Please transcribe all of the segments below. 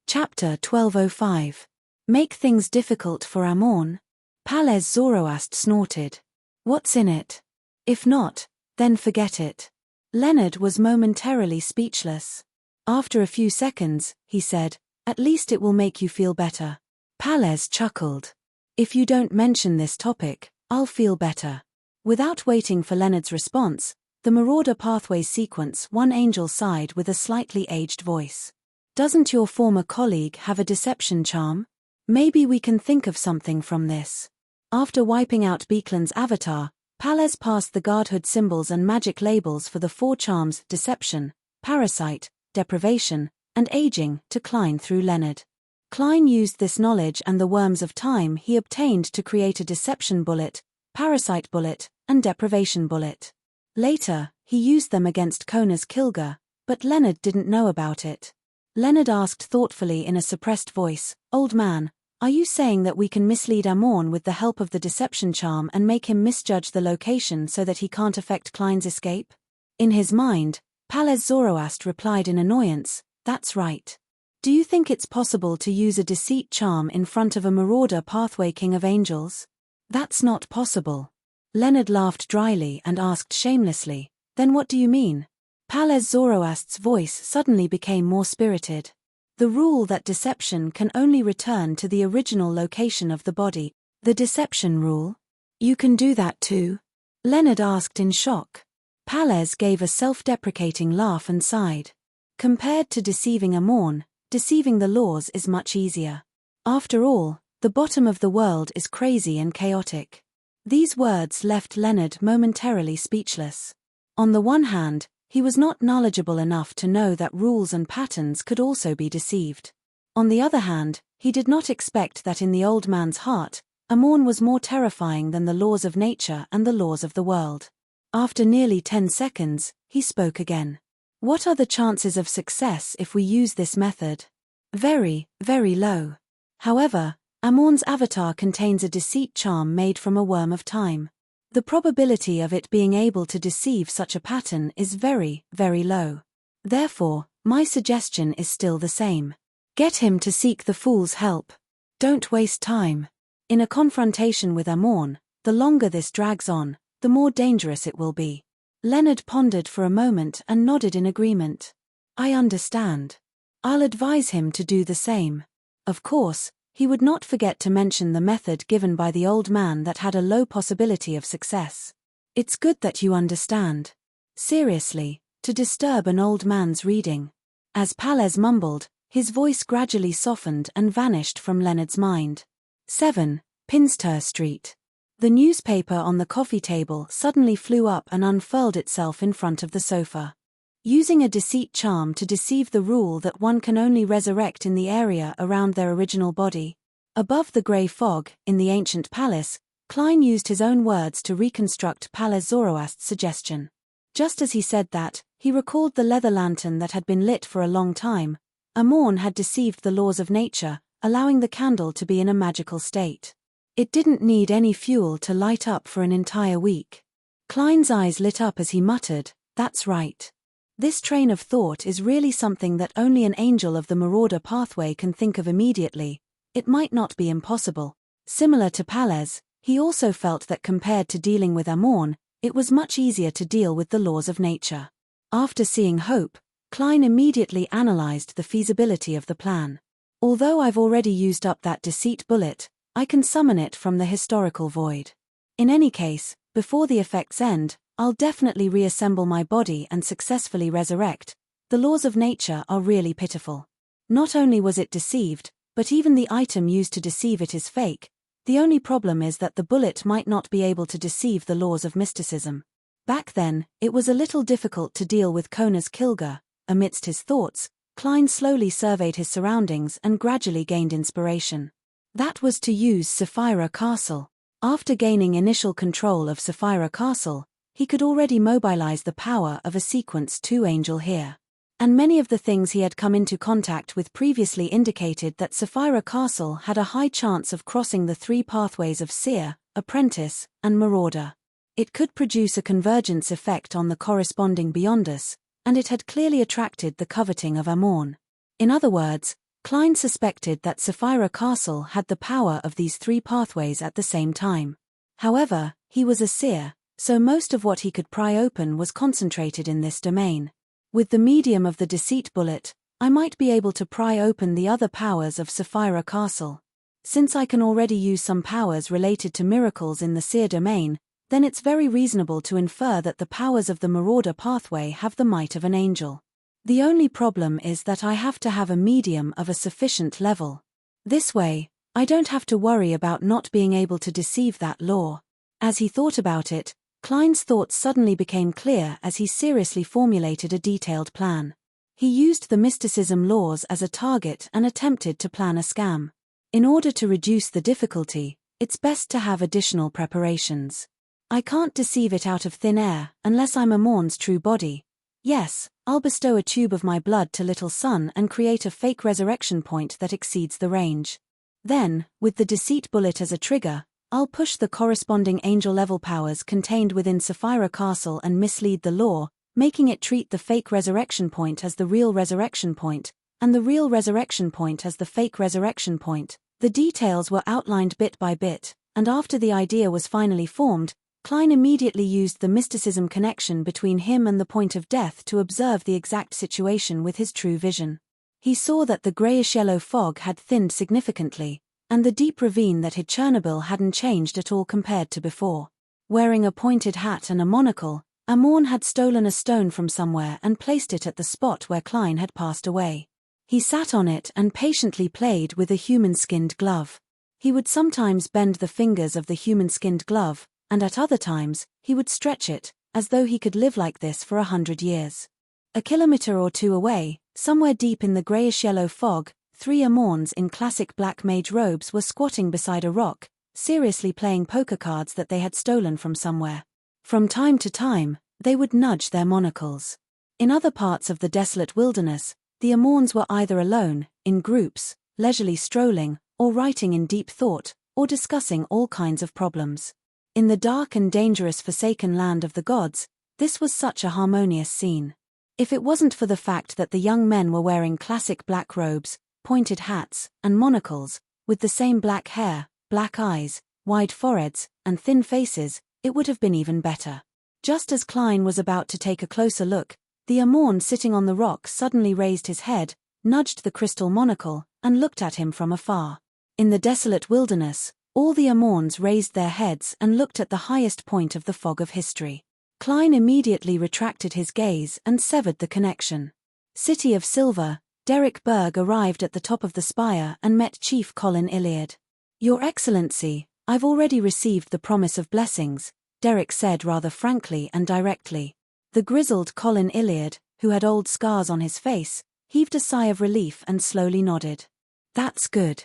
Chapter 1205. Make things difficult for Amorn? Palez Zoroast snorted. What's in it? If not, then forget it. Leonard was momentarily speechless. After a few seconds, he said, at least it will make you feel better. Palez chuckled. If you don't mention this topic, I'll feel better. Without waiting for Leonard's response, the Marauder Pathways sequence one angel sighed with a slightly aged voice. Doesn't your former colleague have a deception charm? Maybe we can think of something from this. After wiping out Beekland's avatar, Palez passed the guardhood symbols and magic labels for the 4 charms deception, parasite, deprivation, and aging to Klein through Leonard. Klein used this knowledge and the worms of time he obtained to create a deception bullet, parasite bullet, and deprivation bullet. Later, he used them against Kona's Kilga, but Leonard didn't know about it. Leonard asked thoughtfully in a suppressed voice, Old man, are you saying that we can mislead Amorn with the help of the deception charm and make him misjudge the location so that he can't affect Klein's escape? In his mind, Palez Zoroast replied in annoyance, that's right. Do you think it's possible to use a deceit charm in front of a Marauder Pathway King of Angels? That's not possible. Leonard laughed dryly and asked shamelessly, then what do you mean? Palez Zoroast's voice suddenly became more spirited. The rule that deception can only return to the original location of the body. The deception rule? You can do that too? Leonard asked in shock. Palez gave a self-deprecating laugh and sighed. Compared to deceiving Amorn, deceiving the laws is much easier. After all, the bottom of the world is crazy and chaotic. These words left Leonard momentarily speechless. On the one hand, he was not knowledgeable enough to know that rules and patterns could also be deceived. On the other hand, he did not expect that in the old man's heart, Amorn was more terrifying than the laws of nature and the laws of the world. After nearly 10 seconds, he spoke again. What are the chances of success if we use this method? Very, very low. However, Amorn's avatar contains a deceit charm made from a worm of time. The probability of it being able to deceive such a pattern is very, very low. Therefore, my suggestion is still the same. Get him to seek the fool's help. Don't waste time. In a confrontation with Amorn, the longer this drags on, the more dangerous it will be. Leonard pondered for a moment and nodded in agreement. I understand. I'll advise him to do the same. Of course, he would not forget to mention the method given by the old man that had a low possibility of success. It's good that you understand. Seriously, to disturb an old man's reading. As Palez mumbled, his voice gradually softened and vanished from Leonard's mind. 7. Pinster Street. The newspaper on the coffee table suddenly flew up and unfurled itself in front of the sofa. Using a deceit charm to deceive the rule that one can only resurrect in the area around their original body. Above the grey fog, in the ancient palace, Klein used his own words to reconstruct Palez Zoroast's suggestion. Just as he said that, he recalled the leather lantern that had been lit for a long time. Amorn had deceived the laws of nature, allowing the candle to be in a magical state. It didn't need any fuel to light up for an entire week. Klein's eyes lit up as he muttered, that's right. This train of thought is really something that only an angel of the Marauder Pathway can think of immediately. It might not be impossible. Similar to Palez, he also felt that compared to dealing with Amorn, it was much easier to deal with the laws of nature. After seeing hope, Klein immediately analyzed the feasibility of the plan. Although I've already used up that deceit bullet, I can summon it from the historical void. In any case, before the effects end, I'll definitely reassemble my body and successfully resurrect. The laws of nature are really pitiful. Not only was it deceived, but even the item used to deceive it is fake. The only problem is that the bullet might not be able to deceive the laws of mysticism. Back then, it was a little difficult to deal with Kona's Kilga. Amidst his thoughts, Klein slowly surveyed his surroundings and gradually gained inspiration. That was to use Sapphira Castle. After gaining initial control of Sapphira Castle, he could already mobilize the power of a sequence 2 angel here. And many of the things he had come into contact with previously indicated that Sapphira Castle had a high chance of crossing the 3 pathways of Seer, Apprentice, and Marauder. It could produce a convergence effect on the corresponding Beyonders, and it had clearly attracted the coveting of Amorn. In other words, Klein suspected that Sapphira Castle had the power of these 3 pathways at the same time. However, he was a seer, so most of what he could pry open was concentrated in this domain. With the medium of the deceit bullet, I might be able to pry open the other powers of Sapphira Castle. Since I can already use some powers related to miracles in the seer domain, then it's very reasonable to infer that the powers of the Marauder pathway have the might of an angel. The only problem is that I have to have a medium of a sufficient level. This way, I don't have to worry about not being able to deceive that law. As he thought about it, Klein's thoughts suddenly became clear as he seriously formulated a detailed plan. He used the mysticism laws as a target and attempted to plan a scam. In order to reduce the difficulty, it's best to have additional preparations. I can't deceive it out of thin air unless I'm Amorn's true body. Yes, I'll bestow a tube of my blood to Little Sun and create a fake resurrection point that exceeds the range. Then, with the deceit bullet as a trigger, I'll push the corresponding angel-level powers contained within Sapphira Castle and mislead the law, making it treat the fake resurrection point as the real resurrection point, and the real resurrection point as the fake resurrection point. The details were outlined bit by bit, and after the idea was finally formed, Klein immediately used the mysticism connection between him and the point of death to observe the exact situation with his true vision. He saw that the grayish-yellow fog had thinned significantly, and the deep ravine that hid Chernobyl hadn't changed at all compared to before. Wearing a pointed hat and a monocle, Amorn had stolen a stone from somewhere and placed it at the spot where Klein had passed away. He sat on it and patiently played with a human-skinned glove. He would sometimes bend the fingers of the human-skinned glove, and at other times, he would stretch it, as though he could live like this for 100 years. A kilometer or 2 away, somewhere deep in the grayish-yellow fog, 3 Amorns in classic black mage robes were squatting beside a rock, seriously playing poker cards that they had stolen from somewhere. From time to time, they would nudge their monocles. In other parts of the desolate wilderness, the Amorns were either alone, in groups, leisurely strolling, or writing in deep thought, or discussing all kinds of problems. In the dark and dangerous forsaken land of the gods, this was such a harmonious scene. If it wasn't for the fact that the young men were wearing classic black robes, pointed hats, and monocles, with the same black hair, black eyes, wide foreheads, and thin faces, it would have been even better. Just as Klein was about to take a closer look, the Amorn sitting on the rock suddenly raised his head, nudged the crystal monocle, and looked at him from afar. In the desolate wilderness, all the Amorns raised their heads and looked at the highest point of the fog of history. Klein immediately retracted his gaze and severed the connection. City of Silver, Derek Berg arrived at the top of the spire and met Chief Colin Iliad. "Your Excellency, I've already received the promise of blessings," Derek said rather frankly and directly. The grizzled Colin Iliad, who had old scars on his face, heaved a sigh of relief and slowly nodded. "That's good.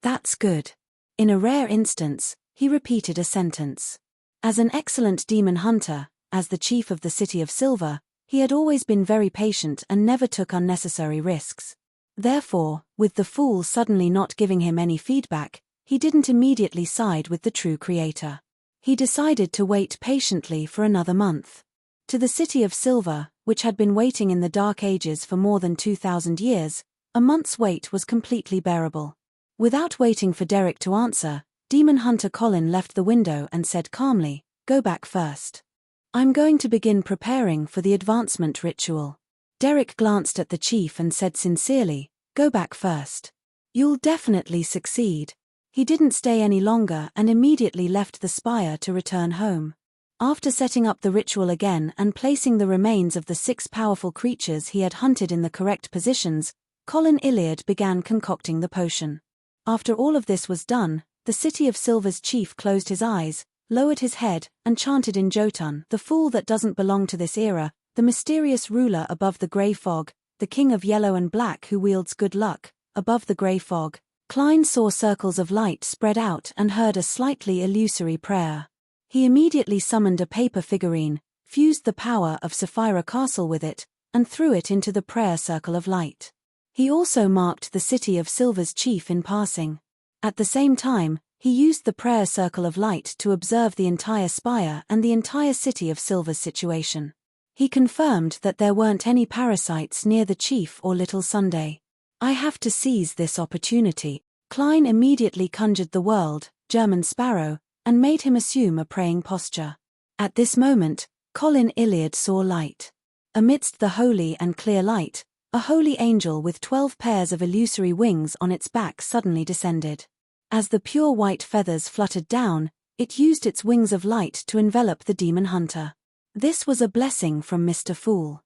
That's good." In a rare instance, he repeated a sentence. As an excellent demon hunter, as the chief of the City of Silver, he had always been very patient and never took unnecessary risks. Therefore, with the fool suddenly not giving him any feedback, he didn't immediately side with the true creator. He decided to wait patiently for another month. To the City of Silver, which had been waiting in the Dark Ages for more than 2,000 years, a month's wait was completely bearable. Without waiting for Derek to answer, Demon Hunter Colin left the window and said calmly, "Go back first. I'm going to begin preparing for the advancement ritual." Derek glanced at the chief and said sincerely, "Go back first. You'll definitely succeed." He didn't stay any longer and immediately left the spire to return home. After setting up the ritual again and placing the remains of the 6 powerful creatures he had hunted in the correct positions, Colin Iliad began concocting the potion. After all of this was done, the City of Silver's chief closed his eyes, lowered his head, and chanted in Jotun, "The fool that doesn't belong to this era, the mysterious ruler above the grey fog, the king of yellow and black who wields good luck, above the grey fog." Klein saw circles of light spread out and heard a slightly illusory prayer. He immediately summoned a paper figurine, fused the power of Sapphira Castle with it, and threw it into the prayer circle of light. He also marked the City of Silver's chief in passing. At the same time, he used the prayer circle of light to observe the entire spire and the entire City of Silver's situation. He confirmed that there weren't any parasites near the chief or Little Sunday. I have to seize this opportunity. Klein immediately conjured the world, German sparrow, and made him assume a praying posture. At this moment, Colin Iliad saw light. Amidst the holy and clear light, a holy angel with 12 pairs of illusory wings on its back suddenly descended. As the pure white feathers fluttered down, it used its wings of light to envelop the demon hunter. This was a blessing from Mr. Fool.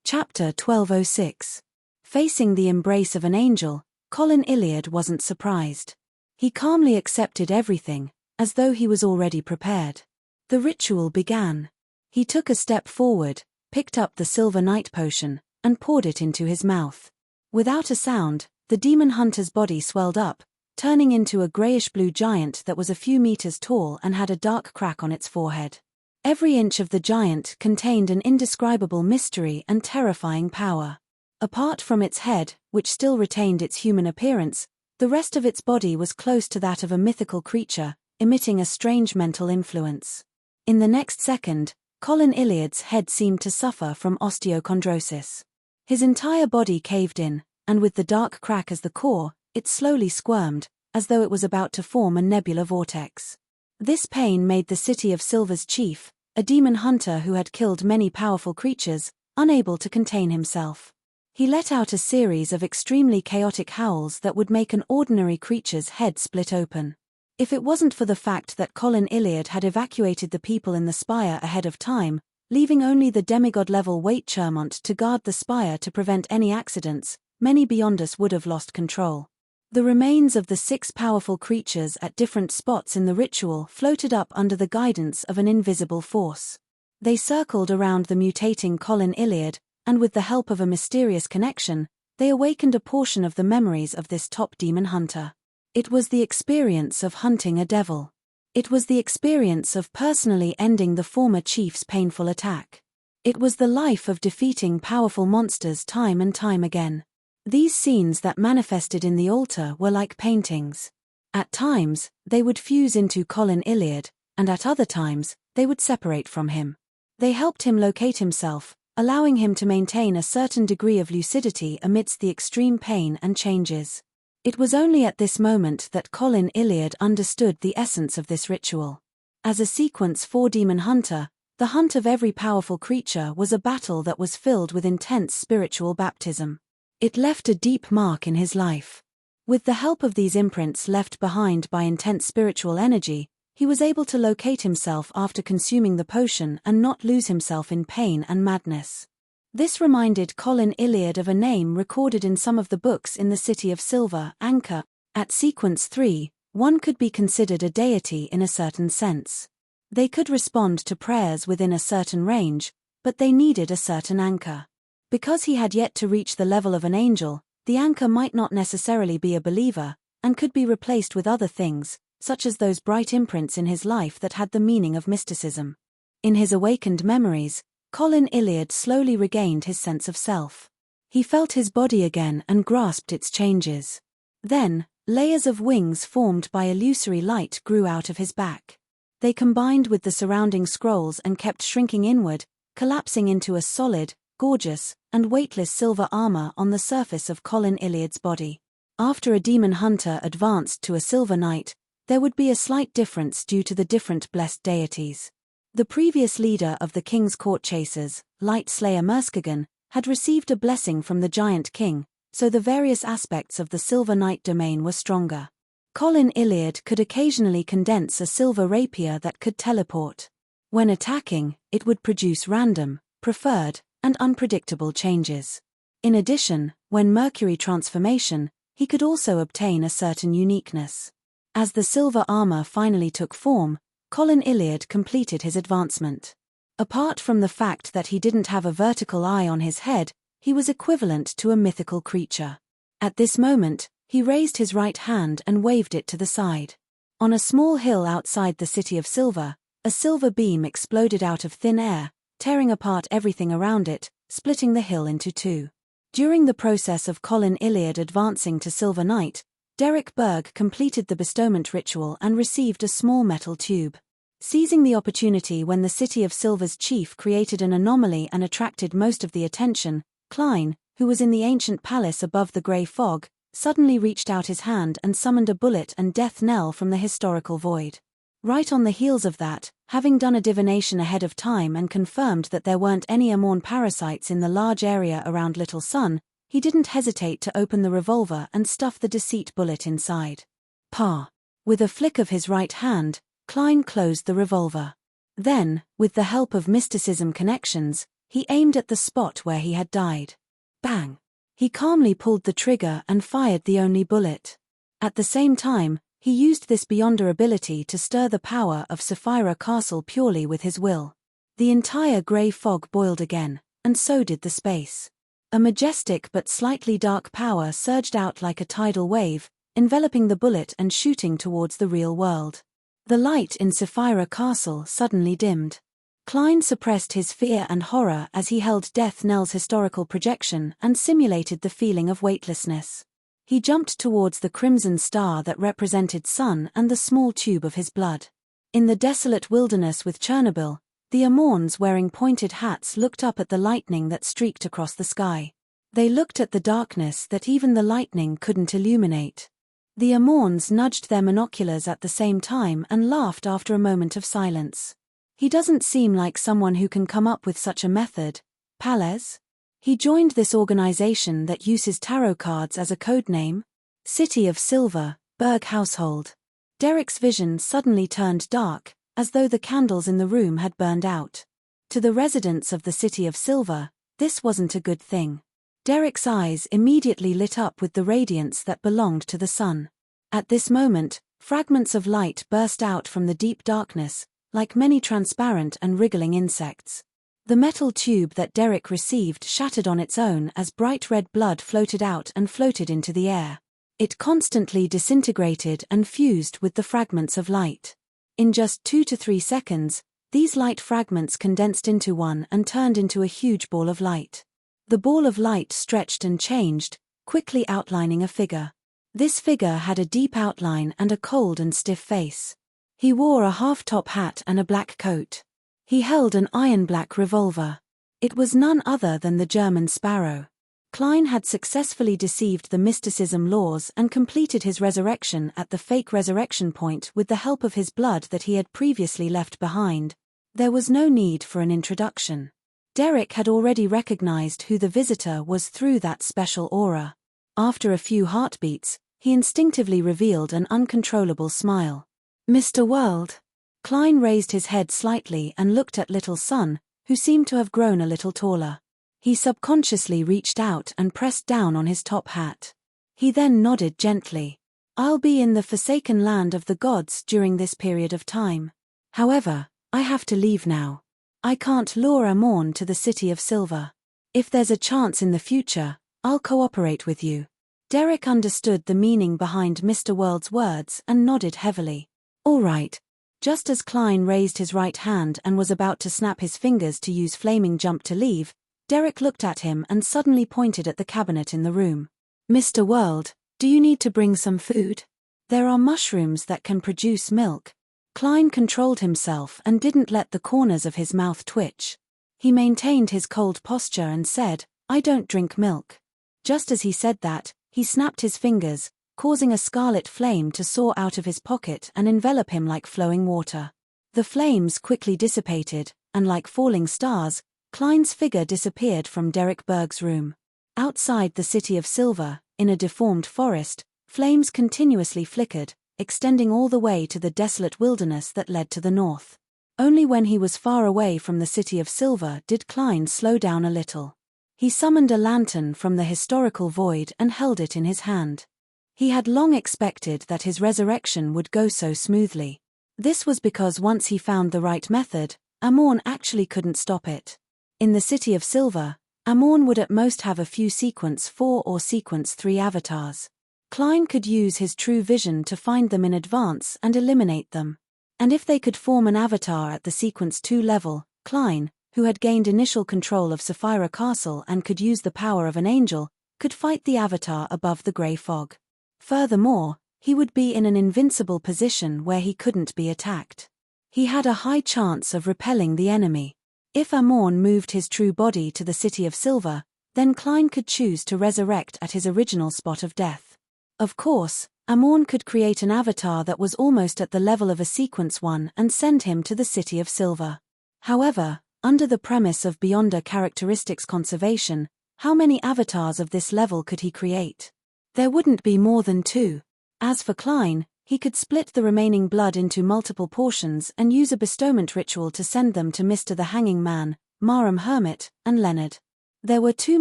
Chapter 1206. Facing the embrace of an angel, Colin Iliad wasn't surprised. He calmly accepted everything, as though he was already prepared. The ritual began. He took a step forward, picked up the silver night potion, and poured it into his mouth. Without a sound, the demon hunter's body swelled up, turning into a grayish-blue giant that was a few meters tall and had a dark crack on its forehead. Every inch of the giant contained an indescribable mystery and terrifying power. Apart from its head, which still retained its human appearance, the rest of its body was close to that of a mythical creature, emitting a strange mental influence. In the next second, Colin Iliad's head seemed to suffer from osteochondrosis. His entire body caved in, and with the dark crack as the core, it slowly squirmed, as though it was about to form a nebular vortex. This pain made the City of Silver's chief, a demon hunter who had killed many powerful creatures, unable to contain himself. He let out a series of extremely chaotic howls that would make an ordinary creature's head split open. If it wasn't for the fact that Colin Iliad had evacuated the people in the spire ahead of time, leaving only the demigod-level Waite Chermont to guard the spire to prevent any accidents, many beyond us would have lost control. The remains of the 6 powerful creatures at different spots in the ritual floated up under the guidance of an invisible force. They circled around the mutating Colin Iliad, and with the help of a mysterious connection, they awakened a portion of the memories of this top demon hunter. It was the experience of hunting a devil. It was the experience of personally ending the former chief's painful attack. It was the life of defeating powerful monsters time and time again. These scenes that manifested in the altar were like paintings. At times, they would fuse into Colin Iliad, and at other times, they would separate from him. They helped him locate himself, allowing him to maintain a certain degree of lucidity amidst the extreme pain and changes. It was only at this moment that Colin Iliad understood the essence of this ritual. As a sequence 4 demon hunter, the hunt of every powerful creature was a battle that was filled with intense spiritual baptism. It left a deep mark in his life. With the help of these imprints left behind by intense spiritual energy, he was able to locate himself after consuming the potion and not lose himself in pain and madness. This reminded Colin Iliad of a name recorded in some of the books in the City of Silver, Anchor. At sequence 3, one could be considered a deity in a certain sense. They could respond to prayers within a certain range, but they needed a certain anchor. Because he had yet to reach the level of an angel, the anchor might not necessarily be a believer, and could be replaced with other things, such as those bright imprints in his life that had the meaning of mysticism. In his awakened memories, Colin Iliad slowly regained his sense of self. He felt his body again and grasped its changes. Then, layers of wings formed by illusory light grew out of his back. They combined with the surrounding scrolls and kept shrinking inward, collapsing into a solid, gorgeous, and weightless silver armor on the surface of Colin Iliad's body. After a demon hunter advanced to a silver knight, there would be a slight difference due to the different blessed deities. The previous leader of the king's court chasers, Light Slayer Merskagan, had received a blessing from the giant king, so the various aspects of the silver knight domain were stronger. Colin Iliad could occasionally condense a silver rapier that could teleport. When attacking, it would produce random, preferred, and unpredictable changes. In addition, when Mercury transformation, he could also obtain a certain uniqueness. As the silver armor finally took form, Colin Iliad completed his advancement. Apart from the fact that he didn't have a vertical eye on his head, he was equivalent to a mythical creature. At this moment, he raised his right hand and waved it to the side. On a small hill outside the City of Silver, a silver beam exploded out of thin air, tearing apart everything around it, splitting the hill into 2. During the process of Colin Iliad advancing to Silver Knight, Derek Berg completed the bestowment ritual and received a small metal tube. Seizing the opportunity when the City of Silver's chief created an anomaly and attracted most of the attention, Klein, who was in the ancient palace above the grey fog, suddenly reached out his hand and summoned a bullet and death knell from the historical void. Right on the heels of that, having done a divination ahead of time and confirmed that there weren't any Amorn parasites in the large area around Little Sun, he didn't hesitate to open the revolver and stuff the deceit bullet inside. Pa. With a flick of his right hand, Klein closed the revolver. Then, with the help of mysticism connections, he aimed at the spot where he had died. Bang! He calmly pulled the trigger and fired the only bullet. At the same time, he used this beyonder ability to stir the power of Sapphira Castle purely with his will. The entire grey fog boiled again, and so did the space. A majestic but slightly dark power surged out like a tidal wave, enveloping the bullet and shooting towards the real world. The light in Sapphira Castle suddenly dimmed. Klein suppressed his fear and horror as he held Death Knell's historical projection and simulated the feeling of weightlessness. He jumped towards the crimson star that represented sun and the small tube of his blood. In the desolate wilderness with Chernobyl, the Amorns wearing pointed hats looked up at the lightning that streaked across the sky. They looked at the darkness that even the lightning couldn't illuminate. The Amorns nudged their monoculars at the same time and laughed after a moment of silence. He doesn't seem like someone who can come up with such a method, Palez. He joined this organization that uses tarot cards as a codename. City of Silver, Berg Household. Derek's vision suddenly turned dark, as though the candles in the room had burned out. To the residents of the City of Silver, this wasn't a good thing. Derek's eyes immediately lit up with the radiance that belonged to the sun. At this moment, fragments of light burst out from the deep darkness, like many transparent and wriggling insects. The metal tube that Derek received shattered on its own as bright red blood floated out and floated into the air. It constantly disintegrated and fused with the fragments of light. In just 2 to 3 seconds, these light fragments condensed into one and turned into a huge ball of light. The ball of light stretched and changed, quickly outlining a figure. This figure had a deep outline and a cold and stiff face. He wore a half-top hat and a black coat. He held an iron-black revolver. It was none other than the German Sparrow. Klein had successfully deceived the mysticism laws and completed his resurrection at the fake resurrection point with the help of his blood that he had previously left behind. There was no need for an introduction. Derek had already recognized who the visitor was through that special aura. After a few heartbeats, he instinctively revealed an uncontrollable smile. "Mr. World." Klein raised his head slightly and looked at Little Sun, who seemed to have grown a little taller. He subconsciously reached out and pressed down on his top hat. He then nodded gently. "I'll be in the forsaken land of the gods during this period of time. However, I have to leave now. I can't lure Amorn to the City of Silver. If there's a chance in the future, I'll cooperate with you." Derek understood the meaning behind Mr. World's words and nodded heavily. "All right." Just as Klein raised his right hand and was about to snap his fingers to use flaming jump to leave, Derek looked at him and suddenly pointed at the cabinet in the room. "Mr. World, do you need to bring some food? There are mushrooms that can produce milk." Klein controlled himself and didn't let the corners of his mouth twitch. He maintained his cold posture and said, "I don't drink milk." Just as he said that, he snapped his fingers, causing a scarlet flame to soar out of his pocket and envelop him like flowing water. The flames quickly dissipated, and like falling stars, Klein's figure disappeared from Derek Berg's room. Outside the City of Silver, in a deformed forest, flames continuously flickered, extending all the way to the desolate wilderness that led to the north. Only when he was far away from the City of Silver did Klein slow down a little. He summoned a lantern from the historical void and held it in his hand. He had long expected that his resurrection would go so smoothly. This was because once he found the right method, Amorn actually couldn't stop it. In the City of Silver, Amorn would at most have a few Sequence 4 or Sequence 3 avatars. Klein could use his true vision to find them in advance and eliminate them. And if they could form an avatar at the Sequence 2 level, Klein, who had gained initial control of Sapphira Castle and could use the power of an angel, could fight the avatar above the grey fog. Furthermore, he would be in an invincible position where he couldn't be attacked. He had a high chance of repelling the enemy. If Amorn moved his true body to the City of Silver, then Klein could choose to resurrect at his original spot of death. Of course, Amorn could create an avatar that was almost at the level of a Sequence 1 and send him to the City of Silver. However, under the premise of Beyonder characteristics conservation, how many avatars of this level could he create? There wouldn't be more than 2. As for Klein, he could split the remaining blood into multiple portions and use a bestowment ritual to send them to Mr. the Hanging Man, Marum Hermit, and Leonard. There were too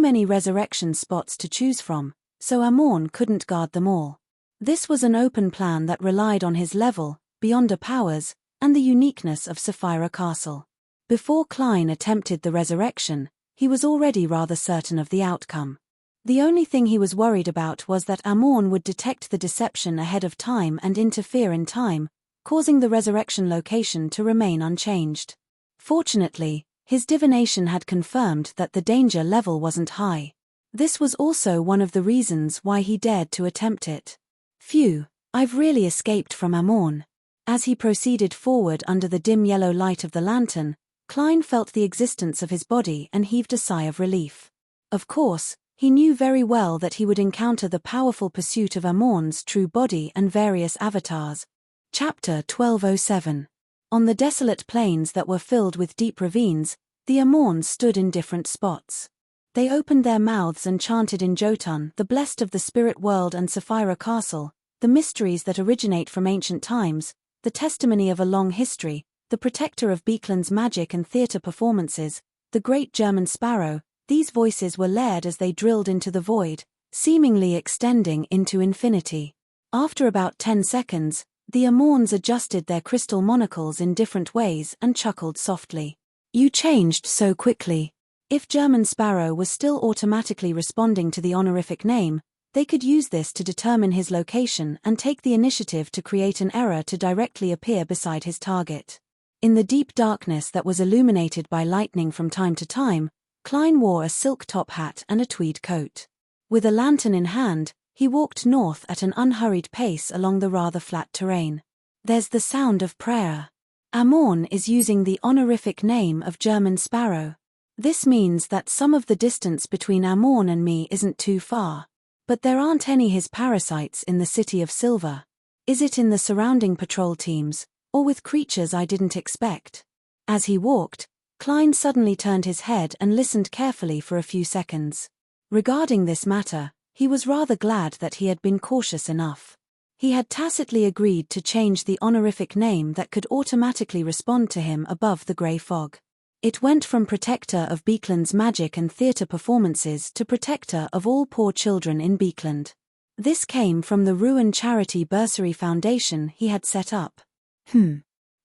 many resurrection spots to choose from, so Amorn couldn't guard them all. This was an open plan that relied on his level, Beyonder powers, and the uniqueness of Sapphira Castle. Before Klein attempted the resurrection, he was already rather certain of the outcome. The only thing he was worried about was that Amorn would detect the deception ahead of time and interfere in time, causing the resurrection location to remain unchanged. Fortunately, his divination had confirmed that the danger level wasn't high. This was also one of the reasons why he dared to attempt it. Phew, I've really escaped from Amorn. As he proceeded forward under the dim yellow light of the lantern, Klein felt the existence of his body and heaved a sigh of relief. Of course, he knew very well that he would encounter the powerful pursuit of Amorn's true body and various avatars. Chapter 1207. On the desolate plains that were filled with deep ravines, the Amorns stood in different spots. They opened their mouths and chanted in Jotun, the blessed of the spirit world and Sapphira Castle, the mysteries that originate from ancient times, the testimony of a long history, the protector of Beekland's magic and theatre performances, the great German sparrow. These voices were layered as they drilled into the void, seemingly extending into infinity. After about 10 seconds, the Amorns adjusted their crystal monocles in different ways and chuckled softly. You changed so quickly. If German Sparrow was still automatically responding to the honorific name, they could use this to determine his location and take the initiative to create an error to directly appear beside his target. In the deep darkness that was illuminated by lightning from time to time, Klein wore a silk top hat and a tweed coat. With a lantern in hand, he walked north at an unhurried pace along the rather flat terrain. There's the sound of prayer. Amorn is using the honorific name of German Sparrow. This means that some of the distance between Amorn and me isn't too far. But there aren't any his parasites in the City of Silver. Is it in the surrounding patrol teams, or with creatures I didn't expect? As he walked, Klein suddenly turned his head and listened carefully for a few seconds. Regarding this matter, he was rather glad that he had been cautious enough. He had tacitly agreed to change the honorific name that could automatically respond to him above the grey fog. It went from protector of Beekland's magic and theatre performances to protector of all poor children in Beekland. This came from the Ruin Charity Bursary Foundation he had set up.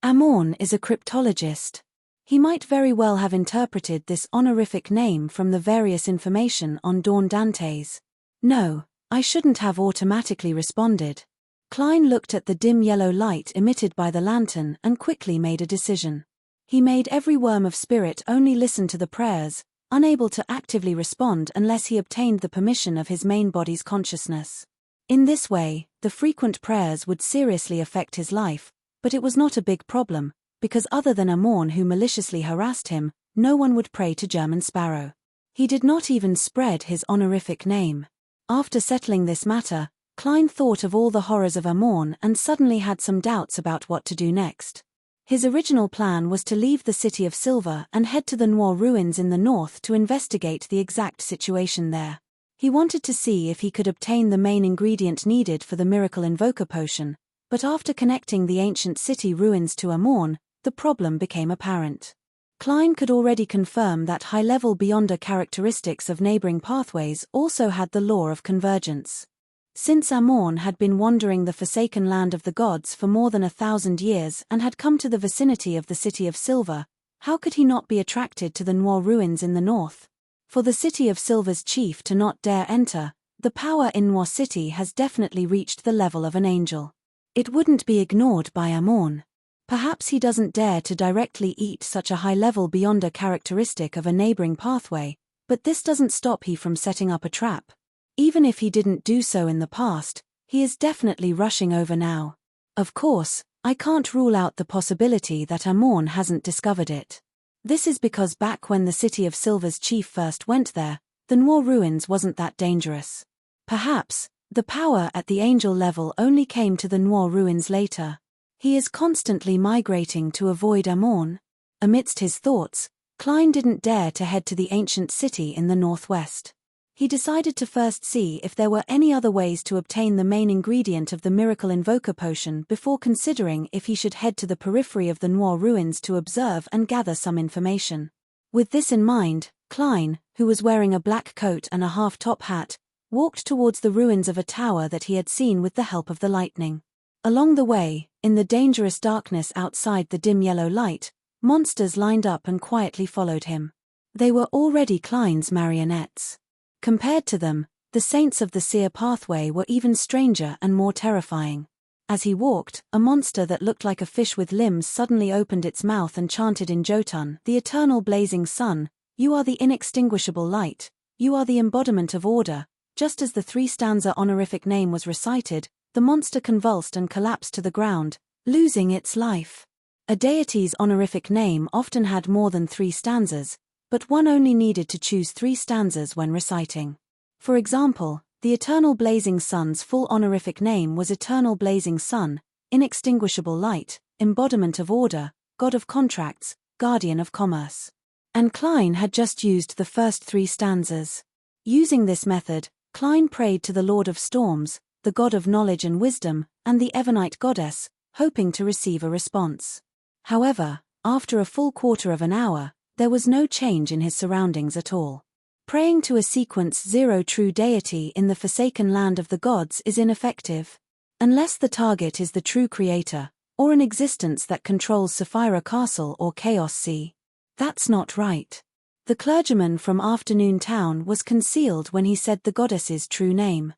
Amorn is a cryptologist. He might very well have interpreted this honorific name from the various information on Dawn Dante's. No, I shouldn't have automatically responded. Klein looked at the dim yellow light emitted by the lantern and quickly made a decision. He made every worm of spirit only listen to the prayers, unable to actively respond unless he obtained the permission of his main body's consciousness. In this way, the frequent prayers would seriously affect his life, but it was not a big problem, because other than Amorn who maliciously harassed him, no one would pray to German Sparrow. He did not even spread his honorific name. After settling this matter, Klein thought of all the horrors of Amorn and suddenly had some doubts about what to do next. His original plan was to leave the City of Silver and head to the Noir ruins in the north to investigate the exact situation there. He wanted to see if he could obtain the main ingredient needed for the miracle invoker potion, but after connecting the ancient city ruins to Amorn, the problem became apparent. Klein could already confirm that high-level Beyonder characteristics of neighboring pathways also had the law of convergence. Since Amorn had been wandering the forsaken land of the gods for more than 1,000 years and had come to the vicinity of the City of Silver, how could he not be attracted to the Noir ruins in the north? For the City of Silver's chief to not dare enter, the power in Noir City has definitely reached the level of an angel. It wouldn't be ignored by Amorn. Perhaps he doesn't dare to directly eat such a high-level Beyonder characteristic of a neighboring pathway, but this doesn't stop he from setting up a trap. Even if he didn't do so in the past, he is definitely rushing over now. Of course, I can't rule out the possibility that Amorn hasn't discovered it. This is because back when the City of Silver's chief first went there, The Noir ruins wasn't that dangerous. Perhaps, the power at the angel level only came to the Noir ruins later. He is constantly migrating to avoid Amorn. Amidst his thoughts, Klein didn't dare to head to the ancient city in the northwest. He decided to first see if there were any other ways to obtain the main ingredient of the miracle invoker potion before considering if he should head to the periphery of the Noir ruins to observe and gather some information. With this in mind, Klein, who was wearing a black coat and a half-top hat, walked towards the ruins of a tower that he had seen with the help of the lightning. Along the way, in the dangerous darkness outside the dim yellow light, monsters lined up and quietly followed him. They were already Klein's marionettes. Compared to them, the saints of the seer pathway were even stranger and more terrifying. As he walked, a monster that looked like a fish with limbs suddenly opened its mouth and chanted in Jotun, the eternal blazing sun, "You are the inextinguishable light, you are the embodiment of order." Just as the three-stanza honorific name was recited, the monster convulsed and collapsed to the ground, losing its life. A deity's honorific name often had more than 3 stanzas, but one only needed to choose 3 stanzas when reciting. For example, the Eternal Blazing Sun's full honorific name was Eternal Blazing Sun, Inextinguishable Light, Embodiment of Order, God of Contracts, Guardian of Commerce. And Klein had just used the first 3 stanzas. Using this method, Klein prayed to the Lord of Storms, the God of Knowledge and Wisdom, and the Evernite Goddess, hoping to receive a response. However, after a full quarter of an hour, there was no change in his surroundings at all. Praying to a sequence 0 true deity in the forsaken land of the gods is ineffective. Unless the target is the true creator, or an existence that controls Sapphira Castle or Chaos Sea. That's not right. The clergyman from Afternoon Town was concealed when he said the goddess's true name.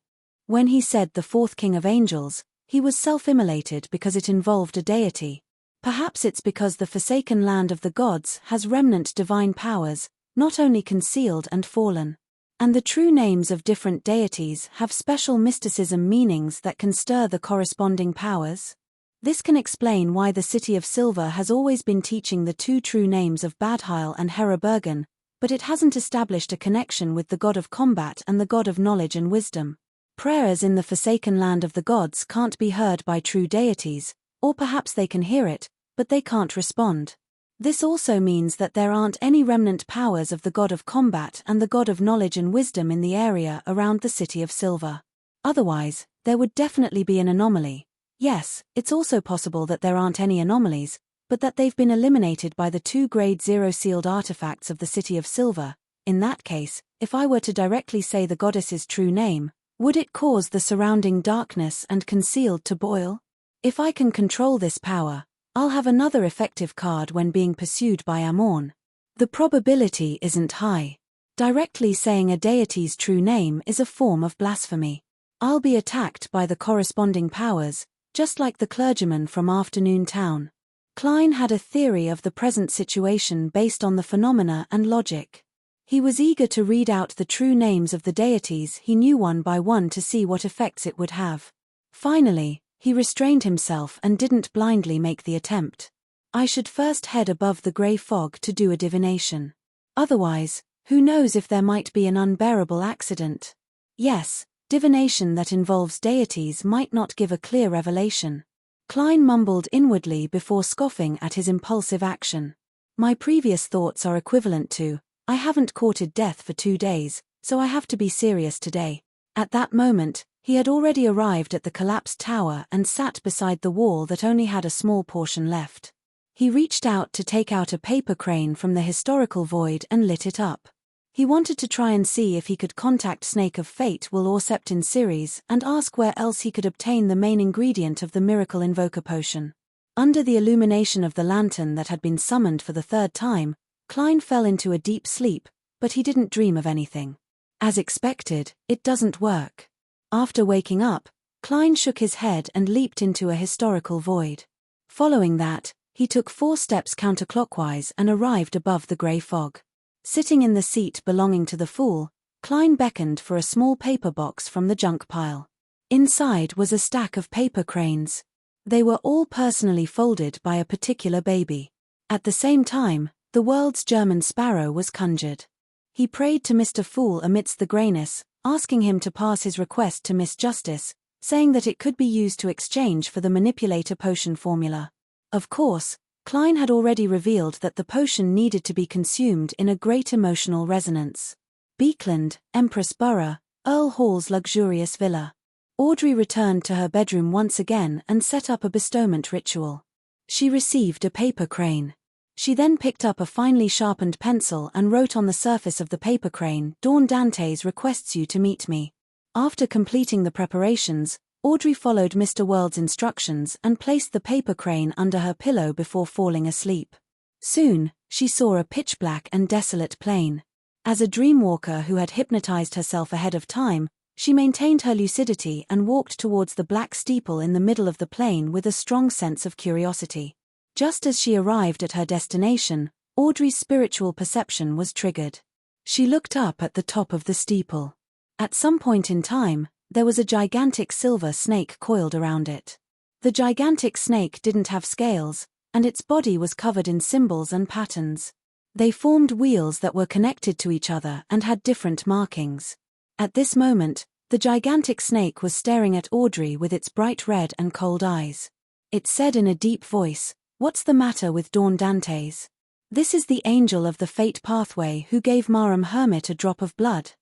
When he said the 4th king of angels, he was self-immolated because it involved a deity. Perhaps it's because the forsaken land of the gods has remnant divine powers, not only concealed and fallen. And the true names of different deities have special mysticism meanings that can stir the corresponding powers. This can explain why the City of Silver has always been teaching the 2 true names of Badheil and Herabergen, but it hasn't established a connection with the god of combat and the god of knowledge and wisdom. Prayers in the forsaken land of the gods can't be heard by true deities, or perhaps they can hear it, but they can't respond. This also means that there aren't any remnant powers of the god of combat and the god of knowledge and wisdom in the area around the City of Silver. Otherwise, there would definitely be an anomaly. Yes, it's also possible that there aren't any anomalies, but that they've been eliminated by the 2 Grade 0 sealed artifacts of the City of Silver. In that case, if I were to directly say the goddess's true name, would it cause the surrounding darkness and concealed to boil? If I can control this power, I'll have another effective card when being pursued by Amorn. The probability isn't high. Directly saying a deity's true name is a form of blasphemy. I'll be attacked by the corresponding powers, just like the clergyman from Afternoon Town. Klein had a theory of the present situation based on the phenomena and logic. He was eager to read out the true names of the deities he knew one by one to see what effects it would have. Finally, he restrained himself and didn't blindly make the attempt. I should first head above the grey fog to do a divination. Otherwise, who knows if there might be an unbearable accident. Yes, divination that involves deities might not give a clear revelation. Klein mumbled inwardly before scoffing at his impulsive action. My previous thoughts are equivalent to, I haven't courted death for 2 days, so I have to be serious today. At that moment, he had already arrived at the collapsed tower and sat beside the wall that only had a small portion left. He reached out to take out a paper crane from the historical void and lit it up. He wanted to try and see if he could contact Snake of Fate Will Orsept in Ceres and ask where else he could obtain the main ingredient of the miracle invoker potion. Under the illumination of the lantern that had been summoned for the 3rd time, Klein fell into a deep sleep, but he didn't dream of anything. As expected, it doesn't work. After waking up, Klein shook his head and leaped into a historical void. Following that, he took 4 steps counterclockwise and arrived above the grey fog. Sitting in the seat belonging to the fool, Klein beckoned for a small paper box from the junk pile. Inside was a stack of paper cranes. They were all personally folded by a particular baby. At the same time, the world's German sparrow was conjured. He prayed to Mr. Fool amidst the greyness, asking him to pass his request to Miss Justice, saying that it could be used to exchange for the manipulator potion formula. Of course, Klein had already revealed that the potion needed to be consumed in a great emotional resonance. Beekland, Empress Borough, Earl Hall's luxurious villa. Audrey returned to her bedroom once again and set up a bestowment ritual. She received a paper crane. She then picked up a finely sharpened pencil and wrote on the surface of the paper crane, "Dawn Dantes requests you to meet me." After completing the preparations, Audrey followed Mr. World's instructions and placed the paper crane under her pillow before falling asleep. Soon, she saw a pitch-black and desolate plain. As a dreamwalker who had hypnotized herself ahead of time, she maintained her lucidity and walked towards the black steeple in the middle of the plain with a strong sense of curiosity. Just as she arrived at her destination, Audrey's spiritual perception was triggered. She looked up at the top of the steeple. At some point in time, there was a gigantic silver snake coiled around it. The gigantic snake didn't have scales, and its body was covered in symbols and patterns. They formed wheels that were connected to each other and had different markings. At this moment, the gigantic snake was staring at Audrey with its bright red and cold eyes. It said in a deep voice, "What's the matter with Dawn Dantes? This is the angel of the fate pathway who gave Marum Hermit a drop of blood."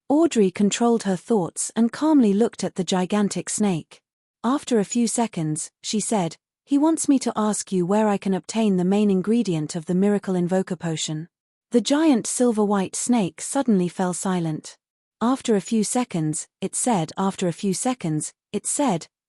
Audrey controlled her thoughts and calmly looked at the gigantic snake. After a few seconds, she said, "He wants me to ask you where I can obtain the main ingredient of the miracle invoker potion." The giant silver-white snake suddenly fell silent. After a few seconds, it said,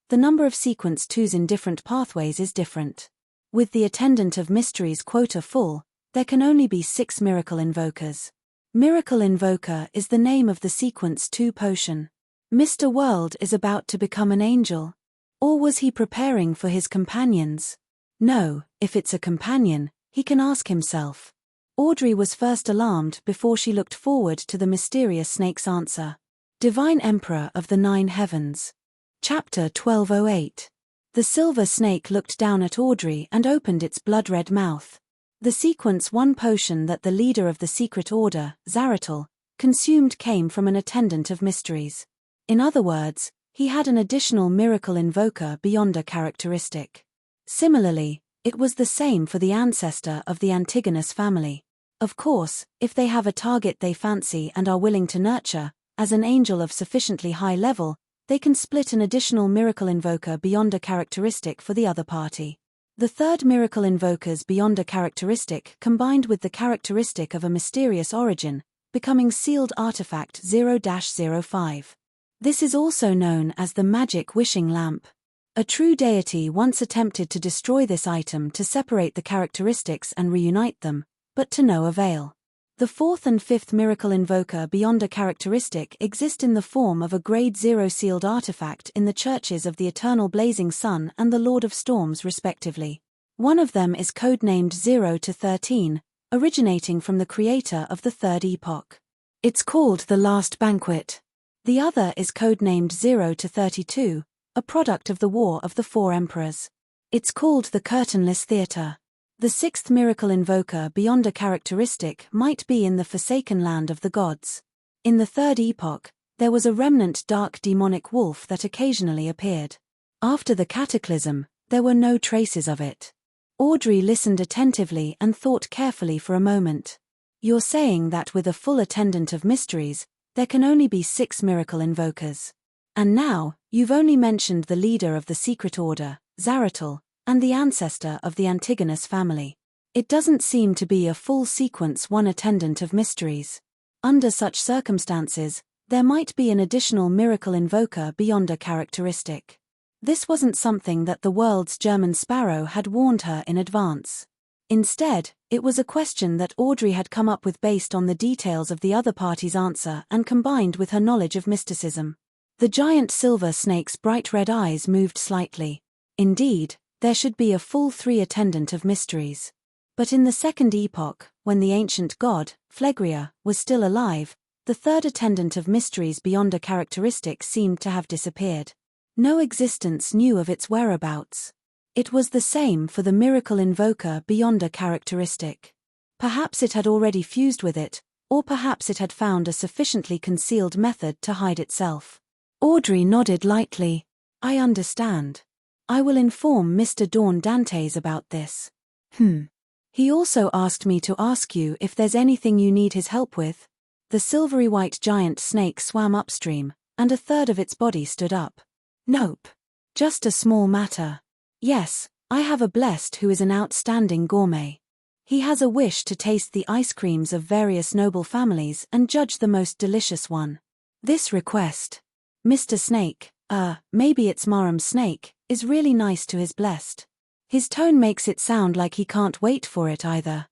"The number of sequence 2s in different pathways is different. With the attendant of mysteries quota full, there can only be 6 miracle invokers. Miracle Invoker is the name of the sequence 2 potion. Mr. World is about to become an angel. Or was he preparing for his companions? No, if it's a companion, he can ask himself." Audrey was first alarmed before she looked forward to the mysterious snake's answer. Divine Emperor of the 9 Heavens. Chapter 1208. The silver snake looked down at Audrey and opened its blood-red mouth. The sequence 1 potion that the leader of the secret order, Zaratul, consumed came from an attendant of mysteries. In other words, he had an additional miracle invoker beyond a characteristic. Similarly, it was the same for the ancestor of the Antigonus family. Of course, if they have a target they fancy and are willing to nurture, as an angel of sufficiently high level, they can split an additional miracle invoker beyond a characteristic for the other party. The third miracle invokers beyond a characteristic combined with the characteristic of a mysterious origin, becoming sealed artifact 0-05. This is also known as the magic wishing lamp. A true deity once attempted to destroy this item to separate the characteristics and reunite them, but to no avail. The fourth and fifth miracle invoker beyond a characteristic exist in the form of a grade 0 sealed artifact in the churches of the Eternal Blazing Sun and the Lord of Storms respectively. One of them is codenamed 0-13, originating from the creator of the Third Epoch. It's called the Last Banquet. The other is codenamed 0-32, a product of the War of the Four Emperors. It's called the Curtainless Theatre. The sixth miracle invoker beyond a characteristic might be in the Forsaken Land of the Gods. In the Third Epoch, there was a remnant dark demonic wolf that occasionally appeared. After the cataclysm, there were no traces of it. Audrey listened attentively and thought carefully for a moment. "You're saying that with a full attendant of mysteries, there can only be 6 miracle invokers. And now, you've only mentioned the leader of the secret order, Zaratul, and the ancestor of the Antigonus family. It doesn't seem to be a full sequence 1 attendant of mysteries. Under such circumstances, there might be an additional miracle invoker beyond a characteristic." This wasn't something that the world's German sparrow had warned her in advance. Instead, it was a question that Audrey had come up with based on the details of the other party's answer and combined with her knowledge of mysticism. The giant silver snake's bright red eyes moved slightly. Indeed, there should be a full 3 attendant of mysteries. But in the Second Epoch, when the ancient god, Phlegria, was still alive, the third attendant of mysteries beyond a characteristic seemed to have disappeared. No existence knew of its whereabouts. It was the same for the miracle invoker beyond a characteristic. Perhaps it had already fused with it, Or perhaps it had found a sufficiently concealed method to hide itself. Audrey nodded lightly. I understand. I will inform Mr. Dawn Dantes about this. He also asked me to ask you if there's anything you need his help with. The silvery white giant snake swam upstream, and a third of its body stood up. Nope. Just a small matter. Yes, I have a blessed who is an outstanding gourmet. He has a wish to taste the ice creams of various noble families and judge the most delicious one. This request, Mr. Snake, maybe it's Marum Snake, is really nice to his blessed. His tone makes it sound like he can't wait for it either.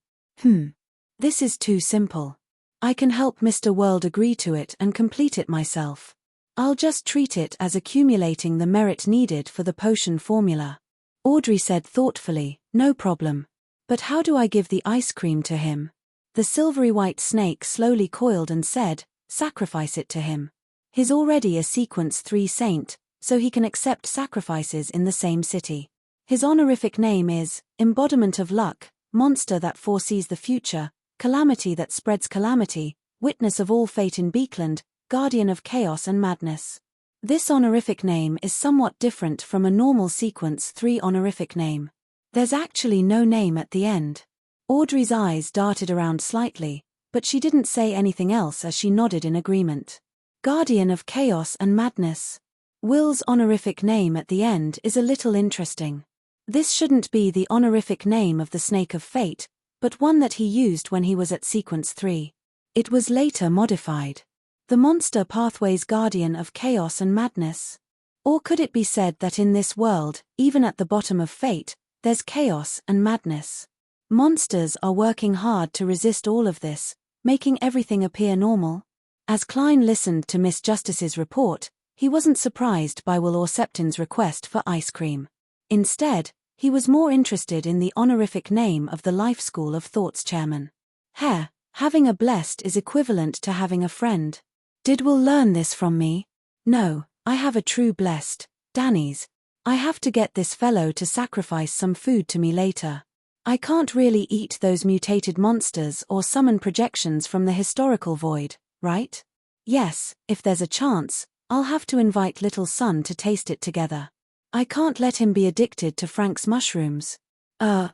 This is too simple. I can help Mr. World agree to it and complete it myself. I'll just treat it as accumulating the merit needed for the potion formula. Audrey said thoughtfully, no problem. But how do I give the ice cream to him? The silvery white snake slowly coiled and said, sacrifice it to him. He's already a sequence 3 saint, so he can accept sacrifices in the same city. His honorific name is, embodiment of luck, monster that foresees the future, calamity that spreads calamity, witness of all fate in Beekland, guardian of chaos and madness. This honorific name is somewhat different from a normal sequence 3 honorific name. There's actually no name at the end. Audrey's eyes darted around slightly, but she didn't say anything else as she nodded in agreement. Guardian of chaos and madness. Will's honorific name at the end is a little interesting. This shouldn't be the honorific name of the Snake of Fate, but one that he used when he was at Sequence 3. It was later modified. The Monster Pathway's Guardian of Chaos and Madness. Or could it be said that in this world, even at the bottom of fate, there's chaos and madness? Monsters are working hard to resist all of this, making everything appear normal. As Klein listened to Miss Justice's report, he wasn't surprised by Will Orsepton's request for ice cream. Instead, he was more interested in the honorific name of the Life School of Thought's chairman. Having a blessed is equivalent to having a friend. Did Will learn this from me? No, I have a true blessed, Danny's. I have to get this fellow to sacrifice some food to me later. I can't really eat those mutated monsters or summon projections from the historical void, right? Yes, if there's a chance, I'll have to invite little son to taste it together. I can't let him be addicted to Frank's mushrooms.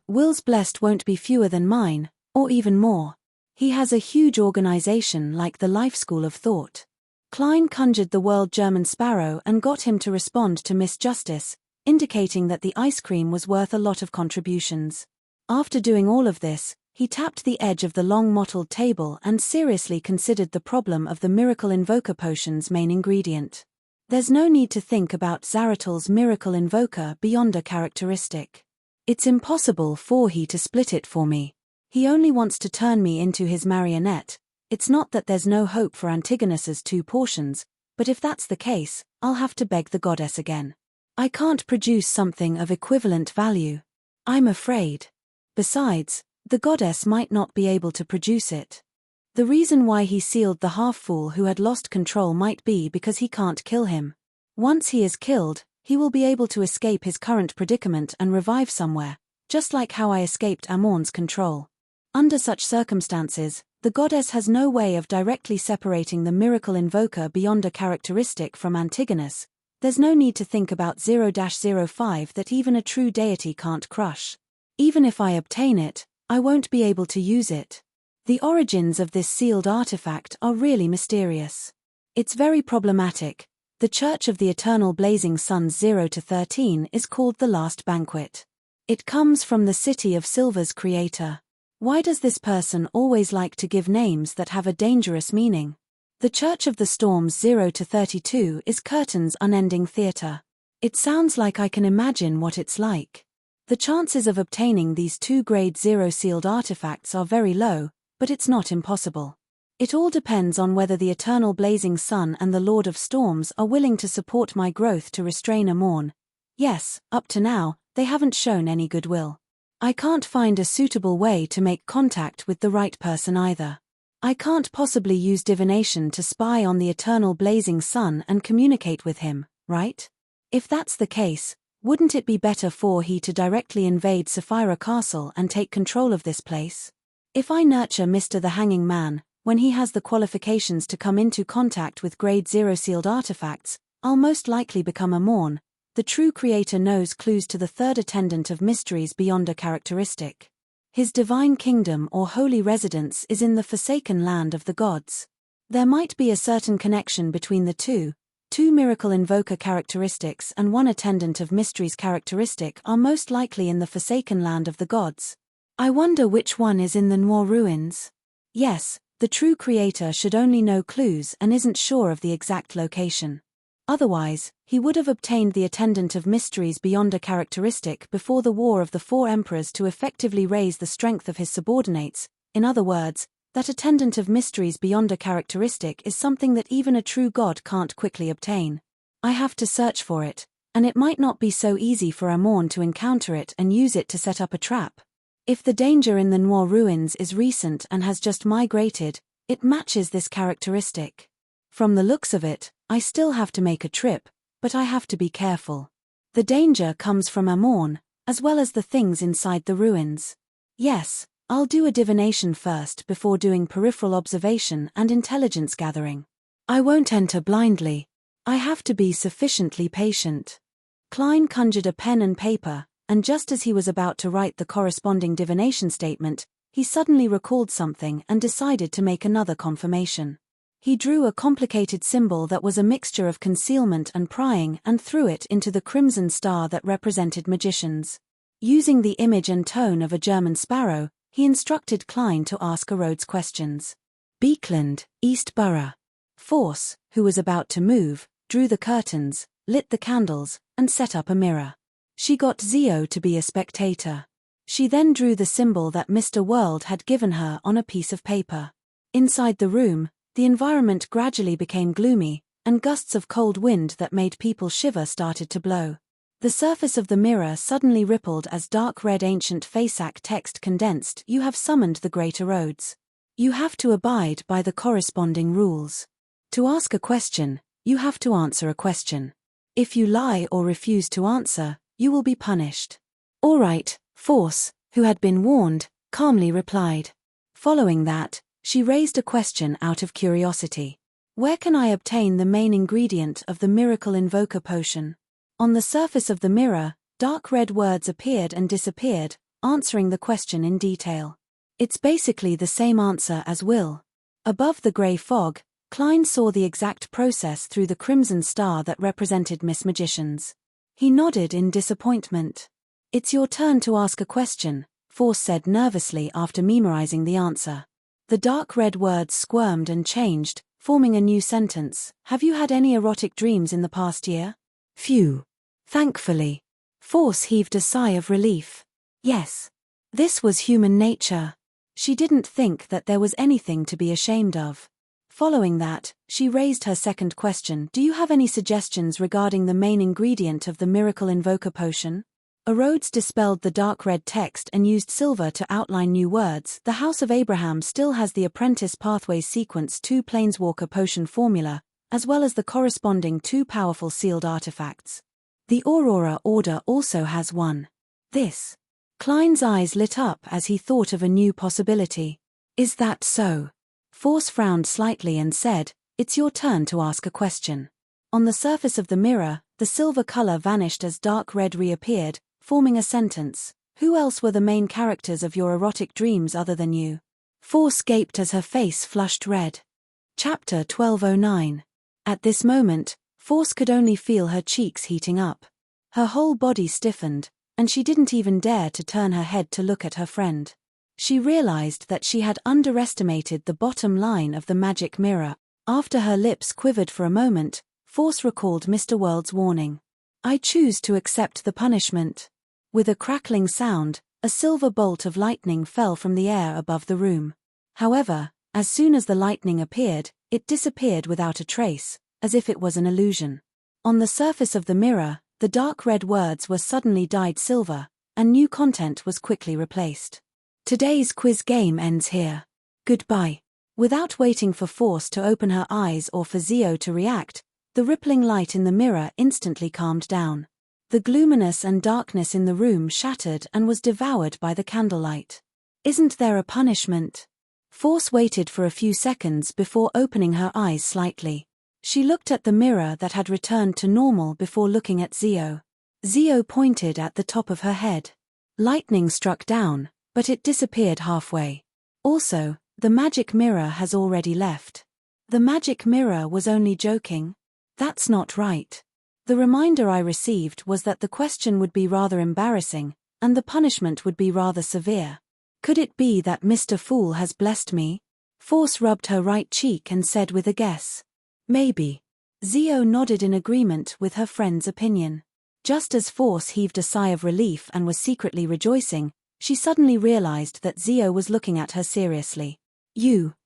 Will's blessed won't be fewer than mine, or even more. He has a huge organization like the Life School of Thought. Klein conjured the World German Sparrow and got him to respond to Miss Justice, indicating that the ice cream was worth a lot of contributions. After doing all of this, he tapped the edge of the long mottled table and seriously considered the problem of the Miracle Invoker potion's main ingredient. There's no need to think about Zaratal's Miracle Invoker beyond a characteristic. It's impossible for he to split it for me. He only wants to turn me into his marionette. It's not that there's no hope for Antigonus's 2 portions, but if that's the case, I'll have to beg the goddess again. I can't produce something of equivalent value. I'm afraid. Besides, the goddess might not be able to produce it. The reason why he sealed the half-fool who had lost control might be because he can't kill him. Once he is killed, he will be able to escape his current predicament and revive somewhere, just like how I escaped Amorn's control. Under such circumstances, the goddess has no way of directly separating the Miracle Invoker beyond a characteristic from Antigonus. There's no need to think about 0-05 that even a true deity can't crush. Even if I obtain it, I won't be able to use it. The origins of this sealed artifact are really mysterious. It's very problematic. The Church of the Eternal Blazing Suns 0-13 is called the Last Banquet. It comes from the City of Silver's creator. Why does this person always like to give names that have a dangerous meaning? The Church of the Storms 0-32 is Curtain's unending theater. It sounds like I can imagine what it's like. The chances of obtaining these 2 grade 0 sealed artifacts are very low, but it's not impossible. It all depends on whether the Eternal Blazing Sun and the Lord of Storms are willing to support my growth to restrain Amorn. Yes, up to now, they haven't shown any goodwill. I can't find a suitable way to make contact with the right person either. I can't possibly use divination to spy on the Eternal Blazing Sun and communicate with him, right? If that's the case, wouldn't it be better for he to directly invade Sapphira Castle and take control of this place? If I nurture Mr. the Hanging Man, when he has the qualifications to come into contact with Grade 0 sealed artifacts, I'll most likely become a Morn. The true creator knows clues to the third attendant of mysteries beyond a characteristic. His divine kingdom or holy residence is in the forsaken land of the gods. There might be a certain connection between the two miracle invoker characteristics and one attendant of mysteries characteristic are most likely in the forsaken land of the gods. I wonder which one is in the Noir ruins. Yes, the true creator should only know clues and isn't sure of the exact location. Otherwise, he would have obtained the attendant of mysteries beyond a characteristic before the War of the Four Emperors to effectively raise the strength of his subordinates. In other words, that attendant of mysteries beyond a characteristic is something that even a true god can't quickly obtain. I have to search for it, and it might not be so easy for Amorn to encounter it and use it to set up a trap. If the danger in the Noir ruins is recent and has just migrated, it matches this characteristic. From the looks of it, I still have to make a trip, but I have to be careful. The danger comes from Amorn, as well as the things inside the ruins. Yes, I'll do a divination first before doing peripheral observation and intelligence gathering. I won't enter blindly. I have to be sufficiently patient. Klein conjured a pen and paper, and just as he was about to write the corresponding divination statement, he suddenly recalled something and decided to make another confirmation. He drew a complicated symbol that was a mixture of concealment and prying and threw it into the crimson star that represented magicians. Using the image and tone of a German sparrow, he instructed Klein to ask a Rhodes questions. Beekland, East Borough. Force, who was about to move, drew the curtains, lit the candles, and set up a mirror. She got Zio to be a spectator. She then drew the symbol that Mr. World had given her on a piece of paper. Inside the room, the environment gradually became gloomy, and gusts of cold wind that made people shiver started to blow. The surface of the mirror suddenly rippled as dark red ancient Fasak text condensed. You have summoned the greater Rhodes. You have to abide by the corresponding rules. To ask a question, you have to answer a question. If you lie or refuse to answer, you will be punished. All right, Force, who had been warned, calmly replied. Following that, she raised a question out of curiosity. Where can I obtain the main ingredient of the miracle invoker potion? On the surface of the mirror, dark red words appeared and disappeared, answering the question in detail. It's basically the same answer as will. Above the grey fog, Klein saw the exact process through the crimson star that represented Miss Magicians. He nodded in disappointment. It's your turn to ask a question, Force said nervously after memorizing the answer. The dark red words squirmed and changed, forming a new sentence. Have you had any erotic dreams in the past year? Phew. Thankfully. Force heaved a sigh of relief. Yes. This was human nature. She didn't think that there was anything to be ashamed of. Following that, she raised her second question. Do you have any suggestions regarding the main ingredient of the miracle invoker potion? Rhodes dispelled the dark red text and used silver to outline new words. The House of Abraham still has the Apprentice Pathways Sequence 2 Planeswalker Potion formula, as well as the corresponding 2 powerful sealed artifacts. The Aurora Order also has one. This. Klein's eyes lit up as he thought of a new possibility. Is that so? Force frowned slightly and said, it's your turn to ask a question. On the surface of the mirror, the silver color vanished as dark red reappeared, forming a sentence. Who else were the main characters of your erotic dreams other than you? Force gaped as her face flushed red. Chapter 1209. At this moment, Force could only feel her cheeks heating up. Her whole body stiffened, and she didn't even dare to turn her head to look at her friend. She realized that she had underestimated the bottom line of the magic mirror. After her lips quivered for a moment, Force recalled Mr. World's warning. I choose to accept the punishment. With a crackling sound, a silver bolt of lightning fell from the air above the room. However, as soon as the lightning appeared, it disappeared without a trace, as if it was an illusion. On the surface of the mirror, the dark red words were suddenly dyed silver, and new content was quickly replaced. Today's quiz game ends here. Goodbye. Without waiting for Force to open her eyes or for Zio to react, the rippling light in the mirror instantly calmed down. The gloominess and darkness in the room shattered and was devoured by the candlelight. Isn't there a punishment? Force waited for a few seconds before opening her eyes slightly. She looked at the mirror that had returned to normal before looking at Zio. Zio pointed at the top of her head. Lightning struck down, but it disappeared halfway. Also, the magic mirror has already left. The magic mirror was only joking. That's not right. The reminder I received was that the question would be rather embarrassing, and the punishment would be rather severe. Could it be that Mr. Fool has blessed me? Force rubbed her right cheek and said with a guess. Maybe. Zio nodded in agreement with her friend's opinion. Just as Force heaved a sigh of relief and was secretly rejoicing, she suddenly realized that Zio was looking at her seriously.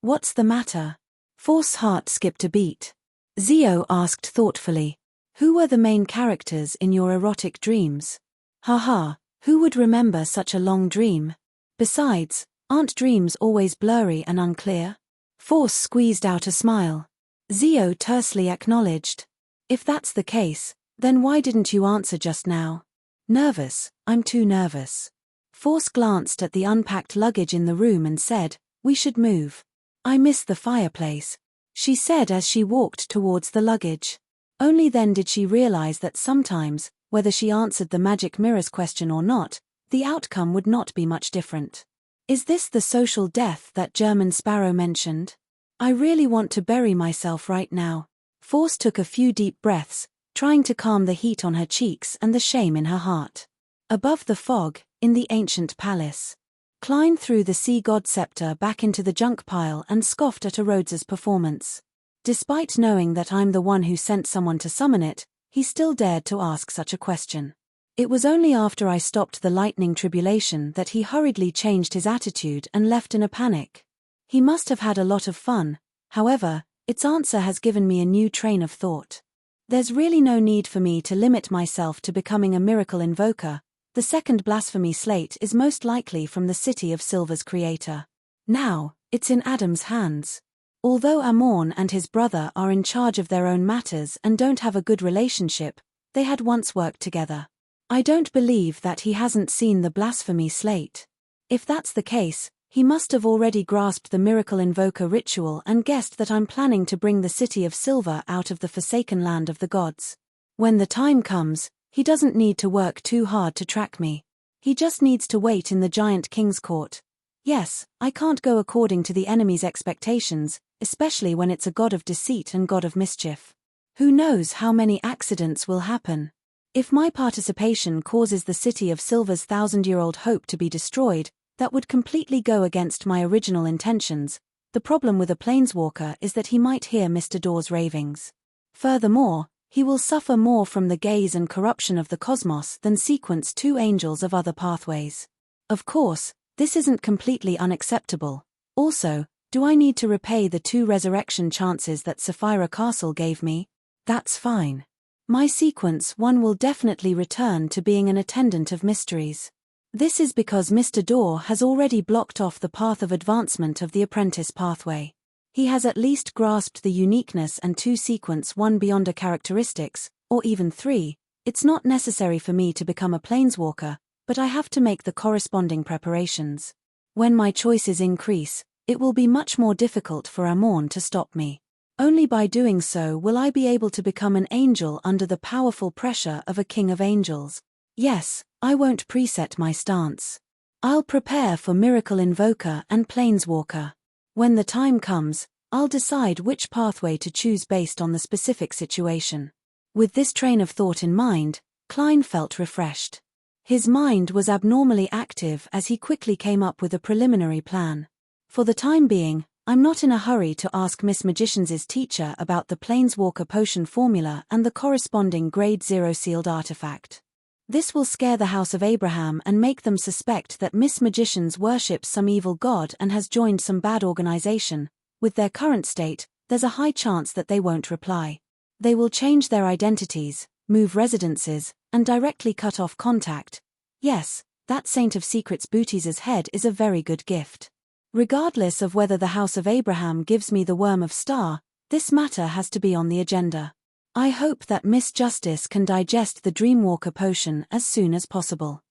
What's the matter? Force's heart skipped a beat. Zio asked thoughtfully. Who were the main characters in your erotic dreams? Haha, who would remember such a long dream? Besides, aren't dreams always blurry and unclear? Force squeezed out a smile. Zio tersely acknowledged. If that's the case, then why didn't you answer just now? Nervous, I'm too nervous. Force glanced at the unpacked luggage in the room and said, we should move. I miss the fireplace, she said as she walked towards the luggage. Only then did she realize that sometimes, whether she answered the magic mirror's question or not, the outcome would not be much different. Is this the social death that German Sparrow mentioned? I really want to bury myself right now. Force took a few deep breaths, trying to calm the heat on her cheeks and the shame in her heart. Above the fog, in the ancient palace, Klein threw the sea god scepter back into the junk pile and scoffed at Rhodes's performance. Despite knowing that I'm the one who sent someone to summon it, he still dared to ask such a question. It was only after I stopped the lightning tribulation that he hurriedly changed his attitude and left in a panic. He must have had a lot of fun, however, its answer has given me a new train of thought. There's really no need for me to limit myself to becoming a miracle invoker. The second blasphemy slate is most likely from the City of Silver's creator. Now, it's in Adam's hands. Although Amorn and his brother are in charge of their own matters and don't have a good relationship, they had once worked together. I don't believe that he hasn't seen the blasphemy slate. If that's the case, he must have already grasped the miracle invoker ritual and guessed that I'm planning to bring the City of Silver out of the forsaken land of the gods. When the time comes, he doesn't need to work too hard to track me. He just needs to wait in the giant king's court. Yes, I can't go according to the enemy's expectations, especially when it's a god of deceit and god of mischief. Who knows how many accidents will happen? If my participation causes the City of Silver's 1,000-year-old hope to be destroyed, that would completely go against my original intentions. The problem with a planeswalker is that he might hear Mr. Door's ravings. Furthermore, he will suffer more from the gaze and corruption of the cosmos than sequence 2 angels of other pathways. Of course, this isn't completely unacceptable. Also, do I need to repay the 2 resurrection chances that Sapphira Castle gave me? That's fine. My sequence 1 will definitely return to being an attendant of mysteries. This is because Mr. Door has already blocked off the path of advancement of the apprentice pathway. He has at least grasped the uniqueness and 2 sequence 1 beyonder characteristics, or even 3. It's not necessary for me to become a planeswalker, but I have to make the corresponding preparations. When my choices increase, it will be much more difficult for Amorn to stop me. Only by doing so will I be able to become an angel under the powerful pressure of a king of angels. Yes, I won't preset my stance. I'll prepare for Miracle Invoker and Planeswalker. When the time comes, I'll decide which pathway to choose based on the specific situation. With this train of thought in mind, Klein felt refreshed. His mind was abnormally active as he quickly came up with a preliminary plan. For the time being, I'm not in a hurry to ask Miss Magician's teacher about the Planeswalker potion formula and the corresponding Grade 0 sealed artifact. This will scare the House of Abraham and make them suspect that Miss Magicians worships some evil god and has joined some bad organization. With their current state, there's a high chance that they won't reply. They will change their identities, move residences, and directly cut off contact. Yes, that Saint of Secrets Booties' head is a very good gift. Regardless of whether the House of Abraham gives me the Worm of Star, this matter has to be on the agenda. I hope that Miss Justice can digest the Dreamwalker potion as soon as possible.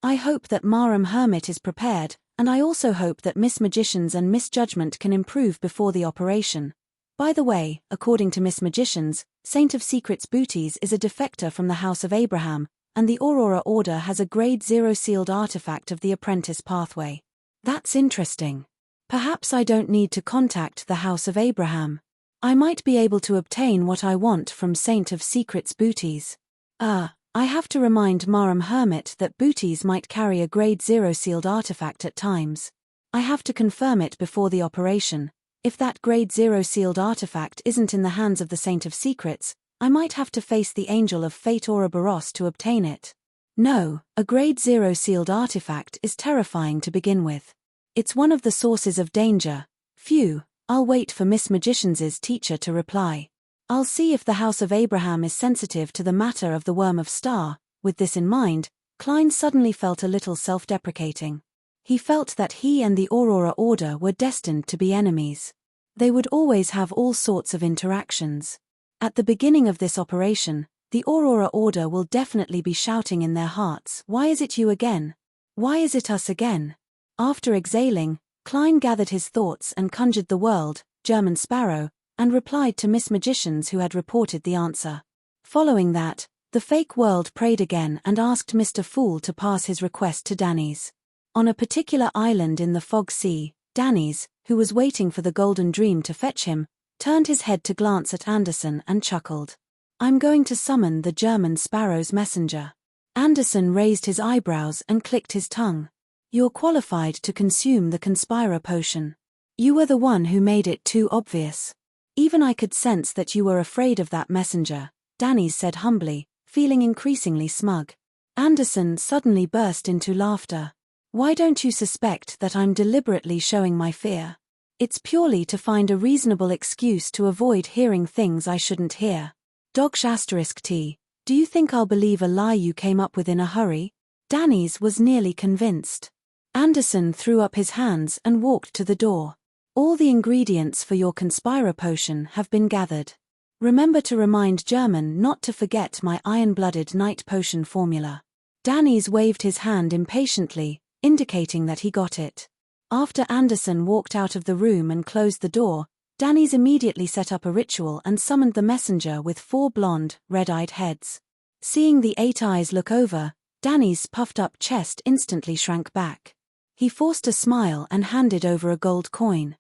I hope that Marum Hermit is prepared, And I also hope that Miss Magicians and Miss Judgment can improve before the operation. By the way, according to Miss Magicians, Saint of Secrets Booties is a defector from the House of Abraham, and the Aurora Order has a Grade 0 sealed artifact of the Apprentice Pathway. That's interesting. Perhaps I don't need to contact the House of Abraham. I might be able to obtain what I want from Saint of Secrets Booties. I have to remind Marum Hermit that Booties might carry a Grade 0 sealed artifact at times. I have to confirm it before the operation. If that Grade 0 sealed artifact isn't in the hands of the Saint of Secrets, I might have to face the Angel of Fate Ouroboros to obtain it. No, a Grade 0 sealed artifact is terrifying to begin with. It's one of the sources of danger. Phew, I'll wait for Miss Magicians' teacher to reply. I'll see if the House of Abraham is sensitive to the matter of the Worm of Star. With this in mind, Klein suddenly felt a little self-deprecating. He felt that he and the Aurora Order were destined to be enemies. They would always have all sorts of interactions. At the beginning of this operation, the Aurora Order will definitely be shouting in their hearts, "Why is it you again? Why is it us again?" After exhaling, Klein gathered his thoughts and conjured the world, German Sparrow, and replied to Miss Magicians who had reported the answer. Following that, the fake world prayed again and asked Mr. Fool to pass his request to Danny's. On a particular island in the Fog Sea, Danny's, who was waiting for the Golden Dream to fetch him, turned his head to glance at Anderson and chuckled. "I'm going to summon the German Sparrow's messenger." Anderson raised his eyebrows and clicked his tongue. "You're qualified to consume the Conspirer Potion. You were the one who made it too obvious. Even I could sense that you were afraid of that messenger," Danny's said humbly, feeling increasingly smug. Anderson suddenly burst into laughter. "Why don't you suspect that I'm deliberately showing my fear? It's purely to find a reasonable excuse to avoid hearing things I shouldn't hear. T, do you think I'll believe a lie you came up with in a hurry?" Danny's was nearly convinced. Anderson threw up his hands and walked to the door. "All the ingredients for your Conspirer Potion have been gathered. Remember to remind German not to forget my Iron-Blooded Night Potion formula." Danny's waved his hand impatiently, indicating that he got it. After Anderson walked out of the room and closed the door, Danny's immediately set up a ritual and summoned the messenger with 4 blonde, red-eyed heads. Seeing the 8 eyes look over, Danny's puffed-up chest instantly shrank back. He forced a smile and handed over a gold coin.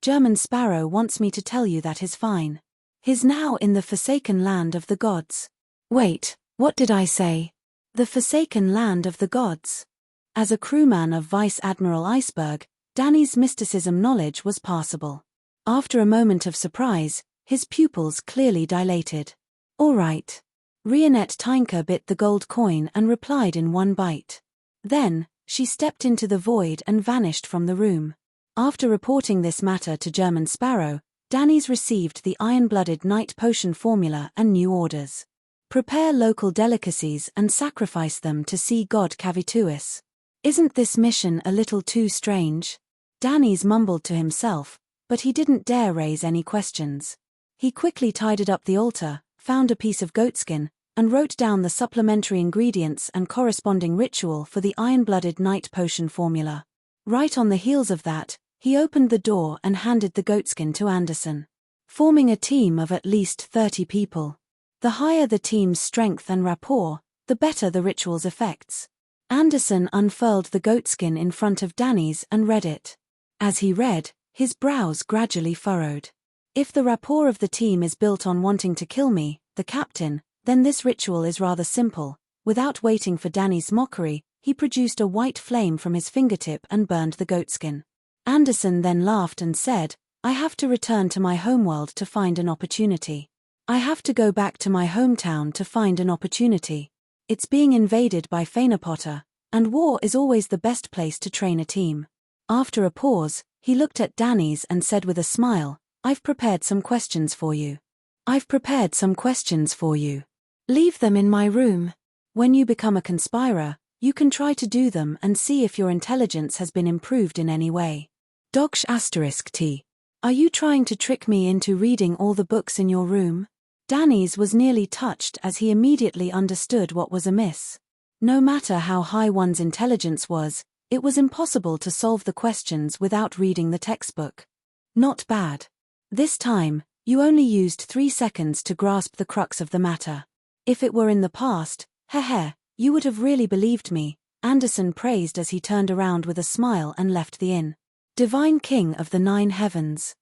German Sparrow wants me to tell you that is fine. He's now in the Forsaken Land of the Gods." "Wait, what did I say?" "The Forsaken Land of the Gods." As a crewman of Vice Admiral Iceberg, Danny's mysticism knowledge was passable. After a moment of surprise, his pupils clearly dilated. "All right." Rionette Tynker bit the gold coin and replied in one bite. Then, she stepped into the void and vanished from the room. After reporting this matter to German Sparrow, Danny's received the Iron-Blooded Night Potion formula and new orders. "Prepare local delicacies and sacrifice them to see God Cavituous." "Isn't this mission a little too strange?" Danny's mumbled to himself, but he didn't dare raise any questions. He quickly tidied up the altar, found a piece of goatskin, and wrote down the supplementary ingredients and corresponding ritual for the Iron-Blooded Night Potion formula. Right on the heels of that, he opened the door and handed the goatskin to Anderson. Forming a team of at least 30 people. The higher the team's strength and rapport, the better the ritual's effects. Anderson unfurled the goatskin in front of Danny's and read it. As he read, his brows gradually furrowed. "If the rapport of the team is built on wanting to kill me, the captain, then this ritual is rather simple." Without waiting for Danny's mockery, he produced a white flame from his fingertip and burned the goatskin. Anderson then laughed and said, "I have to return to my homeworld to find an opportunity. I have to go back to my hometown to find an opportunity. It's being invaded by Fainapotter, and war is always the best place to train a team." After a pause, he looked at Danny's and said with a smile, "I've prepared some questions for you. Leave them in my room. When you become a conspirer, you can try to do them and see if your intelligence has been improved in any way. T. Are you trying to trick me into reading all the books in your room?" Danny's was nearly touched as he immediately understood what was amiss. No matter how high one's intelligence was, It was impossible to solve the questions without reading the textbook. Not bad. This time, you only used 3 seconds to grasp the crux of the matter. If it were in the past, you would have really believed me, Anderson praised as he turned around with a smile and left the inn. Divine King of the Nine Heavens.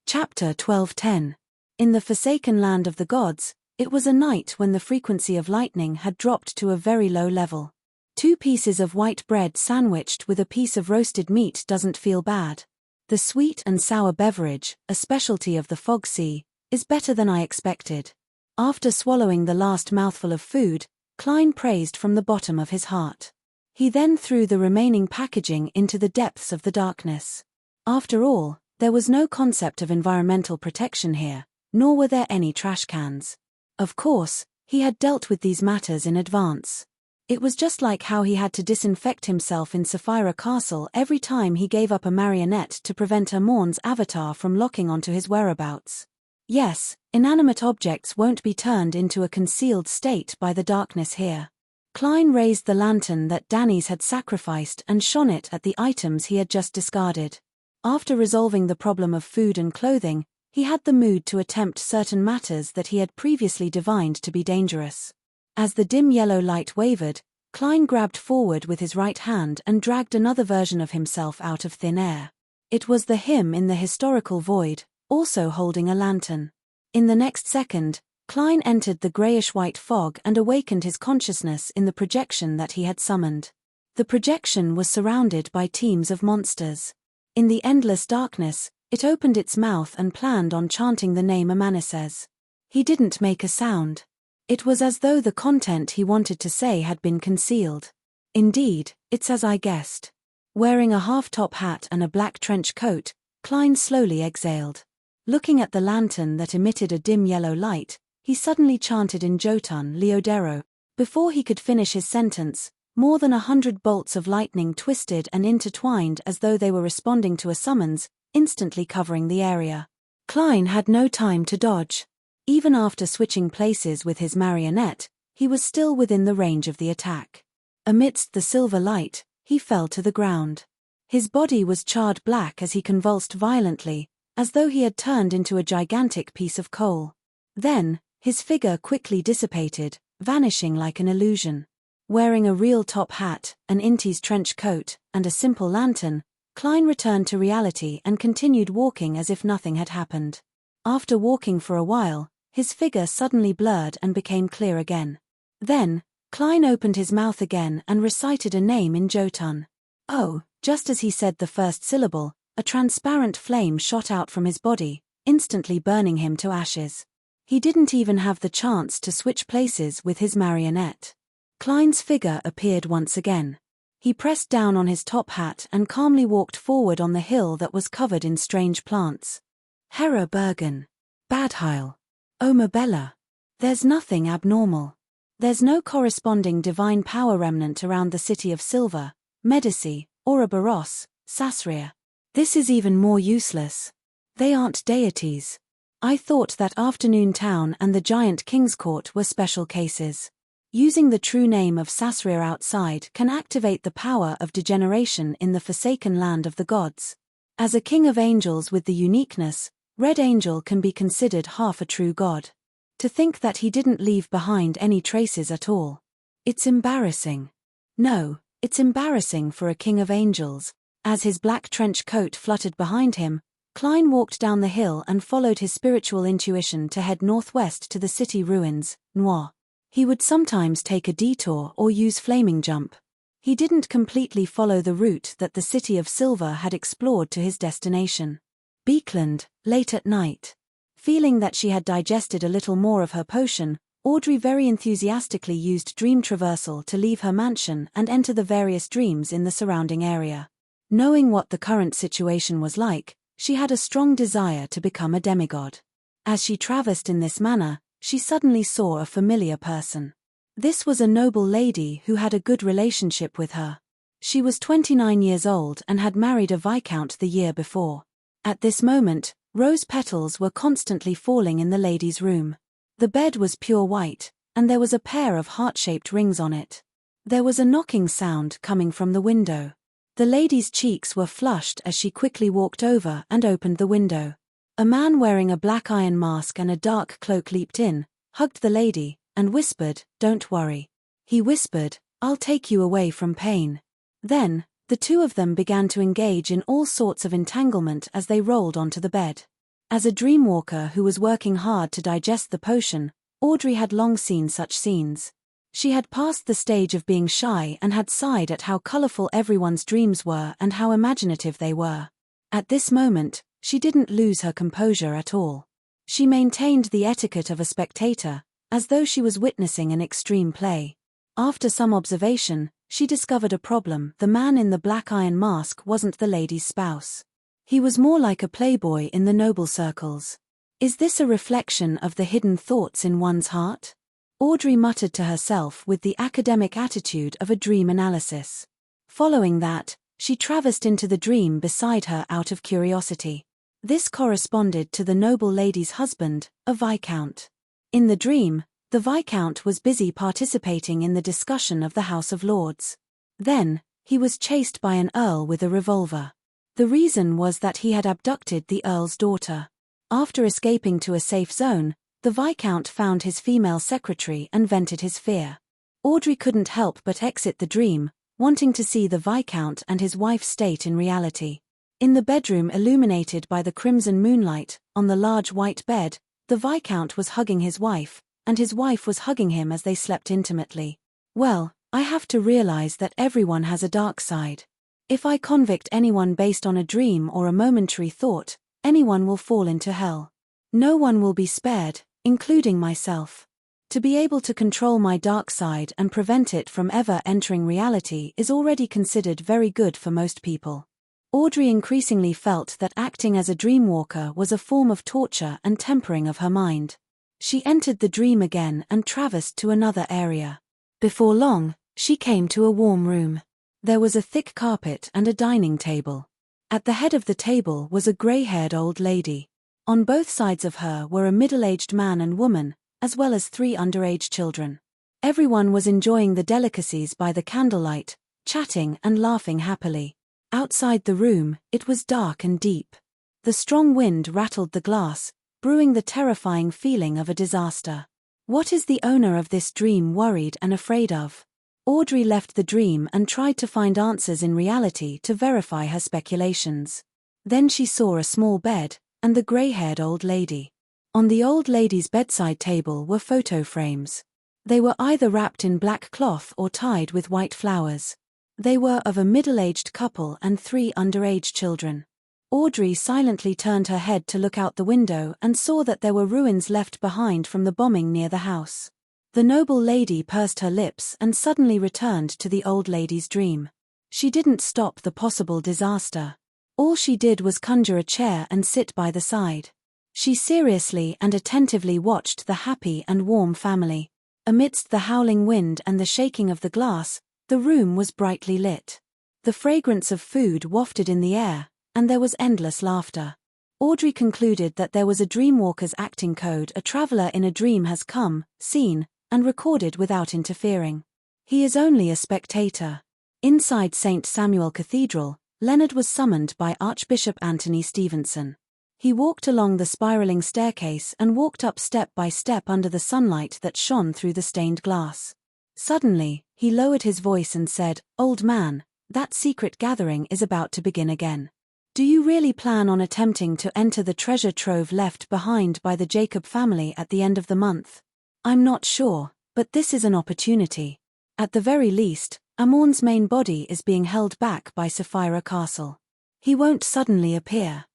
Chapter 12:10. In the forsaken land of the gods, it was a night when the frequency of lightning had dropped to a very low level. 2 pieces of white bread sandwiched with a piece of roasted meat doesn't feel bad. The sweet and sour beverage, a specialty of the fog sea, is better than I expected. After swallowing the last mouthful of food, Klein praised from the bottom of his heart. He then threw the remaining packaging into the depths of the darkness. After all, there was no concept of environmental protection here, nor were there any trash cans. Of course, he had dealt with these matters in advance. It was just like how he had to disinfect himself in Sapphira Castle every time he gave up a marionette to prevent Amorn's avatar from locking onto his whereabouts. Yes, inanimate objects won't be turned into a concealed state by the darkness here. Klein raised the lantern that Danny's had sacrificed and shone it at the items he had just discarded. After resolving the problem of food and clothing, he had the mood to attempt certain matters that he had previously divined to be dangerous. As the dim yellow light wavered, Klein grabbed forward with his right hand and dragged another version of himself out of thin air. It was the him in the historical void, also holding a lantern. In the next second, Klein entered the grayish-white fog and awakened his consciousness in the projection that he had summoned. The projection was surrounded by teams of monsters. In the endless darkness, it opened its mouth and planned on chanting the name Amanises. He didn't make a sound. It was as though the content he wanted to say had been concealed. Indeed, it's as I guessed. Wearing a half-top hat and a black trench coat, Klein slowly exhaled. Looking at the lantern that emitted a dim yellow light, he suddenly chanted in Jotun Leodero. Before he could finish his sentence, more than 100 bolts of lightning twisted and intertwined as though they were responding to a summons, instantly covering the area. Klein had no time to dodge. Even after switching places with his marionette, he was still within the range of the attack. Amidst the silver light, he fell to the ground. His body was charred black as he convulsed violently, as though he had turned into a gigantic piece of coal. Then, his figure quickly dissipated, vanishing like an illusion. Wearing a real top hat, an Inti's trench coat, and a simple lantern, Klein returned to reality and continued walking as if nothing had happened. After walking for a while, his figure suddenly blurred and became clear again. Then, Klein opened his mouth again and recited a name in Jotun. Oh, just as he said the first syllable, a transparent flame shot out from his body, instantly burning him to ashes. He didn't even have the chance to switch places with his marionette. Klein's figure appeared once again. He pressed down on his top hat and calmly walked forward on the hill that was covered in strange plants. Hera Bergen. Badheil. Omabella. There's nothing abnormal. There's no corresponding divine power remnant around the city of Silver, Medici, Ouroboros, Sasria. This is even more useless. They aren't deities. I thought that Afternoon Town and the Giant King's Court were special cases. Using the true name of Sasria outside can activate the power of degeneration in the forsaken land of the gods. As a king of angels with the uniqueness, Red Angel can be considered half a true god. To think that he didn't leave behind any traces at all. It's embarrassing. No, it's embarrassing for a king of angels. As his black trench coat fluttered behind him, Klein walked down the hill and followed his spiritual intuition to head northwest to the city ruins, Noir. He would sometimes take a detour or use flaming jump. He didn't completely follow the route that the city of Silver had explored to his destination. Beekland, late at night. Feeling that she had digested a little more of her potion, Audrey very enthusiastically used dream traversal to leave her mansion and enter the various dreams in the surrounding area. Knowing what the current situation was like, she had a strong desire to become a demigod. As she traversed in this manner, she suddenly saw a familiar person. This was a noble lady who had a good relationship with her. She was 29 years old and had married a viscount the year before. At this moment, rose petals were constantly falling in the lady's room. The bed was pure white, and there was a pair of heart-shaped rings on it. There was a knocking sound coming from the window. The lady's cheeks were flushed as she quickly walked over and opened the window. A man wearing a black iron mask and a dark cloak leaped in, hugged the lady, and whispered, "Don't worry." He whispered, "I'll take you away from pain." Then, the two of them began to engage in all sorts of entanglement as they rolled onto the bed. As a dreamwalker who was working hard to digest the potion, Audrey had long seen such scenes. She had passed the stage of being shy and had sighed at how colorful everyone's dreams were and how imaginative they were. At this moment, she didn't lose her composure at all. She maintained the etiquette of a spectator, as though she was witnessing an extreme play. After some observation, she discovered a problem. The man in the black iron mask wasn't the lady's spouse. He was more like a playboy in the noble circles. Is this a reflection of the hidden thoughts in one's heart? Audrey muttered to herself with the academic attitude of a dream analysis. Following that, she traversed into the dream beside her out of curiosity. This corresponded to the noble lady's husband, a viscount. In the dream, the viscount was busy participating in the discussion of the House of Lords. Then, he was chased by an earl with a revolver. The reason was that he had abducted the earl's daughter. After escaping to a safe zone, the viscount found his female secretary and vented his fear. Audrey couldn't help but exit the dream, wanting to see the viscount and his wife's state in reality. In the bedroom illuminated by the crimson moonlight, on the large white bed, the viscount was hugging his wife, and his wife was hugging him as they slept intimately. "Well, I have to realize that everyone has a dark side. If I convict anyone based on a dream or a momentary thought, anyone will fall into hell. No one will be spared, including myself. To be able to control my dark side and prevent it from ever entering reality is already considered very good for most people." Audrey increasingly felt that acting as a dreamwalker was a form of torture and tempering of her mind. She entered the dream again and traversed to another area. Before long, she came to a warm room. There was a thick carpet and a dining table. At the head of the table was a gray-haired old lady. On both sides of her were a middle-aged man and woman, as well as 3 underage children. Everyone was enjoying the delicacies by the candlelight, chatting and laughing happily. Outside the room, it was dark and deep. The strong wind rattled the glass, brewing the terrifying feeling of a disaster. What is the owner of this dream worried and afraid of? Audrey left the dream and tried to find answers in reality to verify her speculations. Then she saw a small bed, and the gray-haired old lady. On the old lady's bedside table were photo frames. They were either wrapped in black cloth or tied with white flowers. They were of a middle-aged couple and 3 underage children. Audrey silently turned her head to look out the window and saw that there were ruins left behind from the bombing near the house. The noble lady pursed her lips and suddenly returned to the old lady's dream. She didn't stop the possible disaster. All she did was conjure a chair and sit by the side. She seriously and attentively watched the happy and warm family. Amidst the howling wind and the shaking of the glass, the room was brightly lit. The fragrance of food wafted in the air, and there was endless laughter. Audrey concluded that there was a dreamwalker's acting code. A traveler in a dream has come, seen, and recorded without interfering. He is only a spectator. Inside St. Samuel Cathedral, Leonard was summoned by Archbishop Anthony Stevenson. He walked along the spiraling staircase and walked up step by step under the sunlight that shone through the stained glass. Suddenly, he lowered his voice and said, "Old man, that secret gathering is about to begin again. Do you really plan on attempting to enter the treasure trove left behind by the Jacob family at the end of the month? I'm not sure, but this is an opportunity. At the very least, Amon's main body is being held back by Sapphira Castle. He won't suddenly appear."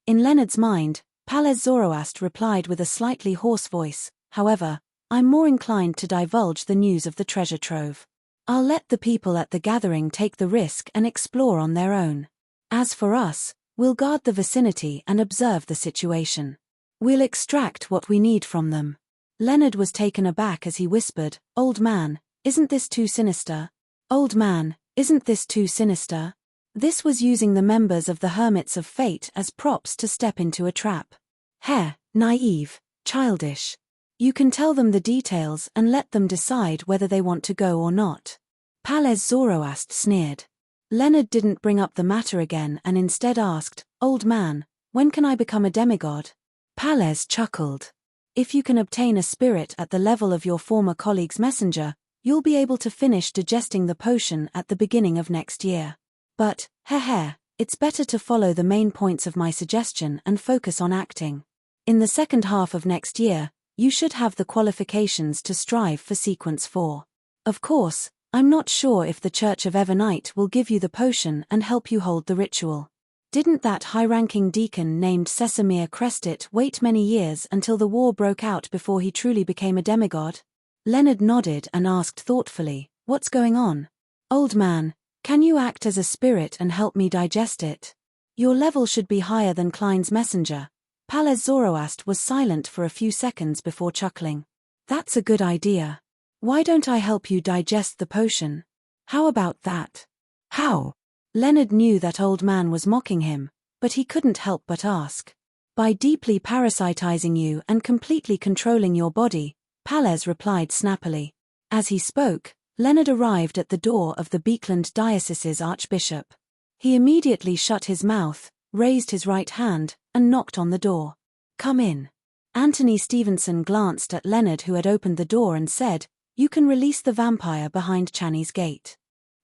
In Leonard's mind, Palez Zoroast replied with a slightly hoarse voice, "However, I'm more inclined to divulge the news of the treasure trove. I'll let the people at the gathering take the risk and explore on their own. As for us, we'll guard the vicinity and observe the situation. We'll extract what we need from them." Leonard was taken aback as he whispered, "Old man, isn't this too sinister? Old man, isn't this too sinister?" This was using the members of the Hermits of Fate as props to step into a trap. Naive, childish. You can tell them the details and let them decide whether they want to go or not. Palez Zoroast sneered. Leonard didn't bring up the matter again and instead asked, "Old man, when can I become a demigod?" Pales chuckled. "If you can obtain a spirit at the level of your former colleague's messenger, you'll be able to finish digesting the potion at the beginning of next year. But, it's better to follow the main points of my suggestion and focus on acting. In the second half of next year, you should have the qualifications to strive for Sequence 4. Of course, I'm not sure if the Church of Evernight will give you the potion and help you hold the ritual. Didn't that high-ranking deacon named Sesamir Crestit wait many years until the war broke out before he truly became a demigod?" Leonard nodded and asked thoughtfully, "What's going on?" "Old man, can you act as a spirit and help me digest it? Your level should be higher than Klein's messenger." Pales Zoroast was silent for a few seconds before chuckling. "That's a good idea. Why don't I help you digest the potion? How about that?" "How?" Leonard knew that old man was mocking him, but he couldn't help but ask. "By deeply parasitizing you and completely controlling your body," Pales replied snappily. As he spoke, Leonard arrived at the door of the Beekland Diocese's archbishop. He immediately shut his mouth, raised his right hand, and knocked on the door. "Come in." Anthony Stevenson glanced at Leonard, who had opened the door, and said, "You can release the vampire behind Channy's gate."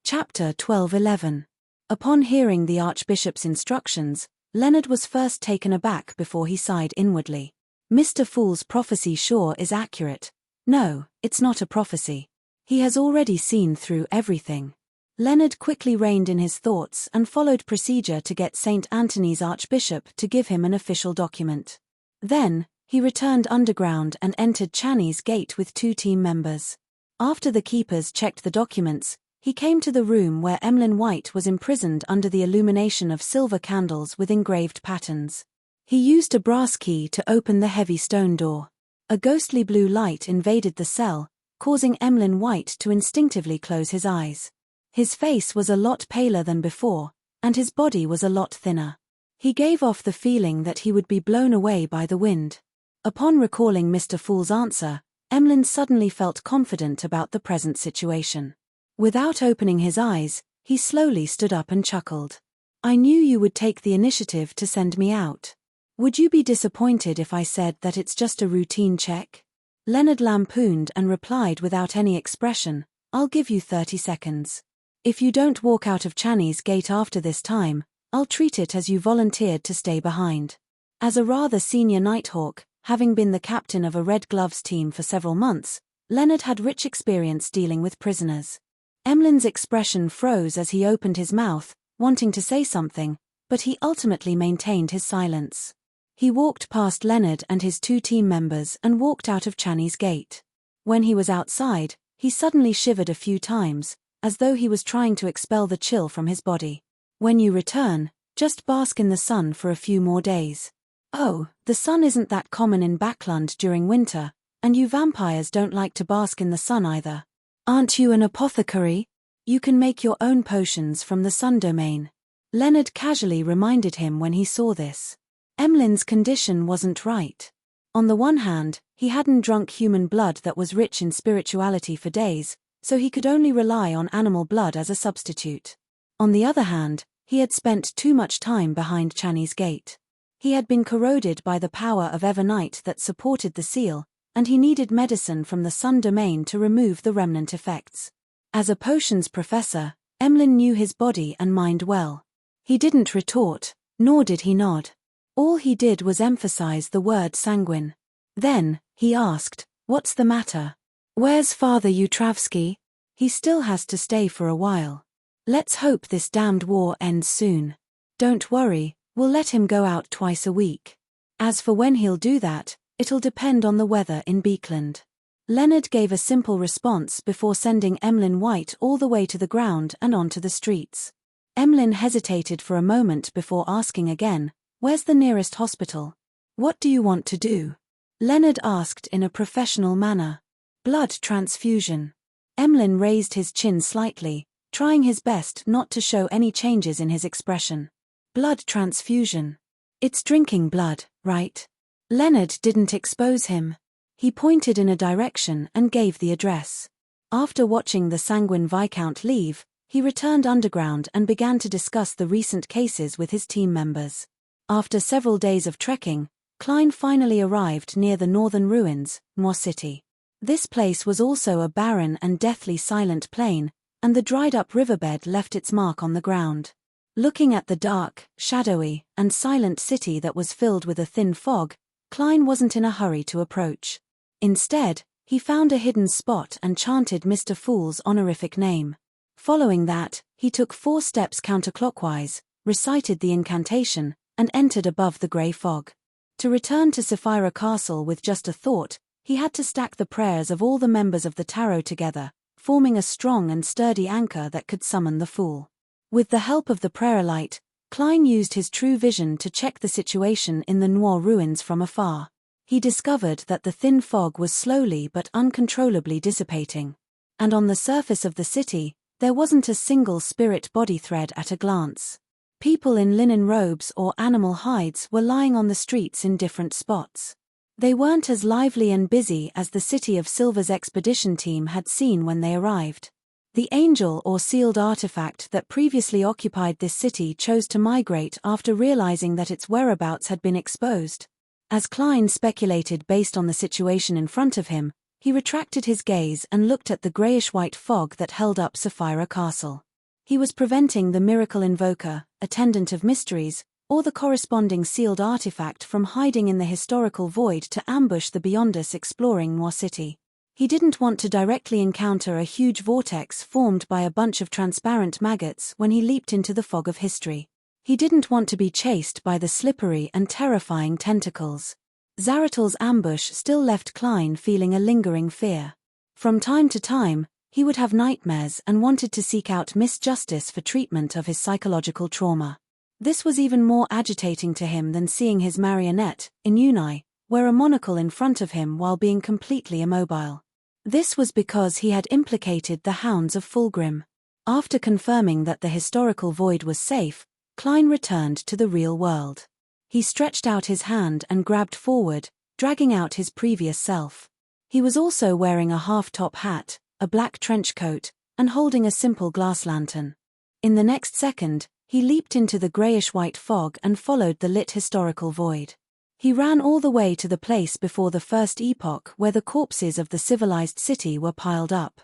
Chapter 12:11. Upon hearing the archbishop's instructions, Leonard was first taken aback before he sighed inwardly. Mr. Fool's prophecy sure is accurate. No, it's not a prophecy. He has already seen through everything. Leonard quickly reined in his thoughts and followed procedure to get St. Anthony's archbishop to give him an official document. Then, he returned underground and entered Channy's gate with 2 team members. After the keepers checked the documents, he came to the room where Emlyn White was imprisoned under the illumination of silver candles with engraved patterns. He used a brass key to open the heavy stone door. A ghostly blue light invaded the cell, causing Emlyn White to instinctively close his eyes. His face was a lot paler than before, and his body was a lot thinner. He gave off the feeling that he would be blown away by the wind. Upon recalling Mr. Fool's answer, Emlyn suddenly felt confident about the present situation. Without opening his eyes, he slowly stood up and chuckled. "I knew you would take the initiative to send me out. Would you be disappointed if I said that it's just a routine check?" Leonard lampooned and replied without any expression, "I'll give you 30 seconds. If you don't walk out of Channy's gate after this time, I'll treat it as you volunteered to stay behind." As a rather senior Nighthawk, having been the captain of a Red Gloves team for several months, Leonard had rich experience dealing with prisoners. Emlyn's expression froze as he opened his mouth, wanting to say something, but he ultimately maintained his silence. He walked past Leonard and his 2 team members and walked out of Channy's gate. When he was outside, he suddenly shivered a few times, as though he was trying to expel the chill from his body. "When you return, just bask in the sun for a few more days." "Oh, the sun isn't that common in Backland during winter, and you vampires don't like to bask in the sun either. Aren't you an apothecary? You can make your own potions from the sun domain." Leonard casually reminded him when he saw this. Emlyn's condition wasn't right. On the one hand, he hadn't drunk human blood that was rich in spirituality for days, so he could only rely on animal blood as a substitute. On the other hand, he had spent too much time behind Channy's gate. He had been corroded by the power of Evernight that supported the seal, and he needed medicine from the sun domain to remove the remnant effects. As a potions professor, Emlyn knew his body and mind well. He didn't retort, nor did he nod. All he did was emphasize the word sanguine. Then, he asked, "What's the matter? Where's Father Utravsky? He still has to stay for a while. Let's hope this damned war ends soon." "Don't worry, we'll let him go out twice a week. As for when he'll do that, it'll depend on the weather in Beekland." Leonard gave a simple response before sending Emlyn White all the way to the ground and onto the streets. Emlyn hesitated for a moment before asking again, "Where's the nearest hospital?" "What do you want to do?" Leonard asked in a professional manner. "Blood transfusion." Emlyn raised his chin slightly, trying his best not to show any changes in his expression. "Blood transfusion. It's drinking blood, right?" Leonard didn't expose him. He pointed in a direction and gave the address. After watching the sanguine Viscount leave, He returned underground and began to discuss the recent cases with his team members. After several days of trekking, Klein finally arrived near the northern ruins, Mo City. This place was also a barren and deathly silent plain, and the dried-up riverbed left its mark on the ground. Looking at the dark, shadowy, and silent city that was filled with a thin fog, Klein wasn't in a hurry to approach. Instead, he found a hidden spot and chanted Mr. Fool's honorific name. Following that, he took 4 steps counterclockwise, recited the incantation, and entered above the grey fog. To return to Sapphira Castle with just a thought, he had to stack the prayers of all the members of the tarot together, forming a strong and sturdy anchor that could summon the Fool. With the help of the prayer light, Klein used his true vision to check the situation in the Noir ruins from afar. He discovered that the thin fog was slowly but uncontrollably dissipating. And on the surface of the city, there wasn't a single spirit body thread at a glance. People in linen robes or animal hides were lying on the streets in different spots. They weren't as lively and busy as the City of Silver's expedition team had seen when they arrived. The angel or sealed artifact that previously occupied this city chose to migrate after realizing that its whereabouts had been exposed. As Klein speculated based on the situation in front of him, he retracted his gaze and looked at the grayish-white fog that held up Sapphira Castle. He was preventing the miracle invoker, attendant of mysteries, or the corresponding sealed artifact from hiding in the historical void to ambush the Beyonders exploring Mo City. He didn't want to directly encounter a huge vortex formed by a bunch of transparent maggots when he leaped into the fog of history. He didn't want to be chased by the slippery and terrifying tentacles. Zaratal's ambush still left Klein feeling a lingering fear. From time to time, he would have nightmares and wanted to seek out Miss Justice for treatment of his psychological trauma. This was even more agitating to him than seeing his marionette, Inuni, wear a monocle in front of him while being completely immobile. This was because he had implicated the Hounds of Fulgrim. After confirming that the historical void was safe, Klein returned to the real world. He stretched out his hand and grabbed forward, dragging out his previous self. He was also wearing a half-top hat, a black trench coat, and holding a simple glass lantern. In the next second, he leaped into the grayish-white fog and followed the lit historical void. He ran all the way to the place before the first epoch where the corpses of the civilized city were piled up.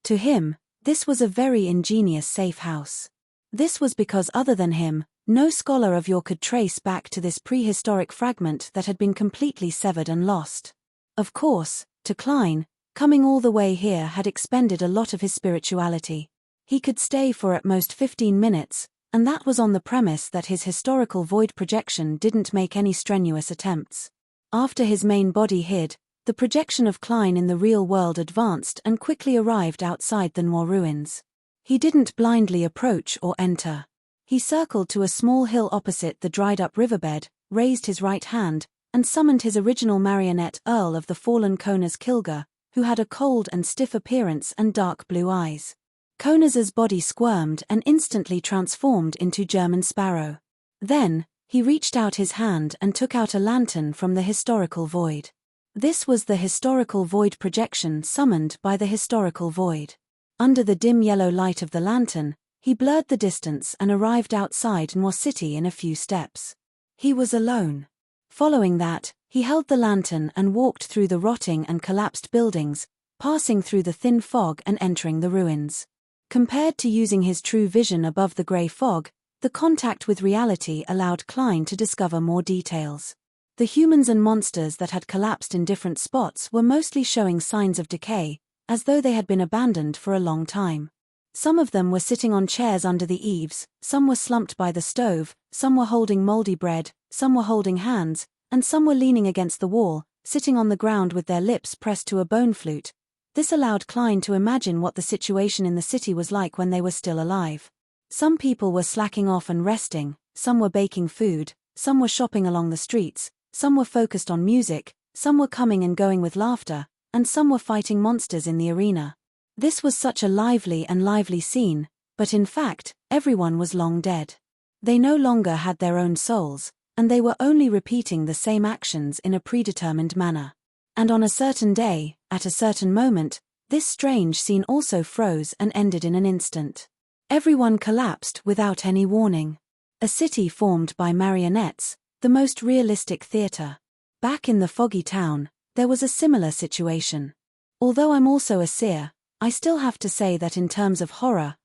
To him, this was a very ingenious safe house. This was because other than him, no scholar of yore could trace back to this prehistoric fragment that had been completely severed and lost. Of course, to Klein, coming all the way here had expended a lot of his spirituality. He could stay for at most 15 minutes, and that was on the premise that his historical void projection didn't make any strenuous attempts. After his main body hid, the projection of Klein in the real world advanced and quickly arrived outside the Noir ruins. He didn't blindly approach or enter. He circled to a small hill opposite the dried-up riverbed, raised his right hand, and summoned his original marionette Earl of the Fallen Coners Kilgar, who had a cold and stiff appearance and dark blue eyes. Coners's body squirmed and instantly transformed into German Sparrow. Then, he reached out his hand and took out a lantern from the historical void. This was the historical void projection summoned by the historical void. Under the dim yellow light of the lantern, he blurred the distance and arrived outside Mo City in a few steps. He was alone. Following that, he held the lantern and walked through the rotting and collapsed buildings, passing through the thin fog and entering the ruins. Compared to using his true vision above the grey fog, the contact with reality allowed Klein to discover more details. The humans and monsters that had collapsed in different spots were mostly showing signs of decay, as though they had been abandoned for a long time. Some of them were sitting on chairs under the eaves, some were slumped by the stove, some were holding moldy bread, some were holding hands, and some were leaning against the wall, sitting on the ground with their lips pressed to a bone flute. This allowed Klein to imagine what the situation in the city was like when they were still alive. Some people were slacking off and resting, some were baking food, some were shopping along the streets, some were focused on music, some were coming and going with laughter, and some were fighting monsters in the arena. This was such a lively scene, but in fact, everyone was long dead. They no longer had their own souls, and they were only repeating the same actions in a predetermined manner. And on a certain day, at a certain moment, this strange scene also froze and ended in an instant. Everyone collapsed without any warning. A city formed by marionettes, the most realistic theater. Back in the foggy town, there was a similar situation. Although I'm also a seer, I still have to say that in terms of horror,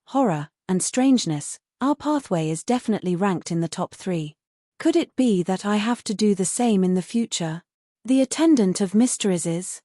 and strangeness, our pathway is definitely ranked in the top 3. Could it be that I have to do the same in the future? The attendant of mysteries is.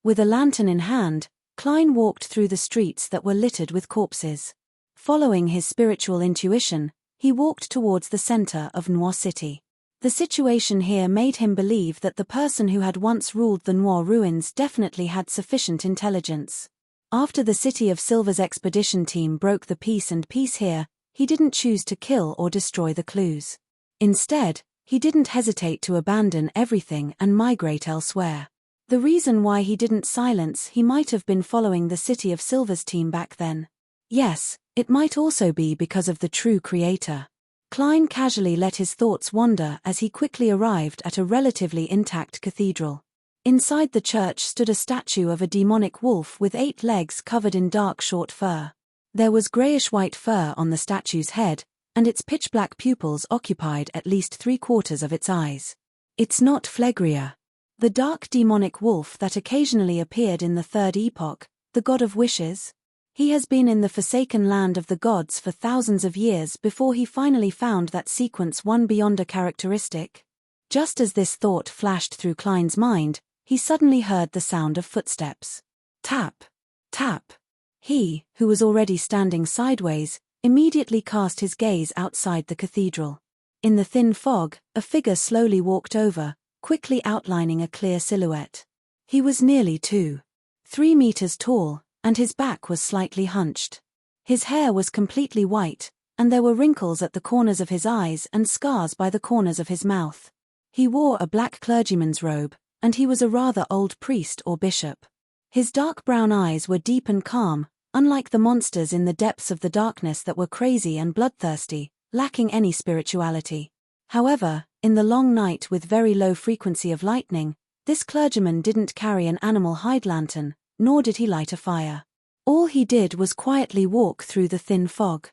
With a lantern in hand, Klein walked through the streets that were littered with corpses. Following his spiritual intuition, he walked towards the center of Noir City. The situation here made him believe that the person who had once ruled the Noir ruins definitely had sufficient intelligence. After the City of Silver's expedition team broke the peace here, he didn't choose to kill or destroy the clues. Instead, he didn't hesitate to abandon everything and migrate elsewhere. The reason why he didn't silence he might have been following the City of Silver's team back then. Yes, it might also be because of the true creator. Klein casually let his thoughts wander as he quickly arrived at a relatively intact cathedral. Inside the church stood a statue of a demonic wolf with 8 legs covered in dark short fur. There was grayish-white fur on the statue's head, and its pitch-black pupils occupied at least 3/4 of its eyes. It's not Phlegria. The dark demonic wolf that occasionally appeared in the Third Epoch, the god of wishes? He has been in the forsaken land of the gods for thousands of years before he finally found that sequence one beyond a characteristic. Just as this thought flashed through Klein's mind, he suddenly heard the sound of footsteps. Tap, tap. He, who was already standing sideways, immediately cast his gaze outside the cathedral. In the thin fog, a figure slowly walked over, quickly outlining a clear silhouette. He was nearly 2-3 meters tall, and his back was slightly hunched. His hair was completely white, and there were wrinkles at the corners of his eyes and scars by the corners of his mouth. He wore a black clergyman's robe, and he was a rather old priest or bishop. His dark brown eyes were deep and calm, unlike the monsters in the depths of the darkness that were crazy and bloodthirsty, lacking any spirituality. However, in the long night with very low frequency of lightning, this clergyman didn't carry an animal hide lantern, nor did he light a fire. All he did was quietly walk through the thin fog.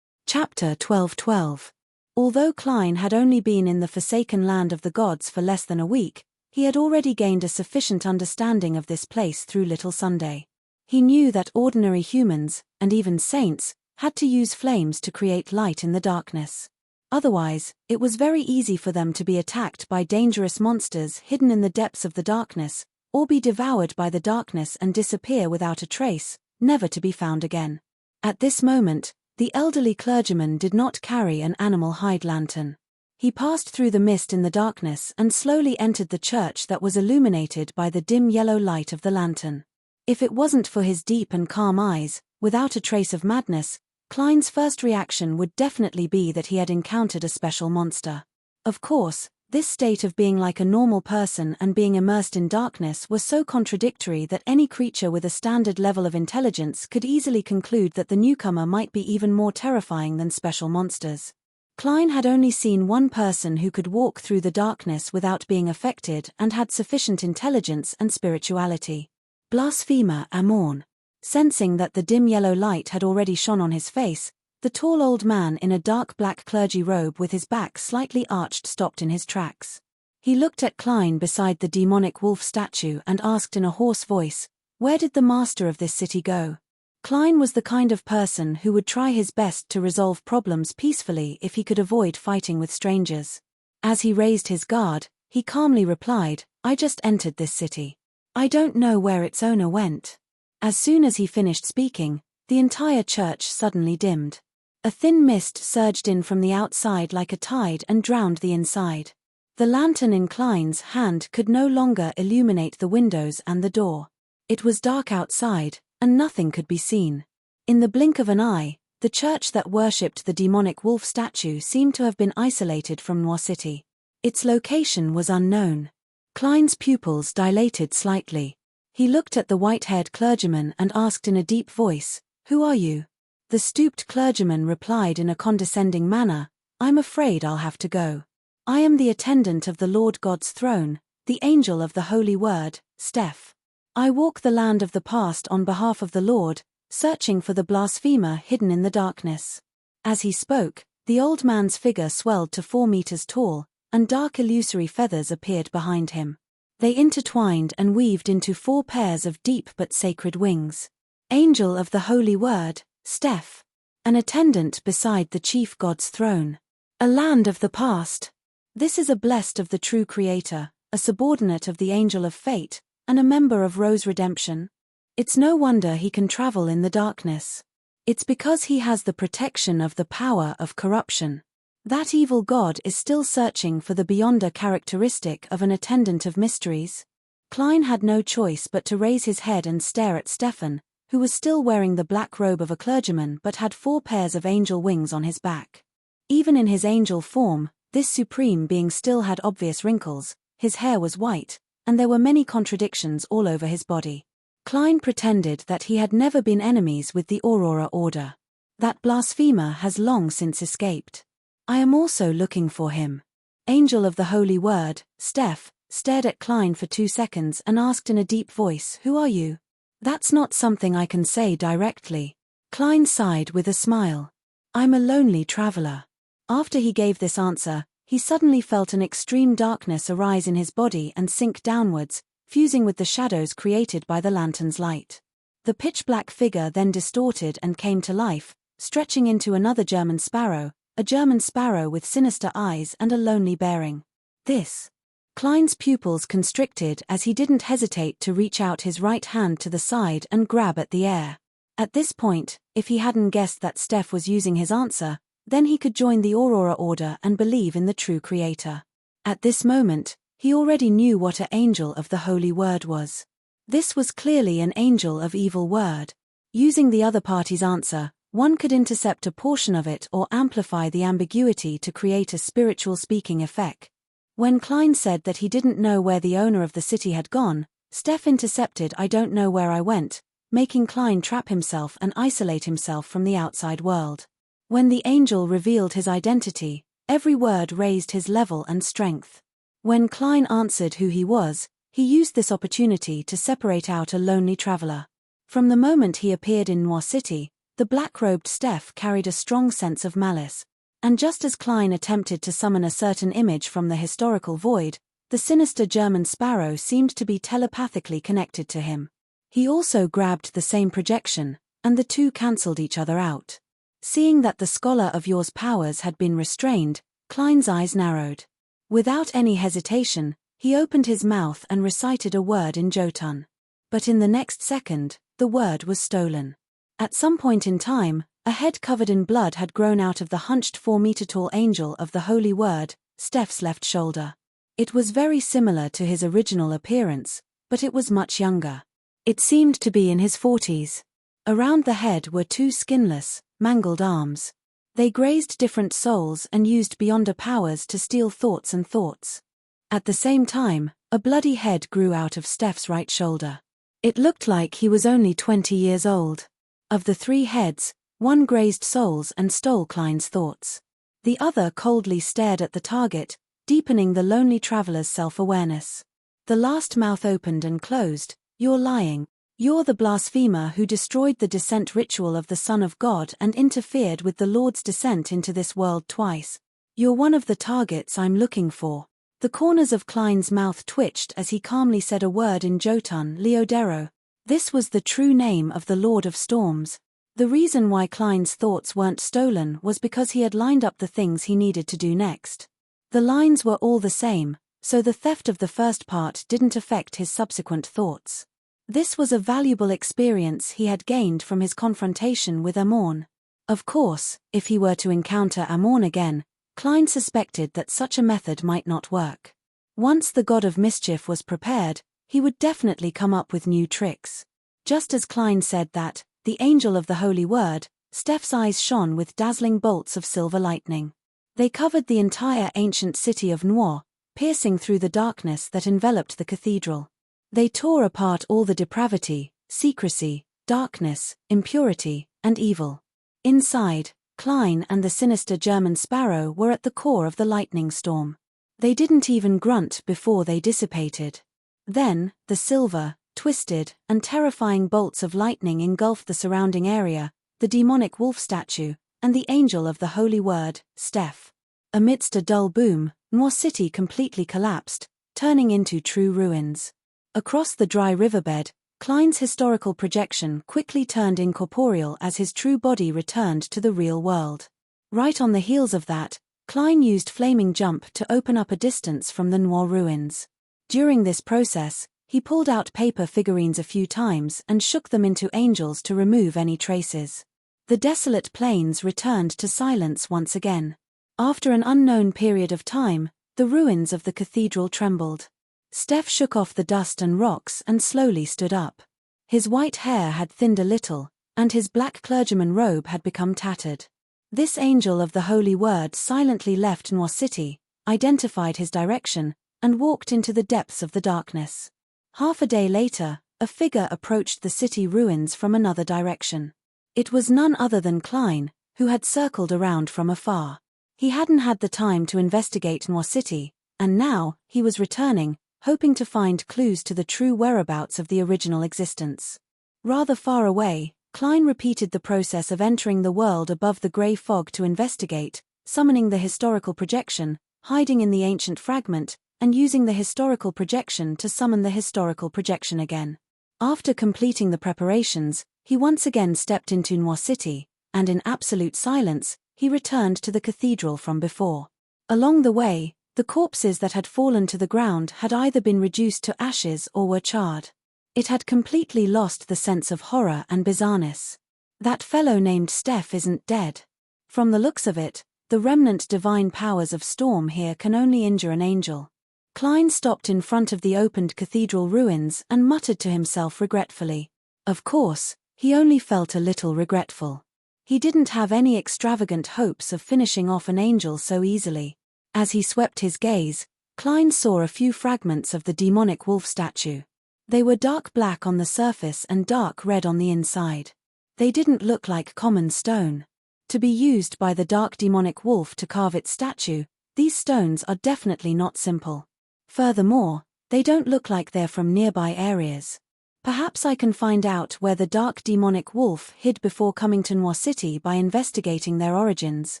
Chapter 12:12. Although Klein had only been in the forsaken land of the gods for less than a week, he had already gained a sufficient understanding of this place through Little Sunday. He knew that ordinary humans, and even saints, had to use flames to create light in the darkness. Otherwise, it was very easy for them to be attacked by dangerous monsters hidden in the depths of the darkness, or be devoured by the darkness and disappear without a trace, never to be found again. At this moment, the elderly clergyman did not carry an animal hide lantern. He passed through the mist in the darkness and slowly entered the church that was illuminated by the dim yellow light of the lantern. If it wasn't for his deep and calm eyes, without a trace of madness, Klein's first reaction would definitely be that he had encountered a special monster. Of course, this state of being like a normal person and being immersed in darkness was so contradictory that any creature with a standard level of intelligence could easily conclude that the newcomer might be even more terrifying than special monsters. Klein had only seen one person who could walk through the darkness without being affected and had sufficient intelligence and spirituality. Blasphemer Amorn. Sensing that the dim yellow light had already shone on his face, the tall old man in a dark black clergy robe with his back slightly arched stopped in his tracks. He looked at Klein beside the demonic wolf statue and asked in a hoarse voice, "Where did the master of this city go?" Klein was the kind of person who would try his best to resolve problems peacefully if he could avoid fighting with strangers. As he raised his guard, he calmly replied, "I just entered this city. I don't know where its owner went." As soon as he finished speaking, the entire church suddenly dimmed. A thin mist surged in from the outside like a tide and drowned the inside. The lantern in Klein's hand could no longer illuminate the windows and the door. It was dark outside, and nothing could be seen. In the blink of an eye, the church that worshipped the demonic wolf statue seemed to have been isolated from Noir City. Its location was unknown. Klein's pupils dilated slightly. He looked at the white-haired clergyman and asked in a deep voice, "Who are you?" The stooped clergyman replied in a condescending manner, "I'm afraid I'll have to go. I am the attendant of the Lord God's throne, the angel of the holy word, Steph. I walk the land of the past on behalf of the Lord, searching for the blasphemer hidden in the darkness. As he spoke, the old man's figure swelled to 4 meters tall, and dark illusory feathers appeared behind him. They intertwined and weaved into 4 pairs of deep but sacred wings. Angel of the Holy Word, Steph. An attendant beside the chief god's throne. A land of the past. This is a blessed of the true Creator, a subordinate of the Angel of Fate, and a member of Rose Redemption. It's no wonder he can travel in the darkness. It's because he has the protection of the power of corruption. That evil god is still searching for the beyonder characteristic of an attendant of mysteries. Klein had no choice but to raise his head and stare at Stefan, who was still wearing the black robe of a clergyman but had 4 pairs of angel wings on his back. Even in his angel form, this supreme being still had obvious wrinkles, his hair was white, and there were many contradictions all over his body. Klein pretended that he had never been enemies with the Aurora Order. That blasphemer has long since escaped. I am also looking for him. Angel of the Holy Word, Steph, stared at Klein for 2 seconds and asked in a deep voice, "Who are you?" "That's not something I can say directly." Klein sighed with a smile. "I'm a lonely traveler." After he gave this answer, he suddenly felt an extreme darkness arise in his body and sink downwards, fusing with the shadows created by the lantern's light. The pitch-black figure then distorted and came to life, stretching into another German sparrow, a German sparrow with sinister eyes and a lonely bearing. This. Klein's pupils constricted as he didn't hesitate to reach out his right hand to the side and grab at the air. At this point, if he hadn't guessed that Steph was using his answer, then he could join the Aurora Order and believe in the true Creator. At this moment, he already knew what an angel of the Holy Word was. This was clearly an angel of evil word. Using the other party's answer, one could intercept a portion of it or amplify the ambiguity to create a spiritual speaking effect. When Klein said that he didn't know where the owner of the city had gone, Steph intercepted "I don't know where I went," making Klein trap himself and isolate himself from the outside world. When the angel revealed his identity, every word raised his level and strength. When Klein answered who he was, he used this opportunity to separate out a lonely traveler. From the moment he appeared in Noir City, the black-robed Steph carried a strong sense of malice. And just as Klein attempted to summon a certain image from the historical void, the sinister German sparrow seemed to be telepathically connected to him. He also grabbed the same projection, and the two cancelled each other out. Seeing that the scholar of yours powers had been restrained, Klein's eyes narrowed. Without any hesitation, he opened his mouth and recited a word in Jotun. But in the next second, the word was stolen. At some point in time, a head covered in blood had grown out of the hunched 4-meter-tall angel of the Holy Word, Steph's left shoulder. It was very similar to his original appearance, but it was much younger. It seemed to be in his 40s. Around the head were 2 skinless, mangled arms. They grazed different souls and used beyonder powers to steal thoughts and thoughts. At the same time, a bloody head grew out of Steph's right shoulder. It looked like he was only 20 years old. Of the 3 heads, one grazed souls and stole Klein's thoughts. The other coldly stared at the target, deepening the lonely traveler's self-awareness. The last mouth opened and closed. "You're lying. You're the blasphemer who destroyed the descent ritual of the Son of God and interfered with the Lord's descent into this world twice. You're one of the targets I'm looking for." The corners of Klein's mouth twitched as he calmly said a word in Jotun, Leodero. This was the true name of the Lord of Storms. The reason why Klein's thoughts weren't stolen was because he had lined up the things he needed to do next. The lines were all the same, so the theft of the first part didn't affect his subsequent thoughts. This was a valuable experience he had gained from his confrontation with Amorn. Of course, if he were to encounter Amorn again, Klein suspected that such a method might not work. Once the god of mischief was prepared, he would definitely come up with new tricks. Just as Klein said that, the angel of the Holy Word, Steph's eyes shone with dazzling bolts of silver lightning. They covered the entire ancient city of Noir, piercing through the darkness that enveloped the cathedral. They tore apart all the depravity, secrecy, darkness, impurity, and evil. Inside, Klein and the sinister German sparrow were at the core of the lightning storm. They didn't even grunt before they dissipated. Then, the silver, twisted, and terrifying bolts of lightning engulfed the surrounding area, the demonic wolf statue, and the angel of the holy word, Steph. Amidst a dull boom, Noir City completely collapsed, turning into true ruins. Across the dry riverbed, Klein's historical projection quickly turned incorporeal as his true body returned to the real world. Right on the heels of that, Klein used Flaming Jump to open up a distance from the Noir ruins. During this process, he pulled out paper figurines a few times and shook them into angels to remove any traces. The desolate plains returned to silence once again. After an unknown period of time, the ruins of the cathedral trembled. Steph shook off the dust and rocks and slowly stood up. His white hair had thinned a little, and his black clergyman robe had become tattered. This angel of the holy word silently left Noir City, identified his direction, and walked into the depths of the darkness. Half a day later, a figure approached the city ruins from another direction. It was none other than Klein, who had circled around from afar. He hadn't had the time to investigate Noir City, and now, he was returning, hoping to find clues to the true whereabouts of the original existence. Rather far away, Klein repeated the process of entering the world above the grey fog to investigate, summoning the historical projection, hiding in the ancient fragment, and using the historical projection to summon the historical projection again. After completing the preparations, he once again stepped into Noir City, and in absolute silence, he returned to the cathedral from before. Along the way, the corpses that had fallen to the ground had either been reduced to ashes or were charred. It had completely lost the sense of horror and bizarreness. That fellow named Steph isn't dead. From the looks of it, the remnant divine powers of storm here can only injure an angel. Klein stopped in front of the opened cathedral ruins and muttered to himself regretfully. Of course, he only felt a little regretful. He didn't have any extravagant hopes of finishing off an angel so easily. As he swept his gaze, Klein saw a few fragments of the demonic wolf statue. They were dark black on the surface and dark red on the inside. They didn't look like common stone. To be used by the dark demonic wolf to carve its statue, these stones are definitely not simple. Furthermore, they don't look like they're from nearby areas. Perhaps I can find out where the dark demonic wolf hid before coming to Noir City by investigating their origins.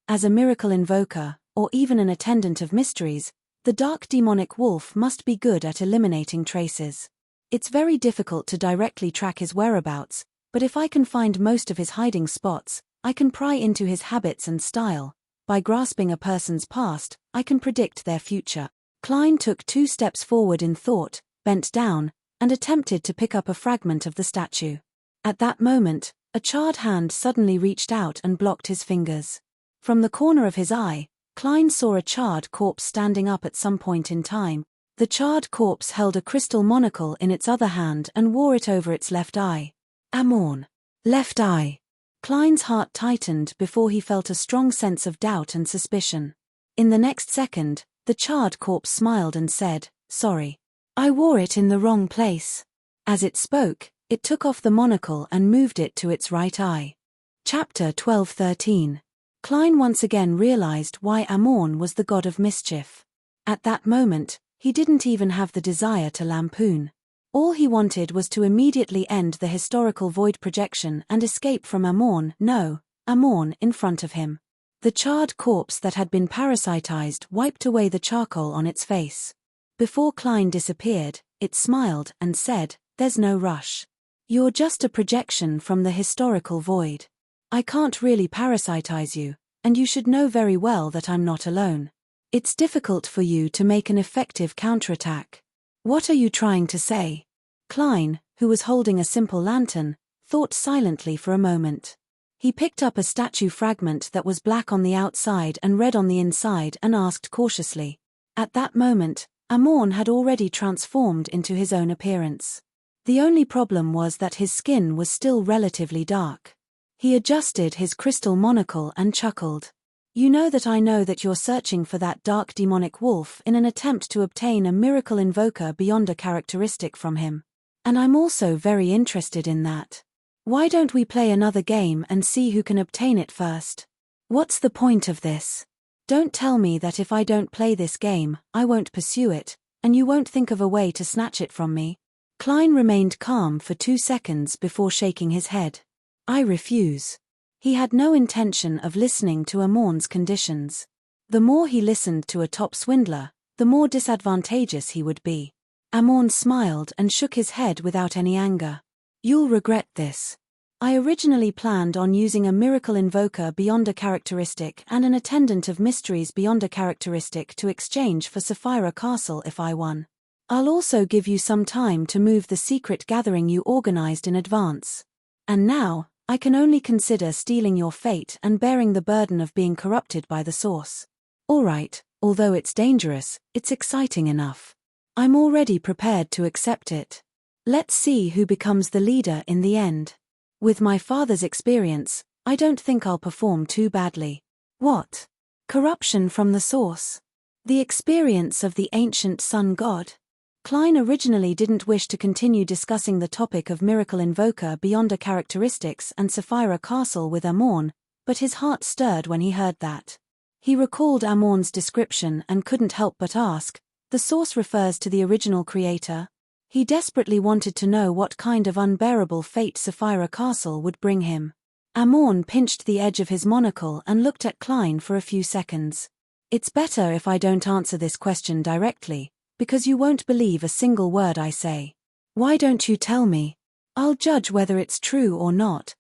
As a miracle invoker, or even an attendant of mysteries, the dark demonic wolf must be good at eliminating traces. It's very difficult to directly track his whereabouts, but if I can find most of his hiding spots, I can pry into his habits and style. By grasping a person's past, I can predict their future. Klein took 2 steps forward in thought, bent down, and attempted to pick up a fragment of the statue. At that moment, a charred hand suddenly reached out and blocked his fingers. From the corner of his eye, Klein saw a charred corpse standing up at some point in time. The charred corpse held a crystal monocle in its other hand and wore it over its left eye. Amorn. Left eye. Klein's heart tightened before he felt a strong sense of doubt and suspicion. In the next second, the charred corpse smiled and said, "Sorry. I wore it in the wrong place." As it spoke, it took off the monocle and moved it to its right eye. Chapter 12:13. Klein once again realized why Amorn was the god of mischief. At that moment, he didn't even have the desire to lampoon. All he wanted was to immediately end the historical void projection and escape from Amorn in front of him. The charred corpse that had been parasitized wiped away the charcoal on its face. Before Klein disappeared, it smiled and said, "There's no rush. You're just a projection from the historical void. I can't really parasitize you, and you should know very well that I'm not alone. It's difficult for you to make an effective counterattack. What are you trying to say?" Klein, who was holding a simple lantern, thought silently for a moment. He picked up a statue fragment that was black on the outside and red on the inside and asked cautiously. At that moment, Amorn had already transformed into his own appearance. The only problem was that his skin was still relatively dark. He adjusted his crystal monocle and chuckled. "You know that you're searching for that dark demonic wolf in an attempt to obtain a miracle invoker beyond a characteristic from him. And I'm also very interested in that. Why don't we play another game and see who can obtain it first? What's the point of this? Don't tell me that if I don't play this game, I won't pursue it, and you won't think of a way to snatch it from me." Klein remained calm for 2 seconds before shaking his head. I refuse. He had no intention of listening to Amorn's conditions. The more he listened to a top swindler, the more disadvantageous he would be. Amorn smiled and shook his head without any anger. You'll regret this. I originally planned on using a miracle invoker beyond a characteristic and an attendant of mysteries beyond a characteristic to exchange for Sapphira Castle if I won. I'll also give you some time to move the secret gathering you organized in advance. And now, I can only consider stealing your fate and bearing the burden of being corrupted by the source. All right, although it's dangerous, it's exciting enough. I'm already prepared to accept it. Let's see who becomes the leader in the end. With my father's experience, I don't think I'll perform too badly. What? Corruption from the source? The experience of the ancient sun god? Klein originally didn't wish to continue discussing the topic of miracle invoker beyond a characteristics and Sapphira Castle with Amorn, but his heart stirred when he heard that. He recalled Amorn's description and couldn't help but ask, the source refers to the original creator? He desperately wanted to know what kind of unbearable fate Sapphira Castle would bring him. Amorn pinched the edge of his monocle and looked at Klein for a few seconds. It's better if I don't answer this question directly, because you won't believe a single word I say. Why don't you tell me? I'll judge whether it's true or not.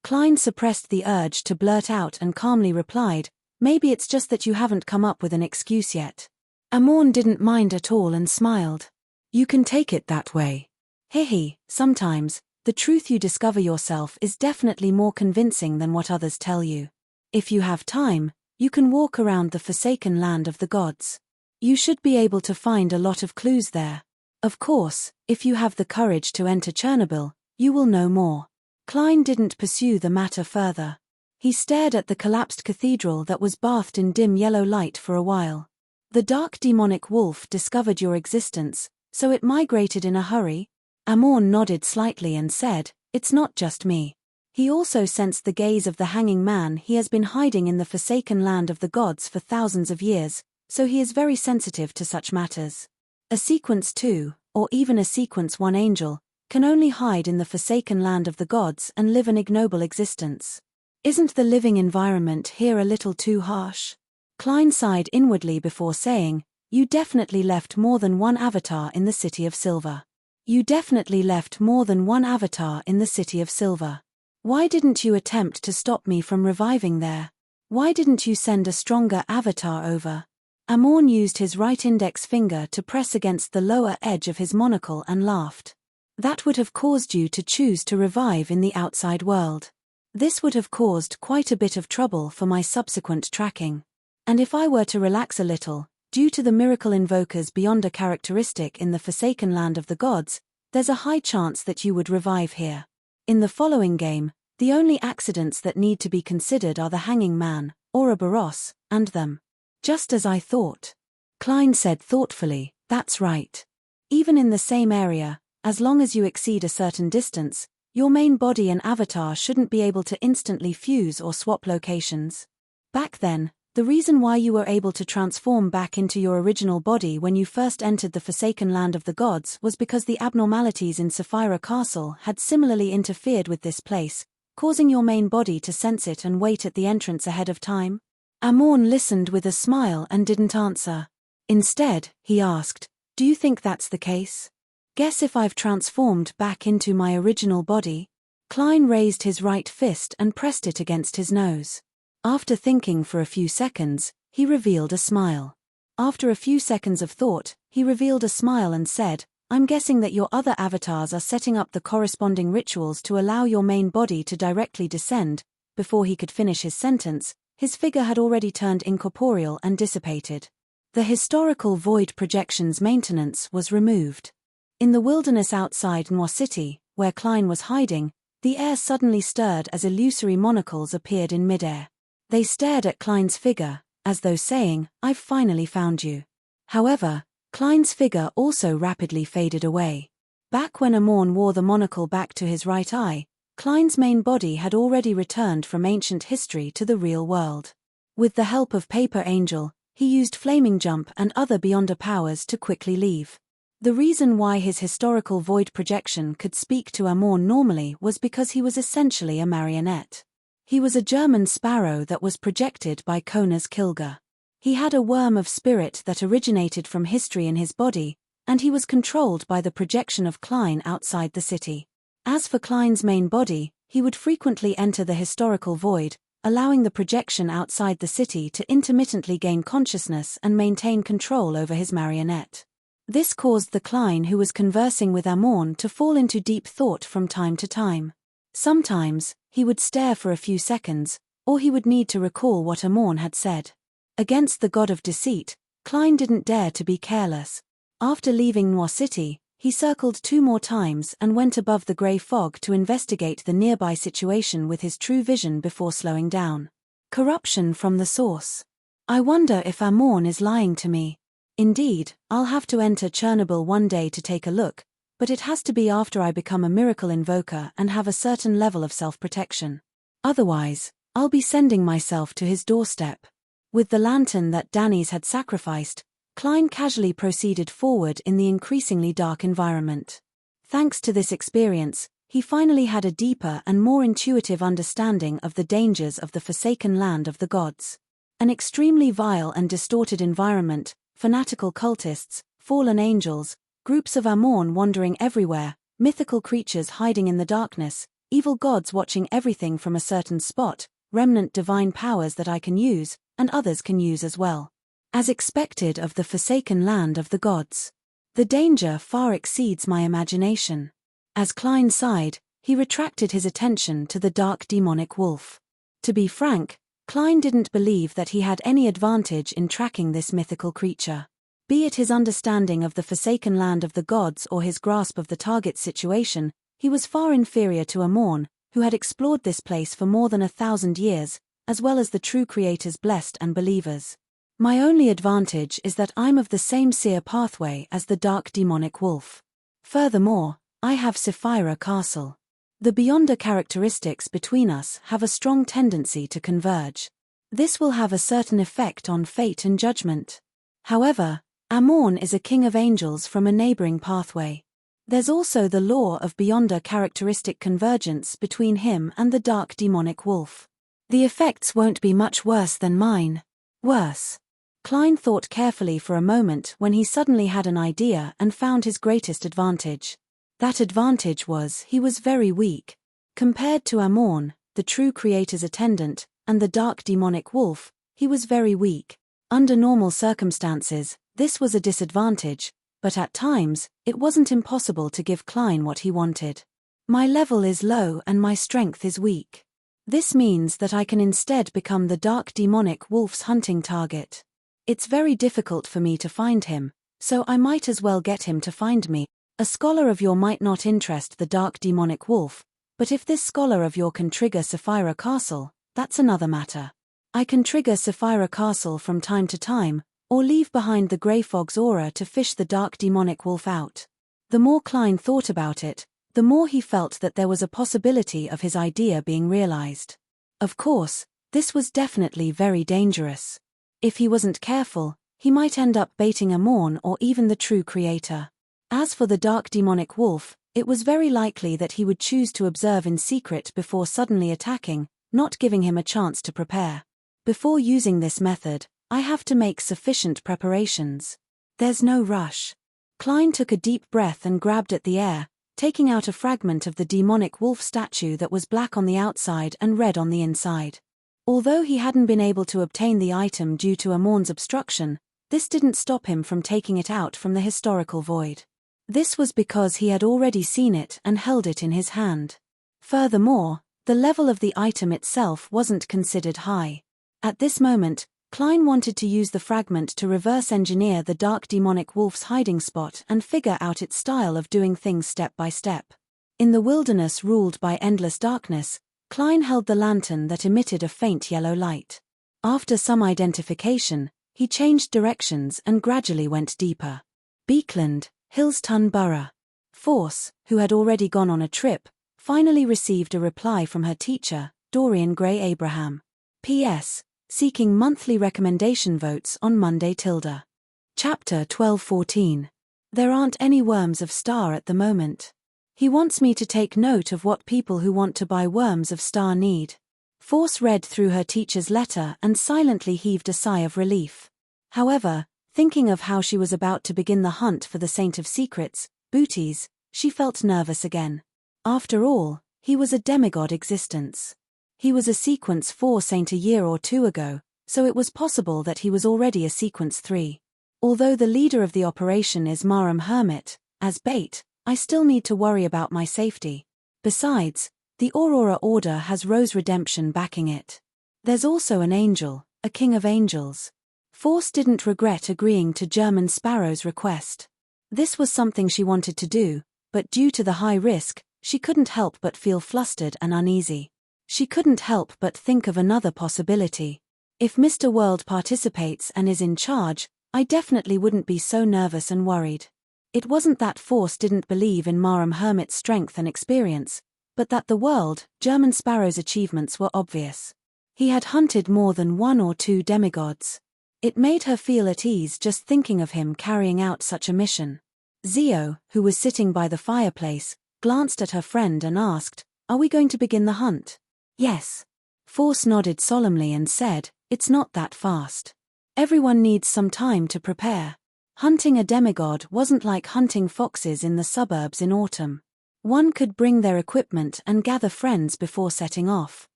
Klein suppressed the urge to blurt out and calmly replied, maybe it's just that you haven't come up with an excuse yet. Amorn didn't mind at all and smiled. You can take it that way. Hehe, sometimes, the truth you discover yourself is definitely more convincing than what others tell you. If you have time, you can walk around the forsaken land of the gods. You should be able to find a lot of clues there. Of course, if you have the courage to enter Chernobyl, you will know more. Klein didn't pursue the matter further. He stared at the collapsed cathedral that was bathed in dim yellow light for a while. The dark demonic wolf discovered your existence, so it migrated in a hurry? Amorn nodded slightly and said, it's not just me. He also sensed the gaze of the hanging man. He has been hiding in the forsaken land of the gods for thousands of years, so he is very sensitive to such matters. A sequence 2, or even a sequence 1 angel, can only hide in the forsaken land of the gods and live an ignoble existence. Isn't the living environment here a little too harsh? Klein sighed inwardly before saying, you definitely left more than one avatar in the City of Silver. You definitely left more than one avatar in the City of Silver. Why didn't you attempt to stop me from reviving there? Why didn't you send a stronger avatar over? Amorn used his right index finger to press against the lower edge of his monocle and laughed. That would have caused you to choose to revive in the outside world. This would have caused quite a bit of trouble for my subsequent tracking. And if I were to relax a little, due to the miracle invokers beyond a characteristic in the forsaken land of the gods, there's a high chance that you would revive here. In the following game, the only accidents that need to be considered are the hanging man, Ouroboros, and them. Just as I thought. Klein said thoughtfully, that's right. Even in the same area, as long as you exceed a certain distance, your main body and avatar shouldn't be able to instantly fuse or swap locations. Back then, the reason why you were able to transform back into your original body when you first entered the forsaken land of the gods was because the abnormalities in Sapphira Castle had similarly interfered with this place, causing your main body to sense it and wait at the entrance ahead of time. Amorn listened with a smile and didn't answer. Instead, he asked, do you think that's the case? Guess if I've transformed back into my original body? Klein raised his right fist and pressed it against his nose. After thinking for a few seconds, he revealed a smile. After a few seconds of thought, he revealed a smile and said, I'm guessing that your other avatars are setting up the corresponding rituals to allow your main body to directly descend. Before he could finish his sentence, his figure had already turned incorporeal and dissipated. The historical void projections maintenance was removed. In the wilderness outside Noir City, where Klein was hiding, the air suddenly stirred as illusory monocles appeared in midair. They stared at Klein's figure, as though saying, I've finally found you. However, Klein's figure also rapidly faded away. Back when Amorn wore the monocle back to his right eye, Klein's main body had already returned from ancient history to the real world. With the help of Paper Angel, he used Flaming Jump and other Beyonder powers to quickly leave. The reason why his historical void projection could speak to Amorn normally was because he was essentially a marionette. He was a German sparrow that was projected by Kona's Kilga. He had a worm of spirit that originated from history in his body, and he was controlled by the projection of Klein outside the city. As for Klein's main body, he would frequently enter the historical void, allowing the projection outside the city to intermittently gain consciousness and maintain control over his marionette. This caused the Klein who was conversing with Amorn to fall into deep thought from time to time. Sometimes, he would stare for a few seconds, or he would need to recall what Amorn had said. Against the god of deceit, Klein didn't dare to be careless. After leaving Noir City, he circled 2 more times and went above the grey fog to investigate the nearby situation with his true vision before slowing down. Corruption from the source. I wonder if Amorn is lying to me. Indeed, I'll have to enter Chernobyl one day to take a look, but it has to be after I become a miracle invoker and have a certain level of self-protection. Otherwise, I'll be sending myself to his doorstep. With the lantern that Danis had sacrificed, Klein casually proceeded forward in the increasingly dark environment. Thanks to this experience, he finally had a deeper and more intuitive understanding of the dangers of the forsaken land of the gods. An extremely vile and distorted environment, fanatical cultists, fallen angels, groups of Amorn wandering everywhere, mythical creatures hiding in the darkness, evil gods watching everything from a certain spot, remnant divine powers that I can use, and others can use as well. As expected of the forsaken land of the gods. The danger far exceeds my imagination. As Klein sighed, he retracted his attention to the dark demonic wolf. To be frank, Klein didn't believe that he had any advantage in tracking this mythical creature. Be it his understanding of the forsaken land of the gods or his grasp of the target's situation, he was far inferior to Amorn, who had explored this place for more than 1,000 years, as well as the true creator's blessed and believers. My only advantage is that I'm of the same seer pathway as the dark demonic wolf. Furthermore, I have Sapphira Castle. The Beyonder characteristics between us have a strong tendency to converge. This will have a certain effect on fate and judgment. However, Amorn is a king of angels from a neighboring pathway. There's also the law of Beyonder characteristic convergence between him and the dark demonic wolf. The effects won't be much worse than mine. Worse. Klein thought carefully for a moment when he suddenly had an idea and found his greatest advantage. That advantage was he was very weak. Compared to Amorn, the true creator's attendant, and the dark demonic wolf, he was very weak. Under normal circumstances, this was a disadvantage, but at times, it wasn't impossible to give Klein what he wanted. My level is low and my strength is weak. This means that I can instead become the dark demonic wolf's hunting target. It's very difficult for me to find him, so I might as well get him to find me. A scholar of your might not interest the dark demonic wolf, but if this scholar of your can trigger Sapphira Castle, that's another matter. I can trigger Sapphira Castle from time to time, or leave behind the grey fog's aura to fish the dark demonic wolf out. The more Klein thought about it, the more he felt that there was a possibility of his idea being realized. Of course, this was definitely very dangerous. If he wasn't careful, he might end up baiting Amorn or even the true creator. As for the dark demonic wolf, it was very likely that he would choose to observe in secret before suddenly attacking, not giving him a chance to prepare. Before using this method, I have to make sufficient preparations. There's no rush. Klein took a deep breath and grabbed at the air, taking out a fragment of the demonic wolf statue that was black on the outside and red on the inside. Although he hadn't been able to obtain the item due to Amorn's obstruction, this didn't stop him from taking it out from the historical void. This was because he had already seen it and held it in his hand. Furthermore, the level of the item itself wasn't considered high. At this moment, Klein wanted to use the fragment to reverse engineer the dark demonic wolf's hiding spot and figure out its style of doing things step by step. In the wilderness ruled by endless darkness, Klein held the lantern that emitted a faint yellow light. After some identification, he changed directions and gradually went deeper. Beekland, Hillston Borough. Force, who had already gone on a trip, finally received a reply from her teacher, Dorian Gray Abraham. P.S. Seeking monthly recommendation votes on Monday. Chapter 12:14. There aren't any worms of star at the moment. He wants me to take note of what people who want to buy worms of star need. Force read through her teacher's letter and silently heaved a sigh of relief. However, thinking of how she was about to begin the hunt for the Saint of Secrets, booties, she felt nervous again. After all, he was a demigod existence. He was a sequence 4 saint a year or two ago, so it was possible that he was already a sequence 3. Although the leader of the operation is Marum Hermit, as bait, I still need to worry about my safety. Besides, the Aurora Order has Rose Redemption backing it. There's also an angel, a king of angels. Force didn't regret agreeing to German Sparrow's request. This was something she wanted to do, but due to the high risk, she couldn't help but feel flustered and uneasy. She couldn't help but think of another possibility. If Mr. World participates and is in charge, I definitely wouldn't be so nervous and worried. It wasn't that Force didn't believe in Marum Hermit's strength and experience, but that the World, German Sparrow's achievements were obvious. He had hunted more than 1 or 2 demigods. It made her feel at ease just thinking of him carrying out such a mission. Zio, who was sitting by the fireplace, glanced at her friend and asked, "Are we going to begin the hunt?" "Yes." Force nodded solemnly and said, "It's not that fast. Everyone needs some time to prepare." Hunting a demigod wasn't like hunting foxes in the suburbs in autumn. One could bring their equipment and gather friends before setting off.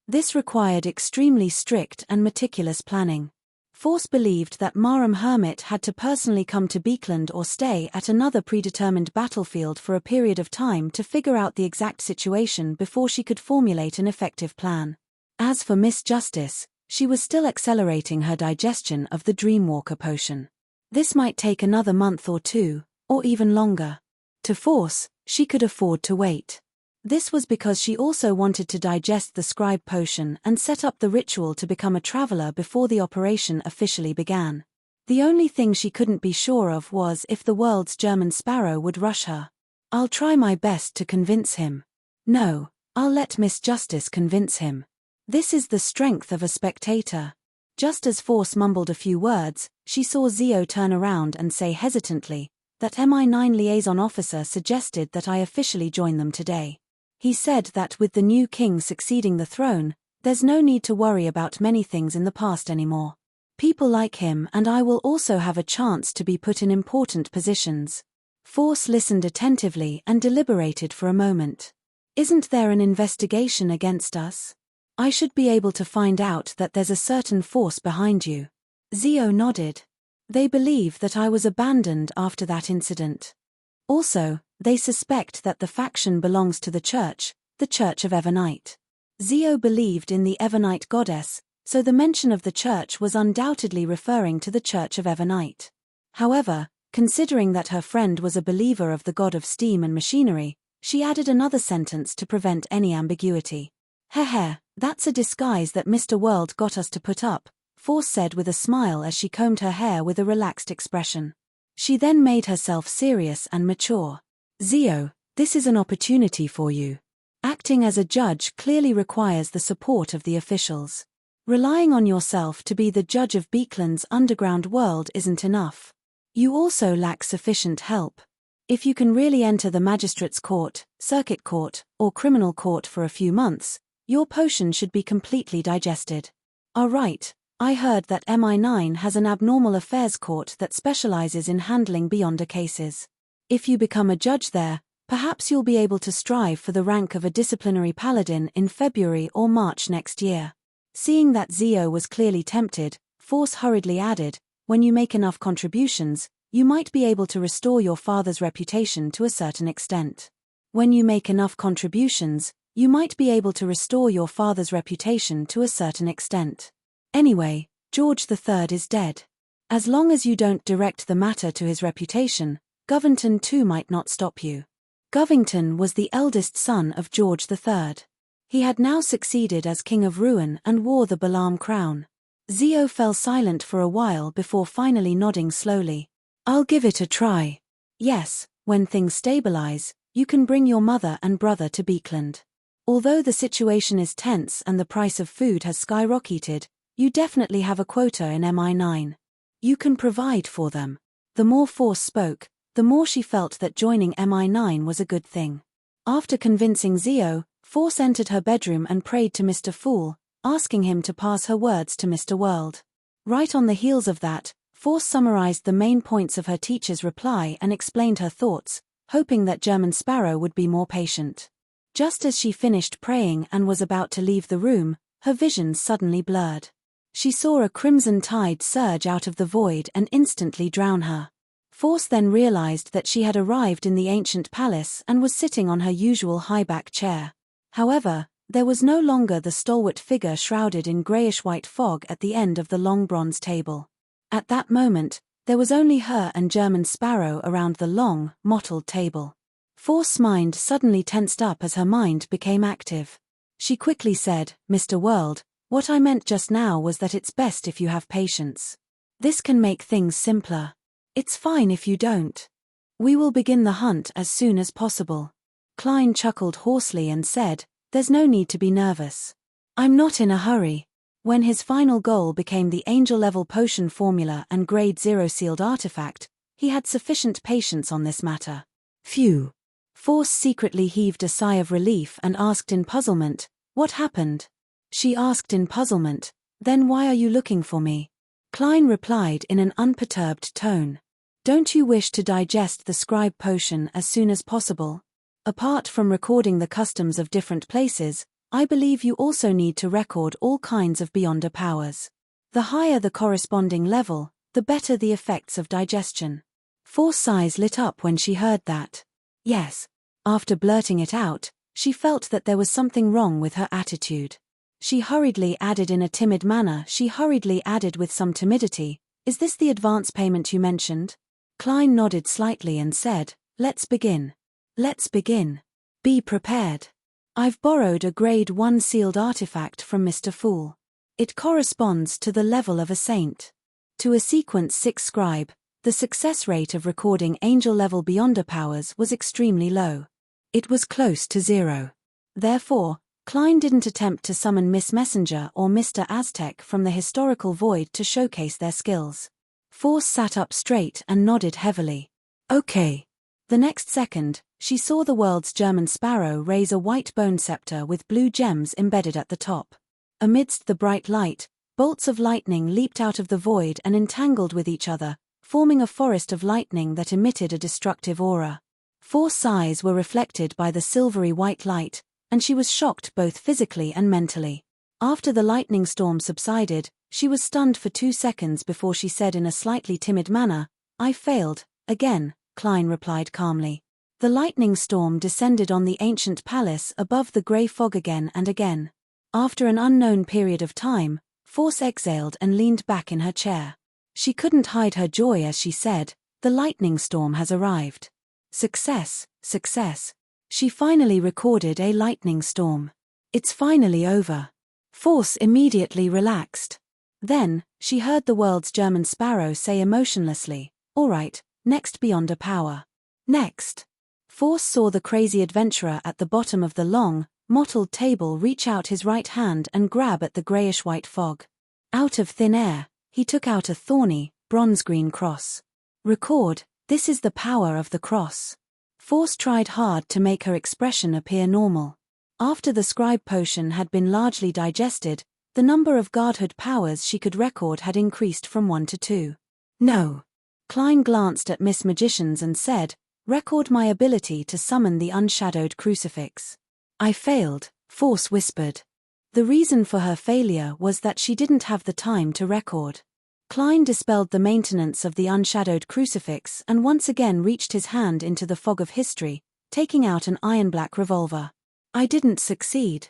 This required extremely strict and meticulous planning. Force believed that Marum Hermit had to personally come to Beekland or stay at another predetermined battlefield for a period of time to figure out the exact situation before she could formulate an effective plan. As for Miss Justice, she was still accelerating her digestion of the Dreamwalker potion. This might take another month or 2, or even longer. To Force, she could afford to wait. This was because she also wanted to digest the scribe potion and set up the ritual to become a traveler before the operation officially began. The only thing she couldn't be sure of was if the world's German Sparrow would rush her. "I'll try my best to convince him." "No, I'll let Miss Justice convince him. This is the strength of a spectator." Just as Force mumbled a few words, she saw Zio turn around and say hesitantly, "That MI9 liaison officer suggested that I officially join them today. He said that with the new king succeeding the throne, there's no need to worry about many things in the past anymore. People like him and I will also have a chance to be put in important positions." Force listened attentively and deliberated for a moment. "Isn't there an investigation against us? I should be able to find out that there's a certain force behind you." Zio nodded. "They believe that I was abandoned after that incident. Also, they suspect that the faction belongs to the Church of Evernite." Zio believed in the Evernite goddess, so the mention of the church was undoubtedly referring to the Church of Evernite. However, considering that her friend was a believer of the god of steam and machinery, she added another sentence to prevent any ambiguity. "Heh, that's a disguise that Mr. World got us to put up," Force said with a smile as she combed her hair with a relaxed expression. She then made herself serious and mature. "Zio, this is an opportunity for you. Acting as a judge clearly requires the support of the officials. Relying on yourself to be the judge of Beekland's underground world isn't enough. You also lack sufficient help. If you can really enter the magistrate's court, circuit court, or criminal court for a few months, your potion should be completely digested. Right, I heard that MI9 has an abnormal affairs court that specializes in handling beyonder cases. If you become a judge there, perhaps you'll be able to strive for the rank of a disciplinary paladin in February or March next year." Seeing that Zio was clearly tempted, Force hurriedly added, "When you make enough contributions, you might be able to restore your father's reputation to a certain extent." When you make enough contributions, you might be able to restore your father's reputation to a certain extent. Anyway, George III is dead. As long as you don't direct the matter to his reputation, Govington too might not stop you. Govington was the eldest son of George III. He had now succeeded as King of Ruin and wore the Balaam crown. Zio fell silent for a while before finally nodding slowly. "I'll give it a try. Yes, when things stabilize, you can bring your mother and brother to Beekland. Although the situation is tense and the price of food has skyrocketed, you definitely have a quota in MI9. You can provide for them." The more Force spoke, the more she felt that joining MI9 was a good thing. After convincing Zio, Force entered her bedroom and prayed to Mr. Fool, asking him to pass her words to Mr. World. Right on the heels of that, Force summarized the main points of her teacher's reply and explained her thoughts, hoping that German Sparrow would be more patient. Just as she finished praying and was about to leave the room, her vision suddenly blurred. She saw a crimson tide surge out of the void and instantly drown her. Force then realized that she had arrived in the ancient palace and was sitting on her usual high-back chair. However, there was no longer the stalwart figure shrouded in grayish-white fog at the end of the long bronze table. At that moment, there was only her and German Sparrow around the long, mottled table. Force's mind suddenly tensed up as her mind became active. She quickly said, "Mr. World, what I meant just now was that it's best if you have patience. This can make things simpler. It's fine if you don't. We will begin the hunt as soon as possible." Klein chuckled hoarsely and said, "There's no need to be nervous. I'm not in a hurry." When his final goal became the angel-level potion formula and grade 0 sealed artifact, he had sufficient patience on this matter. Phew. Force secretly heaved a sigh of relief and asked in puzzlement, "What happened?" She asked in puzzlement, "Then why are you looking for me?" Klein replied in an unperturbed tone, "Don't you wish to digest the scribe potion as soon as possible? Apart from recording the customs of different places, I believe you also need to record all kinds of beyonder powers. The higher the corresponding level, the better the effects of digestion." Force's eyes lit up when she heard that. Yes. After blurting it out, she felt that there was something wrong with her attitude. She hurriedly added with some timidity, "Is this the advance payment you mentioned?" Klein nodded slightly and said, "Let's begin. Let's begin. Be prepared. I've borrowed a grade 1 sealed artifact from Mr. Fool. It corresponds to the level of a saint. To a sequence 6 scribe, the success rate of recording angel-level beyonder powers was extremely low. It was close to 0. Therefore, Klein didn't attempt to summon Miss Messenger or Mr. Aztec from the historical void to showcase their skills. Force sat up straight and nodded heavily. "Okay." The next second, she saw the world's German Sparrow raise a white bone scepter with blue gems embedded at the top. Amidst the bright light, bolts of lightning leaped out of the void and entangled with each other, forming a forest of lightning that emitted a destructive aura. Force's eyes were reflected by the silvery white light, and she was shocked both physically and mentally. After the lightning storm subsided, she was stunned for 2 seconds before she said in a slightly timid manner, "I failed, again," Klein replied calmly. The lightning storm descended on the ancient palace above the grey fog again and again. After an unknown period of time, Force exhaled and leaned back in her chair. She couldn't hide her joy as she said, "The lightning storm has arrived. Success, success. She finally recorded a lightning storm. It's finally over." Force immediately relaxed. Then, she heard the world's German Sparrow say emotionlessly, "All right, next beyonder power. Next." Force saw the crazy adventurer at the bottom of the long, mottled table reach out his right hand and grab at the grayish-white fog. Out of thin air, he took out a thorny, bronze-green cross. "Record, this is the power of the cross." Force tried hard to make her expression appear normal. After the scribe potion had been largely digested, the number of godhood powers she could record had increased from 1 to 2. "No." Klein glanced at Miss Magicians and said, "Record my ability to summon the unshadowed crucifix." "I failed," Force whispered. The reason for her failure was that she didn't have the time to record. Klein dispelled the maintenance of the unshadowed crucifix and once again reached his hand into the fog of history, taking out an iron-black revolver. "I didn't succeed,"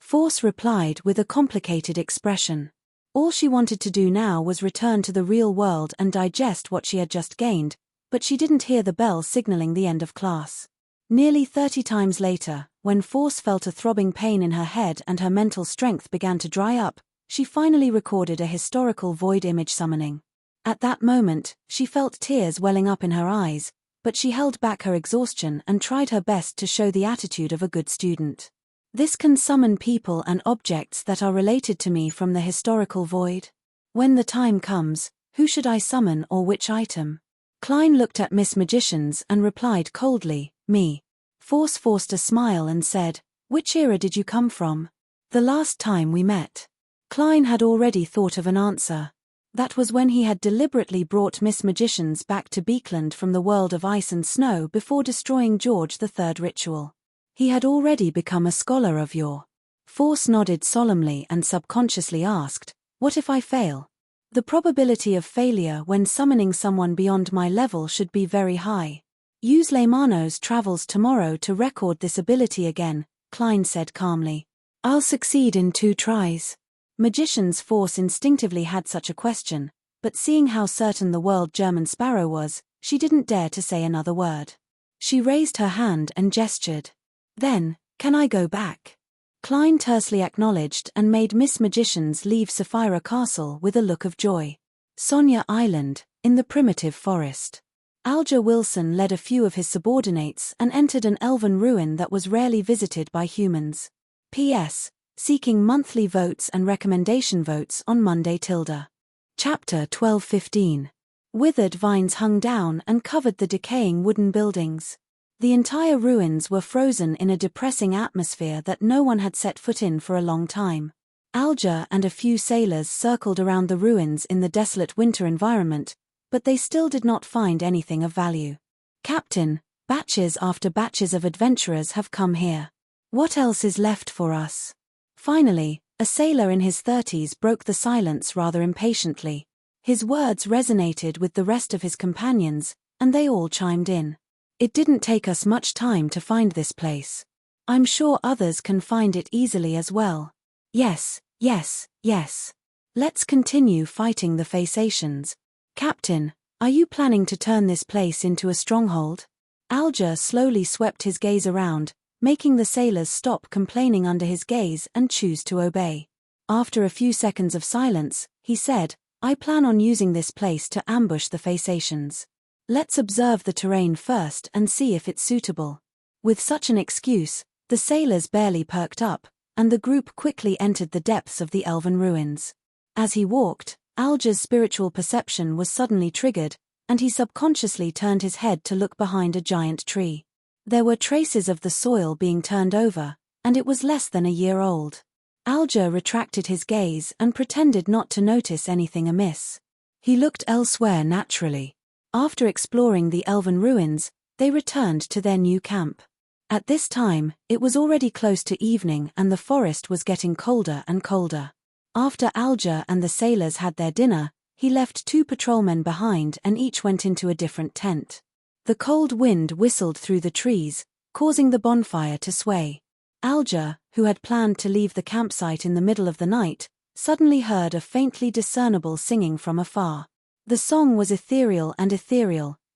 Force replied with a complicated expression. All she wanted to do now was return to the real world and digest what she had just gained, but she didn't hear the bell signaling the end of class. Nearly 30 times later, when Force felt a throbbing pain in her head and her mental strength began to dry up, she finally recorded a historical void image summoning. At that moment, she felt tears welling up in her eyes, but she held back her exhaustion and tried her best to show the attitude of a good student. "This can summon people and objects that are related to me from the historical void. When the time comes, who should I summon or which item?" Klein looked at Miss Magicians and replied coldly, me. Force forced a smile and said, which era did you come from? The last time we met. Klein had already thought of an answer. That was when he had deliberately brought Miss Magicians back to Beekland from the world of ice and snow before destroying George III ritual. He had already become a scholar of your. Force nodded solemnly and subconsciously asked, what if I fail? The probability of failure when summoning someone beyond my level should be very high. Use Leymano's travels tomorrow to record this ability again, Klein said calmly. I'll succeed in 2 tries. Magician's Force instinctively had such a question, but seeing how certain the world German Sparrow was, she didn't dare to say another word. She raised her hand and gestured. Then, can I go back? Klein tersely acknowledged and made Miss Magicians leave Sapphira Castle with a look of joy. Sonia Island, in the primitive forest. Alger Wilson led a few of his subordinates and entered an elven ruin that was rarely visited by humans. P.S. Seeking monthly votes and recommendation votes on Monday. Chapter 12:15. Withered vines hung down and covered the decaying wooden buildings. The entire ruins were frozen in a depressing atmosphere that no one had set foot in for a long time. Alger and a few sailors circled around the ruins in the desolate winter environment, but they still did not find anything of value. Captain, batches after batches of adventurers have come here. What else is left for us? Finally, a sailor in his 30s broke the silence rather impatiently. His words resonated with the rest of his companions, and they all chimed in. It didn't take us much time to find this place. I'm sure others can find it easily as well. Yes, yes, yes. Let's continue fighting the Phasacians. Captain, are you planning to turn this place into a stronghold? Alger slowly swept his gaze around, making the sailors stop complaining under his gaze and choose to obey. After a few seconds of silence, he said, I plan on using this place to ambush the Phasacians. Let's observe the terrain first and see if it's suitable. With such an excuse, the sailors barely perked up, and the group quickly entered the depths of the elven ruins. As he walked, Alger's spiritual perception was suddenly triggered, and he subconsciously turned his head to look behind a giant tree. There were traces of the soil being turned over, and it was less than a year old. Alger retracted his gaze and pretended not to notice anything amiss. He looked elsewhere naturally. After exploring the elven ruins, they returned to their new camp. At this time, it was already close to evening and the forest was getting colder and colder. After Alger and the sailors had their dinner, he left 2 patrolmen behind and each went into a different tent. The cold wind whistled through the trees, causing the bonfire to sway. Alger, who had planned to leave the campsite in the middle of the night, suddenly heard a faintly discernible singing from afar. The song was ethereal,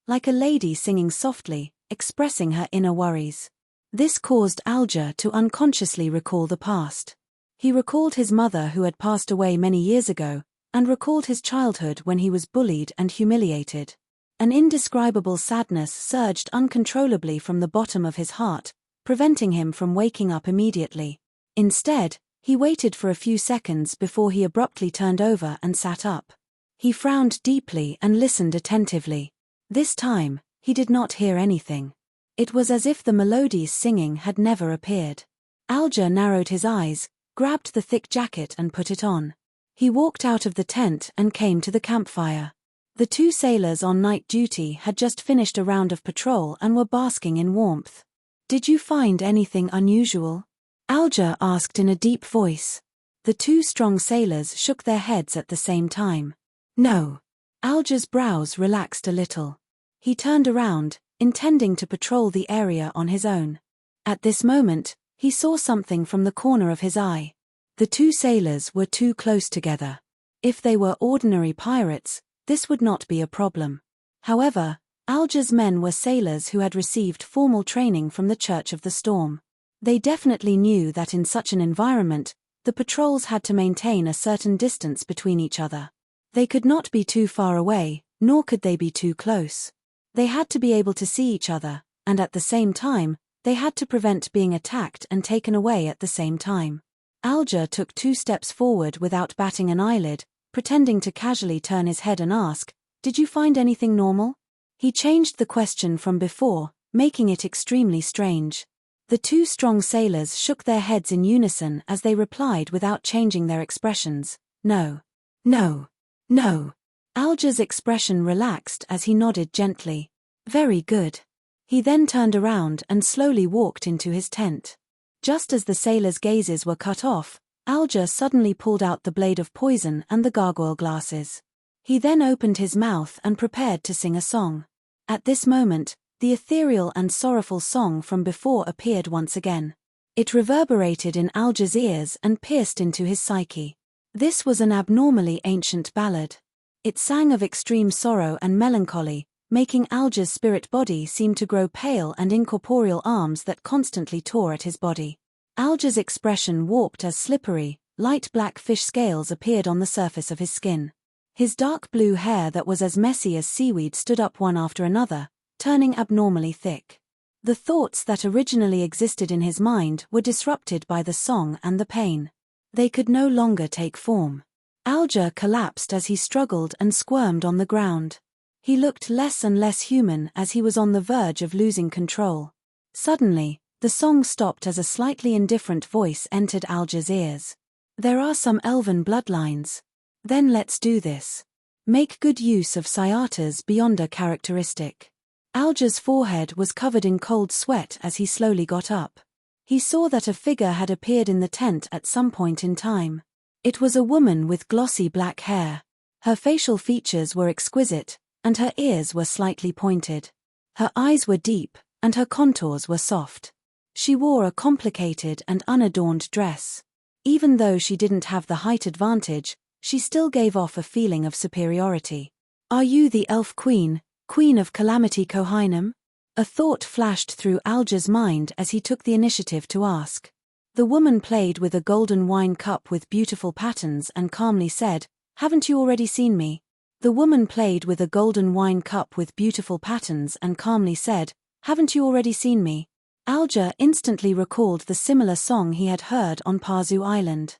like a lady singing softly, expressing her inner worries. This caused Alger to unconsciously recall the past. He recalled his mother who had passed away many years ago, and recalled his childhood when he was bullied and humiliated. An indescribable sadness surged uncontrollably from the bottom of his heart, preventing him from waking up immediately. Instead, he waited for a few seconds before he abruptly turned over and sat up. He frowned deeply and listened attentively. This time, he did not hear anything. It was as if the melodious singing had never appeared. Alger narrowed his eyes, grabbed the thick jacket and put it on. He walked out of the tent and came to the campfire. The 2 sailors on night duty had just finished a round of patrol and were basking in warmth. Did you find anything unusual? Alger asked in a deep voice. The 2 strong sailors shook their heads at the same time. No. Alger's brows relaxed a little. He turned around, intending to patrol the area on his own. At this moment, he saw something from the corner of his eye. The 2 sailors were too close together. If they were ordinary pirates, this would not be a problem. However, Alger's men were sailors who had received formal training from the Church of the Storm. They definitely knew that in such an environment, the patrols had to maintain a certain distance between each other. They could not be too far away, nor could they be too close. They had to be able to see each other, and at the same time, they had to prevent being attacked and taken away at the same time. Alger took 2 steps forward without batting an eyelid, pretending to casually turn his head and ask, "Did you find anything normal?" He changed the question from before, making it extremely strange. The two strong sailors shook their heads in unison as they replied without changing their expressions. No. No. No. Alger's expression relaxed as he nodded gently. Very good. He then turned around and slowly walked into his tent. Just as the sailors' gazes were cut off, Alger suddenly pulled out the blade of poison and the gargoyle glasses. He then opened his mouth and prepared to sing a song. At this moment, the ethereal and sorrowful song from before appeared once again. It reverberated in Alger's ears and pierced into his psyche. This was an abnormally ancient ballad. It sang of extreme sorrow and melancholy, making Alger's spirit body seem to grow pale and incorporeal arms that constantly tore at his body. Alger's expression warped as slippery, light black fish scales appeared on the surface of his skin. His dark blue hair that was as messy as seaweed stood up one after another, turning abnormally thick. The thoughts that originally existed in his mind were disrupted by the song and the pain. They could no longer take form. Alger collapsed as he struggled and squirmed on the ground. He looked less and less human as he was on the verge of losing control. Suddenly, the song stopped as a slightly indifferent voice entered Alger's ears. There are some elven bloodlines. Then let's do this. Make good use of Sciata's Beyonder characteristic. Alger's forehead was covered in cold sweat as he slowly got up. He saw that a figure had appeared in the tent at some point in time. It was a woman with glossy black hair. Her facial features were exquisite, and her ears were slightly pointed. Her eyes were deep, and her contours were soft. She wore a complicated and unadorned dress. Even though she didn't have the height advantage, she still gave off a feeling of superiority. Are you the elf queen, Queen of Calamity Kohainum? A thought flashed through Alger's mind as he took the initiative to ask. The woman played with a golden wine cup with beautiful patterns and calmly said, "Haven't you already seen me?" The woman played with a golden wine cup with beautiful patterns and calmly said, "Haven't you already seen me?" Alger instantly recalled the similar song he had heard on Pazu Island.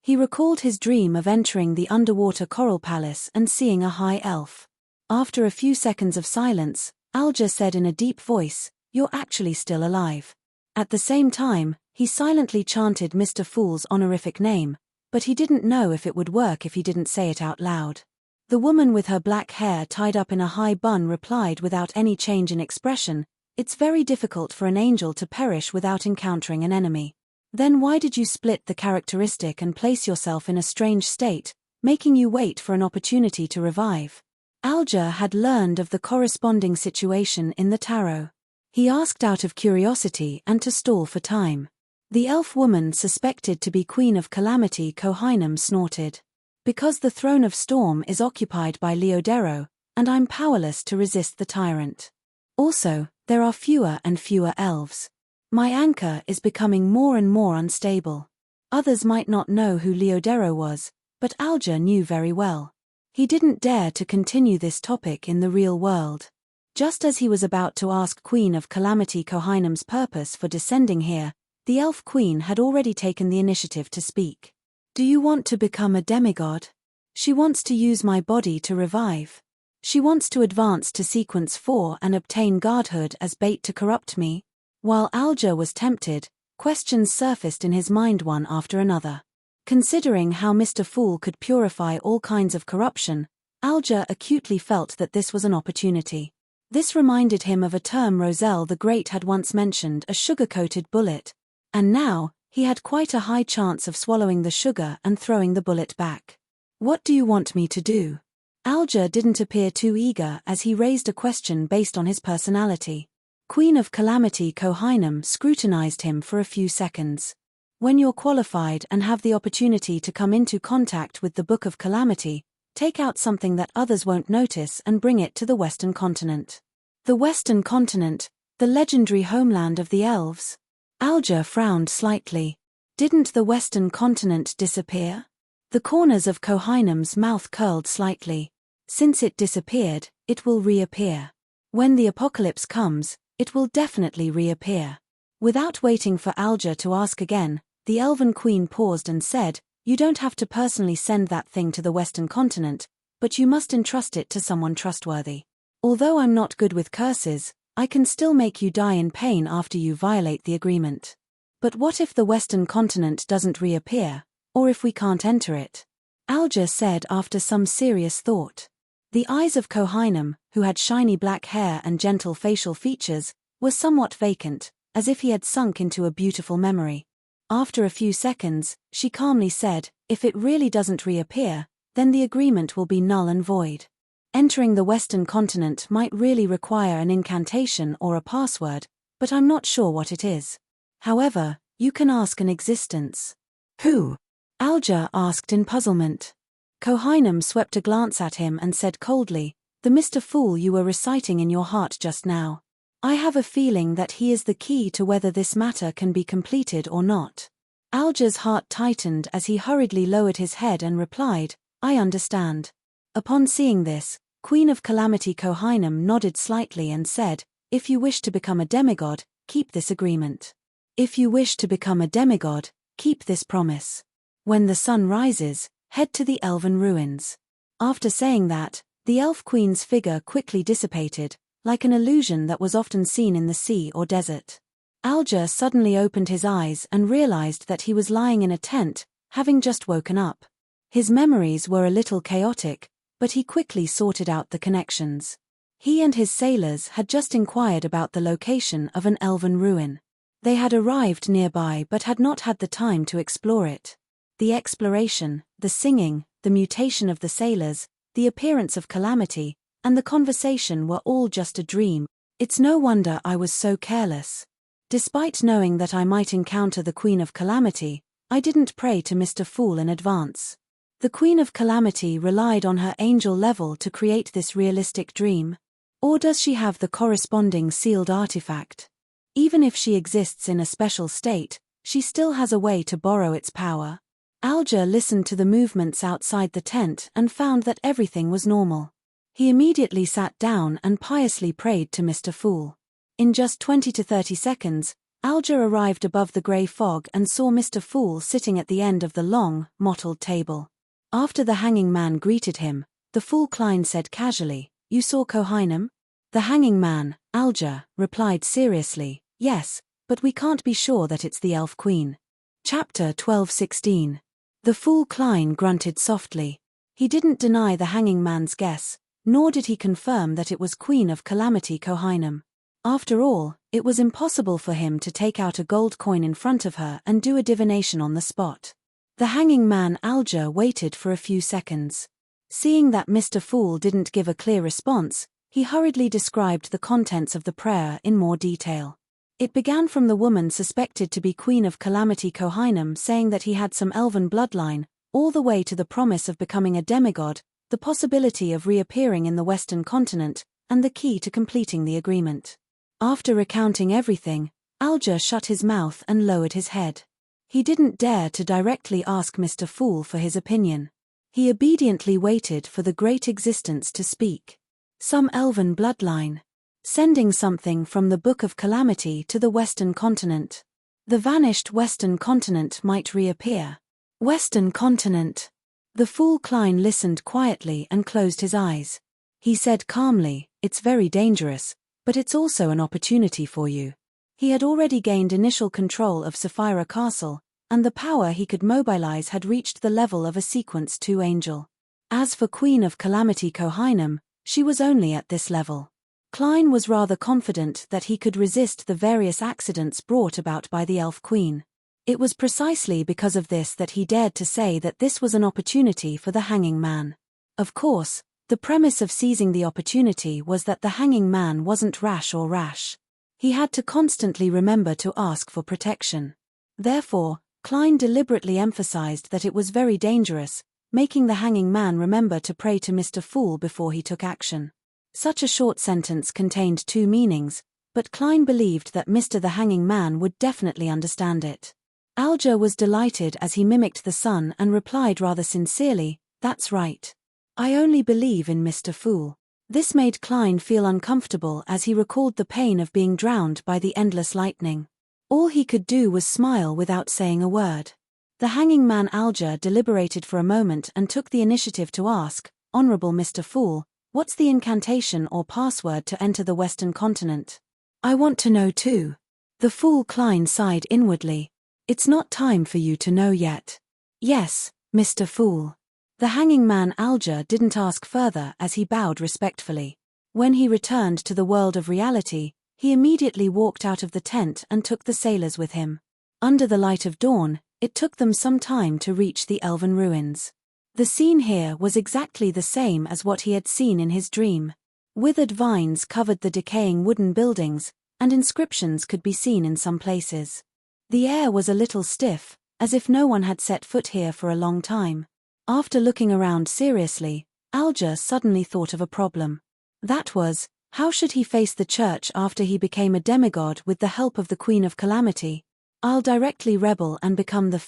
He recalled his dream of entering the underwater coral palace and seeing a high elf. After a few seconds of silence, Alger said in a deep voice, "You're actually still alive." At the same time, he silently chanted Mr. Fool's honorific name, but he didn't know if it would work if he didn't say it out loud. The woman with her black hair tied up in a high bun replied without any change in expression, "It's very difficult for an angel to perish without encountering an enemy. Then why did you split the characteristic and place yourself in a strange state, making you wait for an opportunity to revive?" Alger had learned of the corresponding situation in the tarot. He asked out of curiosity and to stall for time. The elf woman suspected to be Queen of Calamity Kohainum snorted. "Because the throne of storm is occupied by Leodero, and I'm powerless to resist the tyrant. Also, there are fewer and fewer elves. My anchor is becoming more and more unstable." Others might not know who Leodero was, but Alger knew very well. He didn't dare to continue this topic in the real world. Just as he was about to ask Queen of Calamity Kohainum's purpose for descending here, the elf queen had already taken the initiative to speak. "Do you want to become a demigod? She wants to use my body to revive. She wants to advance to sequence 4 and obtain godhood as bait to corrupt me." While Alger was tempted, questions surfaced in his mind one after another. Considering how Mr. Fool could purify all kinds of corruption, Alger acutely felt that this was an opportunity. This reminded him of a term Roselle the Great had once mentioned, a sugar-coated bullet. And now, he had quite a high chance of swallowing the sugar and throwing the bullet back. "What do you want me to do?" Alger didn't appear too eager as he raised a question based on his personality. Queen of Calamity Kohainum scrutinized him for a few seconds. "When you're qualified and have the opportunity to come into contact with the Book of Calamity, take out something that others won't notice and bring it to the Western Continent." The Western Continent, the legendary homeland of the elves. Alger frowned slightly. Didn't the Western Continent disappear? The corners of Kohainum's mouth curled slightly. Since it disappeared, it will reappear. When the apocalypse comes, it will definitely reappear. Without waiting for Alger to ask again, the Elven Queen paused and said, "You don't have to personally send that thing to the Western Continent, but you must entrust it to someone trustworthy. Although I'm not good with curses, I can still make you die in pain after you violate the agreement. But what if the Western continent doesn't reappear, or if we can't enter it? Alger said after some serious thought. The eyes of Kohainem, who had shiny black hair and gentle facial features, were somewhat vacant, as if he had sunk into a beautiful memory. After a few seconds, she calmly said, if it really doesn't reappear, then the agreement will be null and void. Entering the Western continent might really require an incantation or a password, but I'm not sure what it is. However, you can ask an existence. Who? Alger asked in puzzlement. Kohainem swept a glance at him and said coldly, the Mr. Fool you were reciting in your heart just now. I have a feeling that he is the key to whether this matter can be completed or not. Alger's heart tightened as he hurriedly lowered his head and replied, I understand. Upon seeing this, Queen of Calamity Kohainem nodded slightly and said, if you wish to become a demigod, keep this agreement. If you wish to become a demigod, keep this promise. When the sun rises, head to the elven ruins. After saying that, the elf queen's figure quickly dissipated, like an illusion that was often seen in the sea or desert. Alger suddenly opened his eyes and realized that he was lying in a tent, having just woken up. His memories were a little chaotic, but he quickly sorted out the connections. He and his sailors had just inquired about the location of an elven ruin. They had arrived nearby but had not had the time to explore it. The exploration, the singing, the mutation of the sailors, the appearance of Calamity, and the conversation were all just a dream. It's no wonder I was so careless. Despite knowing that I might encounter the Queen of Calamity, I didn't pray to Mr. Fool in advance. The Queen of Calamity relied on her angel level to create this realistic dream. Or does she have the corresponding sealed artifact? Even if she exists in a special state, she still has a way to borrow its power. Alger listened to the movements outside the tent and found that everything was normal. He immediately sat down and piously prayed to Mr. Fool. In just 20 to 30 seconds, Alger arrived above the grey fog and saw Mr. Fool sitting at the end of the long, mottled table. After the hanging man greeted him, the Fool Klein said casually, You saw Kohainem? The hanging man, Alger, replied seriously, Yes, but we can't be sure that it's the Elf Queen. Chapter 12:16. The Fool Klein grunted softly. He didn't deny the hanging man's guess, nor did he confirm that it was Queen of Calamity Kohainem. After all, it was impossible for him to take out a gold coin in front of her and do a divination on the spot. The hanging man Alger waited for a few seconds. Seeing that Mr. Fool didn't give a clear response, he hurriedly described the contents of the prayer in more detail. It began from the woman suspected to be Queen of Calamity Kohainem saying that he had some elven bloodline, all the way to the promise of becoming a demigod, the possibility of reappearing in the Western continent, and the key to completing the agreement. After recounting everything, Alger shut his mouth and lowered his head. He didn't dare to directly ask Mr. Fool for his opinion. He obediently waited for the great existence to speak. Some elven bloodline. Sending something from the Book of Calamity to the Western continent. The vanished Western continent might reappear. Western continent. The Fool Klein listened quietly and closed his eyes. He said calmly, It's very dangerous, but it's also an opportunity for you. He had already gained initial control of Saphira Castle, and the power he could mobilize had reached the level of a Sequence 2 angel. As for Queen of Calamity Kohainem, she was only at this level. Klein was rather confident that he could resist the various accidents brought about by the Elf Queen. It was precisely because of this that he dared to say that this was an opportunity for the hanging man. Of course, the premise of seizing the opportunity was that the hanging man wasn't rash or rash. He had to constantly remember to ask for protection. Therefore, Klein deliberately emphasized that it was very dangerous, making the hanging man remember to pray to Mr. Fool before he took action. Such a short sentence contained two meanings, but Klein believed that Mr. the Hanging Man would definitely understand it. Alger was delighted as he mimicked the sun and replied rather sincerely, That's right. I only believe in Mr. Fool. This made Klein feel uncomfortable as he recalled the pain of being drowned by the endless lightning. All he could do was smile without saying a word. The hanging man Alger deliberated for a moment and took the initiative to ask, Honorable Mr. Fool, What's the incantation or password to enter the Western continent? I want to know too. The fool Klein sighed inwardly. It's not time for you to know yet. Yes, Mr. Fool. The hanging man Alger didn't ask further as he bowed respectfully. When he returned to the world of reality, he immediately walked out of the tent and took the sailors with him. Under the light of dawn, it took them some time to reach the elven ruins. The scene here was exactly the same as what he had seen in his dream. Withered vines covered the decaying wooden buildings, and inscriptions could be seen in some places. The air was a little stiff, as if no one had set foot here for a long time. After looking around seriously, Alger suddenly thought of a problem. That was, how should he face the church after he became a demigod with the help of the Queen of Calamity? I'll directly rebel and become the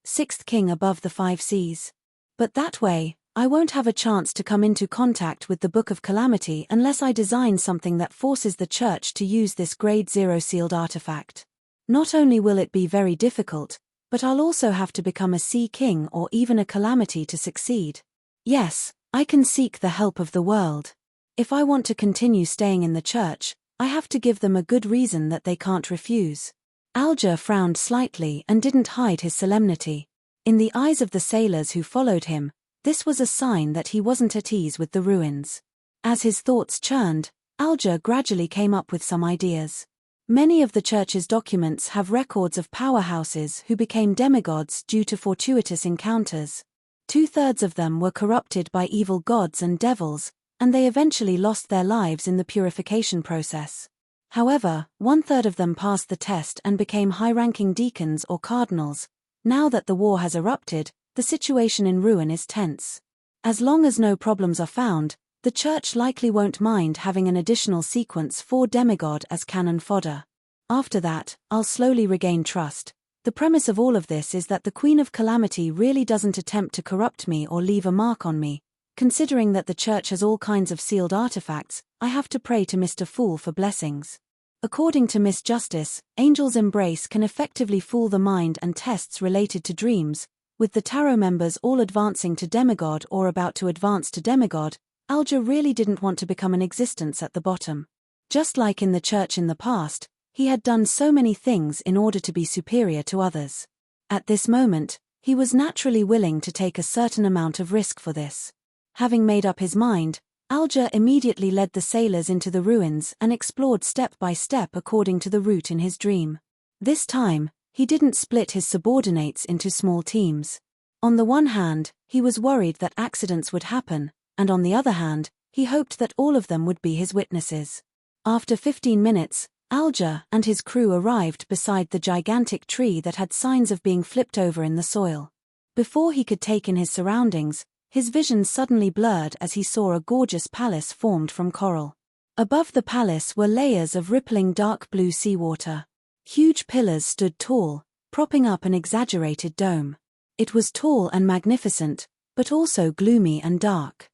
sixth king above the 5 seas. But that way, I won't have a chance to come into contact with the Book of Calamity unless I design something that forces the church to use this Grade 0 sealed artifact. Not only will it be very difficult, but I'll also have to become a sea king or even a calamity to succeed. Yes, I can seek the help of the world. If I want to continue staying in the church, I have to give them a good reason that they can't refuse. Alger frowned slightly and didn't hide his solemnity. In the eyes of the sailors who followed him, this was a sign that he wasn't at ease with the ruins. As his thoughts churned, Alger gradually came up with some ideas. Many of the church's documents have records of powerhouses who became demigods due to fortuitous encounters. 2/3 of them were corrupted by evil gods and devils, and they eventually lost their lives in the purification process. However, 1/3 of them passed the test and became high-ranking deacons or cardinals. Now that the war has erupted, the situation in ruin is tense. As long as no problems are found, the church likely won't mind having an additional sequence 4 demigod as cannon fodder. After that, I'll slowly regain trust. The premise of all of this is that the Queen of Calamity really doesn't attempt to corrupt me or leave a mark on me. Considering that the church has all kinds of sealed artifacts, I have to pray to Mr. Fool for blessings. According to Miss Justice, Angel's Embrace can effectively fool the mind and tests related to dreams. With the tarot members all advancing to demigod or about to advance to demigod, Alger really didn't want to become an existence at the bottom. Just like in the church in the past, he had done so many things in order to be superior to others. At this moment, he was naturally willing to take a certain amount of risk for this. Having made up his mind, Alger immediately led the sailors into the ruins and explored step by step according to the route in his dream. This time, he didn't split his subordinates into small teams. On the one hand, he was worried that accidents would happen, and on the other hand, he hoped that all of them would be his witnesses. After 15 minutes, Alger and his crew arrived beside the gigantic tree that had signs of being flipped over in the soil. Before he could take in his surroundings, his vision suddenly blurred as he saw a gorgeous palace formed from coral. Above the palace were layers of rippling dark blue seawater. Huge pillars stood tall, propping up an exaggerated dome. It was tall and magnificent, but also gloomy and dark.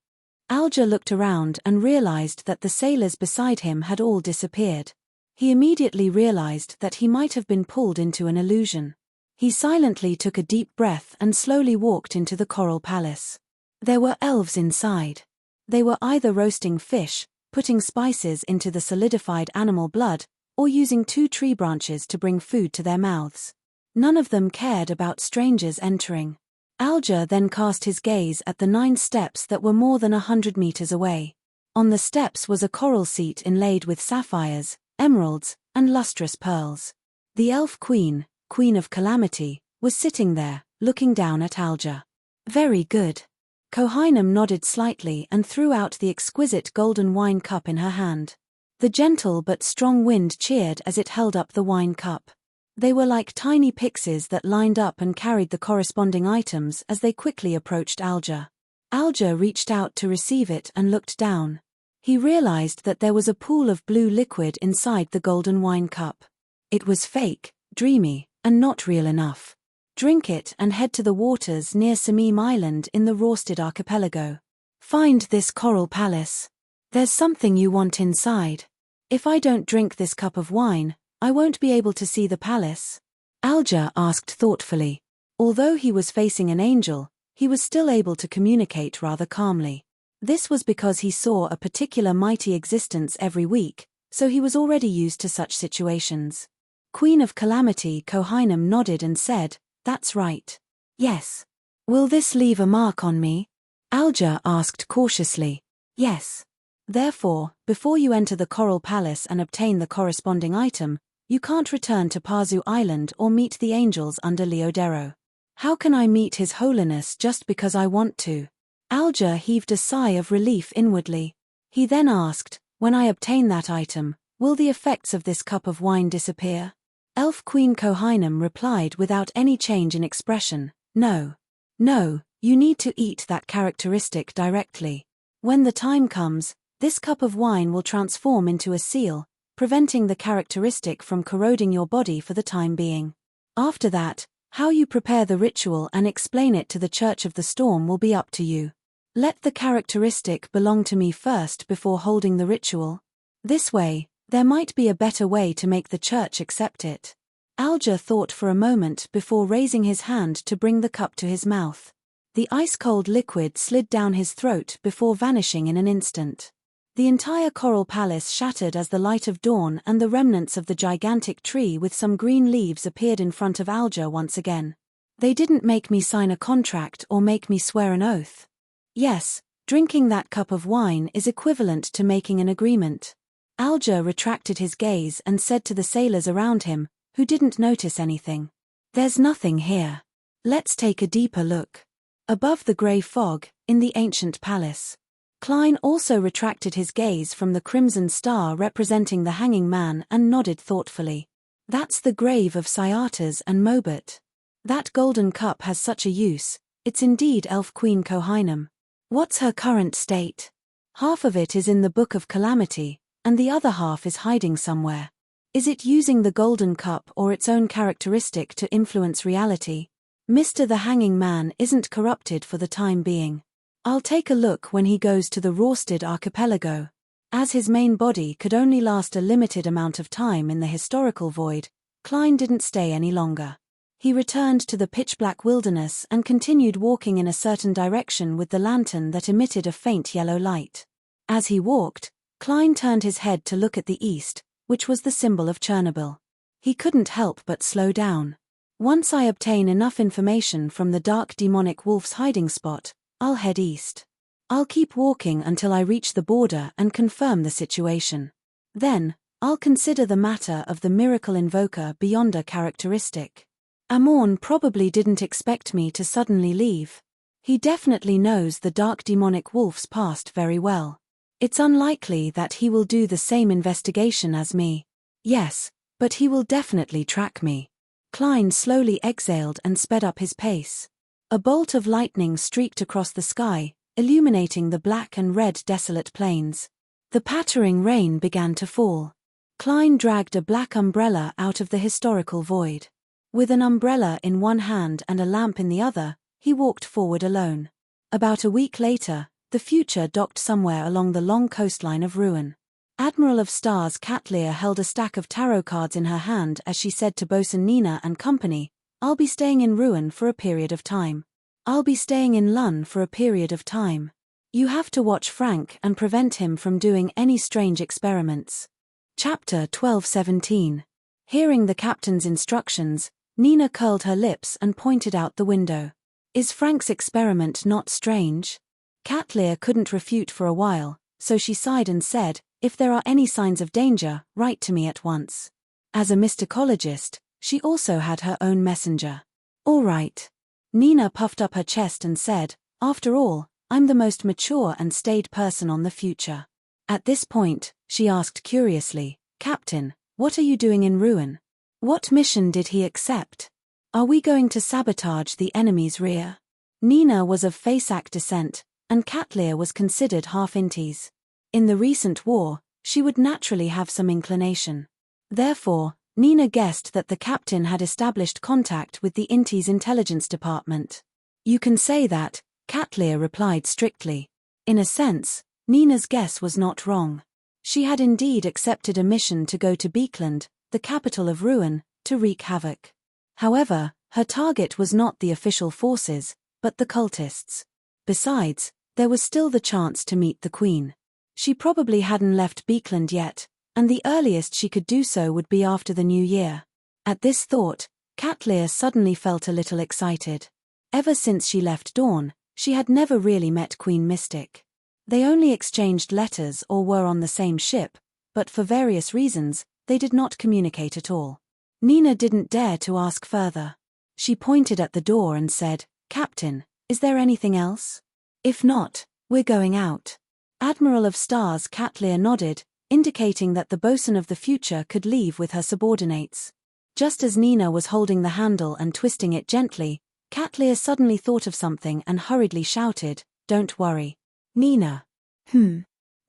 Alger looked around and realized that the sailors beside him had all disappeared. He immediately realized that he might have been pulled into an illusion. He silently took a deep breath and slowly walked into the coral palace. There were elves inside. They were either roasting fish, putting spices into the solidified animal blood, or using 2 tree branches to bring food to their mouths. None of them cared about strangers entering. Alger then cast his gaze at the 9 steps that were more than 100 meters away. On the steps was a coral seat inlaid with sapphires, emeralds, and lustrous pearls. The elf queen, Queen of Calamity, was sitting there, looking down at Alger. Very good. Kohainam nodded slightly and threw out the exquisite golden wine cup in her hand. The gentle but strong wind cheered as it held up the wine cup. They were like tiny pixies that lined up and carried the corresponding items as they quickly approached Alger. Alger reached out to receive it and looked down. He realized that there was a pool of blue liquid inside the golden wine cup. It was fake, dreamy, and not real enough. Drink it and head to the waters near Samim Island in the Rorsted Archipelago. Find this coral palace. There's something you want inside. If I don't drink this cup of wine, I won't be able to see the palace. Alger asked thoughtfully. Although he was facing an angel, he was still able to communicate rather calmly. This was because he saw a particular mighty existence every week, so he was already used to such situations. Queen of Calamity Kohainam nodded and said, "That's right. Yes. Will this leave a mark on me?" Alja asked cautiously. "Yes. Therefore, before you enter the Coral Palace and obtain the corresponding item, you can't return to Pazu Island or meet the angels under Leodero." "How can I meet His Holiness just because I want to?" Alja heaved a sigh of relief inwardly. He then asked, "When I obtain that item, will the effects of this cup of wine disappear?" Elf Queen Kohainam replied without any change in expression, "No. No, you need to eat that characteristic directly. When the time comes, this cup of wine will transform into a seal, preventing the characteristic from corroding your body for the time being. After that, how you prepare the ritual and explain it to the Church of the Storm will be up to you. Let the characteristic belong to me first before holding the ritual. This way, there might be a better way to make the Church accept it." Alja thought for a moment before raising his hand to bring the cup to his mouth. The ice-cold liquid slid down his throat before vanishing in an instant. The entire Coral Palace shattered as the light of dawn and the remnants of the gigantic tree with some green leaves appeared in front of Alja once again. "They didn't make me sign a contract or make me swear an oath. Yes, drinking that cup of wine is equivalent to making an agreement." Alja retracted his gaze and said to the sailors around him, who didn't notice anything, "There's nothing here. Let's take a deeper look." Above the grey fog, in the ancient palace, Klein also retracted his gaze from the crimson star representing the hanging man and nodded thoughtfully. "That's the grave of Syatas and Mobut. That golden cup has such a use, it's indeed Elf Queen Kohainam. What's her current state? Half of it is in the Book of Calamity, and the other half is hiding somewhere. Is it using the golden cup or its own characteristic to influence reality? Mr. the Hanging Man isn't corrupted for the time being. I'll take a look when he goes to the Rorsted Archipelago." As his main body could only last a limited amount of time in the historical void, Klein didn't stay any longer. He returned to the pitch-black wilderness and continued walking in a certain direction with the lantern that emitted a faint yellow light. As he walked, Klein turned his head to look at the east, which was the symbol of Chernobyl. He couldn't help but slow down. "Once I obtain enough information from the dark demonic wolf's hiding spot, I'll head east. I'll keep walking until I reach the border and confirm the situation. Then, I'll consider the matter of the miracle invoker beyond a characteristic. Amorn probably didn't expect me to suddenly leave. He definitely knows the dark demonic wolf's past very well. It's unlikely that he will do the same investigation as me. Yes, but he will definitely track me." Klein slowly exhaled and sped up his pace. A bolt of lightning streaked across the sky, illuminating the black and red desolate plains. The pattering rain began to fall. Klein dragged a black umbrella out of the historical void. With an umbrella in one hand and a lamp in the other, he walked forward alone. About a week later, the future docked somewhere along the long coastline of Ruin. Admiral of Stars Katlear held a stack of tarot cards in her hand as she said to Bosun Nina and company, "I'll be staying in Ruin for a period of time. I'll be staying in Lun for a period of time. You have to watch Frank and prevent him from doing any strange experiments." Chapter 12:17. Hearing the captain's instructions, Nina curled her lips and pointed out the window. "Is Frank's experiment not strange?" Katlear couldn't refute for a while, so she sighed and said, "If there are any signs of danger, write to me at once." As a mysticologist, she also had her own messenger. "All right." Nina puffed up her chest and said, "After all, I'm the most mature and staid person on the future." At this point, she asked curiously, "Captain, what are you doing in Ruin? What mission did he accept? Are we going to sabotage the enemy's rear?" Nina was of Fasak descent, and Katlear was considered half Intis. In the recent war, she would naturally have some inclination. Therefore, Nina guessed that the captain had established contact with the Intis intelligence department. "You can say that," Katlear replied strictly. In a sense, Nina's guess was not wrong. She had indeed accepted a mission to go to Beekland, the capital of Ruin, to wreak havoc. However, her target was not the official forces, but the cultists. Besides, There was still the chance to meet the Queen. She probably hadn't left Beekland yet, and the earliest she could do so would be after the new year. At this thought, Cat Lear suddenly felt a little excited. Ever since she left Dawn, she had never really met Queen Mystic. They only exchanged letters or were on the same ship, but for various reasons, they did not communicate at all. Nina didn't dare to ask further. She pointed at the door and said, "Captain, is there anything else? If not, we're going out." Admiral of Stars Cat Lear nodded, indicating that the bosun of the future could leave with her subordinates. Just as Nina was holding the handle and twisting it gently, Cat Lear suddenly thought of something and hurriedly shouted, "Don't worry. Nina."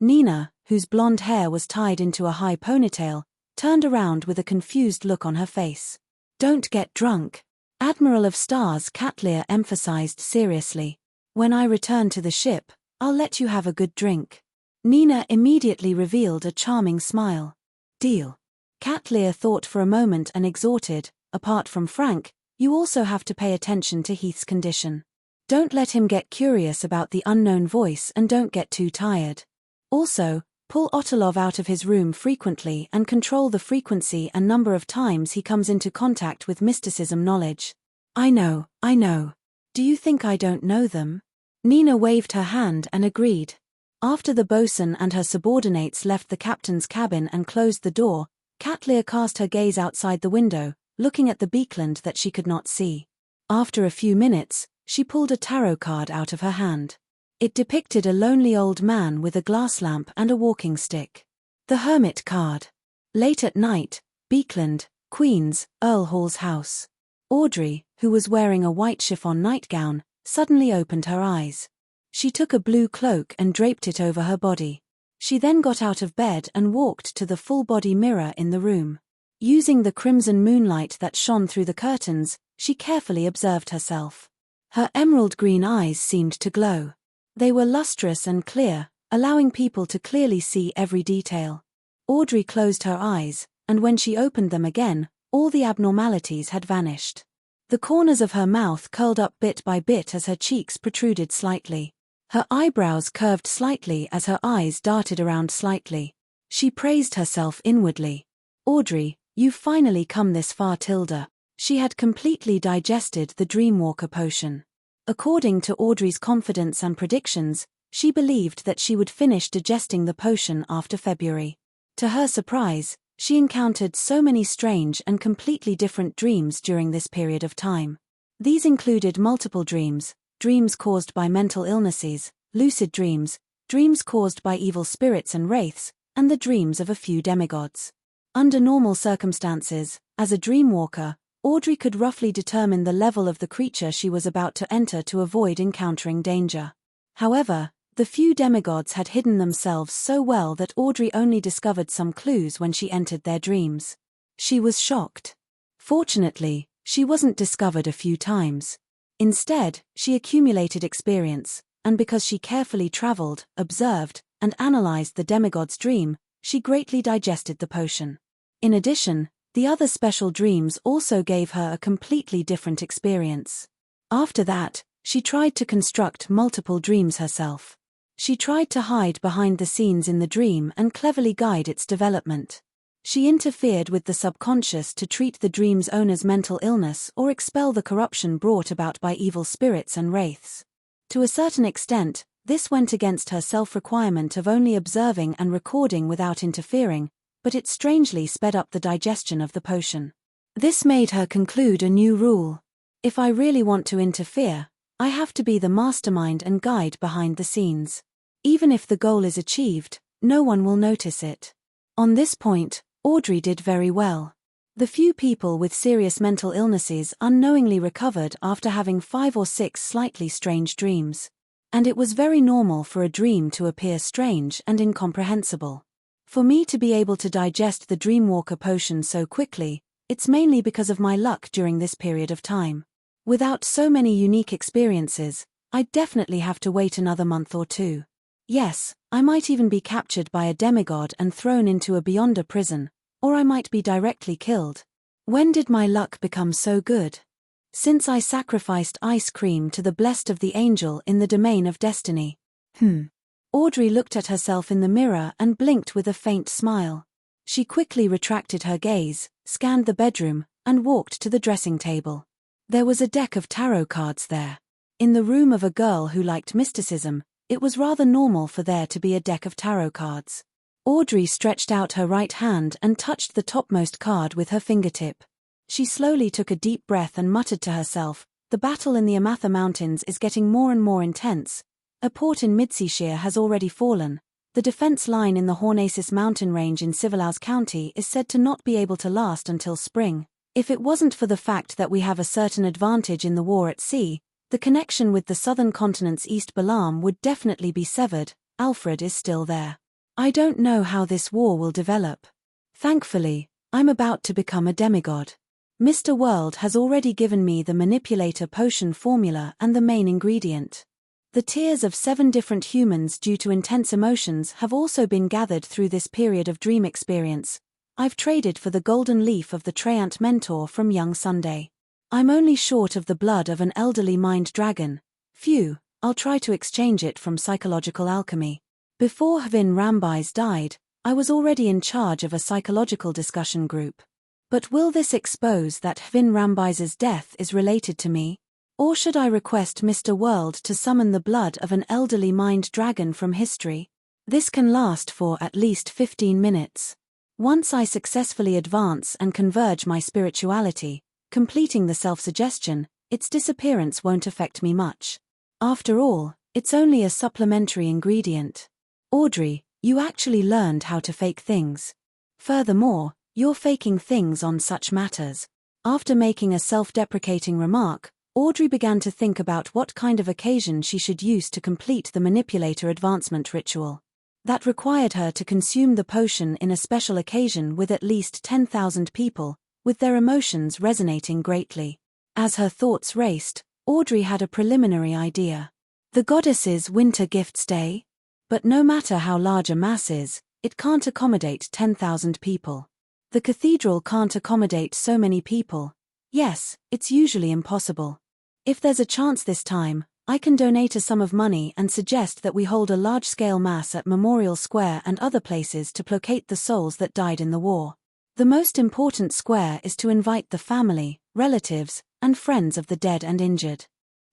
Nina, whose blonde hair was tied into a high ponytail, turned around with a confused look on her face. "Don't get drunk." Admiral of Stars Cat Lear emphasized seriously. "When I return to the ship, I'll let you have a good drink." Nina immediately revealed a charming smile. "Deal." Cat Lear thought for a moment and exhorted, "Apart from Frank, you also have to pay attention to Heath's condition. Don't let him get curious about the unknown voice and don't get too tired. Also, pull Ottolov out of his room frequently and control the frequency and number of times he comes into contact with mysticism knowledge." I know. Do you think I don't know them?" Nina waved her hand and agreed. After the bosun and her subordinates left the captain's cabin and closed the door, Cat Lear cast her gaze outside the window, looking at the Beekland that she could not see. After a few minutes, she pulled a tarot card out of her hand. It depicted a lonely old man with a glass lamp and a walking stick. The Hermit card. Late at night, Beekland, Queen's, Earl Hall's house. Audrey, who was wearing a white chiffon nightgown, suddenly opened her eyes. She took a blue cloak and draped it over her body. She then got out of bed and walked to the full-body mirror in the room. Using the crimson moonlight that shone through the curtains, she carefully observed herself. Her emerald green eyes seemed to glow. They were lustrous and clear, allowing people to clearly see every detail. Audrey closed her eyes, and when she opened them again, all the abnormalities had vanished. The corners of her mouth curled up bit by bit as her cheeks protruded slightly. Her eyebrows curved slightly as her eyes darted around slightly. She praised herself inwardly. "Audrey, you've finally come this far, Tilda." She had completely digested the Dreamwalker potion. According to Audrey's confidence and predictions, she believed that she would finish digesting the potion after February. To her surprise, she encountered so many strange and completely different dreams during this period of time. These included multiple dreams, dreams caused by mental illnesses, lucid dreams, dreams caused by evil spirits and wraiths, and the dreams of a few demigods. Under normal circumstances, as a dreamwalker, Audrey could roughly determine the level of the creature she was about to enter to avoid encountering danger. However, the few demigods had hidden themselves so well that Audrey only discovered some clues when she entered their dreams. She was shocked. Fortunately, she wasn't discovered a few times. Instead, she accumulated experience, and because she carefully traveled, observed, and analyzed the demigod's dream, she greatly digested the potion. In addition, the other special dreams also gave her a completely different experience. After that, she tried to construct multiple dreams herself. She tried to hide behind the scenes in the dream and cleverly guide its development. She interfered with the subconscious to treat the dream's owner's mental illness or expel the corruption brought about by evil spirits and wraiths. To a certain extent, this went against her self-requirement of only observing and recording without interfering, but it strangely sped up the digestion of the potion. This made her conclude a new rule. If I really want to interfere, I have to be the mastermind and guide behind the scenes. Even if the goal is achieved, no one will notice it. On this point, Audrey did very well. The few people with serious mental illnesses unknowingly recovered after having 5 or 6 slightly strange dreams. And it was very normal for a dream to appear strange and incomprehensible. For me to be able to digest the Dreamwalker potion so quickly, it's mainly because of my luck during this period of time. Without so many unique experiences, I'd definitely have to wait another month or 2. Yes, I might even be captured by a demigod and thrown into a Beyonder prison, or I might be directly killed. When did my luck become so good? Since I sacrificed ice cream to the blessed of the angel in the domain of destiny. Audrey looked at herself in the mirror and blinked with a faint smile. She quickly retracted her gaze, scanned the bedroom, and walked to the dressing table. There was a deck of tarot cards there. In the room of a girl who liked mysticism, it was rather normal for there to be a deck of tarot cards. Audrey stretched out her right hand and touched the topmost card with her fingertip. She slowly took a deep breath and muttered to herself, "The battle in the Amatha Mountains is getting more and more intense. A port in Midseashire has already fallen. The defense line in the Hornacis mountain range in Civilaus County is said to not be able to last until spring. If it wasn't for the fact that we have a certain advantage in the war at sea, the connection with the southern continent's East Balam would definitely be severed. Alfred is still there. I don't know how this war will develop. Thankfully, I'm about to become a demigod. Mr. World has already given me the manipulator potion formula and the main ingredient. The tears of 7 different humans due to intense emotions have also been gathered through this period of dream experience. I've traded for the golden leaf of the Treant Mentor from Young Sunday. I'm only short of the blood of an elderly mind dragon. Phew, I'll try to exchange it from psychological alchemy. Before Hvin Rambais died, I was already in charge of a psychological discussion group. But will this expose that Hvin Rambais's death is related to me? Or should I request Mr. World to summon the blood of an elderly mind dragon from history? This can last for at least 15 minutes. Once I successfully advance and converge my spirituality, completing the self-suggestion, its disappearance won't affect me much. After all, it's only a supplementary ingredient. Audrey, you actually learned how to fake things. Furthermore, you're faking things on such matters. After making a self-deprecating remark, Audrey began to think about what kind of occasion she should use to complete the manipulator advancement ritual. That required her to consume the potion in a special occasion with at least 10,000 people, with their emotions resonating greatly. As her thoughts raced, Audrey had a preliminary idea. The goddess's winter gift stay? But no matter how large a mass is, it can't accommodate 10,000 people. The cathedral can't accommodate so many people. Yes, it's usually impossible. If there's a chance this time, I can donate a sum of money and suggest that we hold a large-scale mass at Memorial Square and other places to placate the souls that died in the war. The most important square is to invite the family, relatives, and friends of the dead and injured.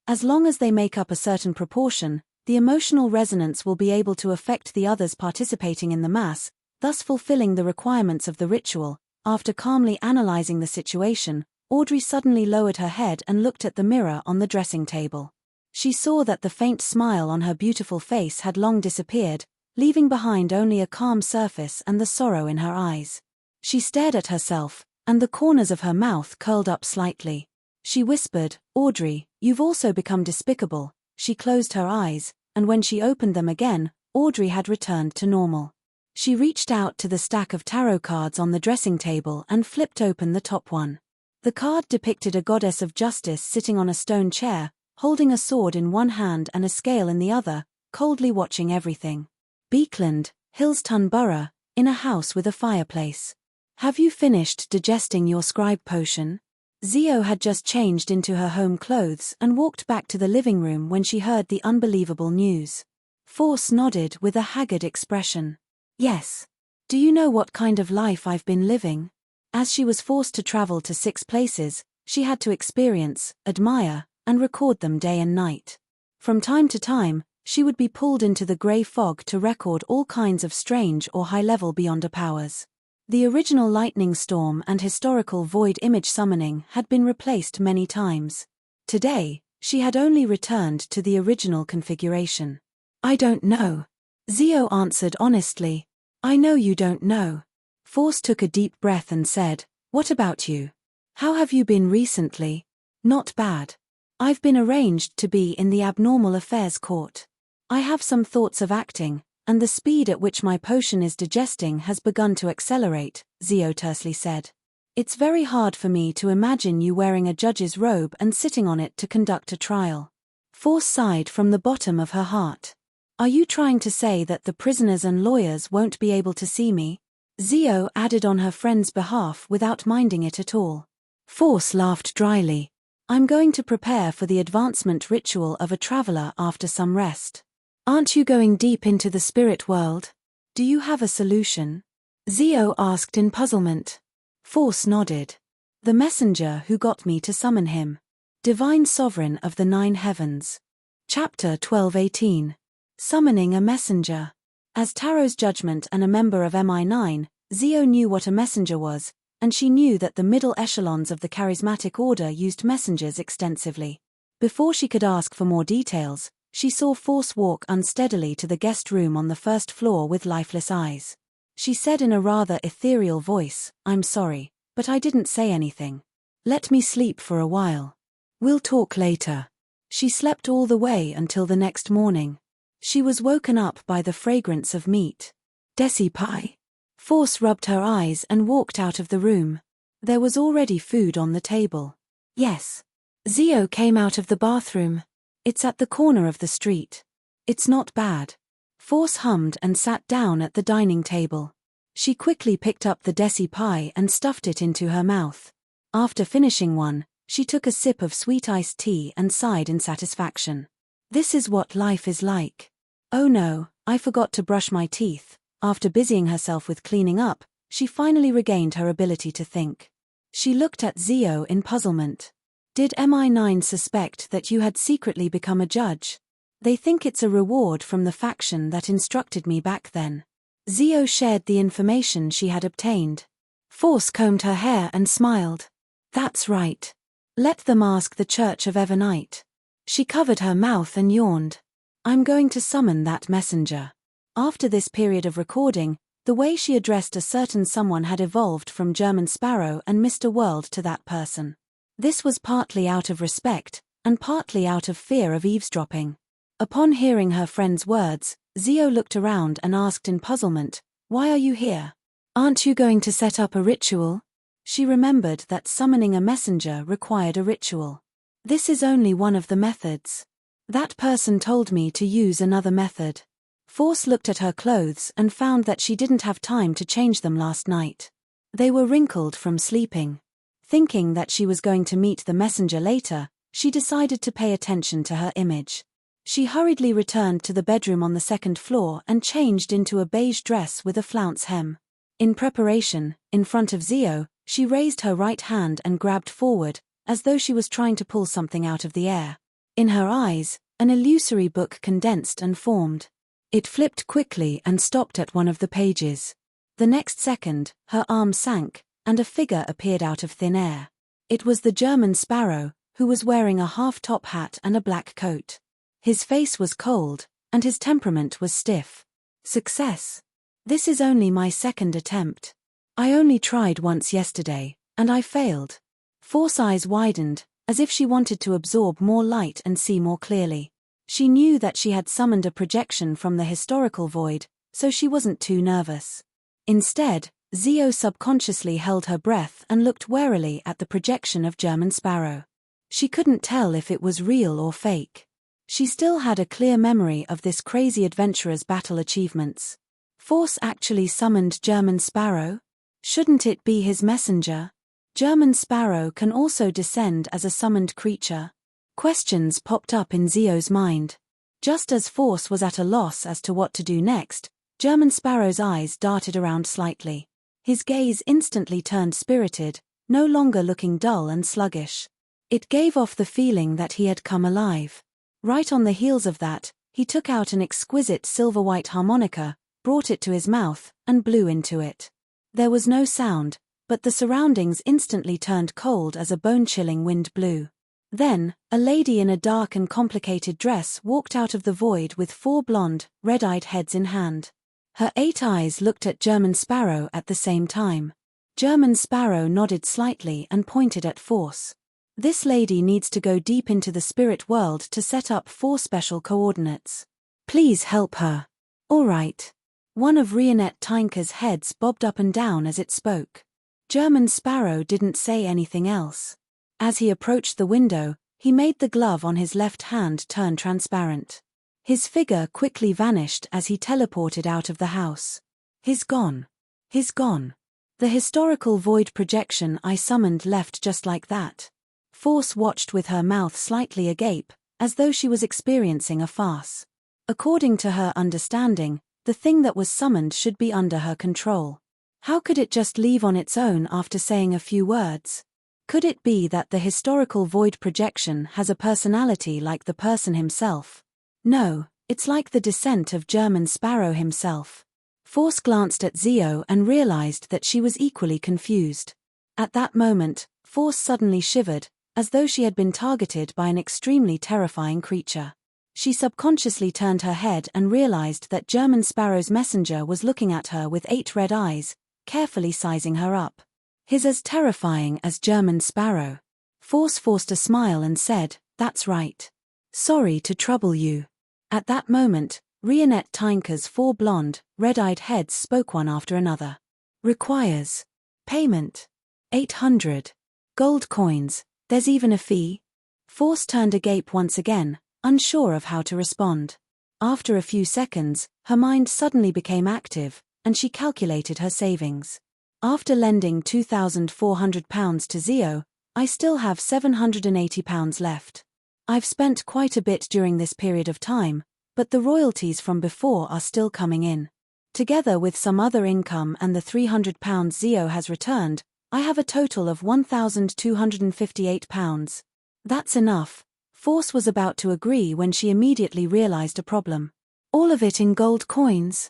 As long as they make up a certain proportion, the emotional resonance will be able to affect the others participating in the mass, thus fulfilling the requirements of the ritual. After calmly analyzing the situation, Audrey suddenly lowered her head and looked at the mirror on the dressing table. She saw that the faint smile on her beautiful face had long disappeared, leaving behind only a calm surface and the sorrow in her eyes. She stared at herself, and the corners of her mouth curled up slightly. She whispered, "Audrey, you've also become despicable." She closed her eyes, and when she opened them again, Audrey had returned to normal. She reached out to the stack of tarot cards on the dressing table and flipped open the top one. The card depicted a goddess of justice sitting on a stone chair, holding a sword in one hand and a scale in the other, coldly watching everything. Beekland, Hillston Borough, in a house with a fireplace. Have you finished digesting your scribe potion? Zio had just changed into her home clothes and walked back to the living room when she heard the unbelievable news. Force nodded with a haggard expression. Yes. Do you know what kind of life I've been living? As she was forced to travel to 6 places, she had to experience, admire, and record them day and night. From time to time, she would be pulled into the grey fog to record all kinds of strange or high-level beyonder powers. The original lightning storm and historical void image summoning had been replaced many times. Today, she had only returned to the original configuration. I don't know. Zio answered honestly. I know you don't know. Force took a deep breath and said, What about you? How have you been recently? Not bad. I've been arranged to be in the abnormal affairs court. I have some thoughts of acting, and the speed at which my potion is digesting has begun to accelerate, Zio tersely said. It's very hard for me to imagine you wearing a judge's robe and sitting on it to conduct a trial. Force sighed from the bottom of her heart. Are you trying to say that the prisoners and lawyers won't be able to see me? Zio added on her friend's behalf without minding it at all. Force laughed dryly. I'm going to prepare for the advancement ritual of a traveler after some rest. Aren't you going deep into the spirit world? Do you have a solution? Zio asked in puzzlement. Force nodded. The messenger who got me to summon him. Divine Sovereign of the Nine Heavens. Chapter 12:18. Summoning a Messenger. As Tarot's judgment and a member of MI9, Zio knew what a messenger was, and she knew that the middle echelons of the charismatic order used messengers extensively. Before she could ask for more details, she saw Force walk unsteadily to the guest room on the first floor with lifeless eyes. She said in a rather ethereal voice, "I'm sorry, but I didn't say anything. Let me sleep for a while. We'll talk later." She slept all the way until the next morning. She was woken up by the fragrance of meat. Desi pie. Force rubbed her eyes and walked out of the room. There was already food on the table. Yes. Zio came out of the bathroom. It's at the corner of the street. It's not bad. Force hummed and sat down at the dining table. She quickly picked up the desi pie and stuffed it into her mouth. After finishing one, she took a sip of sweet iced tea and sighed in satisfaction. This is what life is like. Oh no, I forgot to brush my teeth. After busying herself with cleaning up, she finally regained her ability to think. She looked at Zio in puzzlement. Did MI9 suspect that you had secretly become a judge? They think it's a reward from the faction that instructed me back then. Zio shared the information she had obtained. Force combed her hair and smiled. That's right. Let them ask the Church of Evernight. She covered her mouth and yawned. I'm going to summon that messenger. After this period of recording, the way she addressed a certain someone had evolved from German Sparrow and Mr. World to that person. This was partly out of respect, and partly out of fear of eavesdropping. Upon hearing her friend's words, Zio looked around and asked in puzzlement, "Why are you here? Aren't you going to set up a ritual?" She remembered that summoning a messenger required a ritual. This is only one of the methods. That person told me to use another method. Force looked at her clothes and found that she didn't have time to change them last night. They were wrinkled from sleeping. Thinking that she was going to meet the messenger later, she decided to pay attention to her image. She hurriedly returned to the bedroom on the second floor and changed into a beige dress with a flounce hem. In preparation, in front of Zio, she raised her right hand and grabbed forward, as though she was trying to pull something out of the air. In her eyes, an illusory book condensed and formed. It flipped quickly and stopped at one of the pages. The next second, her arm sank, and a figure appeared out of thin air. It was the German Sparrow, who was wearing a half-top hat and a black coat. His face was cold, and his temperament was stiff. Success. This is only my second attempt. I only tried once yesterday, and I failed. Force's eyes widened, as if she wanted to absorb more light and see more clearly. She knew that she had summoned a projection from the historical void, so she wasn't too nervous. Instead, Zio subconsciously held her breath and looked warily at the projection of German Sparrow. She couldn't tell if it was real or fake. She still had a clear memory of this crazy adventurer's battle achievements. Force actually summoned German Sparrow? Shouldn't it be his messenger? German Sparrow can also descend as a summoned creature. Questions popped up in Zio's mind. Just as Force was at a loss as to what to do next, German Sparrow's eyes darted around slightly. His gaze instantly turned spirited, no longer looking dull and sluggish. It gave off the feeling that he had come alive. Right on the heels of that, he took out an exquisite silver-white harmonica, brought it to his mouth, and blew into it. There was no sound, but the surroundings instantly turned cold as a bone-chilling wind blew. Then, a lady in a dark and complicated dress walked out of the void with 4 blonde, red-eyed heads in hand. Her 8 eyes looked at German Sparrow at the same time. German Sparrow nodded slightly and pointed at Force. This lady needs to go deep into the spirit world to set up 4 special coordinates. Please help her. All right. One of Rionette Tynker's heads bobbed up and down as it spoke. German Sparrow didn't say anything else. As he approached the window, he made the glove on his left hand turn transparent. His figure quickly vanished as he teleported out of the house. He's gone. He's gone. The historical void projection I summoned left just like that. Force watched with her mouth slightly agape, as though she was experiencing a farce. According to her understanding, the thing that was summoned should be under her control. How could it just leave on its own after saying a few words? Could it be that the historical void projection has a personality like the person himself? No, it's like the descent of German Sparrow himself. Force glanced at Zio and realized that she was equally confused. At that moment, Force suddenly shivered, as though she had been targeted by an extremely terrifying creature. She subconsciously turned her head and realized that German Sparrow's messenger was looking at her with 8 red eyes, carefully sizing her up. He's as terrifying as German Sparrow. Force forced a smile and said, "That's right. Sorry to trouble you." At that moment, Rionette Tynker's 4 blonde, red-eyed heads spoke one after another. "Requires payment. 800 gold coins, there's even a fee." Force turned agape once again, unsure of how to respond. After a few seconds, her mind suddenly became active, and she calculated her savings. After lending £2,400 to Zio, I still have £780 left. I've spent quite a bit during this period of time, but the royalties from before are still coming in. Together with some other income and the £300 Zio has returned, I have a total of £1,258. That's enough. Force was about to agree when she immediately realized a problem. All of it in gold coins?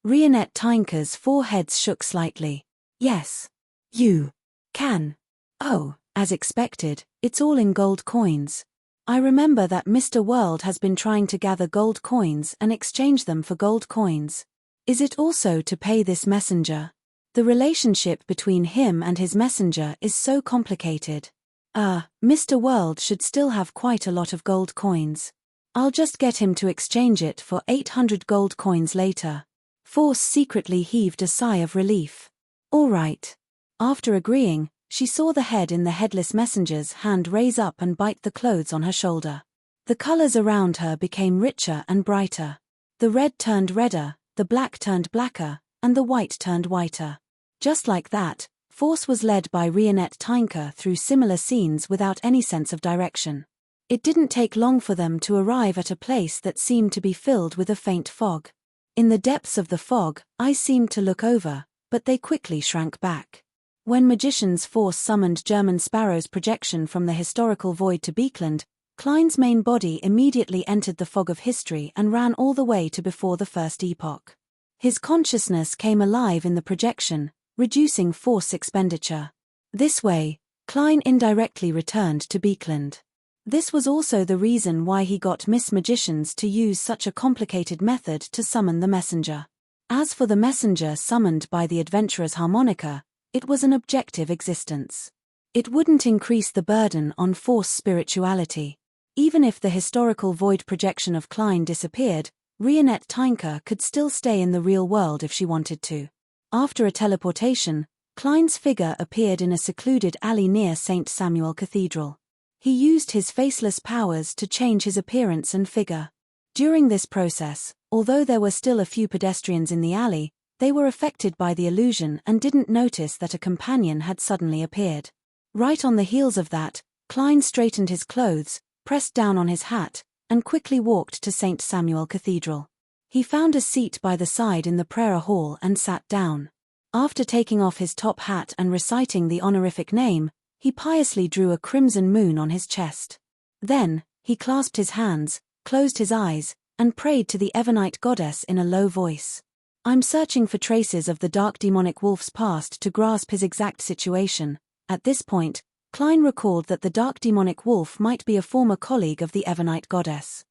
Rionette Tynker's 4 heads shook slightly. Yes. You can. Oh, as expected, it's all in gold coins. I remember that Mr. World has been trying to gather gold coins and exchange them for gold coins. Is it also to pay this messenger? The relationship between him and his messenger is so complicated. Mr. World should still have quite a lot of gold coins. I'll just get him to exchange it for 800 gold coins later. Force secretly heaved a sigh of relief. All right. After agreeing, she saw the head in the headless messenger's hand raise up and bite the clothes on her shoulder. The colors around her became richer and brighter. The red turned redder, the black turned blacker, and the white turned whiter. Just like that, Force was led by Rionette Tynker through similar scenes without any sense of direction. It didn't take long for them to arrive at a place that seemed to be filled with a faint fog. In the depths of the fog, eyes seemed to look over, but they quickly shrank back. When Magician's Force summoned German Sparrow's projection from the historical void to Beekland, Klein's main body immediately entered the fog of history and ran all the way to before the first epoch. His consciousness came alive in the projection, reducing Force expenditure. This way, Klein indirectly returned to Beekland. This was also the reason why he got Miss Magicians to use such a complicated method to summon the messenger. As for the messenger summoned by the adventurer's harmonica, it was an objective existence. It wouldn't increase the burden on Force spirituality. Even if the historical void projection of Klein disappeared, Rionette Tynker could still stay in the real world if she wanted to. After a teleportation, Klein's figure appeared in a secluded alley near St. Samuel Cathedral. He used his faceless powers to change his appearance and figure. During this process, although there were still a few pedestrians in the alley, they were affected by the illusion and didn't notice that a companion had suddenly appeared. Right on the heels of that, Klein straightened his clothes, pressed down on his hat, and quickly walked to St. Samuel Cathedral. He found a seat by the side in the prayer hall and sat down. After taking off his top hat and reciting the honorific name, he piously drew a crimson moon on his chest. Then, he clasped his hands, closed his eyes, and prayed to the Evernite goddess in a low voice. I'm searching for traces of the dark demonic wolf's past to grasp his exact situation. At this point, Klein recalled that the dark demonic wolf might be a former colleague of the Evernite goddess.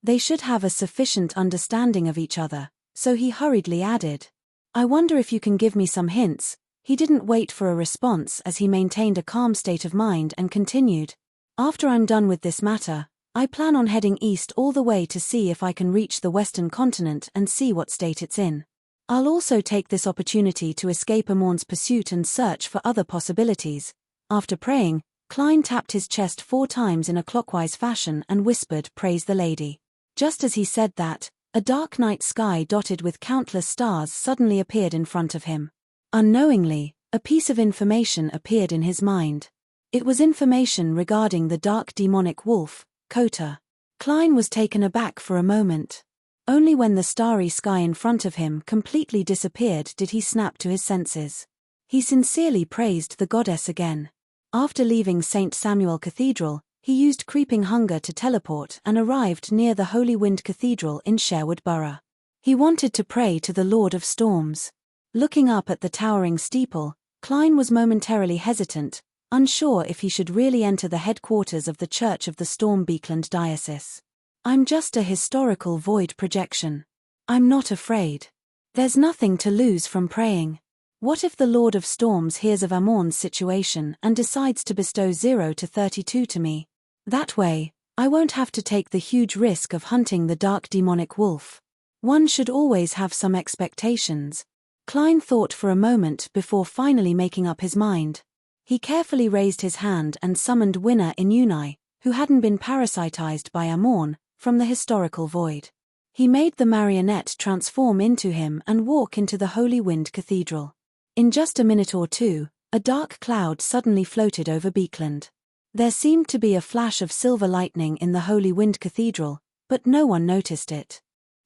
They should have a sufficient understanding of each other, so he hurriedly added, I wonder if you can give me some hints. He didn't wait for a response as he maintained a calm state of mind and continued, after I'm done with this matter, I plan on heading east all the way to see if I can reach the western continent and see what state it's in. I'll also take this opportunity to escape Amorn's pursuit and search for other possibilities. After praying, Klein tapped his chest 4 times in a clockwise fashion and whispered, Praise the Lady. Just as he said that, a dark night sky dotted with countless stars suddenly appeared in front of him. Unknowingly, a piece of information appeared in his mind. It was information regarding the dark demonic wolf, Kota. Klein was taken aback for a moment. Only when the starry sky in front of him completely disappeared did he snap to his senses. He sincerely praised the goddess again. After leaving St. Samuel Cathedral, he used creeping hunger to teleport and arrived near the Holy Wind Cathedral in Sherwood Borough. He wanted to pray to the Lord of Storms. Looking up at the towering steeple, Klein was momentarily hesitant, unsure if he should really enter the headquarters of the Church of the Storm Beekland Diocese. I'm just a historical void projection. I'm not afraid. There's nothing to lose from praying. What if the Lord of Storms hears of Amorn's situation and decides to bestow 0 to 32 to me? That way, I won't have to take the huge risk of hunting the dark demonic wolf. One should always have some expectations. Klein thought for a moment before finally making up his mind. He carefully raised his hand and summoned Winner Inuni, who hadn't been parasitized by Amorn, from the historical void. He made the marionette transform into him and walk into the Holy Wind Cathedral. In just a minute or two, a dark cloud suddenly floated over Beekland. There seemed to be a flash of silver lightning in the Holy Wind Cathedral, but no one noticed it.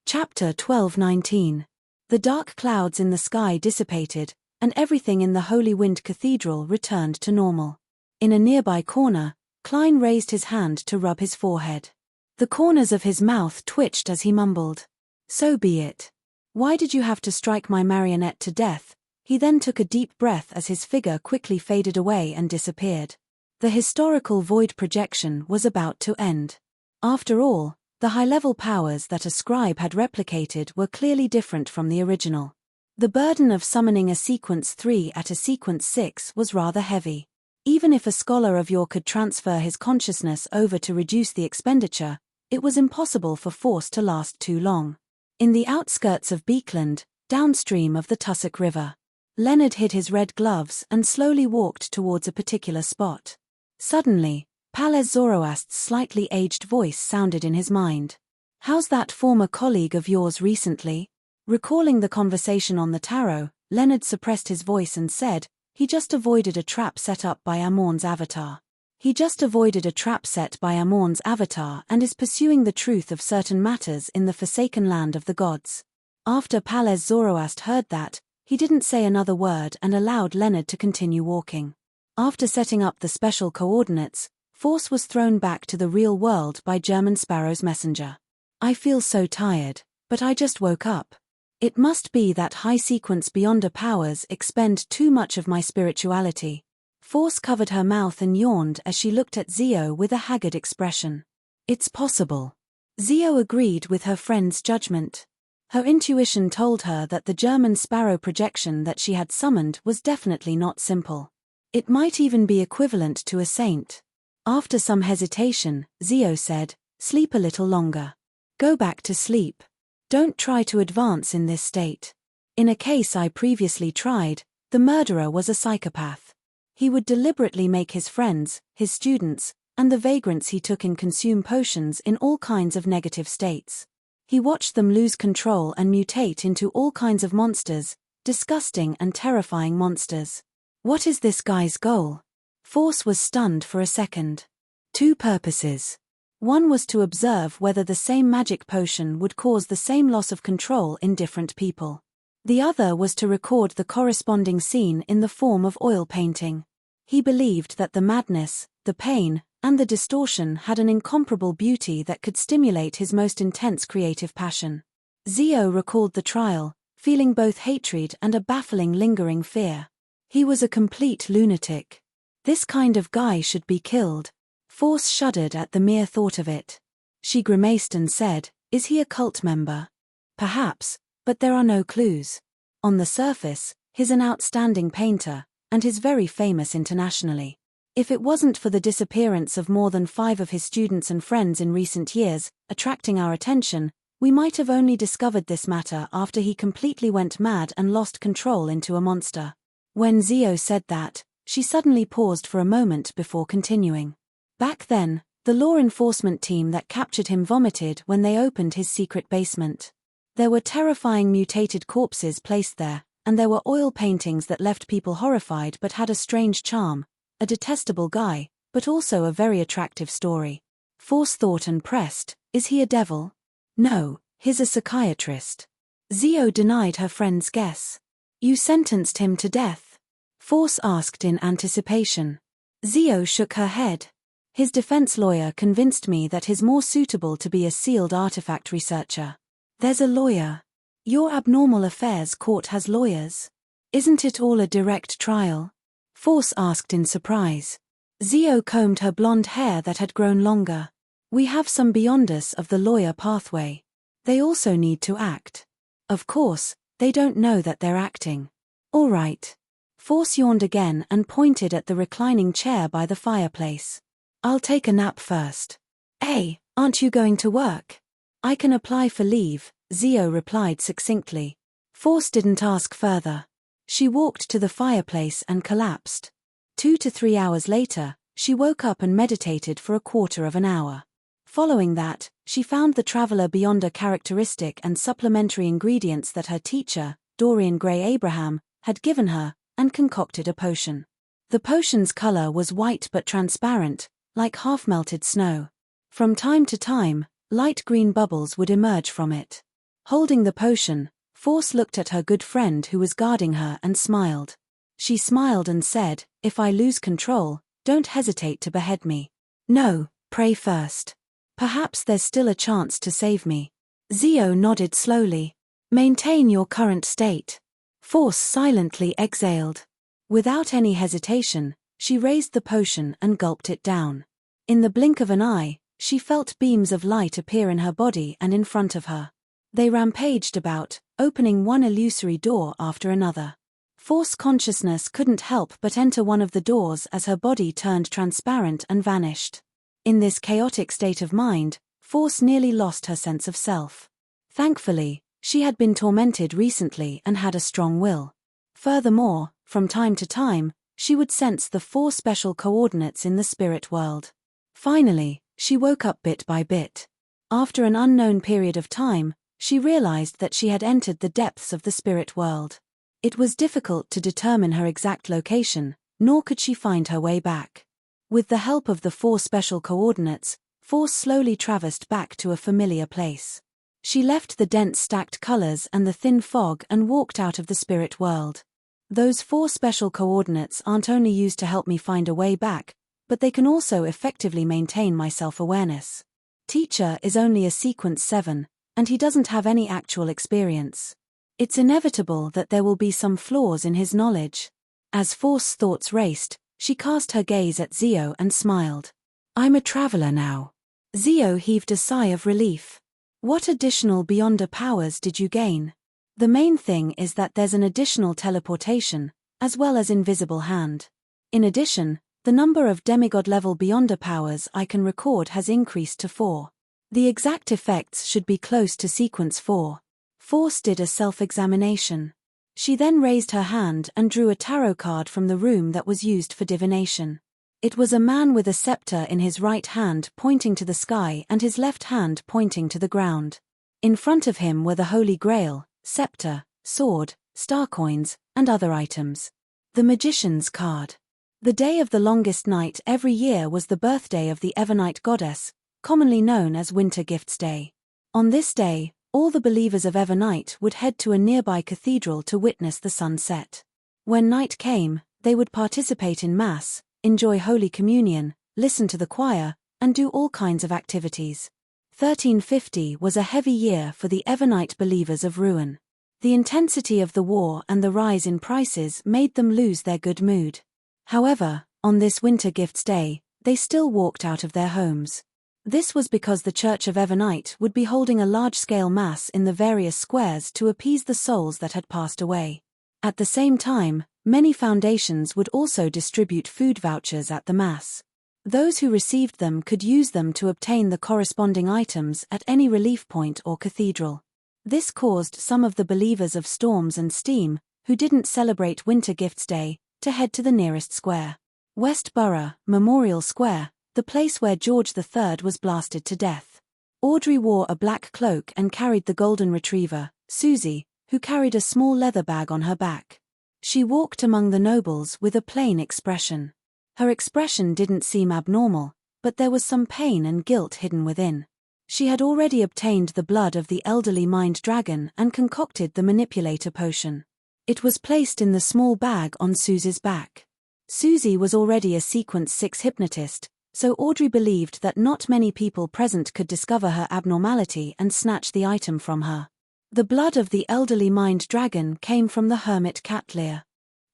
Chapter 12:19. The dark clouds in the sky dissipated, and everything in the Holy Wind Cathedral returned to normal. In a nearby corner, Klein raised his hand to rub his forehead. The corners of his mouth twitched as he mumbled, "So be it. Why did you have to strike my marionette to death?" He then took a deep breath as his figure quickly faded away and disappeared. The historical void projection was about to end. After all, the high-level powers that a scribe had replicated were clearly different from the original. The burden of summoning a sequence 3 at a sequence 6 was rather heavy. Even if a scholar of yore could transfer his consciousness over to reduce the expenditure, it was impossible for force to last too long. In the outskirts of Beekland, downstream of the Tussock River, Leonard hid his red gloves and slowly walked towards a particular spot. Suddenly, Palez Zoroast's slightly aged voice sounded in his mind. "How's that former colleague of yours recently?" Recalling the conversation on the tarot, Leonard suppressed his voice and said, "He just avoided a trap set up by Amorn's avatar. He just avoided a trap set by Amorn's avatar and is pursuing the truth of certain matters in the forsaken land of the gods." After Palez Zoroast heard that, he didn't say another word and allowed Leonard to continue walking. After setting up the special coordinates, Force was thrown back to the real world by German Sparrow's messenger. "I feel so tired, but I just woke up. It must be that high sequence Beyonder powers expend too much of my spirituality." Force covered her mouth and yawned as she looked at Zio with a haggard expression. "It's possible." Zio agreed with her friend's judgment. Her intuition told her that the German Sparrow projection that she had summoned was definitely not simple. It might even be equivalent to a saint. After some hesitation, Zio said, "Sleep a little longer. Go back to sleep. Don't try to advance in this state. In a case I previously tried, the murderer was a psychopath. He would deliberately make his friends, his students, and the vagrants he took in consume potions in all kinds of negative states. He watched them lose control and mutate into all kinds of monsters, disgusting and terrifying monsters. What is this guy's goal?" Force was stunned for a second. Two purposes. One was to observe whether the same magic potion would cause the same loss of control in different people. The other was to record the corresponding scene in the form of oil painting. He believed that the madness, the pain, and the distortion had an incomparable beauty that could stimulate his most intense creative passion. Zio recalled the trial, feeling both hatred and a baffling lingering fear. He was a complete lunatic. This kind of guy should be killed. Force shuddered at the mere thought of it. She grimaced and said, "Is he a cult member?" "Perhaps, but there are no clues. On the surface, he's an outstanding painter, and he's very famous internationally. If it wasn't for the disappearance of more than 5 of his students and friends in recent years, attracting our attention, we might have only discovered this matter after he completely went mad and lost control into a monster." When Zio said that, she suddenly paused for a moment before continuing. "Back then, the law enforcement team that captured him vomited when they opened his secret basement. There were terrifying mutated corpses placed there, and there were oil paintings that left people horrified but had a strange charm. A detestable guy, but also a very attractive story." Force thought and pressed, "Is he a devil?" "No, He's a psychiatrist. Zio denied her friend's guess. You sentenced him to death? Force asked in anticipation. Zio shook her head. His defense lawyer convinced me that he's more suitable to be a sealed artifact researcher. There's a lawyer. Your abnormal affairs court has lawyers. Isn't it all a direct trial? Force asked in surprise. Zio combed her blonde hair that had grown longer. We have some beyond us of the lawyer pathway. They also need to act. Of course, they don't know that they're acting. All right. Force yawned again and pointed at the reclining chair by the fireplace. I'll take a nap first. Hey, aren't you going to work? I can apply for leave, Zio replied succinctly. Force didn't ask further. She walked to the fireplace and collapsed. 2 to 3 hours later, she woke up and meditated for a quarter of an hour. Following that, she found the Traveler Beyonder characteristic and supplementary ingredients that her teacher, Dorian Gray Abraham, had given her, and concocted a potion. The potion's color was white but transparent, like half-melted snow. From time to time, light green bubbles would emerge from it. Holding the potion, Force looked at her good friend who was guarding her and smiled. She smiled and said, "If I lose control, don't hesitate to behead me. No, pray first. Perhaps there's still a chance to save me." Zio nodded slowly. "Maintain your current state." Force silently exhaled. Without any hesitation, she raised the potion and gulped it down. In the blink of an eye, she felt beams of light appear in her body and in front of her. They rampaged about, opening one illusory door after another. Force consciousness couldn't help but enter one of the doors as her body turned transparent and vanished. In this chaotic state of mind, Force nearly lost her sense of self. Thankfully, she had been tormented recently and had a strong will. Furthermore, from time to time, she would sense the 4 special coordinates in the spirit world. Finally, she woke up bit by bit. After an unknown period of time, she realized that she had entered the depths of the spirit world. It was difficult to determine her exact location, nor could she find her way back. With the help of the 4 special coordinates, Force slowly traversed back to a familiar place. She left the dense stacked colors and the thin fog and walked out of the spirit world. Those 4 special coordinates aren't only used to help me find a way back, but they can also effectively maintain my self-awareness. Teacher is only a sequence 7, and he doesn't have any actual experience. It's inevitable that there will be some flaws in his knowledge. As Force's thoughts raced, she cast her gaze at Zio and smiled. I'm a traveler now. Zio heaved a sigh of relief. What additional Beyonder powers did you gain? The main thing is that there's an additional teleportation, as well as invisible hand. In addition, the number of demigod-level Beyonder powers I can record has increased to 4. The exact effects should be close to sequence 4. Force did a self-examination. She then raised her hand and drew a tarot card from the room that was used for divination. It was a man with a scepter in his right hand pointing to the sky and his left hand pointing to the ground. In front of him were the Holy Grail, scepter, sword, star coins, and other items. The Magician's card. The day of the longest night every year was the birthday of the Evernight goddess, commonly known as Winter Gifts Day. On this day, all the believers of Evernight would head to a nearby cathedral to witness the sunset. When night came, they would participate in Mass, enjoy Holy Communion, listen to the choir, and do all kinds of activities. 1350 was a heavy year for the Evernight believers of Ruin. The intensity of the war and the rise in prices made them lose their good mood. However, on this Winter Gifts Day, they still walked out of their homes. This was because the Church of Evernight would be holding a large-scale mass in the various squares to appease the souls that had passed away. At the same time, many foundations would also distribute food vouchers at the mass. Those who received them could use them to obtain the corresponding items at any relief point or cathedral. This caused some of the believers of Storms and Steam, who didn't celebrate Winter Gifts Day, to head to the nearest square. Westborough, Memorial Square, the place where George III was blasted to death. Audrey wore a black cloak and carried the golden retriever, Susie, who carried a small leather bag on her back. She walked among the nobles with a plain expression. Her expression didn't seem abnormal, but there was some pain and guilt hidden within. She had already obtained the blood of the elderly mind dragon and concocted the manipulator potion. It was placed in the small bag on Susie's back. Susie was already a Sequence 6 hypnotist, so Audrey believed that not many people present could discover her abnormality and snatch the item from her. The blood of the elderly mind dragon came from the hermit Catlear.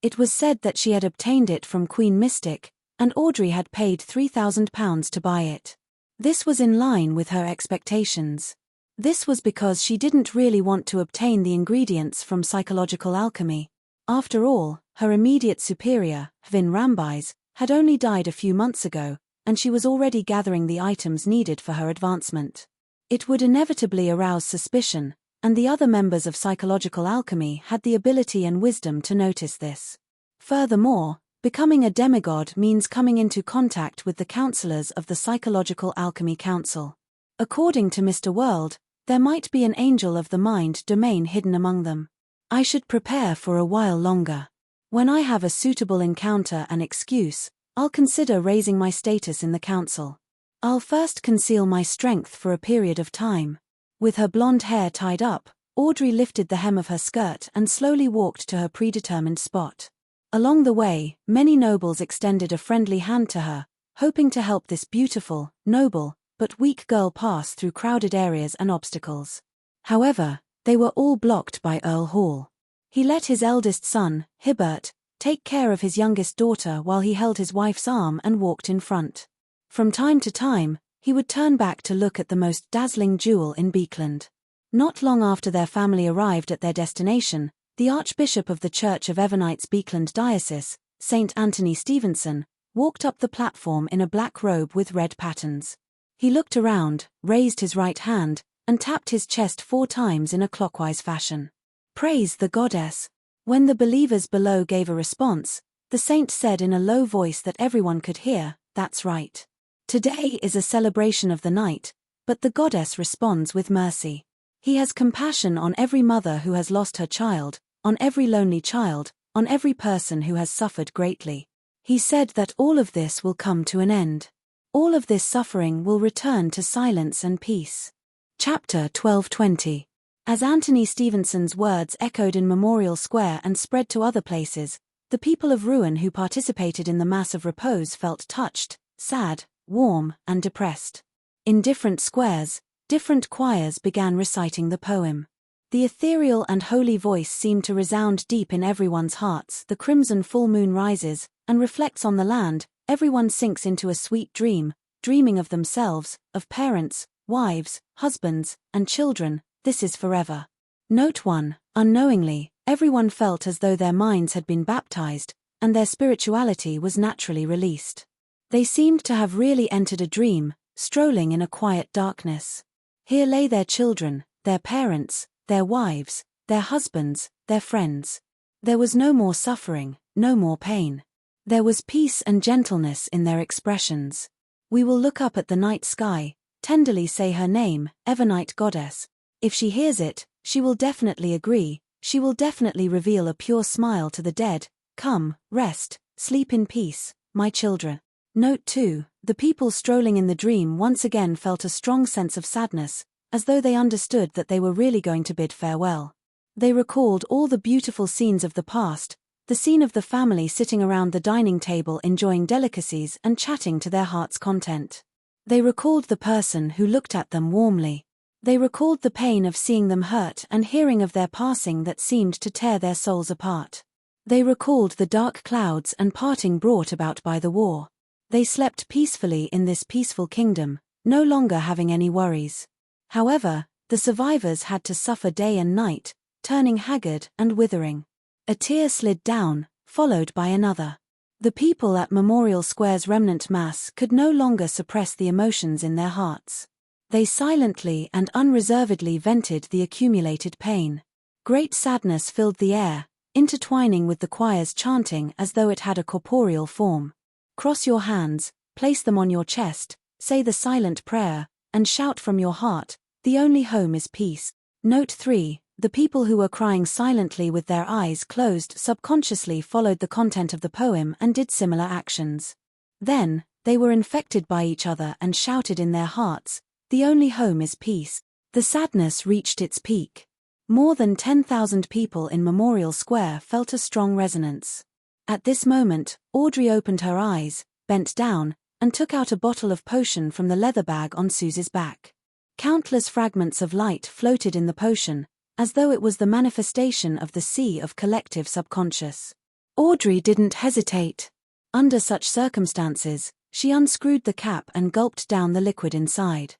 It was said that she had obtained it from Queen Mystic, and Audrey had paid £3,000 to buy it. This was in line with her expectations. This was because she didn't really want to obtain the ingredients from psychological alchemy. After all, her immediate superior, Hvin Rambais, had only died a few months ago, and she was already gathering the items needed for her advancement. It would inevitably arouse suspicion, and the other members of psychological alchemy had the ability and wisdom to notice this. Furthermore, becoming a demigod means coming into contact with the counselors of the Psychological Alchemy Council. According to Mr. World, there might be an angel of the mind domain hidden among them. I should prepare for a while longer. When I have a suitable encounter and excuse, I'll consider raising my status in the council. I'll first conceal my strength for a period of time. With her blonde hair tied up, Audrey lifted the hem of her skirt and slowly walked to her predetermined spot. Along the way, many nobles extended a friendly hand to her, hoping to help this beautiful, noble, but weak girl pass through crowded areas and obstacles. However, they were all blocked by Earl Hall. He let his eldest son, Hibbert, take care of his youngest daughter while he held his wife's arm and walked in front. From time to time, he would turn back to look at the most dazzling jewel in Beekland. Not long after their family arrived at their destination, the Archbishop of the Church of Evernight's Beekland Diocese, St. Anthony Stevenson, walked up the platform in a black robe with red patterns. He looked around, raised his right hand, and tapped his chest 4 times in a clockwise fashion. Praise the goddess. When the believers below gave a response, the saint said in a low voice that everyone could hear, "That's right. Today is a celebration of the night," but the goddess responds with mercy. He has compassion on every mother who has lost her child, on every lonely child, on every person who has suffered greatly. He said that all of this will come to an end. All of this suffering will return to silence and peace. Chapter 12:20. As Anthony Stevenson's words echoed in Memorial Square and spread to other places, the people of Rouen who participated in the Mass of Repose felt touched, sad, warm, and depressed. In different squares, different choirs began reciting the poem. The ethereal and holy voice seemed to resound deep in everyone's hearts. The crimson full moon rises and reflects on the land. Everyone sinks into a sweet dream, dreaming of themselves, of parents, wives, husbands, and children. This is forever. Note 1. Unknowingly, everyone felt as though their minds had been baptized, and their spirituality was naturally released. They seemed to have really entered a dream, strolling in a quiet darkness. Here lay their children, their parents, their wives, their husbands, their friends. There was no more suffering, no more pain. There was peace and gentleness in their expressions. We will look up at the night sky, tenderly say her name, Evernight Goddess. If she hears it, she will definitely agree, she will definitely reveal a pure smile to the dead. Come, rest, sleep in peace, my children. Note 2. The people strolling in the dream once again felt a strong sense of sadness, as though they understood that they were really going to bid farewell. They recalled all the beautiful scenes of the past, the scene of the family sitting around the dining table enjoying delicacies and chatting to their heart's content. They recalled the person who looked at them warmly. They recalled the pain of seeing them hurt and hearing of their passing that seemed to tear their souls apart. They recalled the dark clouds and parting brought about by the war. They slept peacefully in this peaceful kingdom, no longer having any worries. However, the survivors had to suffer day and night, turning haggard and withering. A tear slid down, followed by another. The people at Memorial Square's remnant mass could no longer suppress the emotions in their hearts. They silently and unreservedly vented the accumulated pain. Great sadness filled the air, intertwining with the choir's chanting as though it had a corporeal form. Cross your hands, place them on your chest, say the silent prayer, and shout from your heart, the only home is peace. Note 3. The people who were crying silently with their eyes closed subconsciously followed the content of the poem and did similar actions. Then, they were infected by each other and shouted in their hearts, The only home is peace. The sadness reached its peak. More than 10,000 people in Memorial Square felt a strong resonance. At this moment, Audrey opened her eyes, bent down, and took out a bottle of potion from the leather bag on Susie's back. Countless fragments of light floated in the potion, as though it was the manifestation of the sea of collective subconscious. Audrey didn't hesitate. Under such circumstances, she unscrewed the cap and gulped down the liquid inside.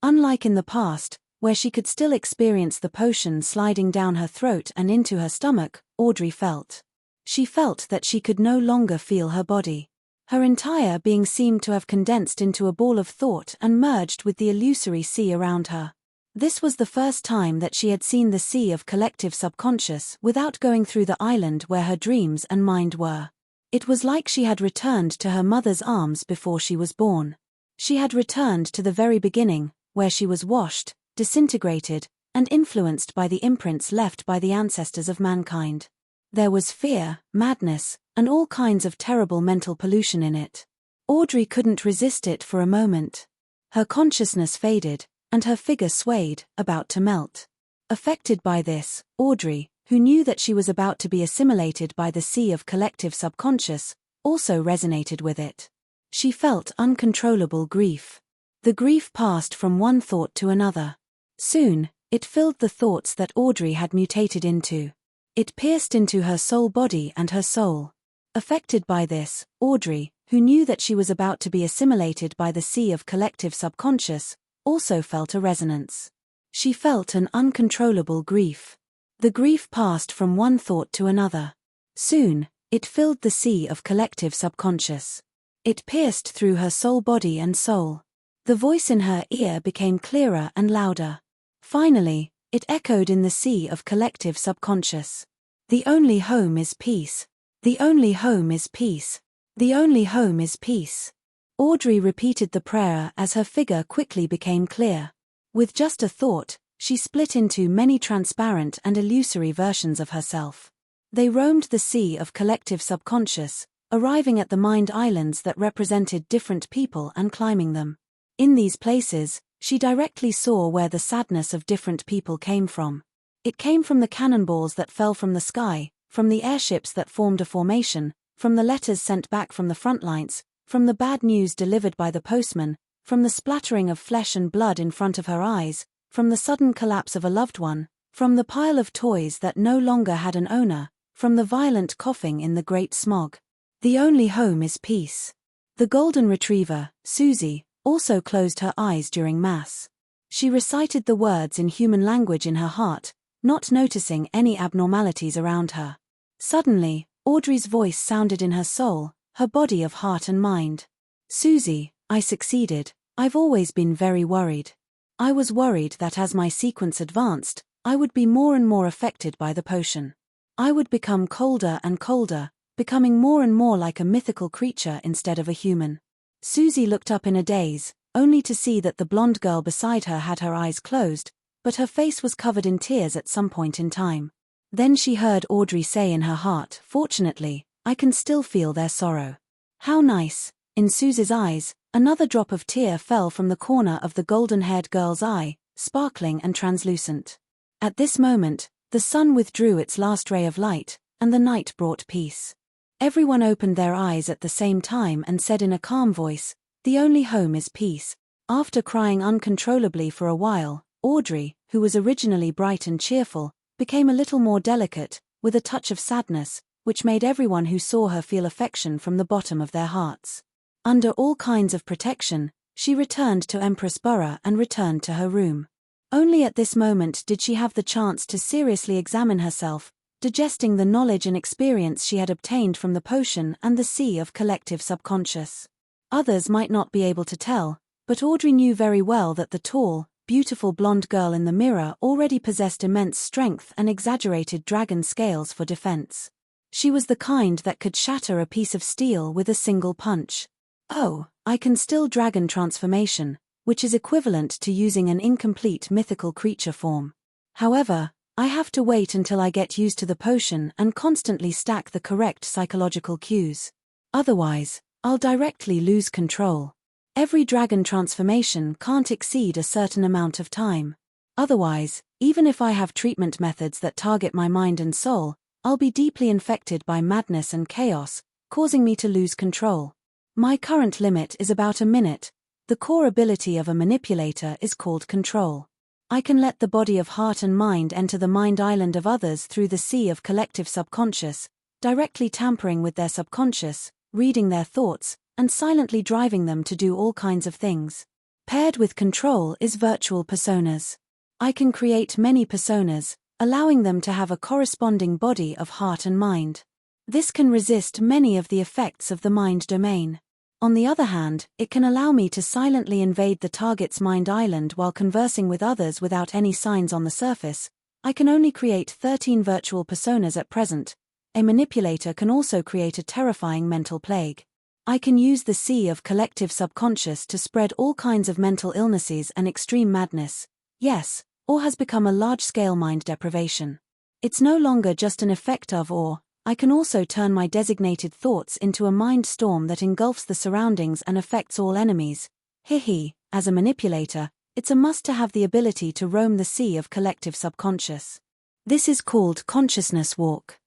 Unlike in the past, where she could still experience the potion sliding down her throat and into her stomach, Audrey felt. She felt that she could no longer feel her body. Her entire being seemed to have condensed into a ball of thought and merged with the illusory sea around her. This was the first time that she had seen the sea of collective subconscious without going through the island where her dreams and mind were. It was like she had returned to her mother's arms before she was born. She had returned to the very beginning, where she was washed, disintegrated, and influenced by the imprints left by the ancestors of mankind. There was fear, madness, and all kinds of terrible mental pollution in it. Audrey couldn't resist it for a moment. Her consciousness faded, and her figure swayed, about to melt. Affected by this, Audrey, who knew that she was about to be assimilated by the sea of collective subconscious, also resonated with it. She felt uncontrollable grief. The grief passed from one thought to another. Soon, it filled the thoughts that Audrey had mutated into. It pierced into her soul body and her soul. Affected by this, Audrey, who knew that she was about to be assimilated by the sea of collective subconscious, also felt a resonance. She felt an uncontrollable grief. The grief passed from one thought to another. Soon, it filled the sea of collective subconscious. It pierced through her soul body and soul. The voice in her ear became clearer and louder. Finally, it echoed in the sea of collective subconscious. The only home is peace. The only home is peace. The only home is peace. Audrey repeated the prayer as her figure quickly became clear. With just a thought, she split into many transparent and illusory versions of herself. They roamed the sea of collective subconscious, arriving at the mind islands that represented different people and climbing them. In these places, she directly saw where the sadness of different people came from. It came from the cannonballs that fell from the sky, from the airships that formed a formation, from the letters sent back from the front lines, from the bad news delivered by the postman, from the splattering of flesh and blood in front of her eyes, from the sudden collapse of a loved one, from the pile of toys that no longer had an owner, from the violent coughing in the great smog. The only home is peace. The golden retriever, Susie, also closed her eyes during Mass. She recited the words in human language in her heart, not noticing any abnormalities around her. Suddenly, Audrey's voice sounded in her soul, her body of heart and mind. Susie, I succeeded. I've always been very worried. I was worried that as my sequence advanced, I would be more and more affected by the potion. I would become colder and colder, becoming more and more like a mythical creature instead of a human. Susie looked up in a daze, only to see that the blonde girl beside her had her eyes closed, but her face was covered in tears at some point in time. Then she heard Audrey say in her heart, "Fortunately, I can still feel their sorrow." How nice. In Susie's eyes, another drop of tear fell from the corner of the golden-haired girl's eye, sparkling and translucent. At this moment, the sun withdrew its last ray of light, and the night brought peace. Everyone opened their eyes at the same time and said in a calm voice, "The only home is peace." After crying uncontrollably for a while, Audrey, who was originally bright and cheerful, became a little more delicate, with a touch of sadness, which made everyone who saw her feel affection from the bottom of their hearts. Under all kinds of protection, she returned to Empress Borough and returned to her room. Only at this moment did she have the chance to seriously examine herself, digesting the knowledge and experience she had obtained from the potion and the sea of collective subconscious. Others might not be able to tell, but Audrey knew very well that the tall, beautiful blonde girl in the mirror already possessed immense strength and exaggerated dragon scales for defense. She was the kind that could shatter a piece of steel with a single punch. Oh, I can still dragon transformation, which is equivalent to using an incomplete mythical creature form. However, I have to wait until I get used to the potion and constantly stack the correct psychological cues. Otherwise, I'll directly lose control. Every dragon transformation can't exceed a certain amount of time. Otherwise, even if I have treatment methods that target my mind and soul, I'll be deeply infected by madness and chaos, causing me to lose control. My current limit is about a minute. The core ability of a manipulator is called control. I can let the body of heart and mind enter the mind island of others through the sea of collective subconscious, directly tampering with their subconscious, reading their thoughts, and silently driving them to do all kinds of things. Paired with control is virtual personas. I can create many personas, allowing them to have a corresponding body of heart and mind. This can resist many of the effects of the mind domain. On the other hand, it can allow me to silently invade the target's mind island while conversing with others without any signs on the surface. I can only create 13 virtual personas at present. A manipulator can also create a terrifying mental plague. I can use the sea of collective subconscious to spread all kinds of mental illnesses and extreme madness. Yes, or has become a large-scale mind deprivation. It's no longer just an effect of or. I can also turn my designated thoughts into a mind storm that engulfs the surroundings and affects all enemies. As a manipulator, it's a must to have the ability to roam the sea of collective subconscious. This is called consciousness walk.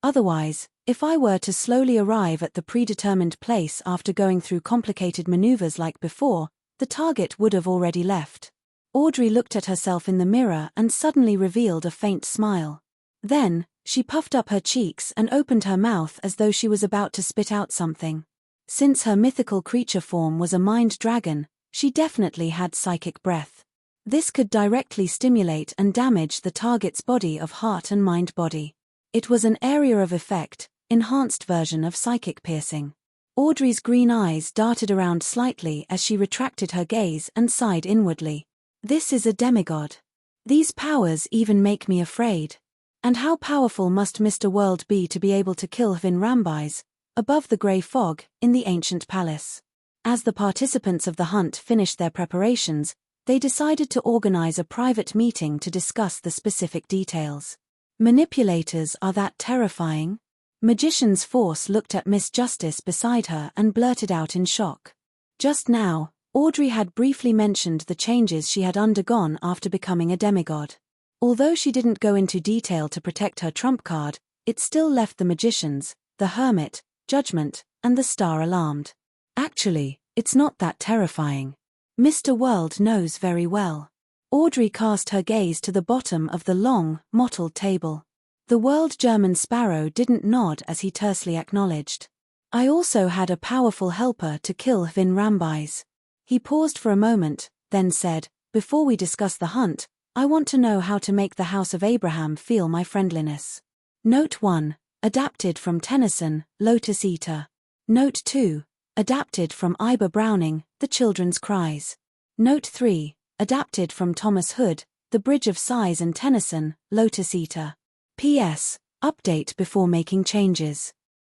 Otherwise, if I were to slowly arrive at the predetermined place after going through complicated maneuvers like before, the target would have already left. Audrey looked at herself in the mirror and suddenly revealed a faint smile. Then, she puffed up her cheeks and opened her mouth as though she was about to spit out something. Since her mythical creature form was a mind dragon, she definitely had psychic breath. This could directly stimulate and damage the target's body of heart and mind body. It was an area of effect, enhanced version of psychic piercing. Audrey's green eyes darted around slightly as she retracted her gaze and sighed inwardly. This is a demigod. These powers even make me afraid. And how powerful must Mr. World be to be able to kill Hvin Rambais, above the grey fog, in the ancient palace? As the participants of the hunt finished their preparations, they decided to organize a private meeting to discuss the specific details. Manipulators are that terrifying? Magician's Force looked at Miss Justice beside her and blurted out in shock. Just now, Audrey had briefly mentioned the changes she had undergone after becoming a demigod. Although she didn't go into detail to protect her trump card, it still left the magicians, the hermit, judgment, and the star alarmed. Actually, it's not that terrifying. Mr. World knows very well. Audrey cast her gaze to the bottom of the long, mottled table. The World German Sparrow didn't nod as he tersely acknowledged. I also had a powerful helper to kill Hvin Rambais. He paused for a moment, then said, before we discuss the hunt, I want to know how to make the House of Abraham feel my friendliness. Note 1. Adapted from Tennyson, Lotus Eater. Note 2. Adapted from Iber Browning, The Children's Cries. Note 3. Adapted from Thomas Hood, The Bridge of Sighs and Tennyson, Lotus Eater. P.S. Update before making changes.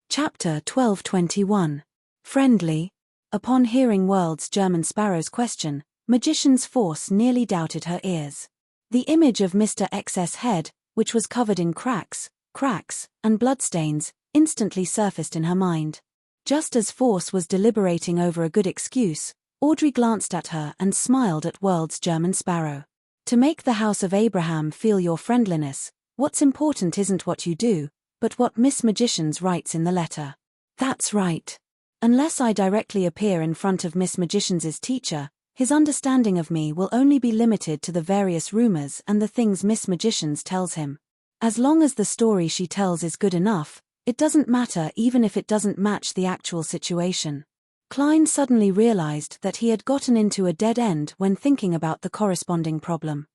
Chapter 1221. Friendly. Upon hearing World's German Sparrow's question, Magician's Force nearly doubted her ears. The image of Mr. X's head, which was covered in cracks, and bloodstains, instantly surfaced in her mind. Just as Force was deliberating over a good excuse, Audrey glanced at her and smiled at World's German Sparrow. To make the House of Abraham feel your friendliness, what's important isn't what you do, but what Miss Magicians writes in the letter. That's right. Unless I directly appear in front of Miss Magician's teacher, his understanding of me will only be limited to the various rumors and the things Miss Magicians tells him. As long as the story she tells is good enough, it doesn't matter even if it doesn't match the actual situation. Klein suddenly realized that he had gotten into a dead end when thinking about the corresponding problem.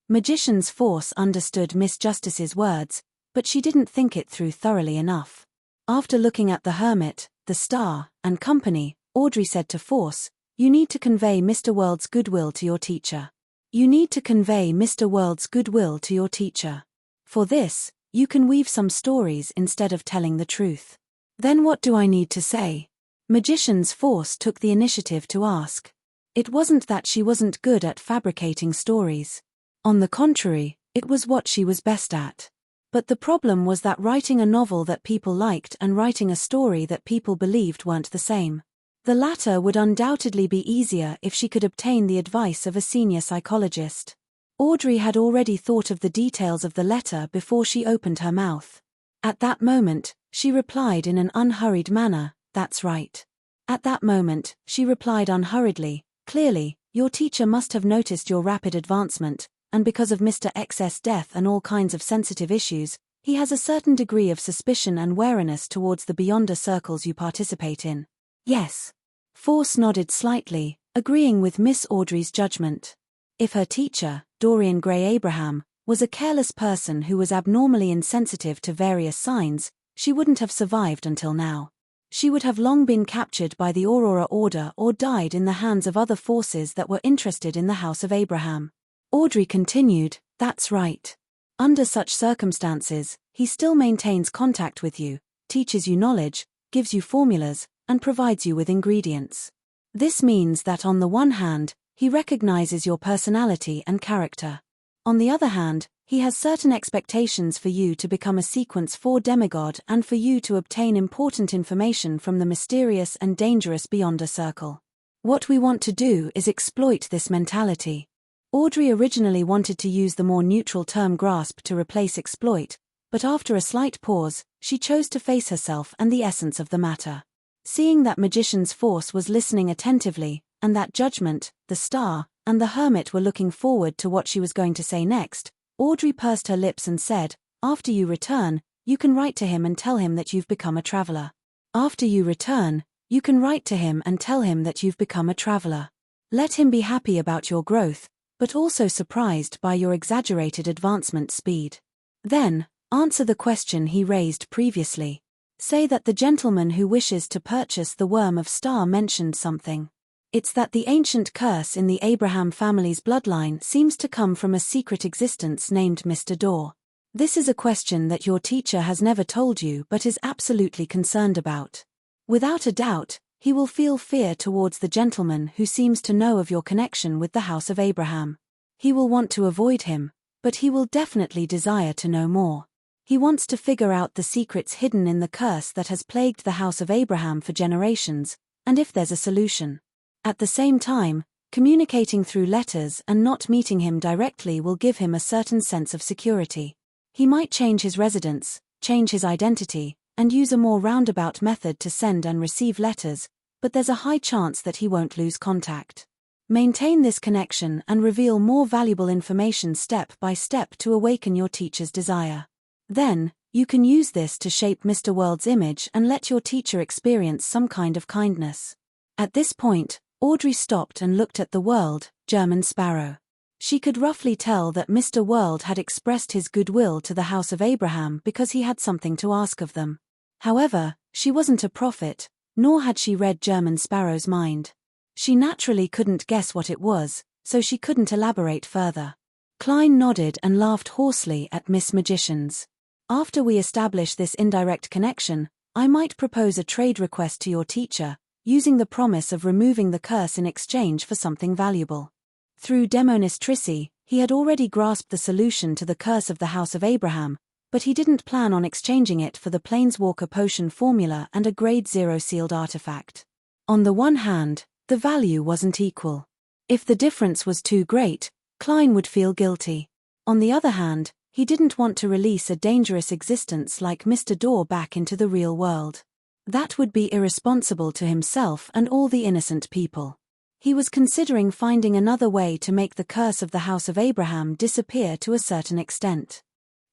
Magician's Force understood Miss Justice's words, but she didn't think it through thoroughly enough. After looking at the hermit, the star, and company, Audrey said to Force, you need to convey Mr. World's goodwill to your teacher. You need to convey Mr. World's goodwill to your teacher. For this, you can weave some stories instead of telling the truth. Then what do I need to say? Magician's Force took the initiative to ask. It wasn't that she wasn't good at fabricating stories. On the contrary, it was what she was best at. But the problem was that writing a novel that people liked and writing a story that people believed weren't the same. The latter would undoubtedly be easier if she could obtain the advice of a senior psychologist. Audrey had already thought of the details of the letter before she opened her mouth. At that moment, she replied in an unhurried manner, "That's right." At that moment, she replied unhurriedly, "Clearly, your teacher must have noticed your rapid advancement, and because of Mr. X's death and all kinds of sensitive issues, he has a certain degree of suspicion and wariness towards the beyonder circles you participate in." "Yes." Force nodded slightly, agreeing with Miss Audrey's judgment. If her teacher, Dorian Gray Abraham, was a careless person who was abnormally insensitive to various signs, she wouldn't have survived until now. She would have long been captured by the Aurora Order or died in the hands of other forces that were interested in the House of Abraham. Audrey continued, "That's right. Under such circumstances, he still maintains contact with you, teaches you knowledge, gives you formulas, and provides you with ingredients. This means that on the one hand, he recognizes your personality and character. On the other hand, he has certain expectations for you to become a Sequence 4 demigod and for you to obtain important information from the mysterious and dangerous Beyonder Circle. What we want to do is exploit this mentality." Audrey originally wanted to use the more neutral term grasp to replace exploit, but after a slight pause, she chose to face herself and the essence of the matter. Seeing that Magician's Force was listening attentively, and that Judgment, the Star, and the Hermit were looking forward to what she was going to say next, Audrey pursed her lips and said, "After you return, you can write to him and tell him that you've become a traveler. After you return, you can write to him and tell him that you've become a traveler. Let him be happy about your growth, but also surprised by your exaggerated advancement speed. Then, answer the question he raised previously. Say that the gentleman who wishes to purchase the Worm of Star mentioned something. It's that the ancient curse in the Abraham family's bloodline seems to come from a secret existence named Mr. Door. This is a question that your teacher has never told you but is absolutely concerned about. Without a doubt, he will feel fear towards the gentleman who seems to know of your connection with the House of Abraham. He will want to avoid him, but he will definitely desire to know more. He wants to figure out the secrets hidden in the curse that has plagued the House of Abraham for generations, and if there's a solution. At the same time, communicating through letters and not meeting him directly will give him a certain sense of security. He might change his residence, change his identity, and use a more roundabout method to send and receive letters, but there's a high chance that he won't lose contact. Maintain this connection and reveal more valuable information step by step to awaken your teacher's desire. Then, you can use this to shape Mr. World's image and let your teacher experience some kind of kindness." At this point, Audrey stopped and looked at the World, German Sparrow. She could roughly tell that Mr. World had expressed his goodwill to the House of Abraham because he had something to ask of them. However, she wasn't a prophet, nor had she read German Sparrow's mind. She naturally couldn't guess what it was, so she couldn't elaborate further. Klein nodded and laughed hoarsely at Miss Magicians. "After we establish this indirect connection, I might propose a trade request to your teacher, using the promise of removing the curse in exchange for something valuable." Through Demonistrici, he had already grasped the solution to the curse of the House of Abraham, but he didn't plan on exchanging it for the Planeswalker potion formula and a Grade 0 sealed artifact. On the one hand, the value wasn't equal. If the difference was too great, Klein would feel guilty. On the other hand, he didn't want to release a dangerous existence like Mr. Door back into the real world. That would be irresponsible to himself and all the innocent people. He was considering finding another way to make the curse of the House of Abraham disappear to a certain extent.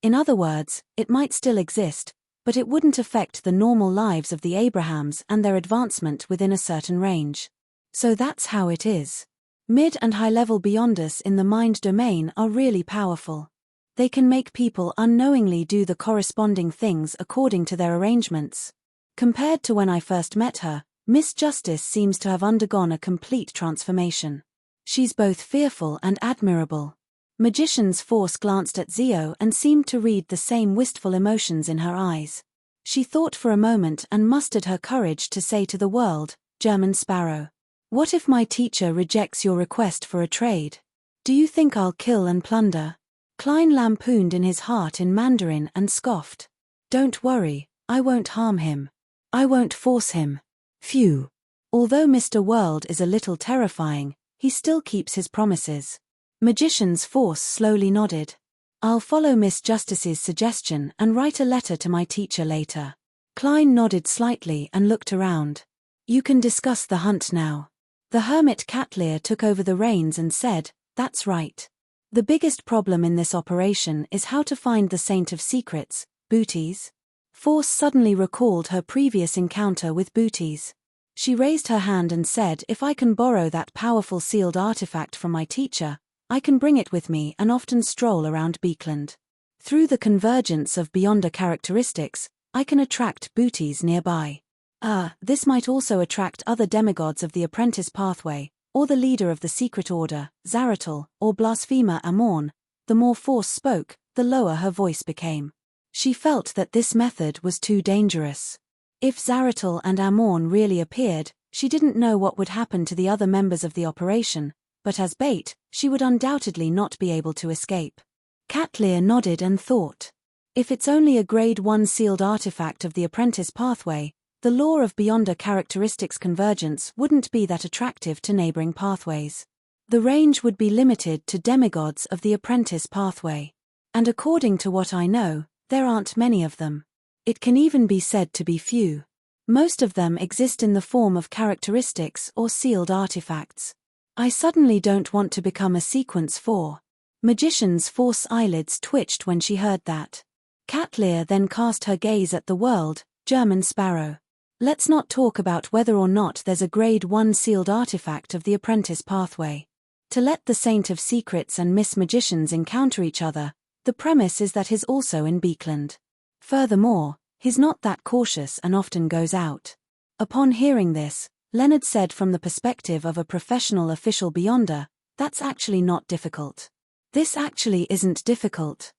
In other words, it might still exist, but it wouldn't affect the normal lives of the Abrahams and their advancement within a certain range. So that's how it is. Mid- and high-level Beyonders in the mind domain are really powerful. They can make people unknowingly do the corresponding things according to their arrangements. Compared to when I first met her, Miss Justice seems to have undergone a complete transformation. She's both fearful and admirable. Magician's Force glanced at Zio and seemed to read the same wistful emotions in her eyes. She thought for a moment and mustered her courage to say to the World, "German Sparrow, what if my teacher rejects your request for a trade? Do you think I'll kill and plunder?" Klein lampooned in his heart in Mandarin and scoffed. "Don't worry, I won't harm him. I won't force him. Phew. Although Mr. World is a little terrifying, he still keeps his promises. Magician's Force slowly nodded. I'll follow Miss Justice's suggestion and write a letter to my teacher later. Klein nodded slightly and looked around. You can discuss the hunt now. The hermit Catlear took over the reins and said, that's right. The biggest problem in this operation is how to find the Saint of Secrets, Booties. Force suddenly recalled her previous encounter with Booties. She raised her hand and said, if I can borrow that powerful sealed artifact from my teacher, I can bring it with me and often stroll around Beekland. Through the convergence of Beyonder characteristics, I can attract Booties nearby. This might also attract other demigods of the apprentice pathway, or the leader of the secret order, Zaratul, or blasphemer Amorn. The more Force spoke, the lower her voice became. She felt that this method was too dangerous. If Zaratul and Amorn really appeared, she didn't know what would happen to the other members of the operation, but as bait, she would undoubtedly not be able to escape. Catlear nodded and thought. If it's only a Grade 1 sealed artifact of the apprentice pathway, the law of Beyonder characteristics convergence wouldn't be that attractive to neighboring pathways. The range would be limited to demigods of the apprentice pathway. And according to what I know, there aren't many of them. It can even be said to be few. Most of them exist in the form of characteristics or sealed artifacts. I suddenly don't want to become a sequence 4. Magician's Force eyelids twitched when she heard that. Catlear then cast her gaze at the world, German Sparrow. Let's not talk about whether or not there's a Grade 1 sealed artifact of the apprentice pathway. To let the Saint of Secrets and Miss Magicians encounter each other, the premise is that he's also in Beekland. Furthermore, he's not that cautious and often goes out. Upon hearing this, Leonard said from the perspective of a professional official Beyonder, that's actually not difficult. This actually isn't difficult.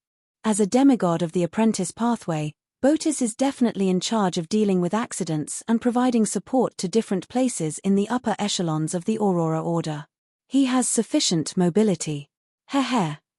As a demigod of the apprentice pathway, Botis is definitely in charge of dealing with accidents and providing support to different places in the upper echelons of the Aurora Order. He has sufficient mobility.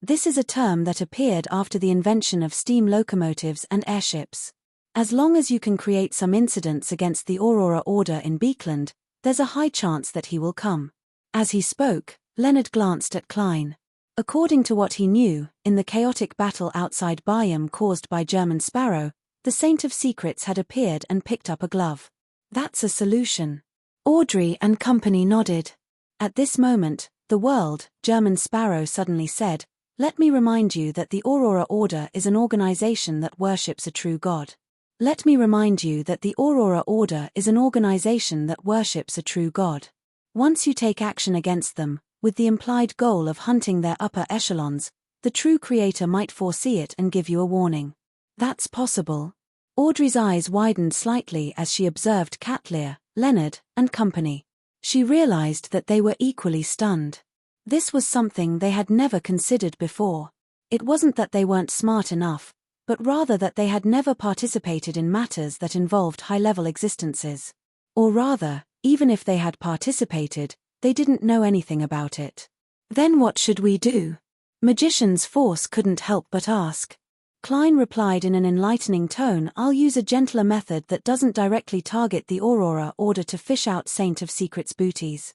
This is a term that appeared after the invention of steam locomotives and airships. As long as you can create some incidents against the Aurora Order in Beekland, there's a high chance that he will come. As he spoke, Leonard glanced at Klein. According to what he knew, in the chaotic battle outside Bayam caused by German Sparrow, the Saint of Secrets had appeared and picked up a glove. That's a solution. Audrey and company nodded. At this moment, the world, German Sparrow suddenly said, let me remind you that the Aurora Order is an organization that worships a true god. Let me remind you that the Aurora Order is an organization that worships a true god. Once you take action against them, with the implied goal of hunting their upper echelons, the true creator might foresee it and give you a warning. That's possible. Audrey's eyes widened slightly as she observed Catlear, Leonard, and company. She realized that they were equally stunned. This was something they had never considered before. It wasn't that they weren't smart enough, but rather that they had never participated in matters that involved high-level existences. Or rather, even if they had participated, they didn't know anything about it. Then what should we do? Magician's Force couldn't help but ask. Klein replied in an enlightening tone, I'll use a gentler method that doesn't directly target the Aurora Order to fish out Saint of Secrets booties.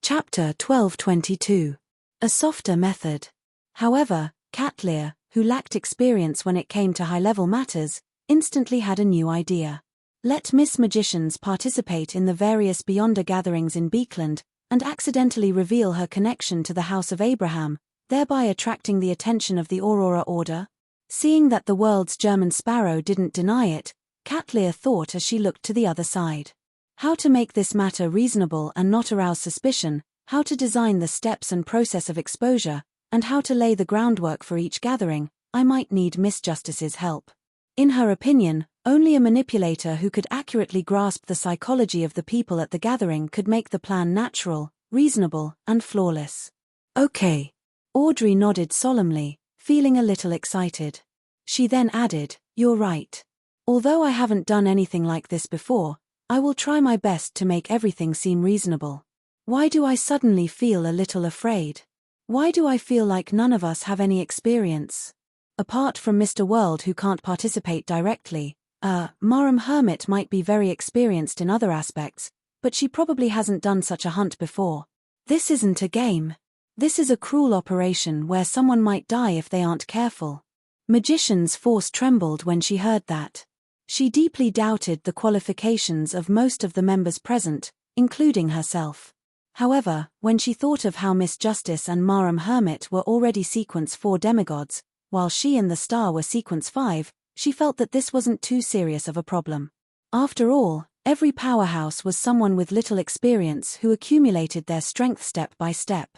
Chapter 1222. A softer method. However, Catlear, who lacked experience when it came to high-level matters, instantly had a new idea. Let Miss Magicians participate in the various Beyonder gatherings in Beekland, and accidentally reveal her connection to the House of Abraham, thereby attracting the attention of the Aurora Order. Seeing that the world's German Sparrow didn't deny it, Catlear thought as she looked to the other side. How to make this matter reasonable and not arouse suspicion, how to design the steps and process of exposure, and how to lay the groundwork for each gathering, I might need Miss Justice's help. In her opinion, only a manipulator who could accurately grasp the psychology of the people at the gathering could make the plan natural, reasonable, and flawless. Okay. Audrey nodded solemnly, feeling a little excited. She then added, You're right. Although I haven't done anything like this before, I will try my best to make everything seem reasonable. Why do I suddenly feel a little afraid? Why do I feel like none of us have any experience? Apart from Mr. World who can't participate directly, Marum Hermit might be very experienced in other aspects, but she probably hasn't done such a hunt before. This isn't a game. This is a cruel operation where someone might die if they aren't careful. Magician's Force trembled when she heard that. She deeply doubted the qualifications of most of the members present, including herself. However, when she thought of how Miss Justice and Marum Hermit were already Sequence 4 demigods, while she and the Star were Sequence 5, she felt that this wasn't too serious of a problem. After all, every powerhouse was someone with little experience who accumulated their strength step by step.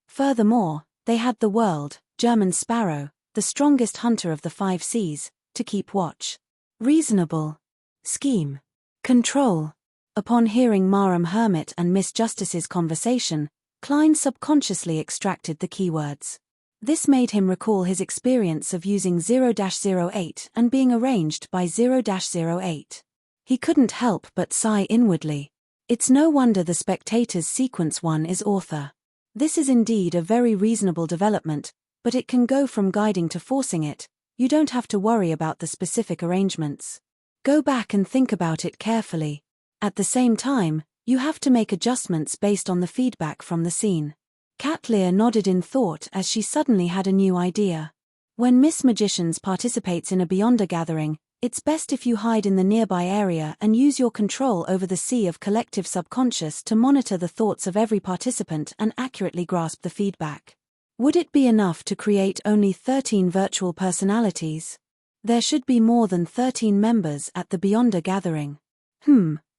Furthermore, they had the world, German Sparrow, the strongest hunter of the 5 seas, to keep watch. Reasonable. Scheme. Control. Upon hearing Marum Hermit and Miss Justice's conversation, Klein subconsciously extracted the keywords. This made him recall his experience of using 0-08 and being arranged by 0-08. He couldn't help but sigh inwardly. It's no wonder the Spectator's Sequence 1 is author. This is indeed a very reasonable development, but it can go from guiding to forcing it. You don't have to worry about the specific arrangements. Go back and think about it carefully. At the same time, you have to make adjustments based on the feedback from the scene. Catlear nodded in thought as she suddenly had a new idea. When Miss Magicians participates in a Beyonder gathering, it's best if you hide in the nearby area and use your control over the sea of collective subconscious to monitor the thoughts of every participant and accurately grasp the feedback. Would it be enough to create only 13 virtual personalities? There should be more than 13 members at the Beyonder gathering.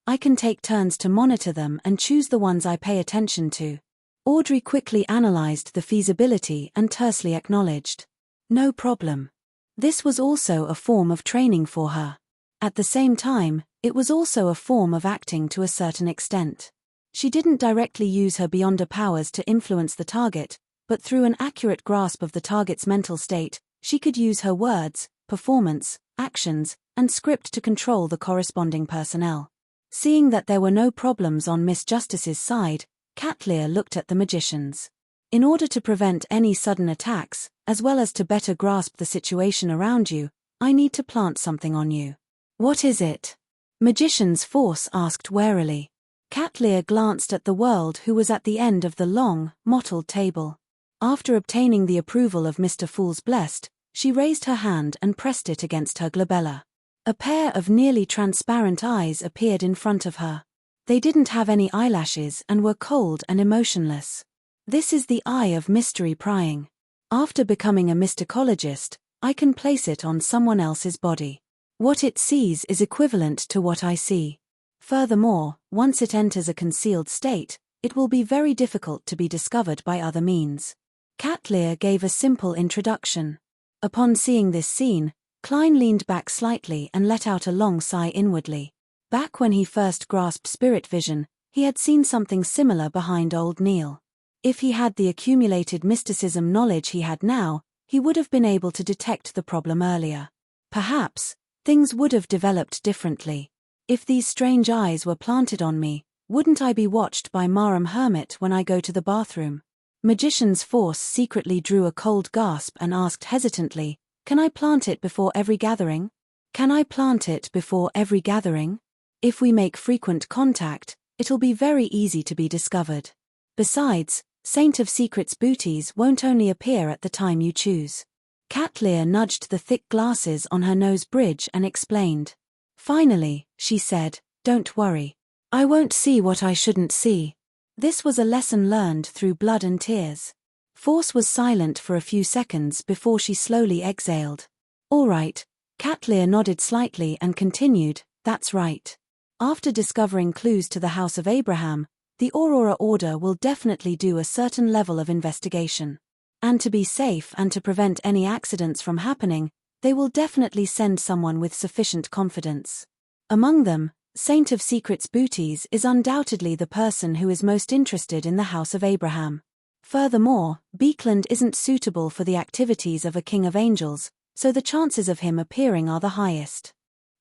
I can take turns to monitor them and choose the ones I pay attention to. Audrey quickly analyzed the feasibility and tersely acknowledged. No problem. This was also a form of training for her. At the same time, it was also a form of acting to a certain extent. She didn't directly use her Beyonder powers to influence the target, but through an accurate grasp of the target's mental state, she could use her words, performance, actions, and script to control the corresponding personnel. Seeing that there were no problems on Miss Justice's side, Catlear looked at the magicians. In order to prevent any sudden attacks, as well as to better grasp the situation around you, I need to plant something on you. What is it? Magician's Force asked warily. Catlear glanced at the world who was at the end of the long, mottled table. After obtaining the approval of Mr. Fool's Blessed, she raised her hand and pressed it against her glabella. A pair of nearly transparent eyes appeared in front of her. They didn't have any eyelashes and were cold and emotionless. This is the eye of mystery prying. After becoming a mysticologist, I can place it on someone else's body. What it sees is equivalent to what I see. Furthermore, once it enters a concealed state, it will be very difficult to be discovered by other means. Catlear gave a simple introduction. Upon seeing this scene, Klein leaned back slightly and let out a long sigh inwardly. Back when he first grasped spirit vision, he had seen something similar behind old Neil. If he had the accumulated mysticism knowledge he had now, he would have been able to detect the problem earlier. Perhaps, things would have developed differently. If these strange eyes were planted on me, wouldn't I be watched by Marum Hermit when I go to the bathroom? Magician's Force secretly drew a cold gasp and asked hesitantly, "Can I plant it before every gathering? Can I plant it before every gathering? If we make frequent contact, it'll be very easy to be discovered. Besides, Saint of Secrets booties won't only appear at the time you choose." Catlear nudged the thick glasses on her nose bridge and explained. Finally, she said, "Don't worry. I won't see what I shouldn't see." This was a lesson learned through blood and tears. Force was silent for a few seconds before she slowly exhaled. "All right." Catlear nodded slightly and continued, "That's right. After discovering clues to the House of Abraham, the Aurora Order will definitely do a certain level of investigation. And to be safe and to prevent any accidents from happening, they will definitely send someone with sufficient confidence. Among them, Saint of Secrets booties is undoubtedly the person who is most interested in the House of Abraham. Furthermore, Beekland isn't suitable for the activities of a King of Angels, so the chances of him appearing are the highest."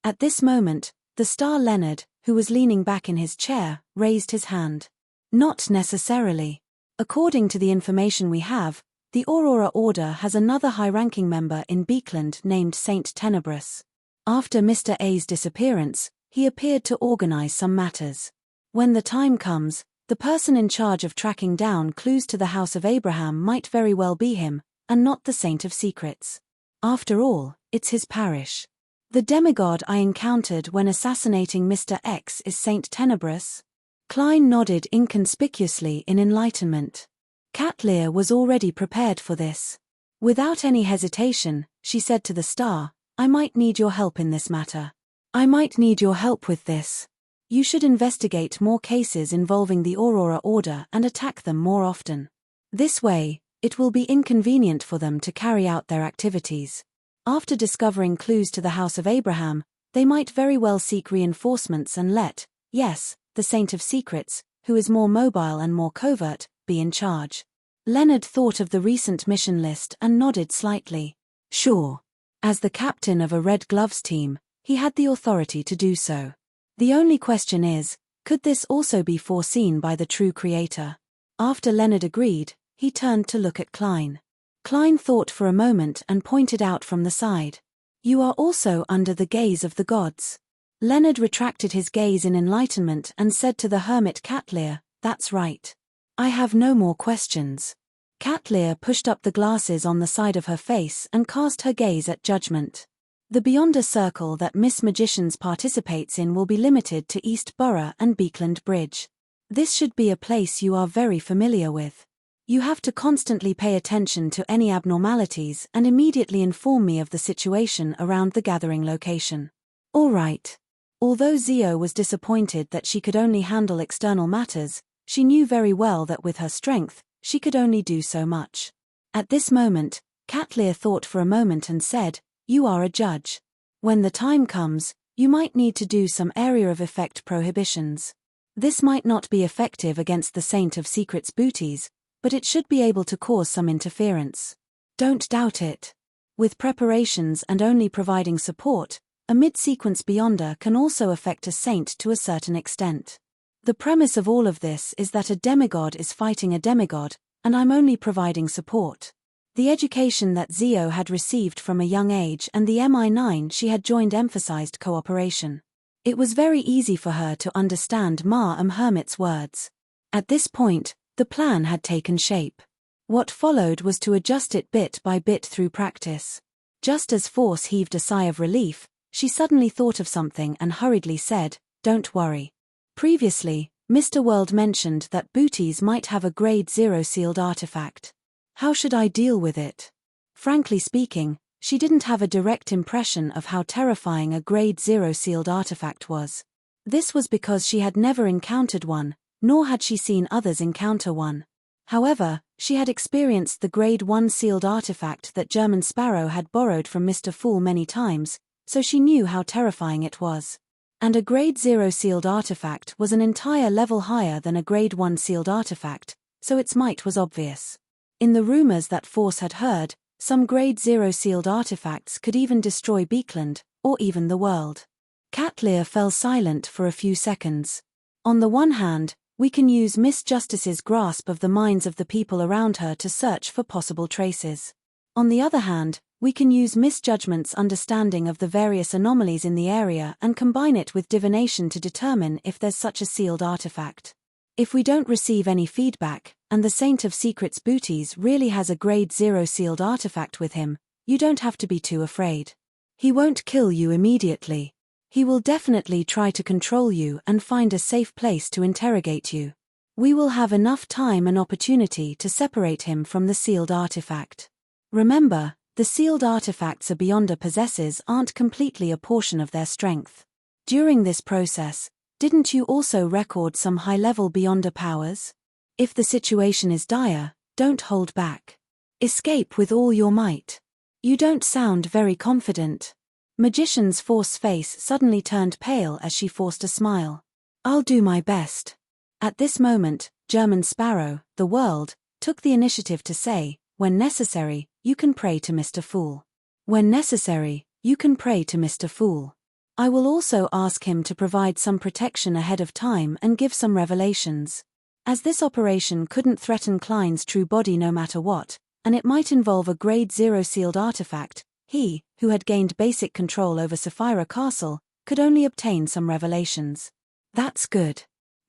At this moment, the Star Leonard, who was leaning back in his chair, raised his hand. "Not necessarily. According to the information we have, the Aurora Order has another high-ranking member in Beekland named Saint Tenebrous. After Mr. A's disappearance, he appeared to organize some matters. When the time comes, the person in charge of tracking down clues to the House of Abraham might very well be him, and not the Saint of Secrets. After all, it's his parish. The demigod I encountered when assassinating Mr. X is Saint Tenebrous? Klein nodded inconspicuously in enlightenment. Cat Lear was already prepared for this. Without any hesitation, she said to the star, I might need your help in this matter. I might need your help with this. You should investigate more cases involving the Aurora Order and attack them more often. This way, it will be inconvenient for them to carry out their activities. After discovering clues to the House of Abraham, they might very well seek reinforcements and let, yes, the Saint of Secrets, who is more mobile and more covert, be in charge. Leonard thought of the recent mission list and nodded slightly. Sure. As the captain of a Red Gloves team, he had the authority to do so. The only question is, could this also be foreseen by the true creator? After Leonard agreed, he turned to look at Klein. Klein thought for a moment and pointed out from the side. You are also under the gaze of the gods. Leonard retracted his gaze in enlightenment and said to the hermit Cat Lear, that's right. I have no more questions. Cat Lear pushed up the glasses on the side of her face and cast her gaze at judgment. The Beyonder circle that Miss Magicians participates in will be limited to East Borough and Beekland Bridge. This should be a place you are very familiar with. You have to constantly pay attention to any abnormalities and immediately inform me of the situation around the gathering location. All right. Although Zio was disappointed that she could only handle external matters, she knew very well that with her strength, she could only do so much. At this moment, Cat Lear thought for a moment and said, you are a judge. When the time comes, you might need to do some area of effect prohibitions. This might not be effective against the Saint of Secrets booties, but it should be able to cause some interference. Don't doubt it. With preparations and only providing support, a mid-sequence Beyonder can also affect a saint to a certain extent. The premise of all of this is that a demigod is fighting a demigod, and I'm only providing support. The education that Zio had received from a young age and the MI9 she had joined emphasized cooperation. It was very easy for her to understand Ma Hermit's words. At this point, the plan had taken shape. What followed was to adjust it bit by bit through practice. Just as Force heaved a sigh of relief, she suddenly thought of something and hurriedly said, don't worry. Previously, Mr. World mentioned that booties might have a Grade 0 sealed artifact. How should I deal with it? Frankly speaking, she didn't have a direct impression of how terrifying a Grade 0 sealed artifact was. This was because she had never encountered one, nor had she seen others encounter one. However, she had experienced the Grade 1 sealed artifact that German Sparrow had borrowed from Mr. Fool many times, so she knew how terrifying it was. And a Grade 0 sealed artifact was an entire level higher than a Grade 1 sealed artifact, so its might was obvious. In the rumors that Force had heard, some Grade 0 sealed artifacts could even destroy Beekland, or even the world. Cat Lear fell silent for a few seconds. On the one hand, we can use Miss Justice's grasp of the minds of the people around her to search for possible traces. On the other hand, we can use Miss Judgment's understanding of the various anomalies in the area and combine it with divination to determine if there's such a sealed artifact. If we don't receive any feedback, and the Saint of Secrets booties really has a Grade 0 sealed artifact with him, you don't have to be too afraid. He won't kill you immediately. He will definitely try to control you and find a safe place to interrogate you. We will have enough time and opportunity to separate him from the sealed artifact. Remember, the sealed artifacts a Beyonder possesses aren't completely a portion of their strength. During this process, didn't you also record some high-level Beyonder powers? If the situation is dire, don't hold back. Escape with all your might. You don't sound very confident. Magician's Force face suddenly turned pale as she forced a smile. I'll do my best. At this moment, German Sparrow, the world, took the initiative to say, when necessary, you can pray to Mr. Fool. When necessary, you can pray to Mr. Fool. I will also ask him to provide some protection ahead of time and give some revelations. As this operation couldn't threaten Klein's true body no matter what, and it might involve a Grade 0 sealed artifact, he, who had gained basic control over Sapphira Castle, could only obtain some revelations. That's good.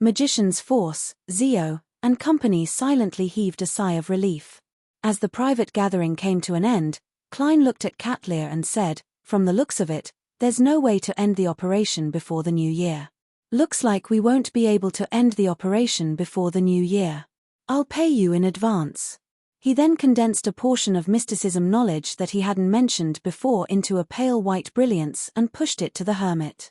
Magician's Force, Zio, and company silently heaved a sigh of relief. As the private gathering came to an end, Klein looked at Katlear and said, "From the looks of it, there's no way to end the operation before the new year. Looks like we won't be able to end the operation before the new year. I'll pay you in advance." He then condensed a portion of mysticism knowledge that he hadn't mentioned before into a pale white brilliance and pushed it to the hermit.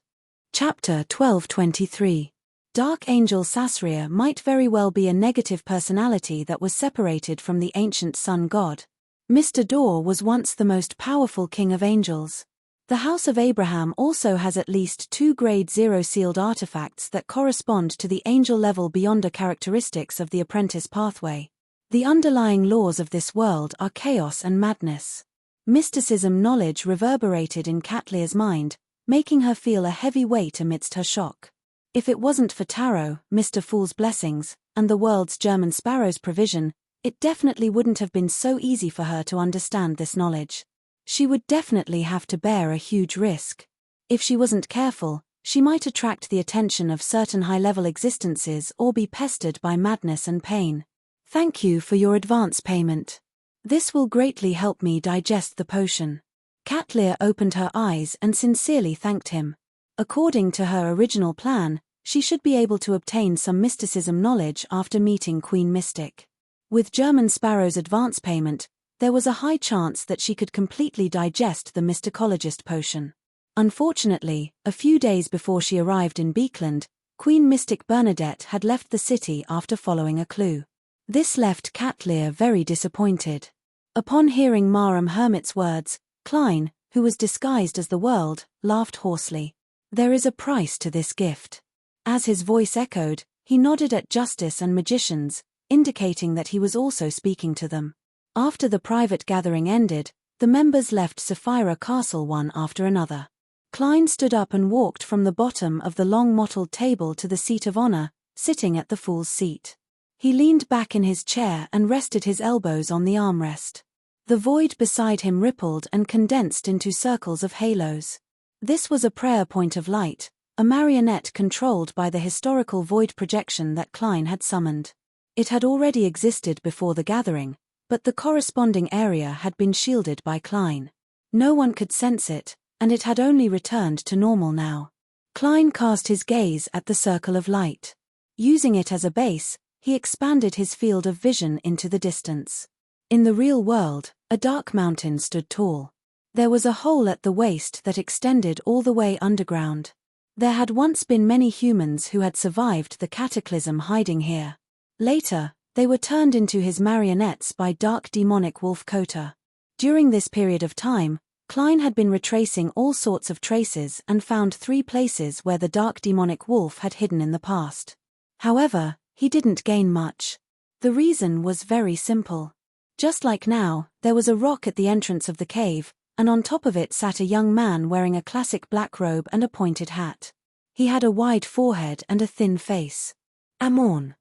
Chapter 12:23. Dark Angel Sasria might very well be a negative personality that was separated from the ancient sun god. Mr. Dor was once the most powerful king of angels. The House of Abraham also has at least 2 Grade 0 sealed artifacts that correspond to the angel level beyonder characteristics of the apprentice pathway. The underlying laws of this world are chaos and madness. Mysticism knowledge reverberated in Katlear's mind, making her feel a heavy weight amidst her shock. If it wasn't for Tarot, Mr. Fool's blessings, and the world's German sparrow's provision, it definitely wouldn't have been so easy for her to understand this knowledge. She would definitely have to bear a huge risk. If she wasn't careful, she might attract the attention of certain high-level existences or be pestered by madness and pain. "Thank you for your advance payment. This will greatly help me digest the potion." Katlear opened her eyes and sincerely thanked him. According to her original plan, she should be able to obtain some mysticism knowledge after meeting Queen Mystic. With German Sparrow's advance payment, there was a high chance that she could completely digest the mysticologist potion. Unfortunately, a few days before she arrived in Beekland, Queen Mystic Bernadette had left the city after following a clue. This left Katlear very disappointed. Upon hearing Marum Hermit's words, Klein, who was disguised as the world, laughed hoarsely. "There is a price to this gift." As his voice echoed, he nodded at Justice and Magicians, indicating that he was also speaking to them. After the private gathering ended, the members left Sapphira Castle one after another. Klein stood up and walked from the bottom of the long mottled table to the seat of honor, sitting at the Fool's seat. He leaned back in his chair and rested his elbows on the armrest. The void beside him rippled and condensed into circles of halos. This was a prayer point of light, a marionette controlled by the historical void projection that Klein had summoned. It had already existed before the gathering, but the corresponding area had been shielded by Klein. No one could sense it, and it had only returned to normal now. Klein cast his gaze at the circle of light. Using it as a base, he expanded his field of vision into the distance. In the real world, a dark mountain stood tall. There was a hole at the waist that extended all the way underground. There had once been many humans who had survived the cataclysm hiding here. Later, they were turned into his marionettes by dark demonic wolf Kota. During this period of time, Klein had been retracing all sorts of traces and found 3 places where the dark demonic wolf had hidden in the past. However, he didn't gain much. The reason was very simple. Just like now, there was a rock at the entrance of the cave, and on top of it sat a young man wearing a classic black robe and a pointed hat. He had a wide forehead and a thin face. Amorn.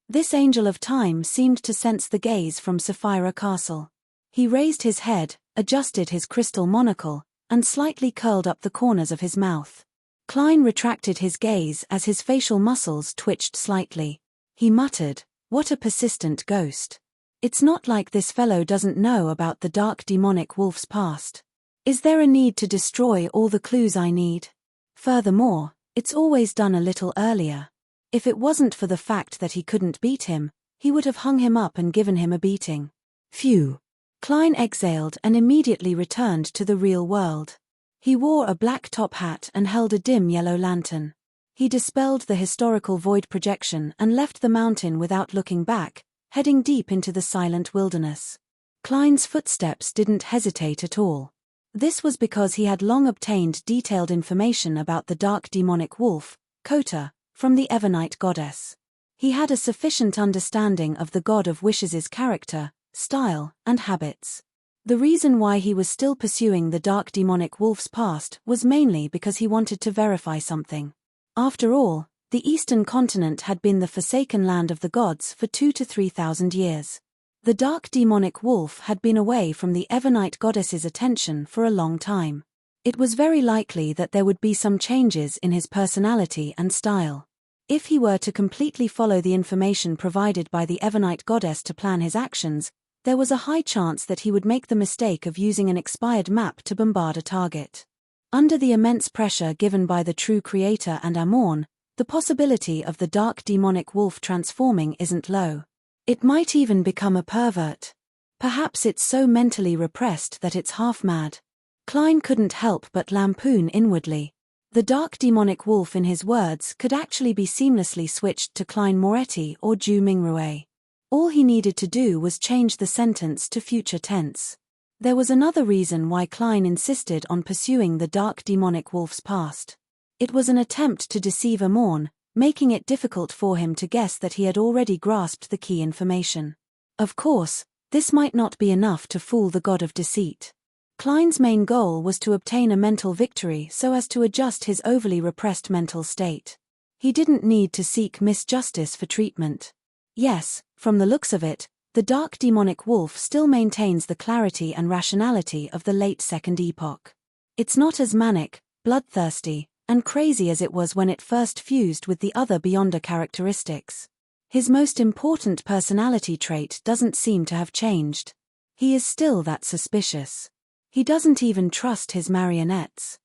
This angel of time seemed to sense the gaze from Sapphira Castle. He raised his head, adjusted his crystal monocle, and slightly curled up the corners of his mouth. Klein retracted his gaze as his facial muscles twitched slightly. He muttered, "What a persistent ghost. It's not like this fellow doesn't know about the dark demonic wolf's past. Is there a need to destroy all the clues I need? Furthermore, it's always done a little earlier. If it wasn't for the fact that he couldn't beat him, he would have hung him up and given him a beating." Phew. Klein exhaled and immediately returned to the real world. He wore a black top hat and held a dim yellow lantern. He dispelled the historical void projection and left the mountain without looking back, heading deep into the silent wilderness. Klein's footsteps didn't hesitate at all. This was because he had long obtained detailed information about the dark demonic wolf, Kota, from the Evernite goddess. He had a sufficient understanding of the god of wishes' character, style, and habits. The reason why he was still pursuing the dark demonic wolf's past was mainly because he wanted to verify something. After all, the Eastern continent had been the forsaken land of the gods for 2,000 to 3,000 years. The dark demonic wolf had been away from the Evernite goddess's attention for a long time. It was very likely that there would be some changes in his personality and style. If he were to completely follow the information provided by the Evernite goddess to plan his actions, there was a high chance that he would make the mistake of using an expired map to bombard a target. Under the immense pressure given by the true creator and Amorn, the possibility of the dark demonic wolf transforming isn't low. It might even become a pervert. Perhaps it's so mentally repressed that it's half mad. Klein couldn't help but lampoon inwardly. The dark demonic wolf in his words could actually be seamlessly switched to Klein Moretti or Ju Mingrue. All he needed to do was change the sentence to future tense. There was another reason why Klein insisted on pursuing the dark demonic wolf's past. It was an attempt to deceive Amorn, making it difficult for him to guess that he had already grasped the key information. Of course, this might not be enough to fool the god of deceit. Klein's main goal was to obtain a mental victory so as to adjust his overly repressed mental state. He didn't need to seek misjustice for treatment. Yes, from the looks of it, the dark demonic wolf still maintains the clarity and rationality of the late Second Epoch. It's not as manic, bloodthirsty, and crazy as it was when it first fused with the other Beyonder characteristics. His most important personality trait doesn't seem to have changed. He is still that suspicious. He doesn't even trust his marionettes.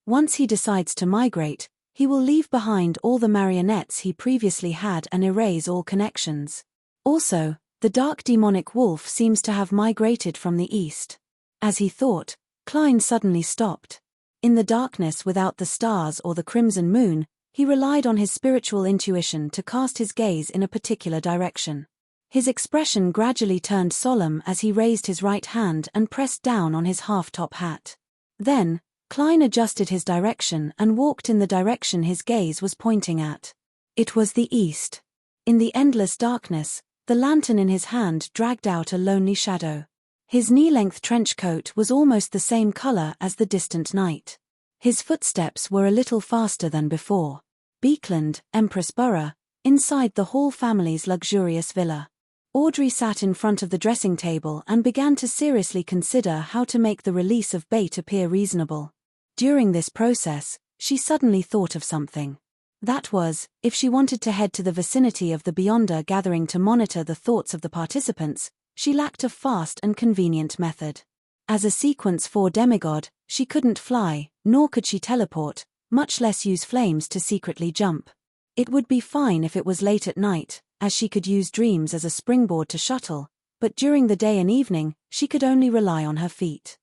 Once he decides to migrate, he will leave behind all the marionettes he previously had and erase all connections. Also, the dark demonic wolf seems to have migrated from the east. As he thought, Klein suddenly stopped. In the darkness without the stars or the crimson moon, he relied on his spiritual intuition to cast his gaze in a particular direction. His expression gradually turned solemn as he raised his right hand and pressed down on his half-top hat. Then, Klein adjusted his direction and walked in the direction his gaze was pointing at. It was the east. In the endless darkness, the lantern in his hand dragged out a lonely shadow. His knee-length trench coat was almost the same color as the distant night. His footsteps were a little faster than before. Beekland, Empress Borough, inside the Hall family's luxurious villa. Audrey sat in front of the dressing table and began to seriously consider how to make the release of bait appear reasonable. During this process, she suddenly thought of something. That was, if she wanted to head to the vicinity of the Beyonder gathering to monitor the thoughts of the participants, she lacked a fast and convenient method. As a Sequence 4 demigod, she couldn't fly, nor could she teleport, much less use flames to secretly jump. It would be fine if it was late at night, as she could use dreams as a springboard to shuttle, but during the day and evening, she could only rely on her feet.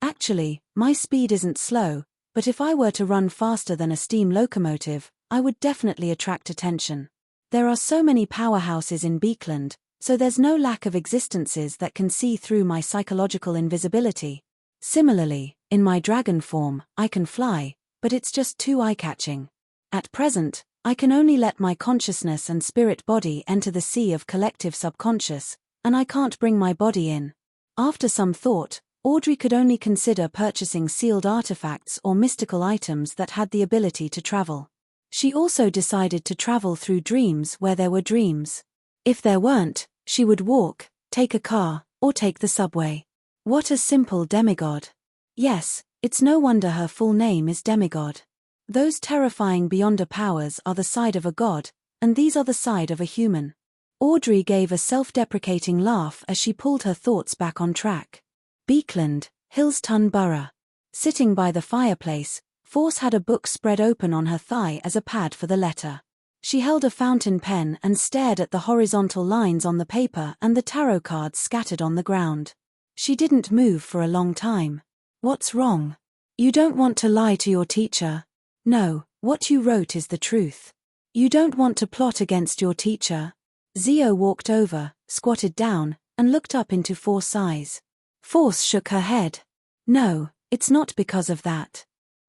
Actually, my speed isn't slow, but if I were to run faster than a steam locomotive, I would definitely attract attention. There are so many powerhouses in Beekland, so there's no lack of existences that can see through my psychological invisibility. Similarly, in my dragon form, I can fly, but it's just too eye-catching. At present, I can only let my consciousness and spirit body enter the sea of collective subconscious, and I can't bring my body in. After some thought, Audrey could only consider purchasing sealed artifacts or mystical items that had the ability to travel. She also decided to travel through dreams where there were dreams. If there weren't, she would walk, take a car, or take the subway. What a simple demigod. Yes, it's no wonder her full name is demigod. Those terrifying Beyonder powers are the side of a god, and these are the side of a human. Audrey gave a self-deprecating laugh as she pulled her thoughts back on track. Beekland, Hillston Borough. Sitting by the fireplace, Force had a book spread open on her thigh as a pad for the letter. She held a fountain pen and stared at the horizontal lines on the paper and the tarot cards scattered on the ground. She didn't move for a long time. What's wrong? You don't want to lie to your teacher. No, what you wrote is the truth. You don't want to plot against your teacher. Zio walked over, squatted down, and looked up into Force's eyes. Force shook her head. No, it's not because of that.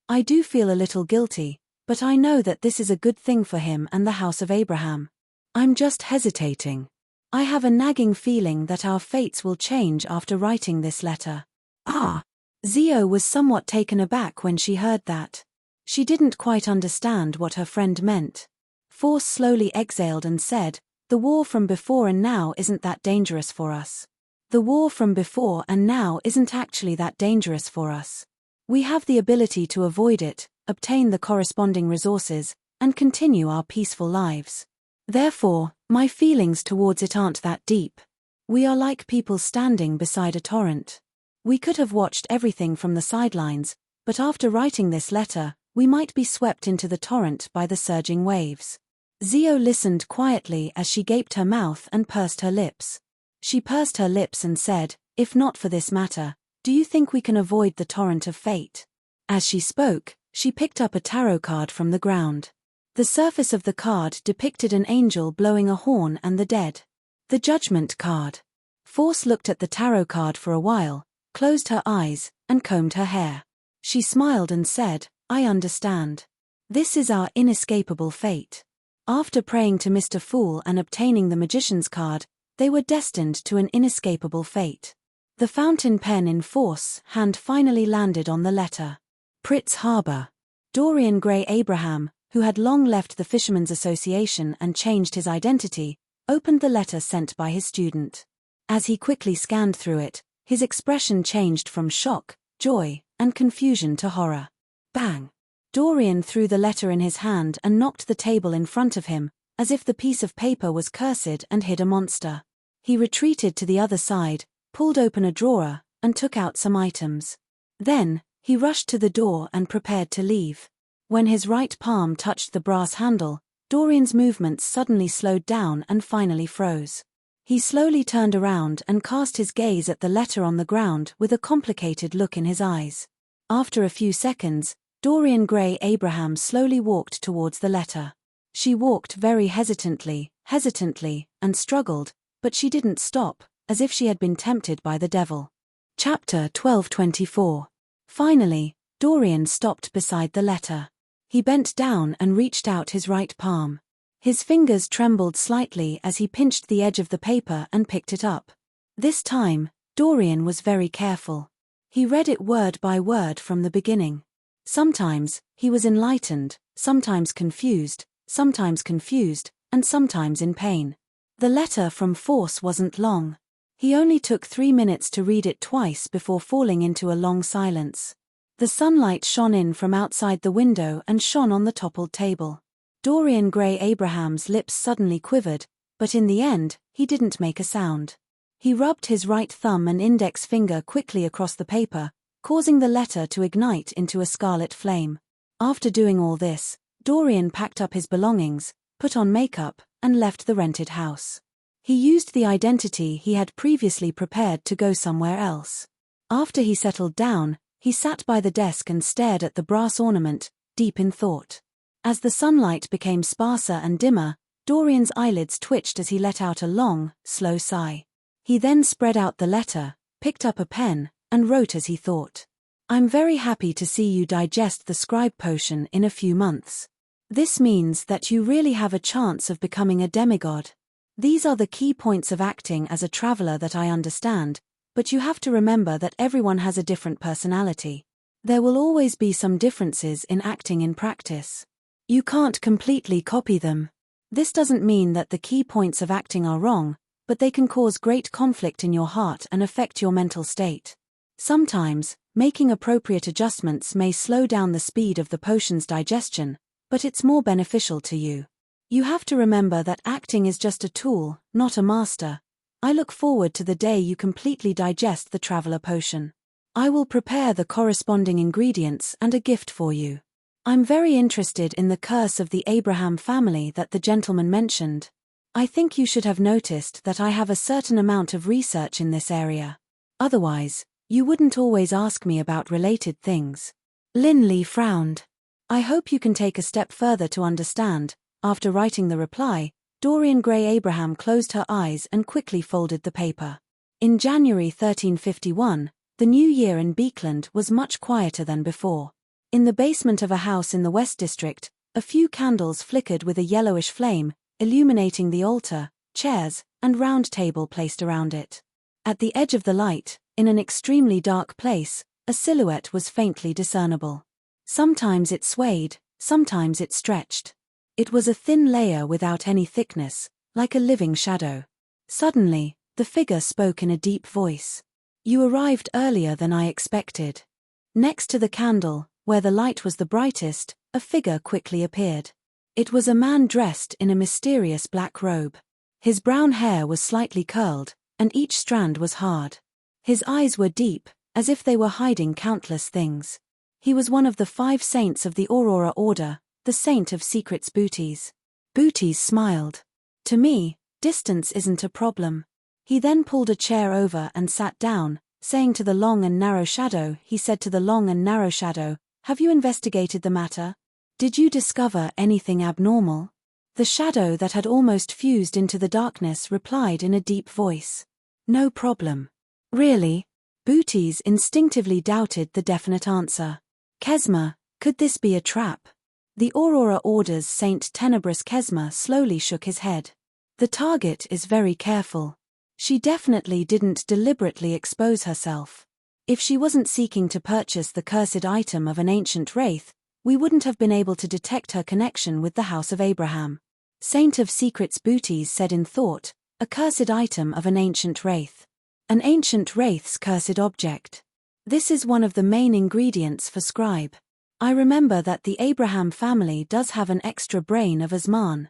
I do feel a little guilty, but I know that this is a good thing for him and the House of Abraham. I'm just hesitating. I have a nagging feeling that our fates will change after writing this letter. Ah! Zio was somewhat taken aback when she heard that. She didn't quite understand what her friend meant. Force slowly exhaled and said, "The war from before and now isn't that dangerous for us. The war from before and now isn't actually that dangerous for us. We have the ability to avoid it, obtain the corresponding resources, and continue our peaceful lives. Therefore, my feelings towards it aren't that deep. We are like people standing beside a torrent. We could have watched everything from the sidelines, but after writing this letter, we might be swept into the torrent by the surging waves. Zio listened quietly as she gaped her mouth and pursed her lips. She pursed her lips and said, "If not for this matter, do you think we can avoid the torrent of fate?" As she spoke, she picked up a tarot card from the ground. The surface of the card depicted an angel blowing a horn and the dead. The Judgment card. Force looked at the tarot card for a while, closed her eyes, and combed her hair. She smiled and said, "I understand. This is our inescapable fate." After praying to Mr. Fool and obtaining the Magician's card, they were destined to an inescapable fate. The fountain pen in Force's hand finally landed on the letter. Pritz Harbor. Dorian Gray Abraham, who had long left the Fishermen's Association and changed his identity, opened the letter sent by his student. As he quickly scanned through it, his expression changed from shock, joy, and confusion to horror. Bang! Dorian threw the letter in his hand and knocked the table in front of him, as if the piece of paper was cursed and hid a monster. He retreated to the other side, pulled open a drawer, and took out some items. Then, he rushed to the door and prepared to leave. When his right palm touched the brass handle, Dorian's movements suddenly slowed down and finally froze. He slowly turned around and cast his gaze at the letter on the ground with a complicated look in his eyes. After a few seconds, Dorian Gray Abraham slowly walked towards the letter. She walked very hesitantly, and struggled, but she didn't stop, as if she had been tempted by the devil. Chapter 12:24. Finally, Dorian stopped beside the letter. He bent down and reached out his right palm. His fingers trembled slightly as he pinched the edge of the paper and picked it up. This time, Dorian was very careful. He read it word by word from the beginning. Sometimes, he was enlightened, sometimes confused, and sometimes in pain. The letter from Force wasn't long. He only took 3 minutes to read it twice before falling into a long silence. The sunlight shone in from outside the window and shone on the toppled table. Dorian Gray Abraham's lips suddenly quivered, but in the end, he didn't make a sound. He rubbed his right thumb and index finger quickly across the paper, causing the letter to ignite into a scarlet flame. After doing all this, Dorian packed up his belongings, put on makeup, and left the rented house. He used the identity he had previously prepared to go somewhere else. After he settled down, he sat by the desk and stared at the brass ornament, deep in thought. As the sunlight became sparser and dimmer, Dorian's eyelids twitched as he let out a long, slow sigh. He then spread out the letter, picked up a pen, and wrote as he thought. "I'm very happy to see you digest the scribe potion in a few months. This means that you really have a chance of becoming a demigod. These are the key points of acting as a traveler that I understand, but you have to remember that everyone has a different personality. There will always be some differences in acting in practice. You can't completely copy them. This doesn't mean that the key points of acting are wrong, but they can cause great conflict in your heart and affect your mental state. Sometimes, making appropriate adjustments may slow down the speed of the potion's digestion, but it's more beneficial to you. You have to remember that acting is just a tool, not a master. I look forward to the day you completely digest the traveler potion. I will prepare the corresponding ingredients and a gift for you. I'm very interested in the curse of the Abraham family that the gentleman mentioned. I think you should have noticed that I have a certain amount of research in this area. Otherwise, you wouldn't always ask me about related things." Linley frowned. "I hope you can take a step further to understand." After writing the reply, Dorian Gray Abraham closed her eyes and quickly folded the paper. In January 1351, the new year in Beekland was much quieter than before. In the basement of a house in the West District, a few candles flickered with a yellowish flame, illuminating the altar, chairs, and round table placed around it. At the edge of the light, in an extremely dark place, a silhouette was faintly discernible. Sometimes it swayed, sometimes it stretched. It was a thin layer without any thickness, like a living shadow. Suddenly, the figure spoke in a deep voice. "You arrived earlier than I expected." Next to the candle, where the light was the brightest, a figure quickly appeared. It was a man dressed in a mysterious black robe. His brown hair was slightly curled, and each strand was hard. His eyes were deep, as if they were hiding countless things. He was one of the 5 saints of the Aurora Order, the saint of secrets. Booties smiled. To me, distance isn't a problem. He then pulled a chair over and sat down, saying to the long and narrow shadow, he said to the long and narrow shadow, "Have you investigated the matter? Did you discover anything abnormal?" The shadow that had almost fused into the darkness replied in a deep voice, "No problem." Really? Booties instinctively doubted the definite answer. Kesma, could this be a trap? The Aurora Order's Saint Tenebris Kesma slowly shook his head. The target is very careful. She definitely didn't deliberately expose herself. If she wasn't seeking to purchase the cursed item of an ancient wraith, we wouldn't have been able to detect her connection with the House of Abraham. Saint of Secrets Booties said in thought, a cursed item of an ancient wraith. An ancient wraith's cursed object. This is one of the main ingredients for scribe. I remember that the Abraham family does have an extra brain of Asman.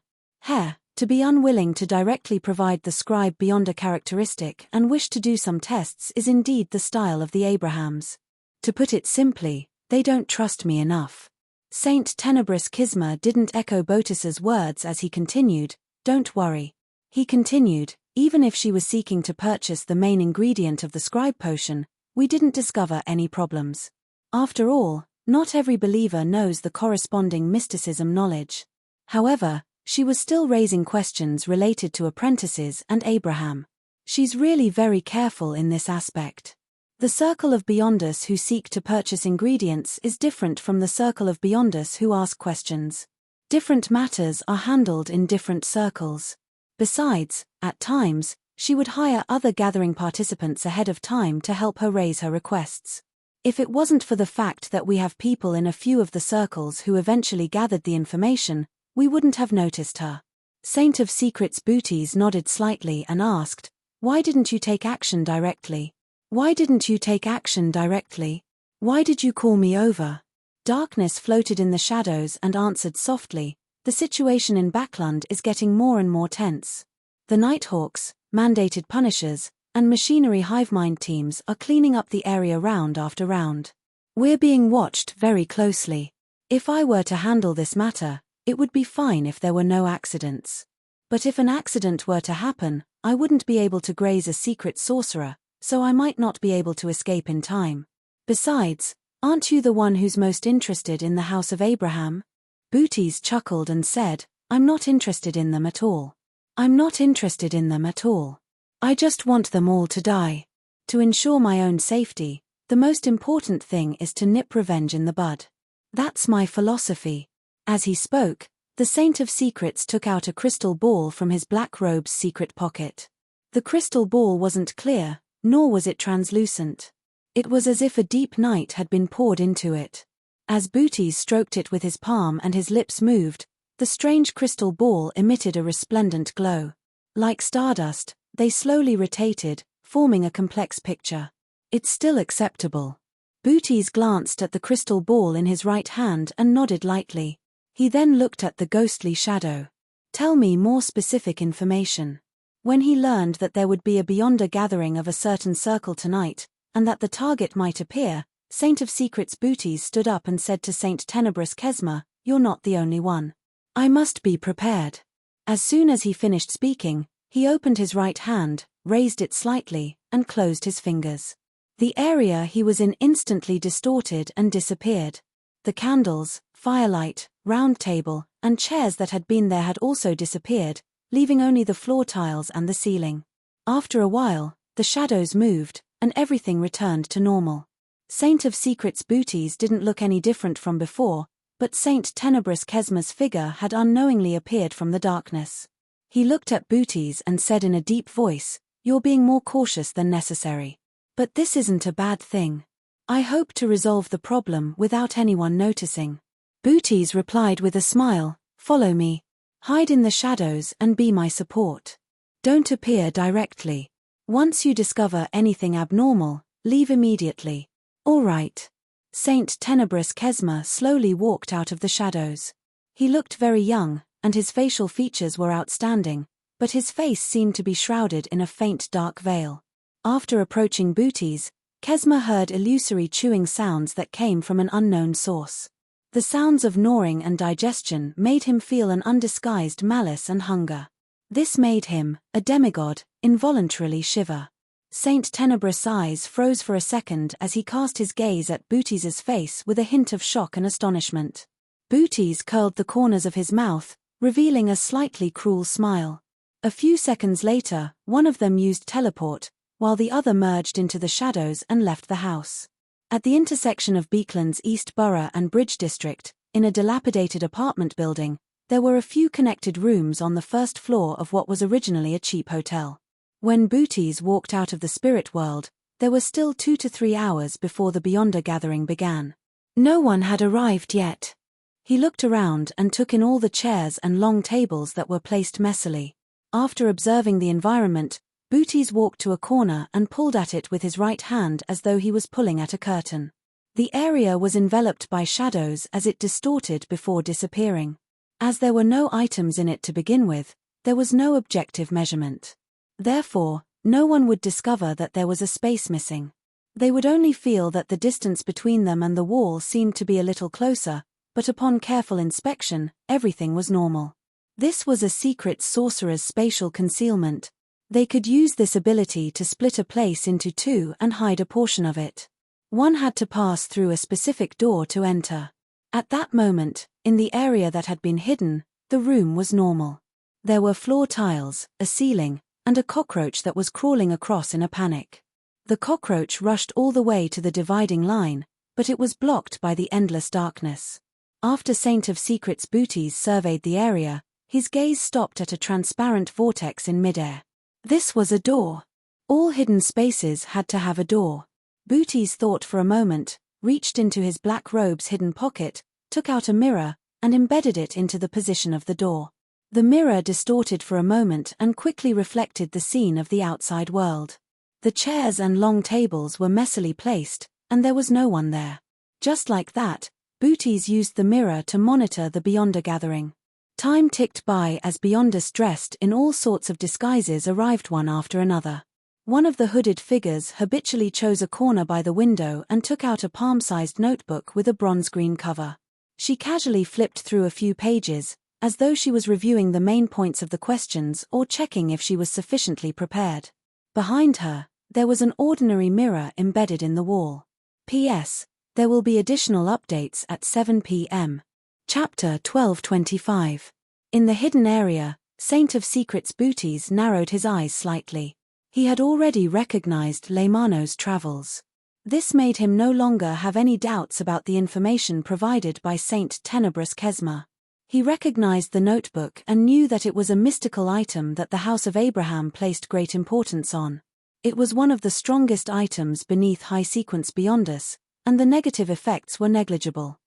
To be unwilling to directly provide the scribe beyond a characteristic and wish to do some tests is indeed the style of the Abrahams. To put it simply, they don't trust me enough. Saint Tenebris Kesma didn't echo Botis's words as he continued, "Don't worry." He continued, "Even if she was seeking to purchase the main ingredient of the scribe potion, we didn't discover any problems. After all, not every believer knows the corresponding mysticism knowledge. However, she was still raising questions related to apprentices and Abraham. She's really very careful in this aspect. The circle of Beyonders who seek to purchase ingredients is different from the circle of Beyonders who ask questions. Different matters are handled in different circles. Besides, at times, she would hire other gathering participants ahead of time to help her raise her requests. If it wasn't for the fact that we have people in a few of the circles who eventually gathered the information, we wouldn't have noticed her." Saint of Secrets Booties nodded slightly and asked, "Why didn't you take action directly? Why didn't you take action directly? Why did you call me over?" Darkness floated in the shadows and answered softly, "The situation in Backlund is getting more and more tense. The Nighthawks, mandated punishers, and machinery hivemind teams are cleaning up the area round after round. We're being watched very closely. If I were to handle this matter, it would be fine if there were no accidents. But if an accident were to happen, I wouldn't be able to graze a secret sorcerer, so I might not be able to escape in time. Besides, aren't you the one who's most interested in the House of Abraham?" Booties chuckled and said, "I'm not interested in them at all. I'm not interested in them at all. I just want them all to die. To ensure my own safety, the most important thing is to nip revenge in the bud. That's my philosophy." As he spoke, the Saint of Secrets took out a crystal ball from his black robe's secret pocket. The crystal ball wasn't clear, nor was it translucent. It was as if a deep night had been poured into it. As Booties stroked it with his palm and his lips moved, the strange crystal ball emitted a resplendent glow. Like stardust, they slowly rotated, forming a complex picture. "It's still acceptable." Booties glanced at the crystal ball in his right hand and nodded lightly. He then looked at the ghostly shadow. "Tell me more specific information." When he learned that there would be a Beyonder gathering of a certain circle tonight, and that the target might appear, Saint of Secrets Booties stood up and said to Saint Tenebris Kesma, "You're not the only one. I must be prepared." As soon as he finished speaking, he opened his right hand, raised it slightly, and closed his fingers. The area he was in instantly distorted and disappeared. The candles, firelight, round table, and chairs that had been there had also disappeared, leaving only the floor tiles and the ceiling. After a while, the shadows moved, and everything returned to normal. Saint of Secrets Booties didn't look any different from before, but Saint Tenebris Kesma's figure had unknowingly appeared from the darkness. He looked at Booties and said in a deep voice, "You're being more cautious than necessary. But this isn't a bad thing. I hope to resolve the problem without anyone noticing." Booties replied with a smile, "Follow me. Hide in the shadows and be my support. Don't appear directly. Once you discover anything abnormal, leave immediately." "All right." Saint Tenebris Kesma slowly walked out of the shadows. He looked very young, and his facial features were outstanding, but his face seemed to be shrouded in a faint dark veil. After approaching Booties, Kesma heard illusory chewing sounds that came from an unknown source. The sounds of gnawing and digestion made him feel an undisguised malice and hunger. This made him, a demigod, involuntarily shiver. Saint Tenebrous' eyes froze for a second as he cast his gaze at Booties' face with a hint of shock and astonishment. Booties curled the corners of his mouth, revealing a slightly cruel smile. A few seconds later, one of them used teleport, while the other merged into the shadows and left the house. At the intersection of Beekland's East Borough and Bridge District, in a dilapidated apartment building, there were a few connected rooms on the first floor of what was originally a cheap hotel. When Booties walked out of the spirit world, there were still 2 to 3 hours before the Beyonder gathering began. No one had arrived yet. He looked around and took in all the chairs and long tables that were placed messily. After observing the environment, Booties walked to a corner and pulled at it with his right hand as though he was pulling at a curtain. The area was enveloped by shadows as it distorted before disappearing. As there were no items in it to begin with, there was no objective measurement. Therefore, no one would discover that there was a space missing. They would only feel that the distance between them and the wall seemed to be a little closer, but upon careful inspection, everything was normal. This was a secret sorcerer's spatial concealment. They could use this ability to split a place into two and hide a portion of it. One had to pass through a specific door to enter. At that moment, in the area that had been hidden, the room was normal. There were floor tiles, a ceiling, and a cockroach that was crawling across in a panic. The cockroach rushed all the way to the dividing line, but it was blocked by the endless darkness. After Saint of Secrets Booties surveyed the area, his gaze stopped at a transparent vortex in midair. This was a door. All hidden spaces had to have a door. Booties thought for a moment, reached into his black robe's hidden pocket, took out a mirror, and embedded it into the position of the door. The mirror distorted for a moment and quickly reflected the scene of the outside world. The chairs and long tables were messily placed, and there was no one there. Just like that, Booties used the mirror to monitor the Beyonder gathering. Time ticked by as Beyonders dressed in all sorts of disguises arrived one after another. One of the hooded figures habitually chose a corner by the window and took out a palm-sized notebook with a bronze-green cover. She casually flipped through a few pages, as though she was reviewing the main points of the questions or checking if she was sufficiently prepared. Behind her, there was an ordinary mirror embedded in the wall. P.S. There will be additional updates at 7 p.m. Chapter 1225. In the hidden area, Saint of Secrets Booties narrowed his eyes slightly. He had already recognized Leymano's travels. This made him no longer have any doubts about the information provided by Saint Tenebrous Kesma. He recognized the notebook and knew that it was a mystical item that the House of Abraham placed great importance on. It was one of the strongest items beneath high-sequence Beyonders, and the negative effects were negligible.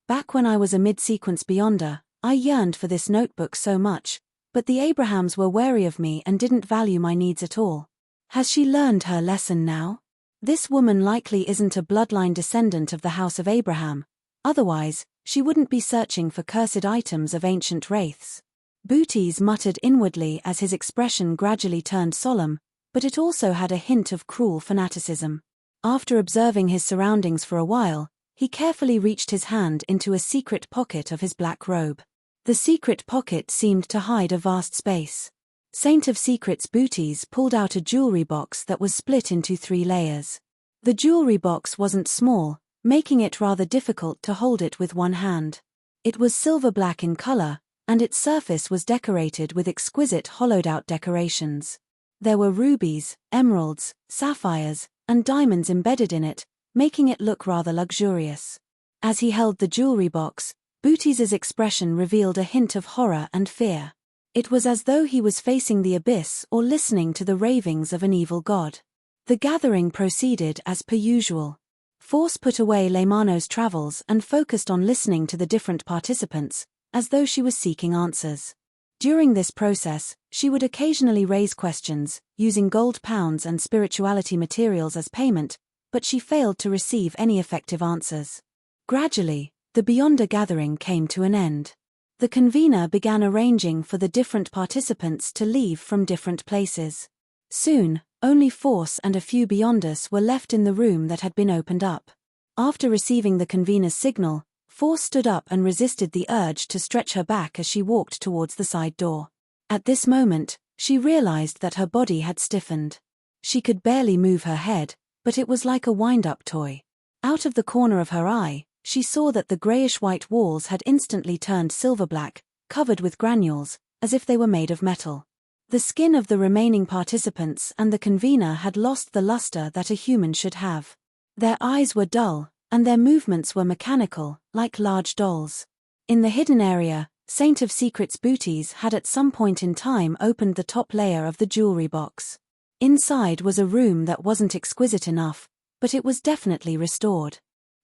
Back when I was a mid-sequence Beyonder, I yearned for this notebook so much, but the Abrahams were wary of me and didn't value my needs at all. Has she learned her lesson now? This woman likely isn't a bloodline descendant of the House of Abraham, otherwise, she wouldn't be searching for cursed items of ancient wraiths. Booties muttered inwardly as his expression gradually turned solemn, but it also had a hint of cruel fanaticism. After observing his surroundings for a while, he carefully reached his hand into a secret pocket of his black robe. The secret pocket seemed to hide a vast space. Saint of Secrets Booties pulled out a jewelry box that was split into 3 layers. The jewelry box wasn't small, making it rather difficult to hold it with one hand. It was silver-black in color, and its surface was decorated with exquisite hollowed-out decorations. There were rubies, emeralds, sapphires, and diamonds embedded in it, making it look rather luxurious. As he held the jewelry box, Booties' expression revealed a hint of horror and fear. It was as though he was facing the abyss or listening to the ravings of an evil god. The gathering proceeded as per usual. Force put away Leymano's travels and focused on listening to the different participants, as though she was seeking answers. During this process, she would occasionally raise questions, using gold pounds and spirituality materials as payment, but she failed to receive any effective answers. Gradually, the Beyonder gathering came to an end. The convener began arranging for the different participants to leave from different places. Soon, only Force and a few beyond us were left in the room that had been opened up. After receiving the convener's signal, Force stood up and resisted the urge to stretch her back as she walked towards the side door. At this moment, she realized that her body had stiffened. She could barely move her head, but it was like a wind-up toy. Out of the corner of her eye, she saw that the grayish-white walls had instantly turned silver-black, covered with granules, as if they were made of metal. The skin of the remaining participants and the convener had lost the luster that a human should have. Their eyes were dull, and their movements were mechanical, like large dolls. In the hidden area, Saint of Secrets Booties had at some point in time opened the top layer of the jewelry box. Inside was a room that wasn't exquisite enough, but it was definitely restored.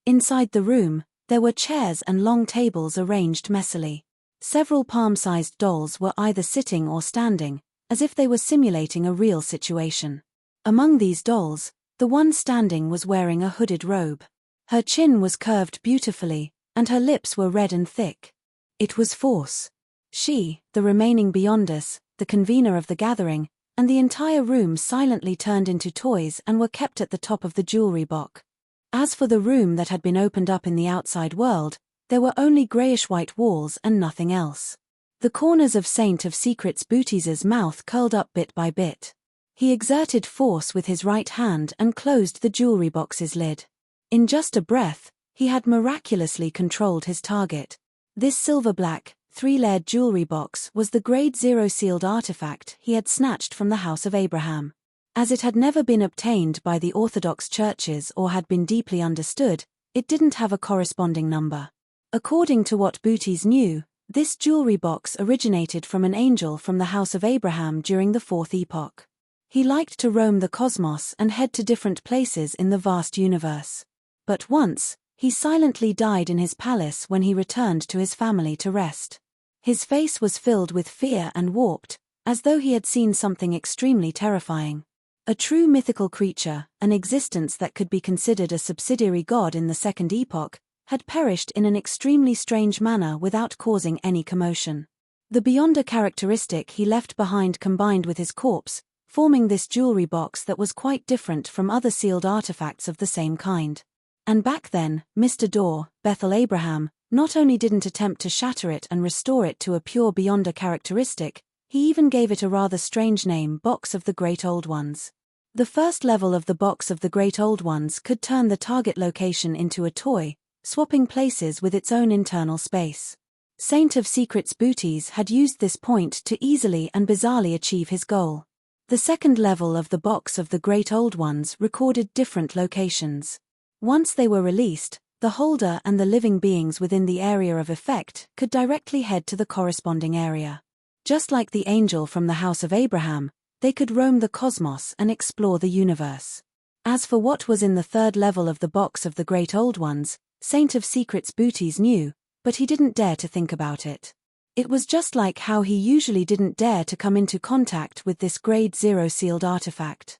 Inside the room, there were chairs and long tables arranged messily. Several palm-sized dolls were either sitting or standing, as if they were simulating a real situation. Among these dolls, the one standing was wearing a hooded robe. Her chin was curved beautifully, and her lips were red and thick. It was Force. She, the remaining beyond us, the convener of the gathering, and the entire room silently turned into toys and were kept at the top of the jewelry box. As for the room that had been opened up in the outside world, there were only grayish-white walls and nothing else. The corners of Saint of Secrets Booties' mouth curled up bit by bit. He exerted force with his right hand and closed the jewelry box's lid. In just a breath, he had miraculously controlled his target. This silver-black, three-layered jewelry box was the Grade 0 sealed artifact he had snatched from the House of Abraham. As it had never been obtained by the Orthodox churches or had been deeply understood, it didn't have a corresponding number. According to what Booties knew, this jewelry box originated from an angel from the House of Abraham during the Fourth Epoch. He liked to roam the cosmos and head to different places in the vast universe. But once, he silently died in his palace when he returned to his family to rest. His face was filled with fear and warped, as though he had seen something extremely terrifying. A true mythical creature, an existence that could be considered a subsidiary god in the Second Epoch, had perished in an extremely strange manner without causing any commotion. The Beyonder characteristic he left behind combined with his corpse, forming this jewelry box that was quite different from other sealed artifacts of the same kind. And back then, Mr. Dorr, Bethel Abraham, not only didn't attempt to shatter it and restore it to a pure Beyonder characteristic, he even gave it a rather strange name, Box of the Great Old Ones. The first level of the Box of the Great Old Ones could turn the target location into a toy, swapping places with its own internal space. Saint of Secrets Booties had used this point to easily and bizarrely achieve his goal. The second level of the Box of the Great Old Ones recorded different locations. Once they were released, the holder and the living beings within the area of effect could directly head to the corresponding area. Just like the angel from the House of Abraham, they could roam the cosmos and explore the universe. As for what was in the third level of the Box of the Great Old Ones, Saint of Secrets Booties knew, but he didn't dare to think about it. It was just like how he usually didn't dare to come into contact with this Grade 0 sealed artifact.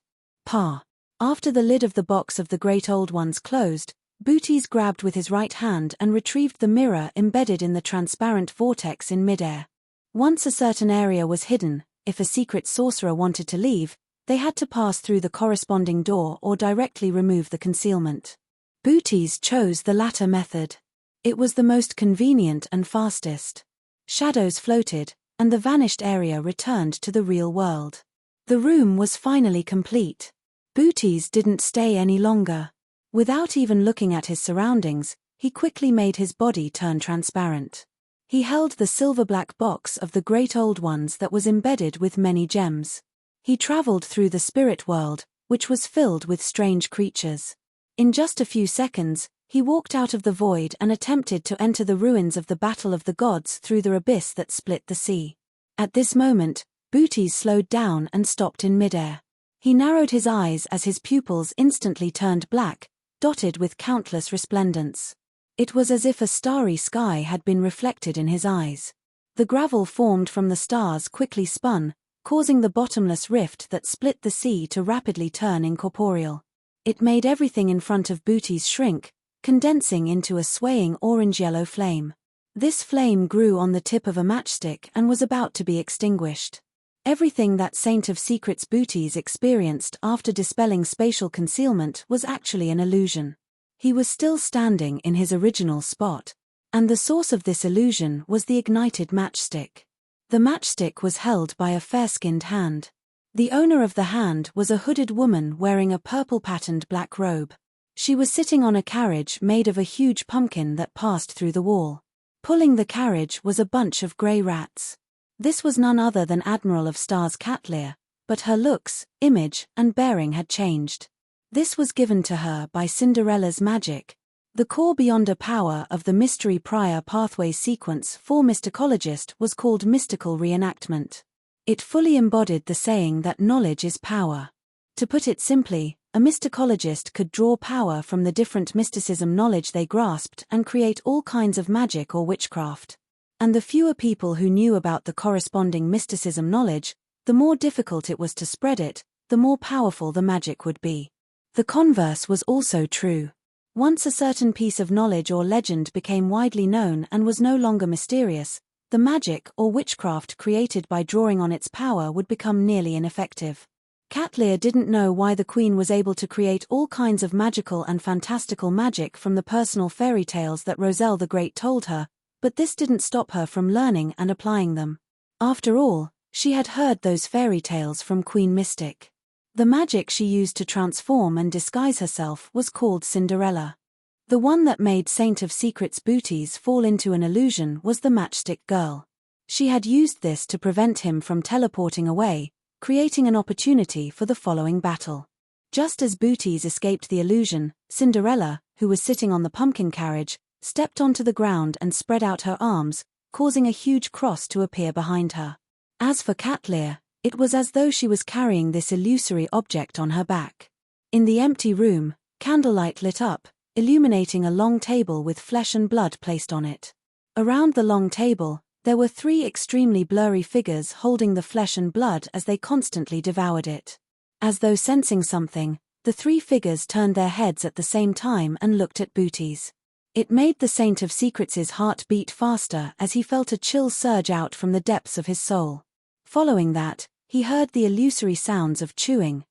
After the lid of the Box of the Great Old Ones closed, Booties grabbed with his right hand and retrieved the mirror embedded in the transparent vortex in midair. Once a certain area was hidden, if a secret sorcerer wanted to leave, they had to pass through the corresponding door or directly remove the concealment. Booties chose the latter method. It was the most convenient and fastest. Shadows floated, and the vanished area returned to the real world. The room was finally complete. Booties didn't stay any longer. Without even looking at his surroundings, he quickly made his body turn transparent. He held the silver-black box of the Great Old Ones that was embedded with many gems. He traveled through the spirit world, which was filled with strange creatures. In just a few seconds, he walked out of the void and attempted to enter the ruins of the Battle of the Gods through the abyss that split the sea. At this moment, Booties slowed down and stopped in midair. He narrowed his eyes as his pupils instantly turned black, dotted with countless resplendence. It was as if a starry sky had been reflected in his eyes. The gravel formed from the stars quickly spun, causing the bottomless rift that split the sea to rapidly turn incorporeal. It made everything in front of Booties shrink, condensing into a swaying orange-yellow flame. This flame grew on the tip of a matchstick and was about to be extinguished. Everything that Saint of Secrets Booties experienced after dispelling spatial concealment was actually an illusion. He was still standing in his original spot, and the source of this illusion was the ignited matchstick. The matchstick was held by a fair-skinned hand. The owner of the hand was a hooded woman wearing a purple-patterned black robe. She was sitting on a carriage made of a huge pumpkin that passed through the wall. Pulling the carriage was a bunch of grey rats. This was none other than Admiral of Stars Catlear, but her looks, image, and bearing had changed. This was given to her by Cinderella's magic. The core beyonder power of the Mystery Prior Pathways sequence for Mysticologist was called mystical reenactment. It fully embodied the saying that knowledge is power. To put it simply, a mysticologist could draw power from the different mysticism knowledge they grasped and create all kinds of magic or witchcraft. And the fewer people who knew about the corresponding mysticism knowledge, the more difficult it was to spread it, the more powerful the magic would be. The converse was also true. Once a certain piece of knowledge or legend became widely known and was no longer mysterious, the magic or witchcraft created by drawing on its power would become nearly ineffective. Catlear didn't know why the Queen was able to create all kinds of magical and fantastical magic from the personal fairy tales that Roselle the Great told her, but this didn't stop her from learning and applying them. After all, she had heard those fairy tales from Queen Mystic. The magic she used to transform and disguise herself was called Cinderella. The one that made Saint of Secrets Booties fall into an illusion was the Matchstick Girl. She had used this to prevent him from teleporting away, creating an opportunity for the following battle. Just as Booties escaped the illusion, Cinderella, who was sitting on the pumpkin carriage, stepped onto the ground and spread out her arms, causing a huge cross to appear behind her. As for Catlear, it was as though she was carrying this illusory object on her back. In the empty room, candlelight lit up, illuminating a long table with flesh and blood placed on it. Around the long table, there were 3 extremely blurry figures holding the flesh and blood as they constantly devoured it. As though sensing something, the 3 figures turned their heads at the same time and looked at Booties. It made the Saint of Secrets' heart beat faster as he felt a chill surge out from the depths of his soul. Following that, he heard the illusory sounds of chewing,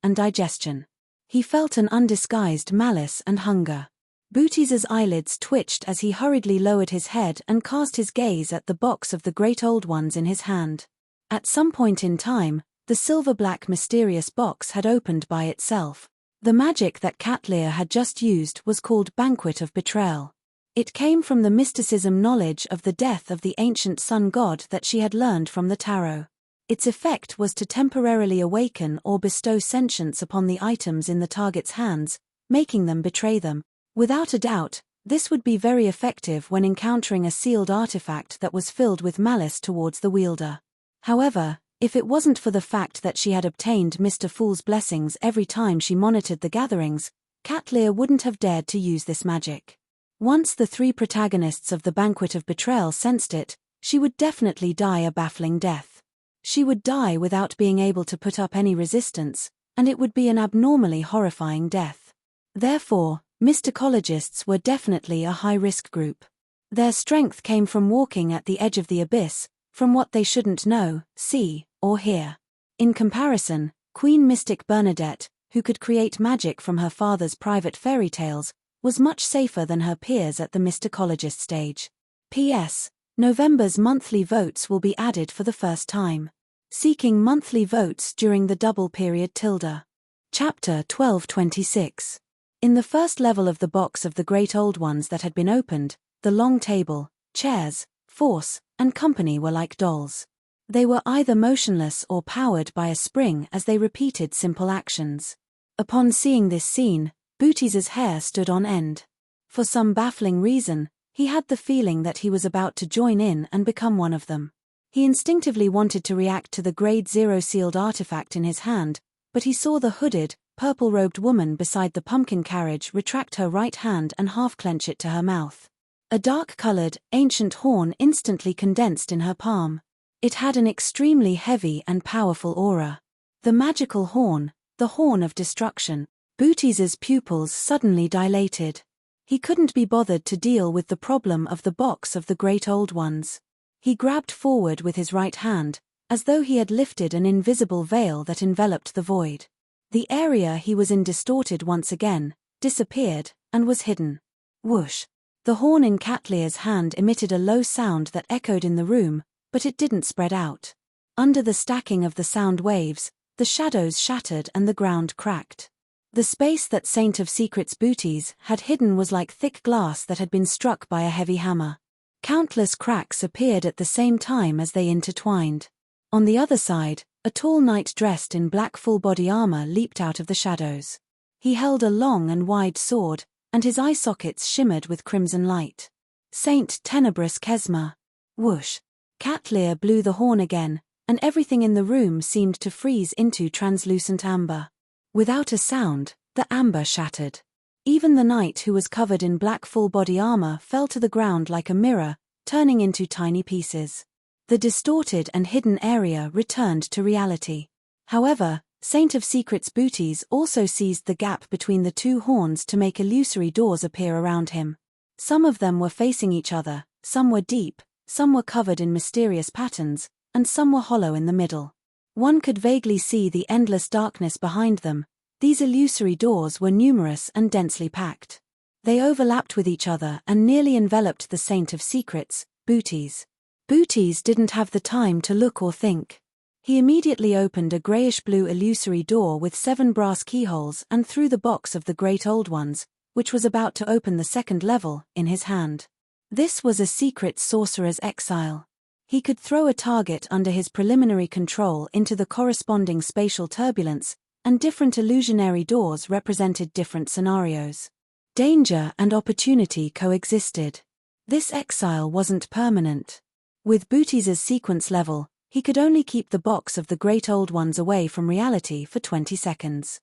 and digestion. He felt an undisguised malice and hunger. Booties' eyelids twitched as he hurriedly lowered his head and cast his gaze at the box of the Great Old Ones in his hand. At some point in time, the silver-black mysterious box had opened by itself. The magic that Catlear had just used was called Banquet of Betrayal. It came from the mysticism knowledge of the death of the ancient sun god that she had learned from the tarot. Its effect was to temporarily awaken or bestow sentience upon the items in the target's hands, making them betray them. Without a doubt, this would be very effective when encountering a sealed artifact that was filled with malice towards the wielder. However, if it wasn't for the fact that she had obtained Mr. Fool's blessings every time she monitored the gatherings, Catlear wouldn't have dared to use this magic. Once the 3 protagonists of the Banquet of Betrayal sensed it, she would definitely die a baffling death. She would die without being able to put up any resistance, and it would be an abnormally horrifying death. Therefore, mysticologists were definitely a high-risk group. Their strength came from walking at the edge of the abyss, from what they shouldn't know, see, or hear. In comparison, Queen Mystic Bernadette, who could create magic from her father's private fairy tales, was much safer than her peers at the mysticologist stage. P.S. November's monthly votes will be added for the first time. Seeking monthly votes during the double period tilde. Chapter 1226. In the first level of the box of the Great Old Ones that had been opened, the long table, chairs, force, and company were like dolls. They were either motionless or powered by a spring as they repeated simple actions. Upon seeing this scene, Booties' hair stood on end. For some baffling reason, he had the feeling that he was about to join in and become one of them. He instinctively wanted to react to the Grade 0 sealed artifact in his hand, but he saw the hooded, purple-robed woman beside the pumpkin carriage retract her right hand and half-clench it to her mouth. A dark-colored, ancient horn instantly condensed in her palm. It had an extremely heavy and powerful aura. The magical horn, the horn of destruction. Booties' pupils suddenly dilated. He couldn't be bothered to deal with the problem of the box of the Great Old Ones. He grabbed forward with his right hand, as though he had lifted an invisible veil that enveloped the void. The area he was in distorted once again, disappeared, and was hidden. Whoosh! The horn in Catlear's hand emitted a low sound that echoed in the room, but it didn't spread out. Under the stacking of the sound waves, the shadows shattered and the ground cracked. The space that Saint of Secrets' booties had hidden was like thick glass that had been struck by a heavy hammer. Countless cracks appeared at the same time as they intertwined. On the other side, a tall knight dressed in black full-body armor leaped out of the shadows. He held a long and wide sword, and his eye sockets shimmered with crimson light. Saint Tenebrous Kesma. Whoosh! Catlear blew the horn again, and everything in the room seemed to freeze into translucent amber. Without a sound, the amber shattered. Even the knight who was covered in black full-body armor fell to the ground like a mirror, turning into tiny pieces. The distorted and hidden area returned to reality. However, Saint of Secrets' booties also seized the gap between the two horns to make illusory doors appear around him. Some of them were facing each other, some were deep, some were covered in mysterious patterns, and some were hollow in the middle. One could vaguely see the endless darkness behind them. These illusory doors were numerous and densely packed. They overlapped with each other and nearly enveloped the Saint of Secrets' booties. Booties didn't have the time to look or think. He immediately opened a grayish-blue illusory door with 7 brass keyholes and threw the box of the Great Old Ones, which was about to open the second level, in his hand. This was a secret sorcerer's exile. He could throw a target under his preliminary control into the corresponding spatial turbulence, and different illusionary doors represented different scenarios. Danger and opportunity coexisted. This exile wasn't permanent. With Booties' sequence level, he could only keep the box of the Great Old Ones away from reality for 20 seconds.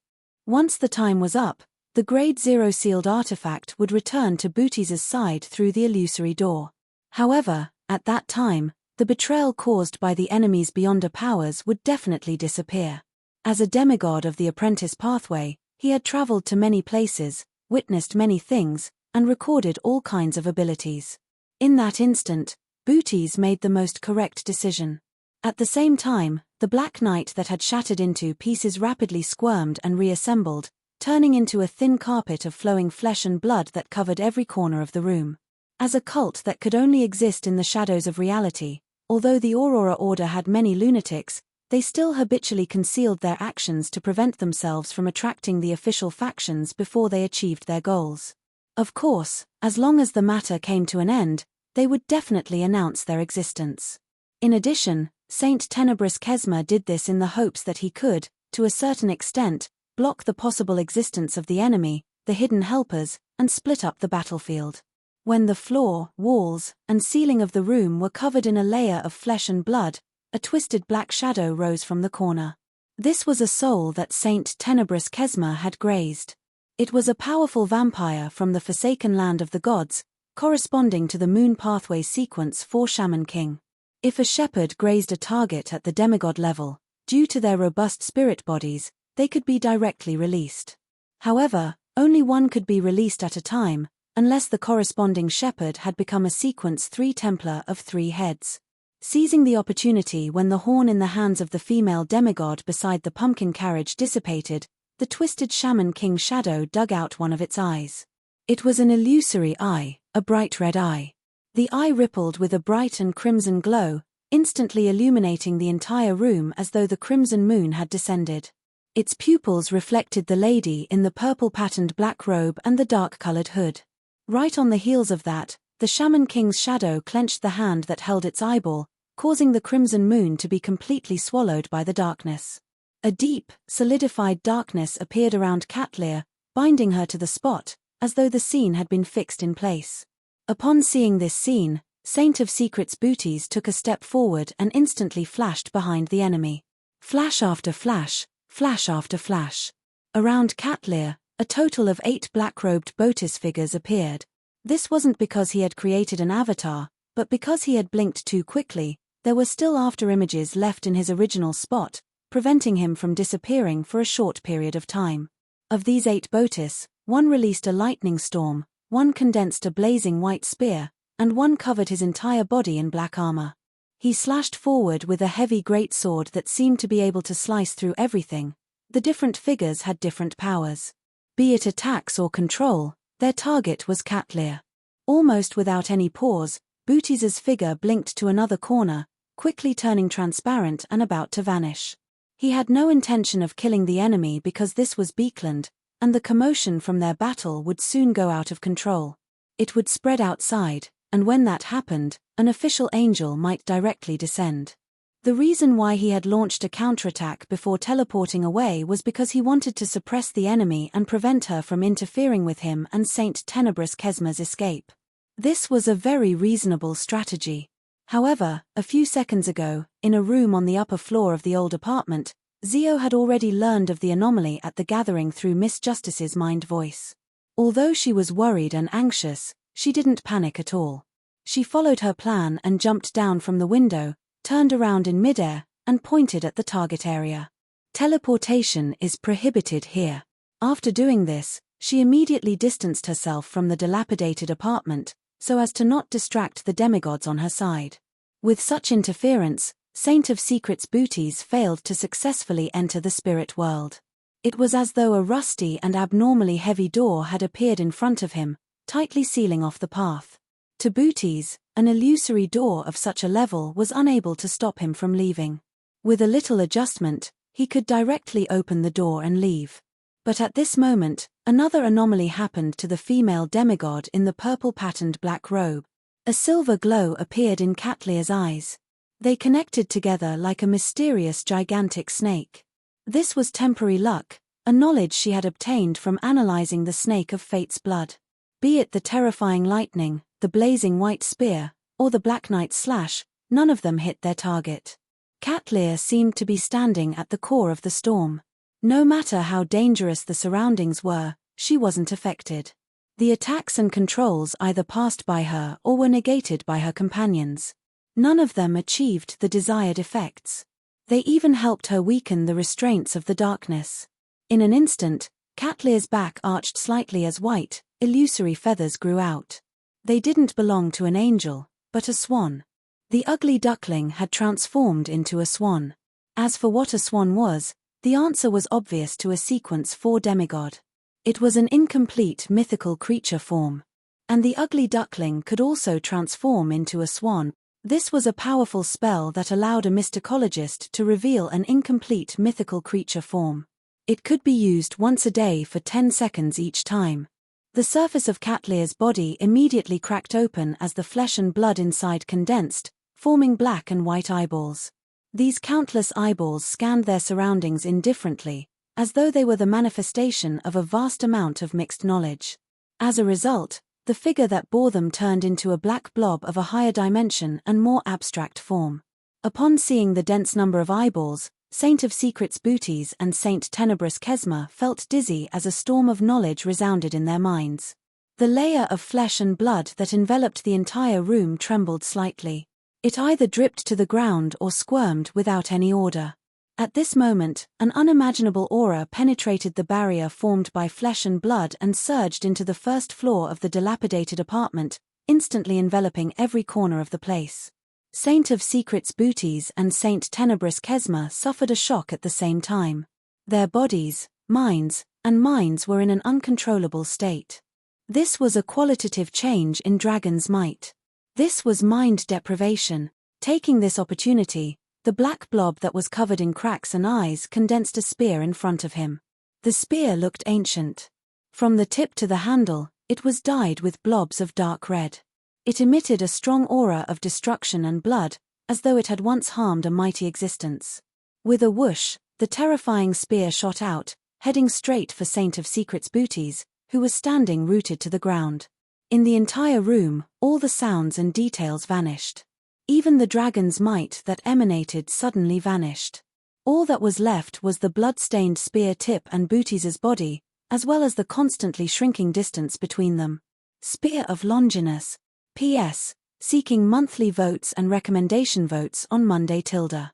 Once the time was up, the Grade 0 sealed artifact would return to Booties' side through the illusory door. However, at that time, the betrayal caused by the enemy's Beyonder powers would definitely disappear. As a demigod of the apprentice pathway, he had traveled to many places, witnessed many things, and recorded all kinds of abilities. In that instant, Booties made the most correct decision. At the same time, the Black Knight that had shattered into pieces rapidly squirmed and reassembled, turning into a thin carpet of flowing flesh and blood that covered every corner of the room. As a cult that could only exist in the shadows of reality, although the Aurora Order had many lunatics, they still habitually concealed their actions to prevent themselves from attracting the official factions before they achieved their goals. Of course, as long as the matter came to an end, they would definitely announce their existence. In addition, Saint Tenebrous Kesma did this in the hopes that he could, to a certain extent, block the possible existence of the enemy, the hidden helpers, and split up the battlefield. When the floor, walls, and ceiling of the room were covered in a layer of flesh and blood, a twisted black shadow rose from the corner. This was a soul that Saint Tenebrous Kesma had grazed. It was a powerful vampire from the forsaken land of the gods, corresponding to the Moon Pathway sequence for Shaman King. If a shepherd grazed a target at the demigod level, due to their robust spirit bodies, they could be directly released. However, only one could be released at a time, unless the corresponding shepherd had become a sequence 3 Templar of 3 heads. Seizing the opportunity when the horn in the hands of the female demigod beside the pumpkin carriage dissipated, the twisted Shaman King shadow dug out one of its eyes. It was an illusory eye, a bright red eye. The eye rippled with a bright and crimson glow, instantly illuminating the entire room as though the crimson moon had descended. Its pupils reflected the lady in the purple-patterned black robe and the dark-colored hood. Right on the heels of that, the Shaman King's shadow clenched the hand that held its eyeball, causing the crimson moon to be completely swallowed by the darkness. A deep, solidified darkness appeared around Catlear, binding her to the spot, as though the scene had been fixed in place. Upon seeing this scene, Saint of Secrets' booties took a step forward and instantly flashed behind the enemy. Flash after flash, flash after flash. Around Catlear, a total of 8 black-robed Botis figures appeared. This wasn't because he had created an avatar, but because he had blinked too quickly. There were still after-images left in his original spot, preventing him from disappearing for a short period of time. Of these 8 Botis, one released a lightning storm, one condensed a blazing white spear, and one covered his entire body in black armor. He slashed forward with a heavy greatsword that seemed to be able to slice through everything. The different figures had different powers. Be it attacks or control, their target was Cat Lear. Almost without any pause, Booties' figure blinked to another corner, quickly turning transparent and about to vanish. He had no intention of killing the enemy because this was Beekland, and the commotion from their battle would soon go out of control. It would spread outside, and when that happened, an official angel might directly descend. The reason why he had launched a counterattack before teleporting away was because he wanted to suppress the enemy and prevent her from interfering with him and Saint Tenebrous Kesma's escape. This was a very reasonable strategy. However, a few seconds ago, in a room on the upper floor of the old apartment, Zio had already learned of the anomaly at the gathering through Miss Justice's mind voice. Although she was worried and anxious, she didn't panic at all. She followed her plan and jumped down from the window, turned around in midair, and pointed at the target area. Teleportation is prohibited here. After doing this, she immediately distanced herself from the dilapidated apartment, so as to not distract the demigods on her side. With such interference, Saint of Secrets Booties failed to successfully enter the spirit world. It was as though a rusty and abnormally heavy door had appeared in front of him, tightly sealing off the path. To Booties, an illusory door of such a level was unable to stop him from leaving. With a little adjustment, he could directly open the door and leave. But at this moment, another anomaly happened to the female demigod in the purple-patterned black robe. A silver glow appeared in Cat Lear's eyes. They connected together like a mysterious gigantic snake. This was temporary luck, a knowledge she had obtained from analyzing the snake of fate's blood. Be it the terrifying lightning, the blazing white spear, or the Black Knight's slash, none of them hit their target. Cat Lear seemed to be standing at the core of the storm. No matter how dangerous the surroundings were, she wasn't affected. The attacks and controls either passed by her or were negated by her companions. None of them achieved the desired effects. They even helped her weaken the restraints of the darkness. In an instant, Cat Lear's back arched slightly as white, illusory feathers grew out. They didn't belong to an angel, but a swan. The ugly duckling had transformed into a swan. As for what a swan was, the answer was obvious to a Sequence 4 demigod. It was an incomplete mythical creature form. And the ugly duckling could also transform into a swan. This was a powerful spell that allowed a mysticologist to reveal an incomplete mythical creature form. It could be used once a day for 10 seconds each time. The surface of Cat Lear's body immediately cracked open as the flesh and blood inside condensed, forming black and white eyeballs. These countless eyeballs scanned their surroundings indifferently, as though they were the manifestation of a vast amount of mixed knowledge. As a result, the figure that bore them turned into a black blob of a higher dimension and more abstract form. Upon seeing the dense number of eyeballs, Saint of Secrets Booties and Saint Tenebrous Kesma felt dizzy as a storm of knowledge resounded in their minds. The layer of flesh and blood that enveloped the entire room trembled slightly. It either dripped to the ground or squirmed without any order. At this moment, an unimaginable aura penetrated the barrier formed by flesh and blood and surged into the first floor of the dilapidated apartment, instantly enveloping every corner of the place. Saint of Secrets Booties and Saint Tenebrous Kesma suffered a shock at the same time. Their bodies, minds were in an uncontrollable state. This was a qualitative change in Dragon's might. This was mind deprivation. Taking this opportunity, the black blob that was covered in cracks and eyes condensed a spear in front of him. The spear looked ancient. From the tip to the handle, it was dyed with blobs of dark red. It emitted a strong aura of destruction and blood, as though it had once harmed a mighty existence. With a whoosh, the terrifying spear shot out, heading straight for Saint of Secrets Booties, who was standing rooted to the ground. In the entire room, all the sounds and details vanished. Even the dragon's might that emanated suddenly vanished. All that was left was the blood-stained spear tip and Booties' body, as well as the constantly shrinking distance between them. Spear of Longinus. P.S. Seeking monthly votes and recommendation votes on Monday. Chapter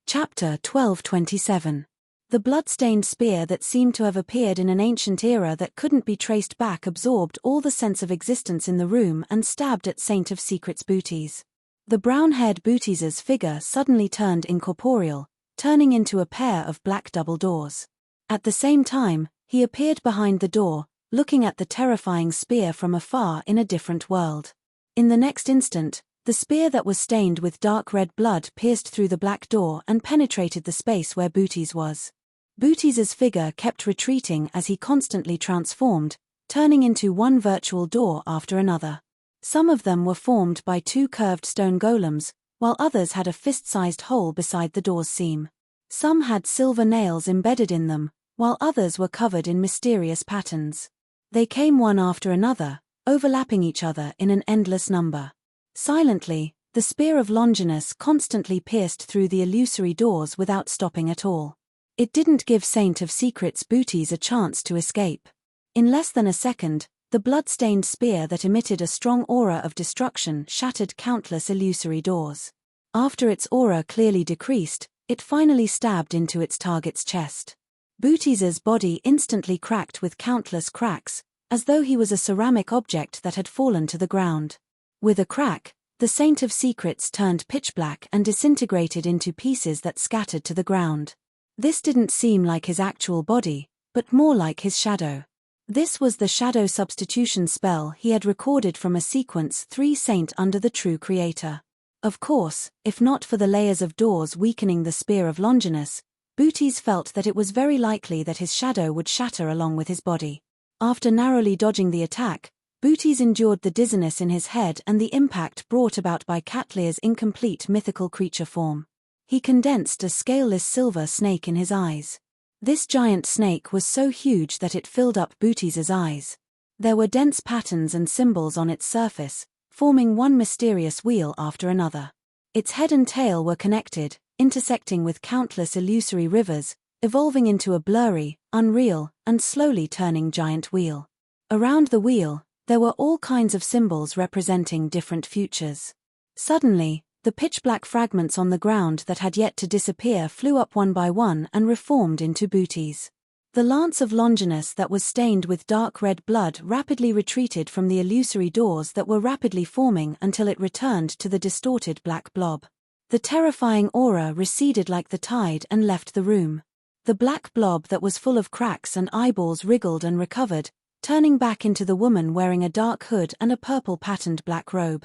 1227. The blood-stained spear that seemed to have appeared in an ancient era that couldn't be traced back absorbed all the sense of existence in the room and stabbed at Saint of Secrets Booties. The brown-haired Booties' figure suddenly turned incorporeal, turning into a pair of black double doors. At the same time, he appeared behind the door, looking at the terrifying spear from afar in a different world. In the next instant, the spear that was stained with dark red blood pierced through the black door and penetrated the space where Booties was. Booties' figure kept retreating as he constantly transformed, turning into one virtual door after another. Some of them were formed by two curved stone golems, while others had a fist-sized hole beside the door's seam. Some had silver nails embedded in them, while others were covered in mysterious patterns. They came one after another, overlapping each other in an endless number. Silently, the spear of Longinus constantly pierced through the illusory doors without stopping at all. It didn't give Saint of Secrets Booties a chance to escape. In less than a second, the blood-stained spear that emitted a strong aura of destruction shattered countless illusory doors. After its aura clearly decreased, it finally stabbed into its target's chest. Booties' body instantly cracked with countless cracks, as though he was a ceramic object that had fallen to the ground. With a crack, the Saint of Secrets turned pitch black and disintegrated into pieces that scattered to the ground. This didn't seem like his actual body, but more like his shadow. This was the shadow substitution spell he had recorded from a sequence 3 Saint under the true creator. Of course, if not for the layers of doors weakening the spear of Longinus, Booties felt that it was very likely that his shadow would shatter along with his body. After narrowly dodging the attack, Booties endured the dizziness in his head and the impact brought about by Catlear's incomplete mythical creature form. He condensed a scaleless silver snake in his eyes. This giant snake was so huge that it filled up Booties' eyes. There were dense patterns and symbols on its surface, forming one mysterious wheel after another. Its head and tail were connected, intersecting with countless illusory rivers, evolving into a blurry, unreal, and slowly turning giant wheel. Around the wheel, there were all kinds of symbols representing different futures. Suddenly, the pitch-black fragments on the ground that had yet to disappear flew up one by one and reformed into Booties. The lance of Longinus that was stained with dark red blood rapidly retreated from the illusory doors that were rapidly forming until it returned to the distorted black blob. The terrifying aura receded like the tide and left the room. The black blob that was full of cracks and eyeballs wriggled and recovered, turning back into the woman wearing a dark hood and a purple-patterned black robe.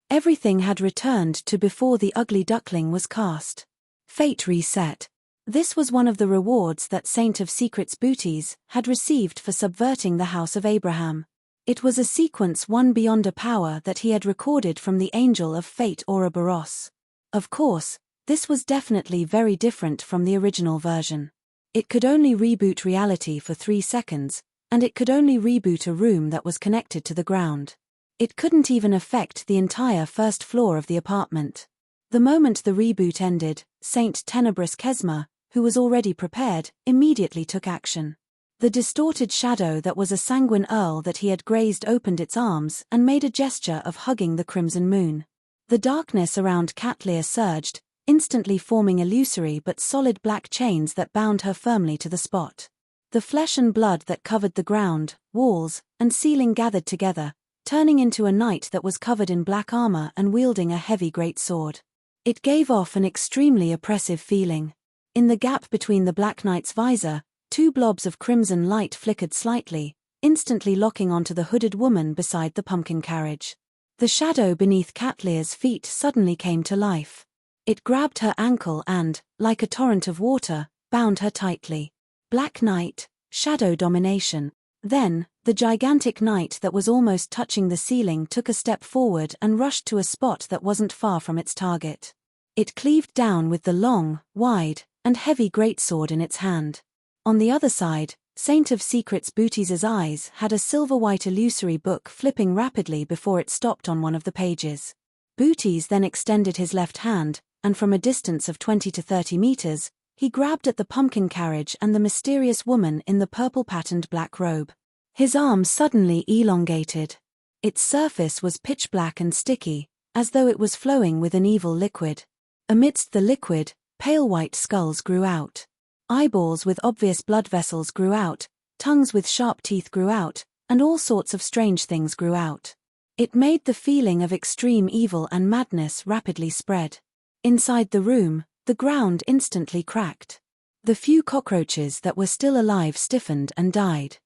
Everything had returned to before the ugly duckling was cast. Fate reset. This was one of the rewards that Saint of Secrets Booties had received for subverting the House of Abraham. It was a sequence one beyond a power that he had recorded from the Angel of Fate Ouroboros. Of course, this was definitely very different from the original version. It could only reboot reality for 3 seconds, and it could only reboot a room that was connected to the ground. It couldn't even affect the entire first floor of the apartment. The moment the reboot ended, Saint Tenebrous Kesma, who was already prepared, immediately took action. The distorted shadow that was a sanguine earl that he had grazed opened its arms and made a gesture of hugging the crimson moon. The darkness around Catlear surged, instantly forming illusory but solid black chains that bound her firmly to the spot. The flesh and blood that covered the ground, walls, and ceiling gathered together, turning into a knight that was covered in black armor and wielding a heavy greatsword. It gave off an extremely oppressive feeling. In the gap between the Black Knight's visor, 2 blobs of crimson light flickered slightly, instantly locking onto the hooded woman beside the pumpkin carriage. The shadow beneath Catlear's feet suddenly came to life. It grabbed her ankle and, like a torrent of water, bound her tightly. Black Knight, shadow domination. Then, the gigantic knight that was almost touching the ceiling took a step forward and rushed to a spot that wasn't far from its target. It cleaved down with the long, wide, and heavy greatsword in its hand. On the other side, Saint of Secrets Booties' eyes had a silver-white illusory book flipping rapidly before it stopped on one of the pages. Booties then extended his left hand, and from a distance of 20 to 30 meters, he grabbed at the pumpkin carriage and the mysterious woman in the purple-patterned black robe. His arm suddenly elongated. Its surface was pitch black and sticky, as though it was flowing with an evil liquid. Amidst the liquid, pale white skulls grew out. Eyeballs with obvious blood vessels grew out, tongues with sharp teeth grew out, and all sorts of strange things grew out. It made the feeling of extreme evil and madness rapidly spread. Inside the room, the ground instantly cracked. The few cockroaches that were still alive stiffened and died.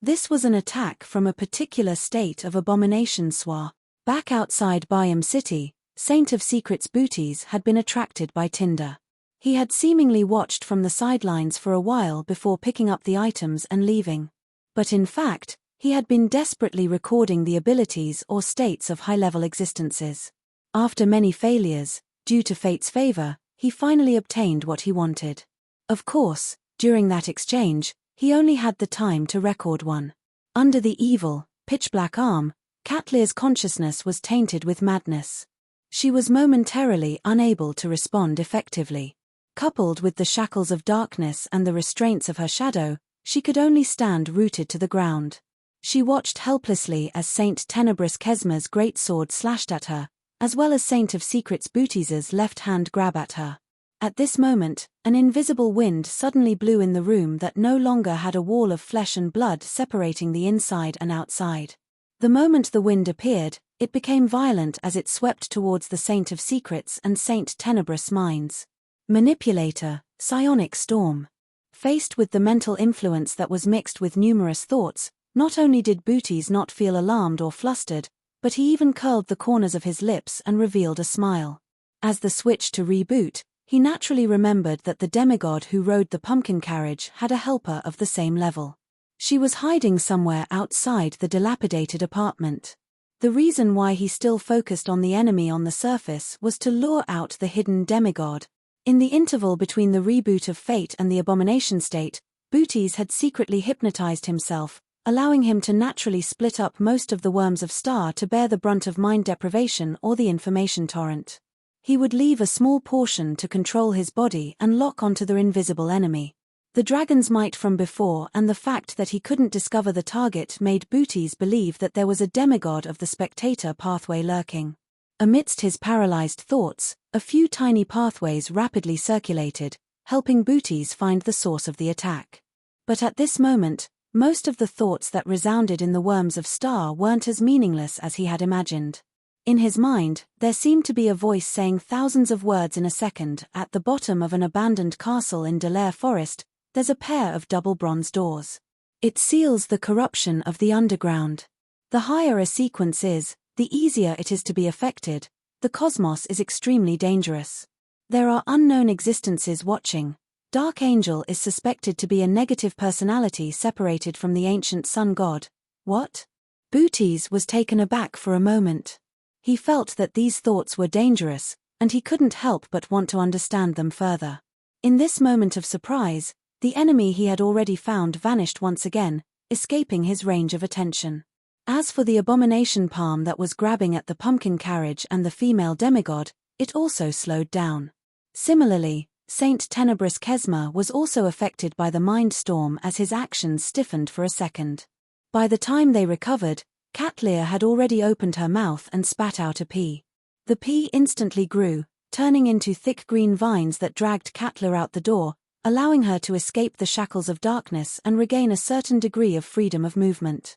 This was an attack from a particular state of abomination soir. Back outside Bayam City, Saint of Secrets Booties had been attracted by Tinder. He had seemingly watched from the sidelines for a while before picking up the items and leaving. But in fact, he had been desperately recording the abilities or states of high-level existences. After many failures, due to fate's favor, he finally obtained what he wanted. Of course, during that exchange, he only had the time to record one. Under the evil, pitch-black arm, Catlear's consciousness was tainted with madness. She was momentarily unable to respond effectively. Coupled with the shackles of darkness and the restraints of her shadow, she could only stand rooted to the ground. She watched helplessly as Saint Tenebrous Kesma's great sword slashed at her, as well as Saint of Secrets Booties' left hand grab at her. At this moment, an invisible wind suddenly blew in the room that no longer had a wall of flesh and blood separating the inside and outside. The moment the wind appeared, it became violent as it swept towards the Saint of Secrets and Saint Tenebrous minds. Manipulator, psionic storm. Faced with the mental influence that was mixed with numerous thoughts, not only did Booties not feel alarmed or flustered, but he even curled the corners of his lips and revealed a smile. As the switch to reboot, he naturally remembered that the demigod who rode the pumpkin carriage had a helper of the same level. She was hiding somewhere outside the dilapidated apartment. The reason why he still focused on the enemy on the surface was to lure out the hidden demigod. In the interval between the reboot of Fate and the abomination state, Booties had secretly hypnotized himself, allowing him to naturally split up most of the worms of Star to bear the brunt of mind deprivation or the information torrent. He would leave a small portion to control his body and lock onto the invisible enemy. The dragon's might from before and the fact that he couldn't discover the target made Booties believe that there was a demigod of the spectator pathway lurking. Amidst his paralyzed thoughts, a few tiny pathways rapidly circulated, helping Booties find the source of the attack. But at this moment, most of the thoughts that resounded in the worms of Star weren't as meaningless as he had imagined. In his mind, there seemed to be a voice saying thousands of words in a second. At the bottom of an abandoned castle in Delaire Forest, there's a pair of double bronze doors. It seals the corruption of the underground. The higher a sequence is, the easier it is to be affected. The cosmos is extremely dangerous. There are unknown existences watching. Dark Angel is suspected to be a negative personality separated from the ancient sun god. What? Booties was taken aback for a moment. He felt that these thoughts were dangerous, and he couldn't help but want to understand them further. In this moment of surprise, the enemy he had already found vanished once again, escaping his range of attention. As for the abomination palm that was grabbing at the pumpkin carriage and the female demigod, it also slowed down. Similarly, Saint Tenebrous Kesma was also affected by the mind storm as his actions stiffened for a second. By the time they recovered, Catlear had already opened her mouth and spat out a pea. The pea instantly grew, turning into thick green vines that dragged Catlear out the door, allowing her to escape the shackles of darkness and regain a certain degree of freedom of movement.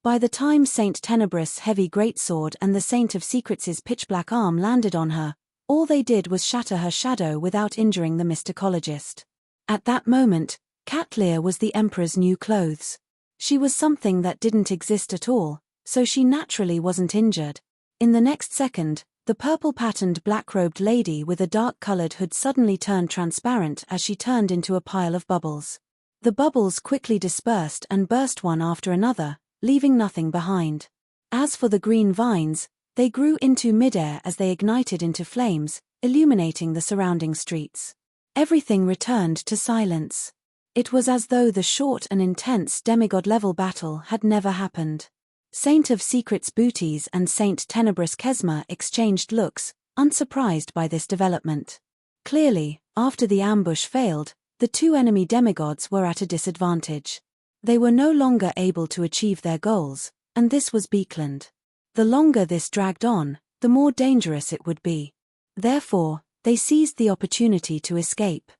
By the time Saint Tenebrous' heavy greatsword and the Saint of Secrets' pitch-black arm landed on her, all they did was shatter her shadow without injuring the mysticologist. At that moment, Catlear was the Emperor's new clothes. She was something that didn't exist at all, so she naturally wasn't injured. In the next second, the purple-patterned black-robed lady with a dark-colored hood suddenly turned transparent as she turned into a pile of bubbles. The bubbles quickly dispersed and burst one after another, leaving nothing behind. As for the green vines, they grew into midair as they ignited into flames, illuminating the surrounding streets. Everything returned to silence. It was as though the short and intense demigod-level battle had never happened. Saint of Secrets Booties and Saint Tenebrous Kesma exchanged looks, unsurprised by this development. Clearly, after the ambush failed, the two enemy demigods were at a disadvantage. They were no longer able to achieve their goals, and this was Beekland. The longer this dragged on, the more dangerous it would be. Therefore, they seized the opportunity to escape.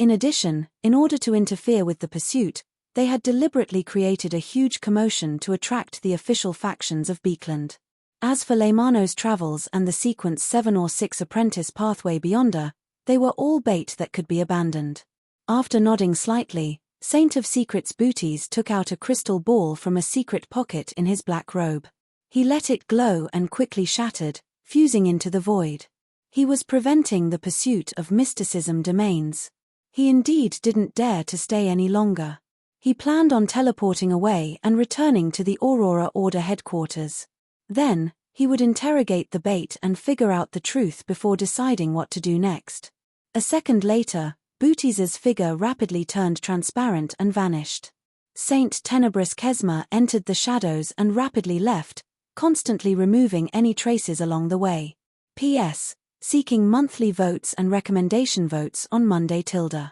In addition, in order to interfere with the pursuit, they had deliberately created a huge commotion to attract the official factions of Beekland. As for Leymano's travels and the sequence 7 or 6 apprentice pathway beyonder, they were all bait that could be abandoned. After nodding slightly, Saint of Secrets Booties took out a crystal ball from a secret pocket in his black robe. He let it glow and quickly shattered, fusing into the void. He was preventing the pursuit of mysticism domains. He indeed didn't dare to stay any longer. He planned on teleporting away and returning to the Aurora Order headquarters. Then, he would interrogate the bait and figure out the truth before deciding what to do next. A second later, Booties's figure rapidly turned transparent and vanished. Saint Tenebrous Kesma entered the shadows and rapidly left, constantly removing any traces along the way. P.S. Seeking monthly votes and recommendation votes on Monday tilde.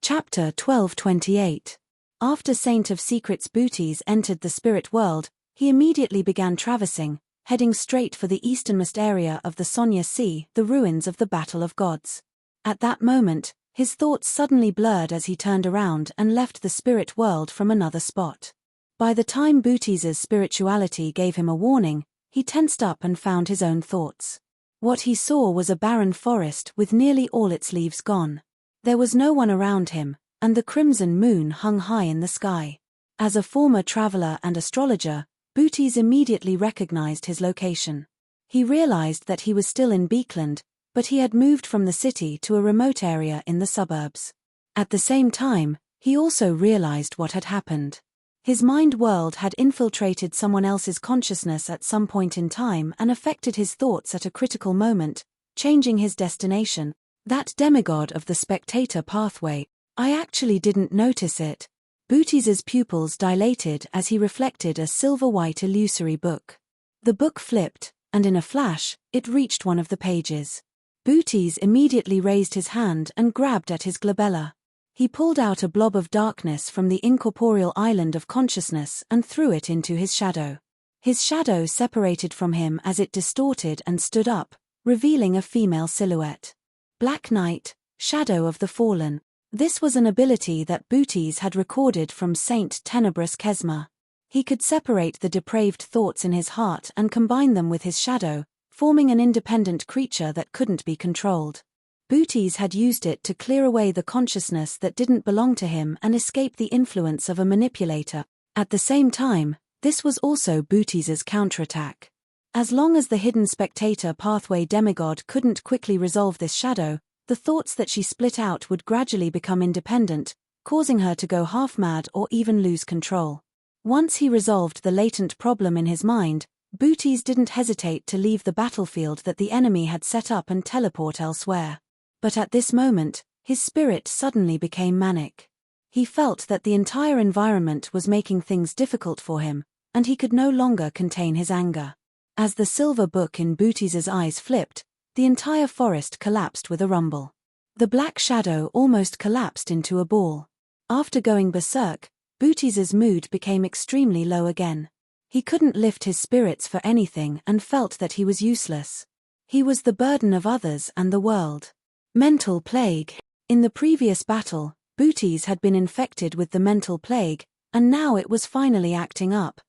Chapter 1228. After Saint of Secrets Booties entered the spirit world, he immediately began traversing, heading straight for the easternmost area of the Sonya Sea, the ruins of the Battle of Gods. At that moment, his thoughts suddenly blurred as he turned around and left the spirit world from another spot. By the time Booties's spirituality gave him a warning, he tensed up and found his own thoughts. What he saw was a barren forest with nearly all its leaves gone. There was no one around him, and the crimson moon hung high in the sky. As a former traveler and astrologer, Booties immediately recognized his location. He realized that he was still in Beekland, but he had moved from the city to a remote area in the suburbs. At the same time, he also realized what had happened. His mind world had infiltrated someone else's consciousness at some point in time and affected his thoughts at a critical moment, changing his destination. That demigod of the spectator pathway, I actually didn't notice it. Booties's pupils dilated as he reflected a silver-white illusory book. The book flipped, and in a flash, it reached one of the pages. Booties immediately raised his hand and grabbed at his glabella. He pulled out a blob of darkness from the incorporeal island of consciousness and threw it into his shadow. His shadow separated from him as it distorted and stood up, revealing a female silhouette. Black Knight, Shadow of the Fallen. This was an ability that Booties had recorded from Saint Tenebrous Kesma. He could separate the depraved thoughts in his heart and combine them with his shadow, forming an independent creature that couldn't be controlled. Booties had used it to clear away the consciousness that didn't belong to him and escape the influence of a manipulator. At the same time, this was also Booties's counterattack. As long as the hidden spectator pathway demigod couldn't quickly resolve this shadow, the thoughts that she split out would gradually become independent, causing her to go half-mad or even lose control. Once he resolved the latent problem in his mind, Booties didn't hesitate to leave the battlefield that the enemy had set up and teleport elsewhere. But at this moment, his spirit suddenly became manic. He felt that the entire environment was making things difficult for him, and he could no longer contain his anger. As the silver book in Booties's eyes flipped, the entire forest collapsed with a rumble. The black shadow almost collapsed into a ball. After going berserk, Booties's mood became extremely low again. He couldn't lift his spirits for anything and felt that he was useless. He was the burden of others and the world. Mental plague. In the previous battle, Booties had been infected with the mental plague, and now it was finally acting up.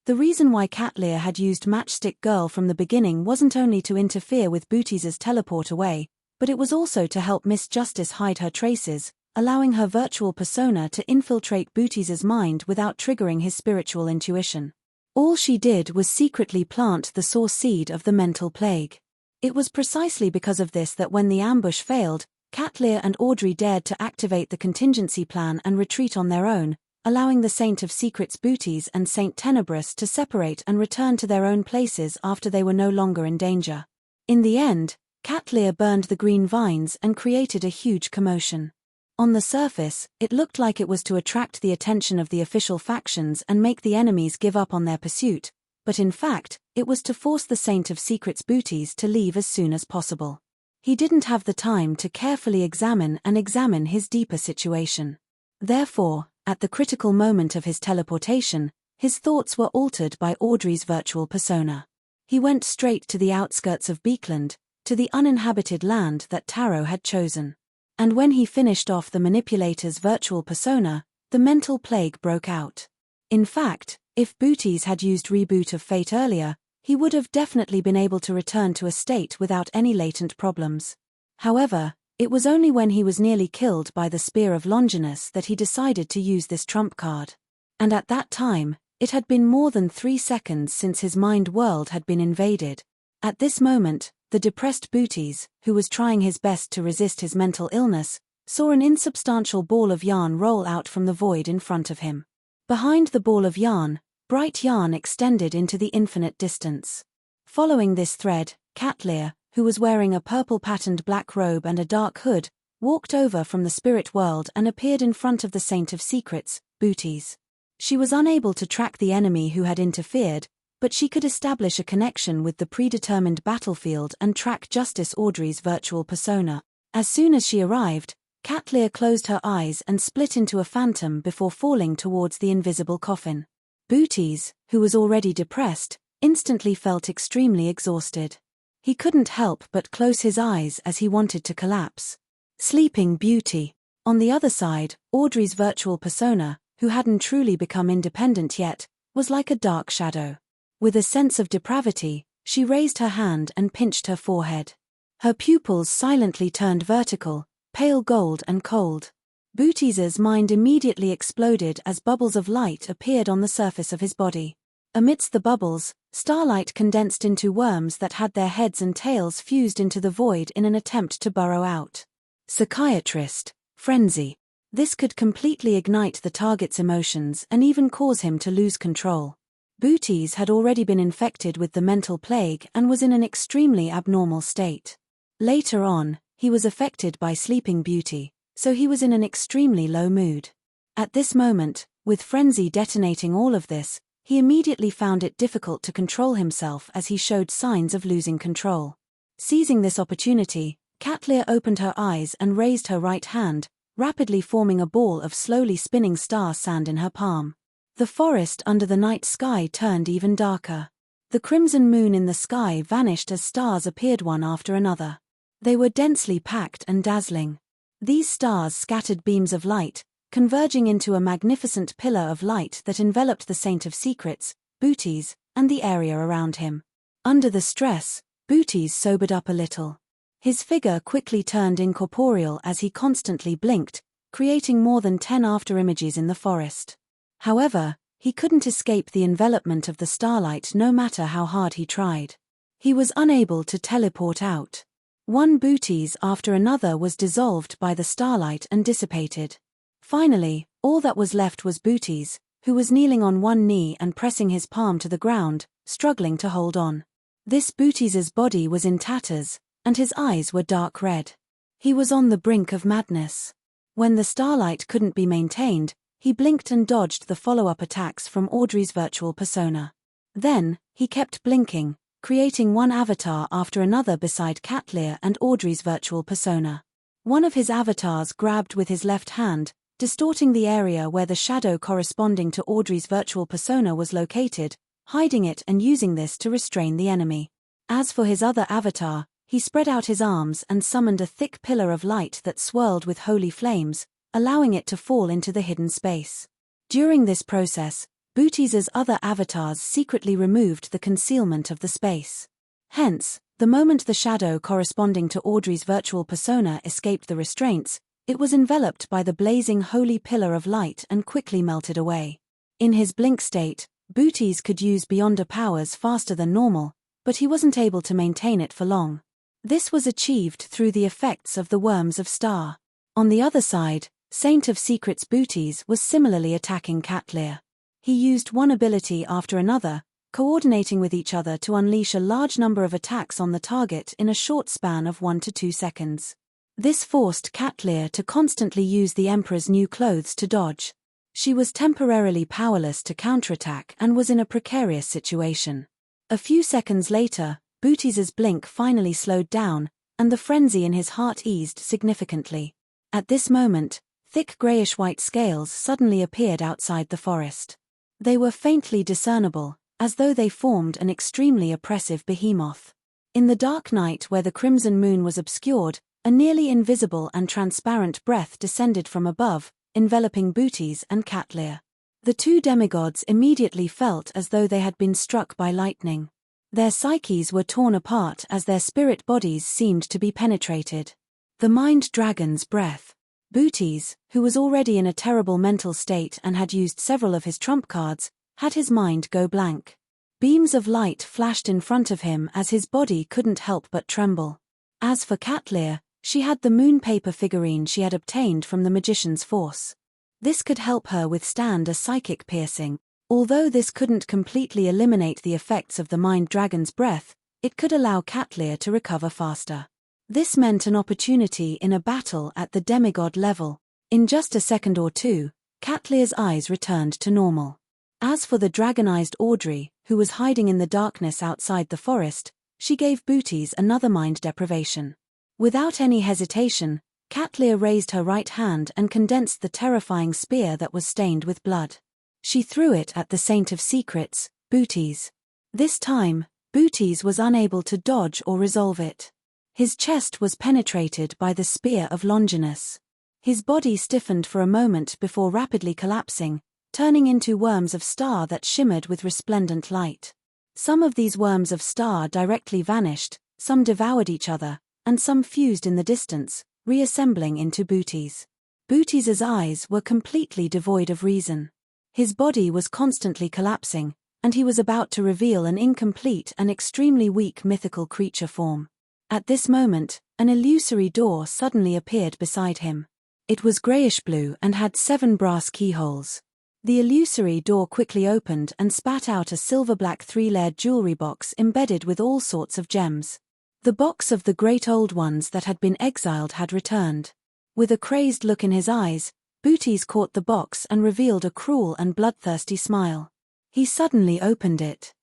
The reason why Catlear had used Matchstick Girl from the beginning wasn't only to interfere with Booties's teleport away, but it was also to help Miss Justice hide her traces, allowing her virtual persona to infiltrate Booties's mind without triggering his spiritual intuition. All she did was secretly plant the source seed of the mental plague. It was precisely because of this that when the ambush failed, Catlear and Audrey dared to activate the contingency plan and retreat on their own, allowing the Saint of Secrets Booties and Saint Tenebrous to separate and return to their own places after they were no longer in danger. In the end, Catlear burned the green vines and created a huge commotion. On the surface, it looked like it was to attract the attention of the official factions and make the enemies give up on their pursuit, but in fact, it was to force the Saint of Secrets Booties to leave as soon as possible. He didn't have the time to carefully examine his deeper situation. Therefore, at the critical moment of his teleportation, his thoughts were altered by Audrey's virtual persona. He went straight to the outskirts of Beekland, to the uninhabited land that Taro had chosen. And when he finished off the manipulator's virtual persona, the mental plague broke out. In fact, if Booties had used Reboot of Fate earlier, he would have definitely been able to return to a state without any latent problems. However, it was only when he was nearly killed by the Spear of Longinus that he decided to use this trump card. And at that time, it had been more than 3 seconds since his mind world had been invaded. At this moment, the depressed Booties, who was trying his best to resist his mental illness, saw an insubstantial ball of yarn roll out from the void in front of him. Behind the ball of yarn, bright yarn extended into the infinite distance. Following this thread, Catlear, who was wearing a purple-patterned black robe and a dark hood, walked over from the spirit world and appeared in front of the Saint of Secrets, Booties. She was unable to track the enemy who had interfered, but she could establish a connection with the predetermined battlefield and track Justice Audrey's virtual persona. As soon as she arrived, Catlear closed her eyes and split into a phantom before falling towards the invisible coffin. Booties, who was already depressed, instantly felt extremely exhausted. He couldn't help but close his eyes as he wanted to collapse. Sleeping Beauty. On the other side, Audrey's virtual persona, who hadn't truly become independent yet, was like a dark shadow. With a sense of depravity, she raised her hand and pinched her forehead. Her pupils silently turned vertical, pale gold and cold. Booties's mind immediately exploded as bubbles of light appeared on the surface of his body. Amidst the bubbles, starlight condensed into worms that had their heads and tails fused into the void in an attempt to burrow out. Psychiatrist, frenzy. This could completely ignite the target's emotions and even cause him to lose control. Booties had already been infected with the mental plague and was in an extremely abnormal state. Later on, he was affected by Sleeping Beauty, so he was in an extremely low mood. At this moment, with frenzy detonating all of this, he immediately found it difficult to control himself as he showed signs of losing control. Seizing this opportunity, Catlear opened her eyes and raised her right hand, rapidly forming a ball of slowly spinning star sand in her palm. The forest under the night sky turned even darker. The crimson moon in the sky vanished as stars appeared one after another. They were densely packed and dazzling. These stars scattered beams of light, converging into a magnificent pillar of light that enveloped the Saint of Secrets, Booties, and the area around him. Under the stress, Booties sobered up a little. His figure quickly turned incorporeal as he constantly blinked, creating more than 10 afterimages in the forest. However, he couldn't escape the envelopment of the starlight no matter how hard he tried. He was unable to teleport out. One Booties after another was dissolved by the starlight and dissipated. Finally, all that was left was Booties, who was kneeling on one knee and pressing his palm to the ground, struggling to hold on. This Booties's body was in tatters, and his eyes were dark red. He was on the brink of madness. When the starlight couldn't be maintained, he blinked and dodged the follow-up attacks from Audrey's virtual persona. Then, he kept blinking, creating one avatar after another beside Catlear and Audrey's virtual persona. One of his avatars grabbed with his left hand, distorting the area where the shadow corresponding to Audrey's virtual persona was located, hiding it and using this to restrain the enemy. As for his other avatar, he spread out his arms and summoned a thick pillar of light that swirled with holy flames, allowing it to fall into the hidden space. During this process, Booties's other avatars secretly removed the concealment of the space. Hence, the moment the shadow corresponding to Audrey's virtual persona escaped the restraints, it was enveloped by the blazing holy pillar of light and quickly melted away. In his blink state, Booties could use Beyonder powers faster than normal, but he wasn't able to maintain it for long. This was achieved through the effects of the Worms of Star. On the other side, Saint of Secrets Booties was similarly attacking Catlear. He used one ability after another, coordinating with each other to unleash a large number of attacks on the target in a short span of 1 to 2 seconds. This forced Catlear to constantly use the Emperor's new clothes to dodge. She was temporarily powerless to counterattack and was in a precarious situation. A few seconds later, Booties's blink finally slowed down, and the frenzy in his heart eased significantly. At this moment, thick grayish-white scales suddenly appeared outside the forest. They were faintly discernible, as though they formed an extremely oppressive behemoth. In the dark night where the crimson moon was obscured, A nearly invisible and transparent breath descended from above, enveloping Booties and Catlear. The two demigods immediately felt as though they had been struck by lightning. Their psyches were torn apart as their spirit bodies seemed to be penetrated. The mind dragon's breath. Booties, who was already in a terrible mental state and had used several of his trump cards, had his mind go blank. Beams of light flashed in front of him as his body couldn't help but tremble. As for Catlear, she had the moon paper figurine she had obtained from the magician's force. This could help her withstand a psychic piercing. Although this couldn't completely eliminate the effects of the mind dragon's breath, it could allow Catlear to recover faster. This meant an opportunity in a battle at the demigod level. In just a second or two, Catlear's eyes returned to normal. As for the dragonized Audrey, who was hiding in the darkness outside the forest, she gave Booties another mind deprivation. Without any hesitation, Catlear raised her right hand and condensed the terrifying spear that was stained with blood. She threw it at the Saint of Secrets, Booties. This time, Booties was unable to dodge or resolve it. His chest was penetrated by the spear of Longinus. His body stiffened for a moment before rapidly collapsing, turning into worms of star that shimmered with resplendent light. Some of these worms of star directly vanished, some devoured each other, and some fused in the distance, reassembling into Booties. Booties's eyes were completely devoid of reason. His body was constantly collapsing, and he was about to reveal an incomplete and extremely weak mythical creature form. At this moment, an illusory door suddenly appeared beside him. It was grayish-blue and had 7 brass keyholes. The illusory door quickly opened and spat out a silver-black 3-layered jewelry box embedded with all sorts of gems. The box of the great old ones that had been exiled had returned. With a crazed look in his eyes, Booties caught the box and revealed a cruel and bloodthirsty smile. He suddenly opened it.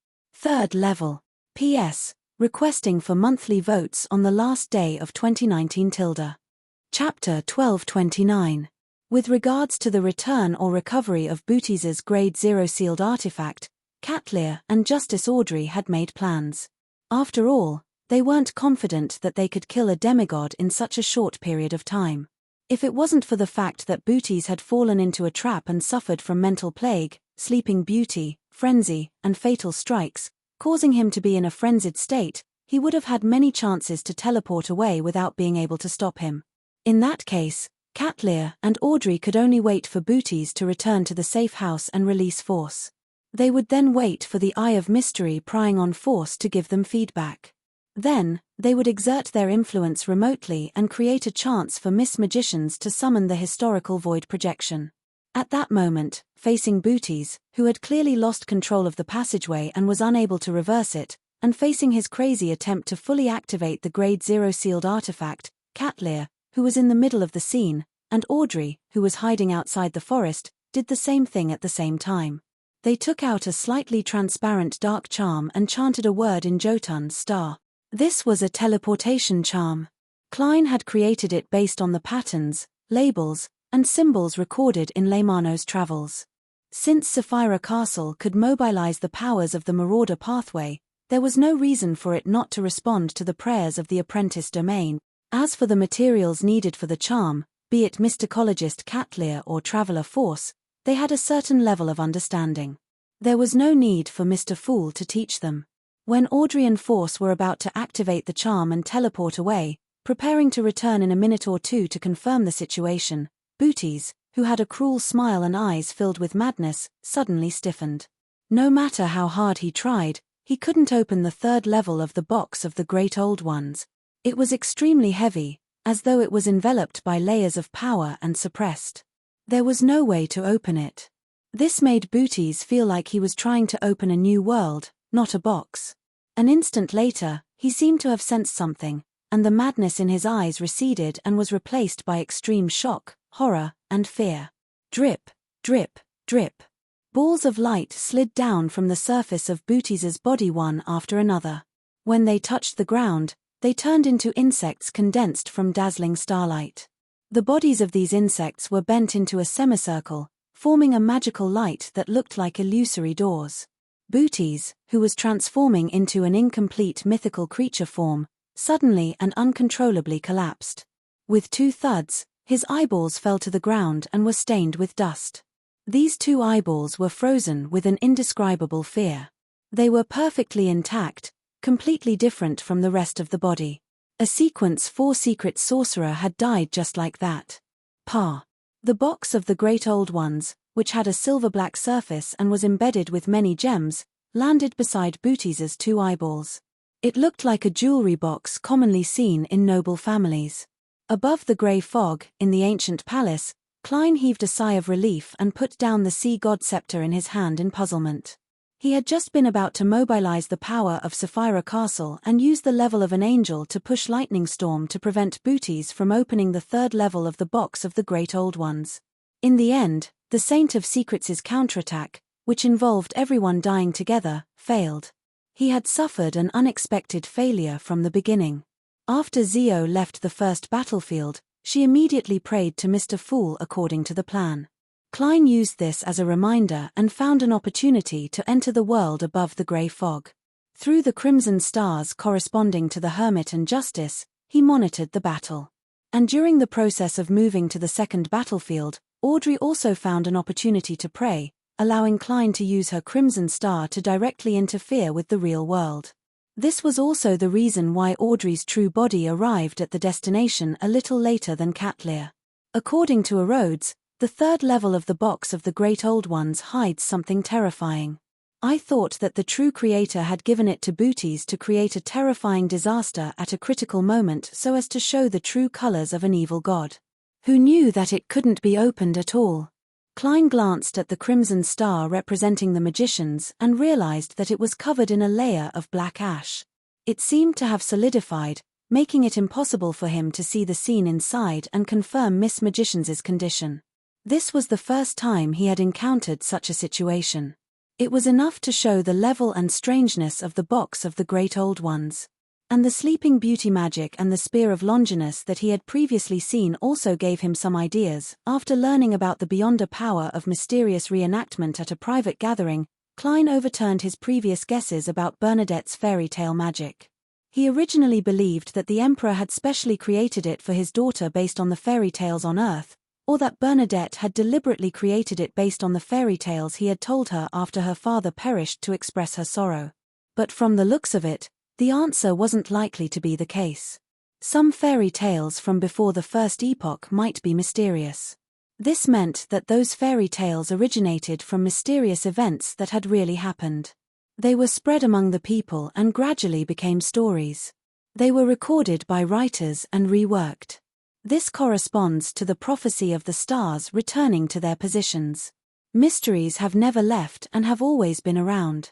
3rd level. P.S. Requesting for monthly votes on the last day of 2019 tilde. Chapter 1229. With regards to the return or recovery of Booties's Grade 0 sealed artifact, Catlear and Justice Audrey had made plans. After all, they weren't confident that they could kill a demigod in such a short period of time. If it wasn't for the fact that Booties had fallen into a trap and suffered from mental plague, sleeping beauty, frenzy, and fatal strikes, causing him to be in a frenzied state, he would have had many chances to teleport away without being able to stop him. In that case, Catlear and Audrey could only wait for Booties to return to the safe house and release Force. They would then wait for the Eye of Mystery prying on Force to give them feedback. Then, they would exert their influence remotely and create a chance for Miss Magicians to summon the historical void projection. At that moment, facing Booties, who had clearly lost control of the passageway and was unable to reverse it, and facing his crazy attempt to fully activate the Grade 0 sealed artifact, Catlear, who was in the middle of the scene, and Audrey, who was hiding outside the forest, did the same thing at the same time. They took out a slightly transparent dark charm and chanted a word in Jotun star. This was a teleportation charm. Klein had created it based on the patterns, labels, and symbols recorded in Leymano's travels. Since Sapphira Castle could mobilize the powers of the Marauder pathway, there was no reason for it not to respond to the prayers of the apprentice domain. As for the materials needed for the charm, be it mysticologist Catlear or traveler Force, they had a certain level of understanding. There was no need for Mr. Fool to teach them. When Audrey and Force were about to activate the charm and teleport away, preparing to return in a minute or two to confirm the situation, Booties, who had a cruel smile and eyes filled with madness, suddenly stiffened. No matter how hard he tried, he couldn't open the 3rd level of the box of the Great Old Ones. It was extremely heavy, as though it was enveloped by layers of power and suppressed. There was no way to open it. This made Booties feel like he was trying to open a new world, not a box. An instant later, he seemed to have sensed something, and the madness in his eyes receded and was replaced by extreme shock, horror, and fear. Drip, drip, drip. Balls of light slid down from the surface of Booties's body one after another. When they touched the ground, they turned into insects condensed from dazzling starlight. The bodies of these insects were bent into a semicircle, forming a magical light that looked like illusory doors. Booties, who was transforming into an incomplete mythical creature form, suddenly and uncontrollably collapsed. With 2 thuds, his eyeballs fell to the ground and were stained with dust. These 2 eyeballs were frozen with an indescribable fear. They were perfectly intact, completely different from the rest of the body. A sequence 4 secret sorcerer had died just like that. Pa. The box of the Great Old Ones, which had a silver-black surface and was embedded with many gems, landed beside Booties' 2 eyeballs. It looked like a jewelry box commonly seen in noble families. Above the grey fog, in the ancient palace, Klein heaved a sigh of relief and put down the sea god scepter in his hand in puzzlement. He had just been about to mobilize the power of Sapphira Castle and use the level of an angel to push Lightning Storm to prevent Booties from opening the 3rd level of the box of the Great Old Ones. In the end, the Saint of Secrets' counterattack, which involved everyone dying together, failed. He had suffered an unexpected failure from the beginning. After Zio left the first battlefield, she immediately prayed to Mr. Fool according to the plan. Klein used this as a reminder and found an opportunity to enter the world above the grey fog. Through the crimson stars corresponding to the Hermit and Justice, he monitored the battle. And during the process of moving to the second battlefield, Audrey also found an opportunity to pray, allowing Klein to use her crimson star to directly interfere with the real world. This was also the reason why Audrey's true body arrived at the destination a little later than Catlear. According to Rhodes, the 3rd level of the box of the Great Old Ones hides something terrifying. I thought that the true creator had given it to Booties to create a terrifying disaster at a critical moment so as to show the true colors of an evil god. Who knew that it couldn't be opened at all? Klein glanced at the crimson star representing the magicians and realized that it was covered in a layer of black ash. It seemed to have solidified, making it impossible for him to see the scene inside and confirm Miss Magician's condition. This was the first time he had encountered such a situation. It was enough to show the level and strangeness of the box of the Great Old Ones. And the Sleeping Beauty magic and the Spear of Longinus that he had previously seen also gave him some ideas. After learning about the beyonder power of mysterious reenactment at a private gathering, Klein overturned his previous guesses about Bernadette's fairy tale magic. He originally believed that the Emperor had specially created it for his daughter based on the fairy tales on Earth, or that Bernadette had deliberately created it based on the fairy tales he had told her after her father perished to express her sorrow. But from the looks of it, the answer wasn't likely to be the case. Some fairy tales from before the First Epoch might be mysterious. This meant that those fairy tales originated from mysterious events that had really happened. They were spread among the people and gradually became stories. They were recorded by writers and reworked. This corresponds to the prophecy of the stars returning to their positions. Mysteries have never left and have always been around.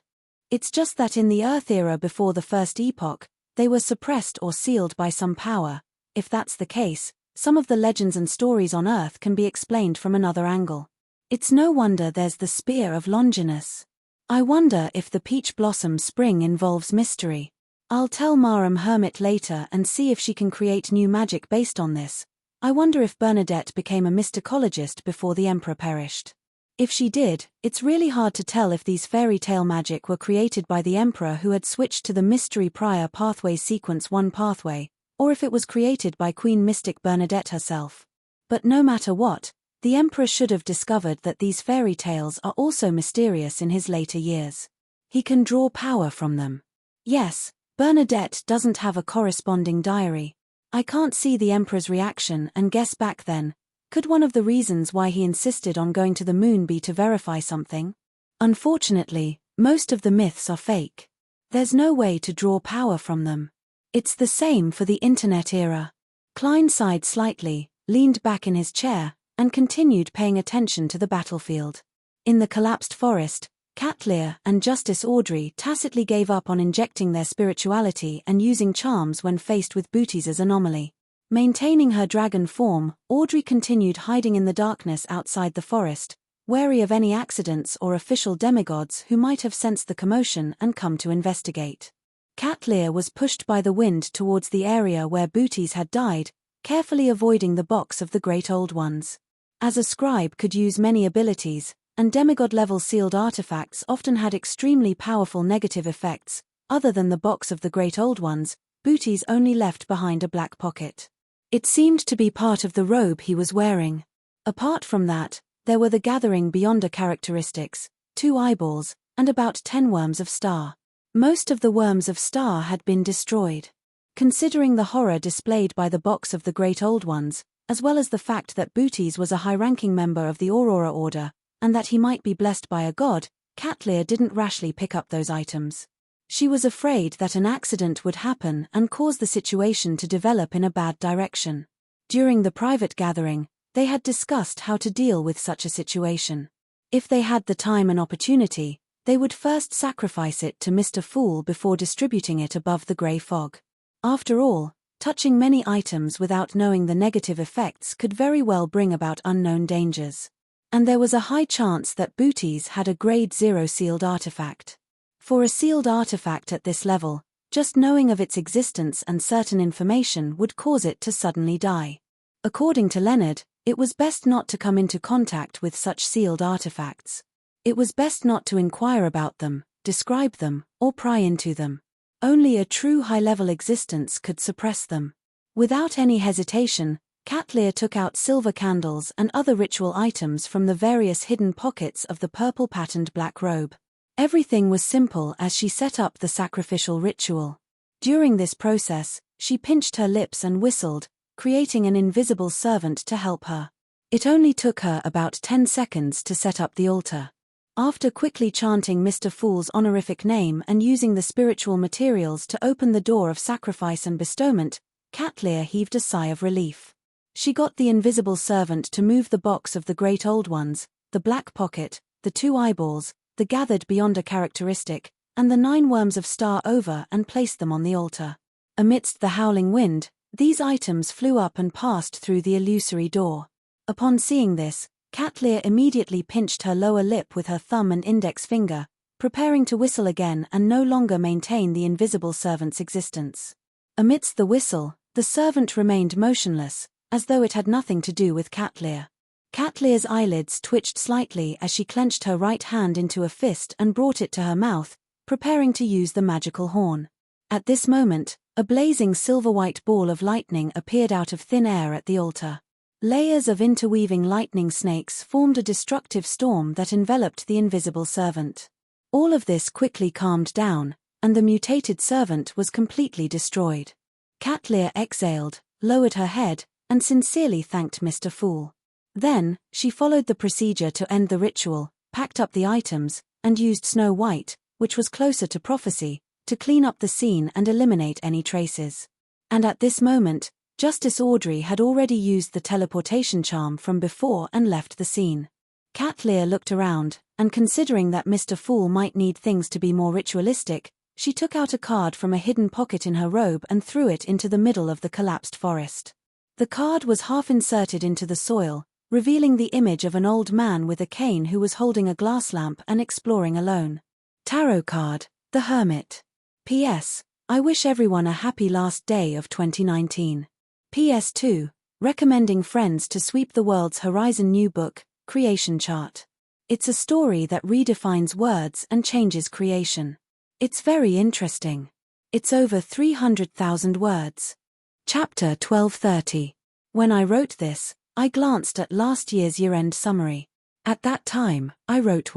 It's just that in the Earth era before the First Epoch, they were suppressed or sealed by some power. If that's the case, some of the legends and stories on Earth can be explained from another angle. It's no wonder there's the Spear of Longinus. I wonder if the Peach Blossom Spring involves mystery. I'll tell Maram Hermit later and see if she can create new magic based on this. I wonder if Bernadette became a mysticologist before the Emperor perished. If she did, it's really hard to tell if these fairy tale magic were created by the Emperor who had switched to the Mystery Prior Pathway Sequence 1 pathway, or if it was created by Queen Mystic Bernadette herself. But no matter what, the Emperor should have discovered that these fairy tales are also mysterious in his later years. He can draw power from them. Yes, Bernadette doesn't have a corresponding diary. I can't see the Emperor's reaction and guess back then. Could one of the reasons why he insisted on going to the moon be to verify something? Unfortunately, most of the myths are fake. There's no way to draw power from them. It's the same for the Internet era. Klein sighed slightly, leaned back in his chair, and continued paying attention to the battlefield. In the collapsed forest, Catlear and Justice Audrey tacitly gave up on injecting their spirituality and using charms when faced with Booties' anomaly. Maintaining her dragon form, Audrey continued hiding in the darkness outside the forest, wary of any accidents or official demigods who might have sensed the commotion and come to investigate. Catlear was pushed by the wind towards the area where Booties had died, carefully avoiding the box of the Great Old Ones. As a scribe could use many abilities, and demigod-level sealed artifacts often had extremely powerful negative effects, other than the box of the Great Old Ones, Booties only left behind a black pocket. It seemed to be part of the robe he was wearing. Apart from that, there were the gathering beyonder characteristics, 2 eyeballs, and about 10 worms of star. Most of the worms of star had been destroyed. Considering the horror displayed by the box of the Great Old Ones, as well as the fact that Booties was a high-ranking member of the Aurora Order, and that he might be blessed by a god, Catlear didn't rashly pick up those items. She was afraid that an accident would happen and cause the situation to develop in a bad direction. During the private gathering, they had discussed how to deal with such a situation. If they had the time and opportunity, they would first sacrifice it to Mr. Fool before distributing it above the grey fog. After all, touching many items without knowing the negative effects could very well bring about unknown dangers. And there was a high chance that Booties had a Grade 0 sealed artifact. For a sealed artifact at this level, just knowing of its existence and certain information would cause it to suddenly die. According to Leonard, it was best not to come into contact with such sealed artifacts. It was best not to inquire about them, describe them, or pry into them. Only a true high-level existence could suppress them. Without any hesitation, Catlear took out silver candles and other ritual items from the various hidden pockets of the purple-patterned black robe. Everything was simple as she set up the sacrificial ritual. During this process, she pinched her lips and whistled, creating an invisible servant to help her. It only took her about 10 seconds to set up the altar. After quickly chanting Mr. Fool's honorific name and using the spiritual materials to open the door of sacrifice and bestowment, Catlear heaved a sigh of relief. She got the invisible servant to move the box of the Great Old Ones, the black pocket, the 2 eyeballs, the gathered beyonder characteristic, and the 9 worms of star over and placed them on the altar. Amidst the howling wind, these items flew up and passed through the illusory door. Upon seeing this, Catlear immediately pinched her lower lip with her thumb and index finger, preparing to whistle again and no longer maintain the invisible servant's existence. Amidst the whistle, the servant remained motionless, as though it had nothing to do with Catlear. Catlear's eyelids twitched slightly as she clenched her right hand into a fist and brought it to her mouth, preparing to use the magical horn. At this moment, a blazing silver-white ball of lightning appeared out of thin air at the altar. Layers of interweaving lightning snakes formed a destructive storm that enveloped the invisible servant. All of this quickly calmed down, and the mutated servant was completely destroyed. Catlear exhaled, lowered her head, and sincerely thanked Mr. Fool. Then, she followed the procedure to end the ritual, packed up the items, and used Snow White, which was closer to prophecy, to clean up the scene and eliminate any traces. And at this moment, Justice Audrey had already used the teleportation charm from before and left the scene. Catlear looked around, and considering that Mr. Fool might need things to be more ritualistic, she took out a card from a hidden pocket in her robe and threw it into the middle of the collapsed forest. The card was half inserted into the soil, revealing the image of an old man with a cane who was holding a glass lamp and exploring alone. Tarot card, The Hermit. P.S. I wish everyone a happy last day of 2019. PS2, recommending friends to sweep the world's horizon. New book, Creation Chart. It's a story that redefines words and changes creation. It's very interesting. It's over 300,000 words. Chapter 1230. When I wrote this, I glanced at last year's year-end summary. At that time, I wrote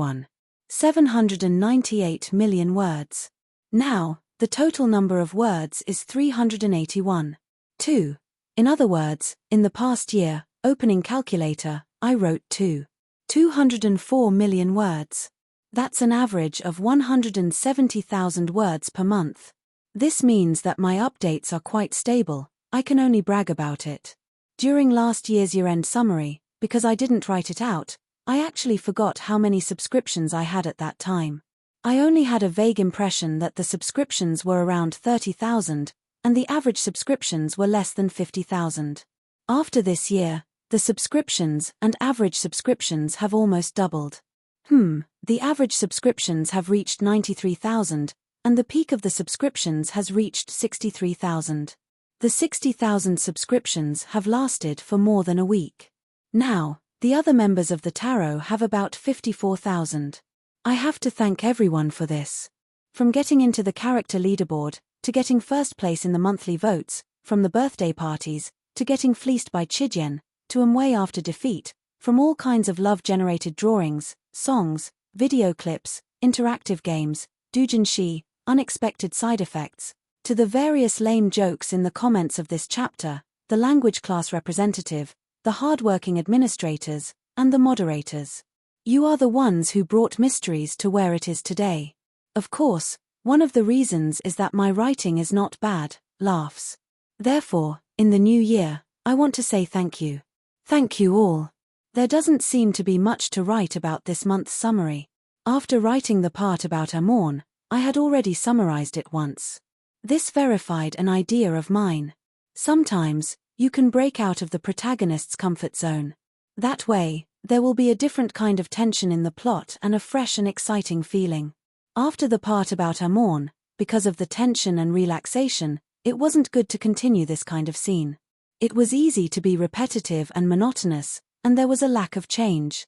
798 million words. Now, the total number of words is 381. 2. In other words, in the past year, opening calculator, I wrote 204 million words. That's an average of 170,000 words per month. This means that my updates are quite stable. I can only brag about it. During last year's year-end summary, because I didn't write it out, I actually forgot how many subscriptions I had at that time. I only had a vague impression that the subscriptions were around 30,000, and the average subscriptions were less than 50,000. After this year, the subscriptions and average subscriptions have almost doubled. The average subscriptions have reached 93,000, and the peak of the subscriptions has reached 63,000. The 60,000 subscriptions have lasted for more than a week. Now, the other members of the tarot have about 54,000. I have to thank everyone for this. From getting into the character leaderboard, to getting first place in the monthly votes, from the birthday parties, to getting fleeced by Chijien, to Amway after defeat, from all kinds of love-generated drawings, songs, video clips, interactive games, doujinshi, unexpected side effects, to the various lame jokes in the comments of this chapter, the language class representative, the hard-working administrators, and the moderators. You are the ones who brought Mysteries to where it is today. Of course, one of the reasons is that my writing is not bad, laughs. Therefore, in the new year, I want to say thank you. Thank you all. There doesn't seem to be much to write about this month's summary. After writing the part about Amorn, I had already summarized it once. This verified an idea of mine. Sometimes, you can break out of the protagonist's comfort zone. That way, there will be a different kind of tension in the plot and a fresh and exciting feeling. After the part about Amorn, because of the tension and relaxation, it wasn't good to continue this kind of scene. It was easy to be repetitive and monotonous, and there was a lack of change.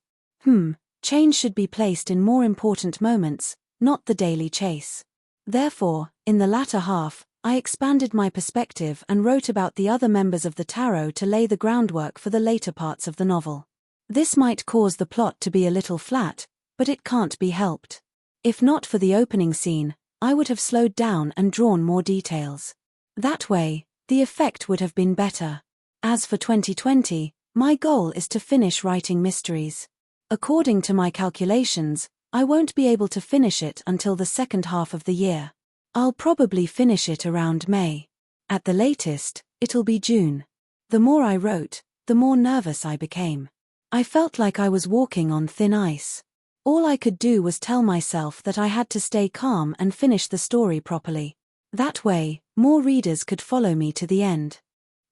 Change should be placed in more important moments, not the daily chase. Therefore, in the latter half, I expanded my perspective and wrote about the other members of the tarot to lay the groundwork for the later parts of the novel. This might cause the plot to be a little flat, but it can't be helped. If not for the opening scene, I would have slowed down and drawn more details. That way, the effect would have been better. As for 2020, my goal is to finish writing Mysteries. According to my calculations, I won't be able to finish it until the second half of the year. I'll probably finish it around May. At the latest, it'll be June. The more I wrote, the more nervous I became. I felt like I was walking on thin ice. All I could do was tell myself that I had to stay calm and finish the story properly. That way, more readers could follow me to the end.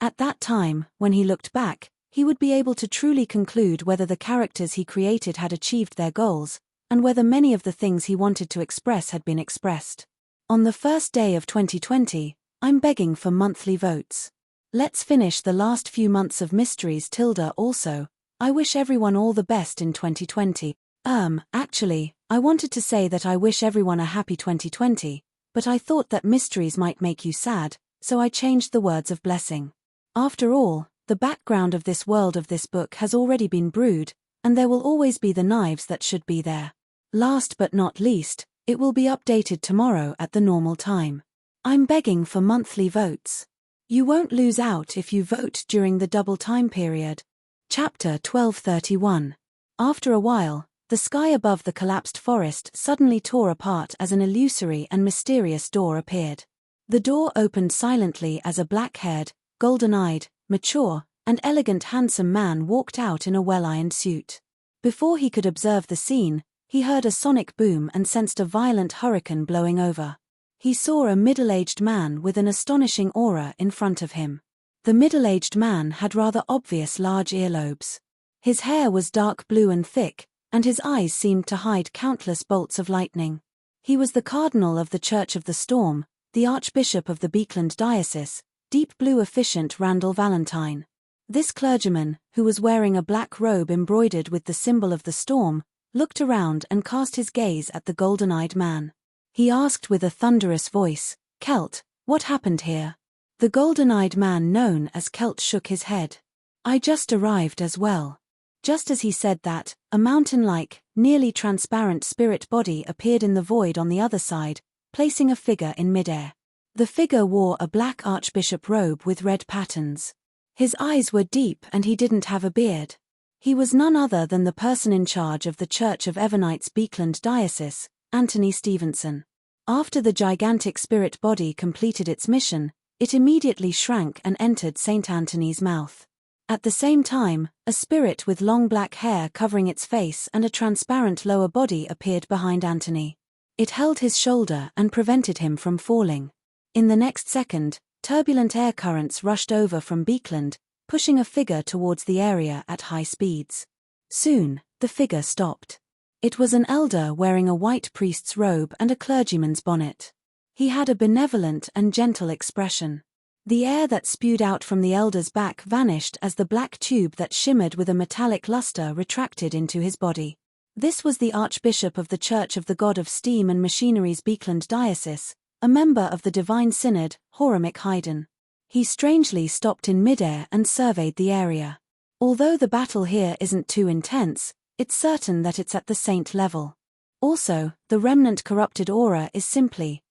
At that time, when he looked back, he would be able to truly conclude whether the characters he created had achieved their goals, and whether many of the things he wanted to express had been expressed. On the first day of 2020, I'm begging for monthly votes. Let's finish the last few months of Mysteries. Also, I wish everyone all the best in 2020. Actually, I wanted to say that I wish everyone a happy 2020, but I thought that Mysteries might make you sad, so I changed the words of blessing. After all, the background of this world of this book has already been brewed, and there will always be the knives that should be there. Last but not least, it will be updated tomorrow at the normal time. I'm begging for monthly votes. You won't lose out if you vote during the double time period. Chapter 1231. After a while, the sky above the collapsed forest suddenly tore apart as an illusory and mysterious door appeared. The door opened silently as a black-haired, golden-eyed, mature, and elegant handsome man walked out in a well-ironed suit. Before he could observe the scene, he heard a sonic boom and sensed a violent hurricane blowing over. He saw a middle-aged man with an astonishing aura in front of him. The middle-aged man had rather obvious large earlobes. His hair was dark blue and thick, and his eyes seemed to hide countless bolts of lightning. He was the cardinal of the Church of the Storm, the Archbishop of the Beekland Diocese, deep blue efficient Randall Valentine. This clergyman, who was wearing a black robe embroidered with the symbol of the storm, looked around and cast his gaze at the golden-eyed man. He asked with a thunderous voice, "Celt, what happened here?" The golden-eyed man known as Celt shook his head. "I just arrived as well." Just as he said that, a mountain-like, nearly transparent spirit body appeared in the void on the other side, placing a figure in midair. The figure wore a black archbishop robe with red patterns. His eyes were deep and he didn't have a beard. He was none other than the person in charge of the Church of Evernight's Beekland Diocese, Anthony Stevenson. After the gigantic spirit body completed its mission, it immediately shrank and entered St. Anthony's mouth. At the same time, a spirit with long black hair covering its face and a transparent lower body appeared behind Anthony. It held his shoulder and prevented him from falling. In the next second, turbulent air currents rushed over from Beekland, pushing a figure towards the area at high speeds. Soon, the figure stopped. It was an elder wearing a white priest's robe and a clergyman's bonnet. He had a benevolent and gentle expression. The air that spewed out from the elder's back vanished as the black tube that shimmered with a metallic luster retracted into his body. This was the Archbishop of the Church of the God of Steam and Machinery's Beekland Diocese, a member of the Divine Synod, Horamic Haydn. He strangely stopped in midair and surveyed the area. Although the battle here isn't too intense, it's certain that it's at the saint level. Also, the remnant corrupted aura is simply,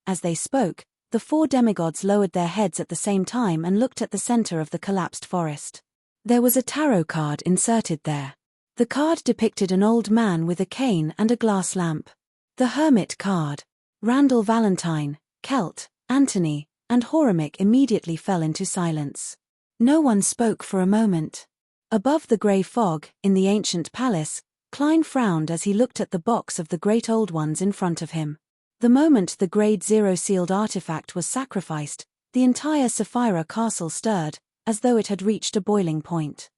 as they spoke, the four demigods lowered their heads at the same time and looked at the center of the collapsed forest. There was a tarot card inserted there. The card depicted an old man with a cane and a glass lamp. The Hermit card. Randall Valentine, Celt, Anthony, and Horamic immediately fell into silence. No one spoke for a moment. Above the grey fog, in the ancient palace, Klein frowned as he looked at the box of the Great Old Ones in front of him. The moment the Grade 0 sealed artifact was sacrificed, the entire Sapphira castle stirred, as though it had reached a boiling point.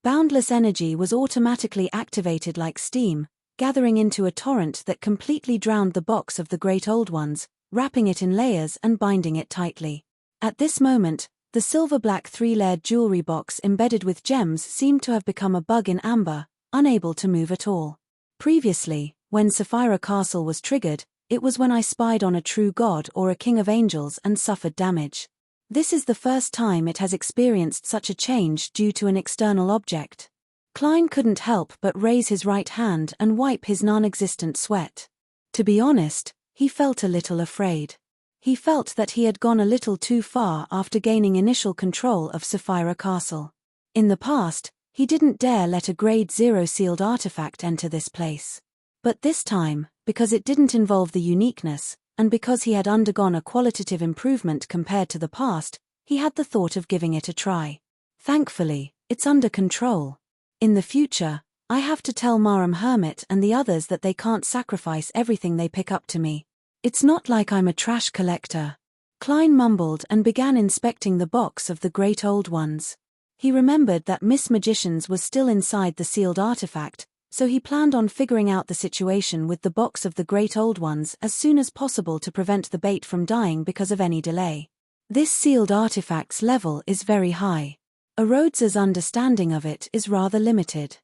Boundless energy was automatically activated like steam, gathering into a torrent that completely drowned the box of the Great Old Ones, wrapping it in layers and binding it tightly. At this moment, the silver-black three-layered jewelry box embedded with gems seemed to have become a bug in amber, unable to move at all. Previously, when Sapphira Castle was triggered, it was when I spied on a true god or a king of angels and suffered damage. This is the first time it has experienced such a change due to an external object. Klein couldn't help but raise his right hand and wipe his non-existent sweat. To be honest, he felt a little afraid. He felt that he had gone a little too far after gaining initial control of Sapphira Castle. In the past, he didn't dare let a Grade 0 sealed artifact enter this place. But this time, because it didn't involve the uniqueness, and because he had undergone a qualitative improvement compared to the past, he had the thought of giving it a try. Thankfully, it's under control. In the future, I have to tell Maram Hermit and the others that they can't sacrifice everything they pick up to me. It's not like I'm a trash collector. Klein mumbled and began inspecting the box of the Great Old Ones. He remembered that Miss Magicians was still inside the sealed artifact, so he planned on figuring out the situation with the box of the Great Old Ones as soon as possible to prevent the bait from dying because of any delay. This sealed artifact's level is very high. A Rhodes's understanding of it is rather limited.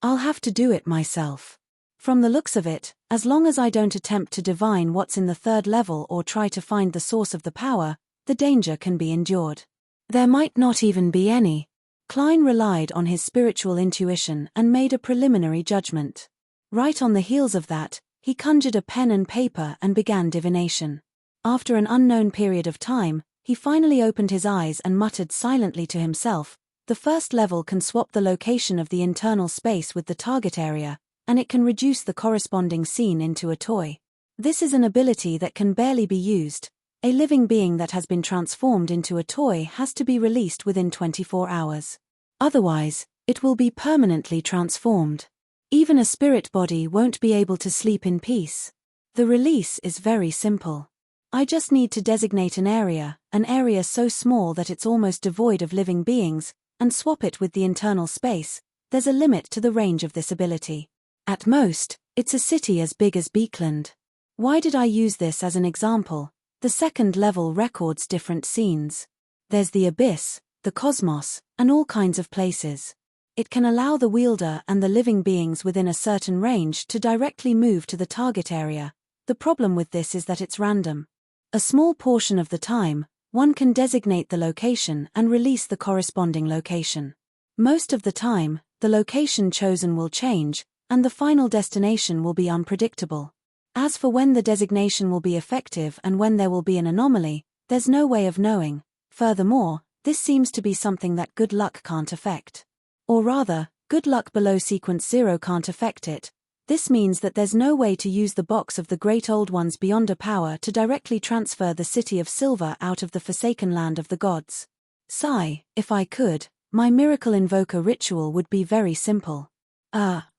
I'll have to do it myself. From the looks of it, as long as I don't attempt to divine what's in the third level or try to find the source of the power, the danger can be endured. There might not even be any. Klein relied on his spiritual intuition and made a preliminary judgment. Right on the heels of that, he conjured a pen and paper and began divination. After an unknown period of time, he finally opened his eyes and muttered silently to himself, "The first level can swap the location of the internal space with the target area, and it can reduce the corresponding scene into a toy. This is an ability that can barely be used. A living being that has been transformed into a toy has to be released within 24 hours. Otherwise, it will be permanently transformed. Even a spirit body won't be able to sleep in peace. The release is very simple. I just need to designate an area so small that it's almost devoid of living beings, and swap it with the internal space. There's a limit to the range of this ability. At most, it's a city as big as Beekland. Why did I use this as an example? The second level records different scenes. There's the abyss, the cosmos, and all kinds of places. It can allow the wielder and the living beings within a certain range to directly move to the target area. The problem with this is that it's random. A small portion of the time, one can designate the location and release the corresponding location. Most of the time, the location chosen will change, and the final destination will be unpredictable. As for when the designation will be effective and when there will be an anomaly, there's no way of knowing. Furthermore, this seems to be something that good luck can't affect. Or rather, good luck below sequence 0 can't affect it. This means that there's no way to use the box of the Great Old Ones beyond a power to directly transfer the City of Silver out of the Forsaken Land of the Gods. Sigh, if I could, my Miracle Invoker ritual would be very simple.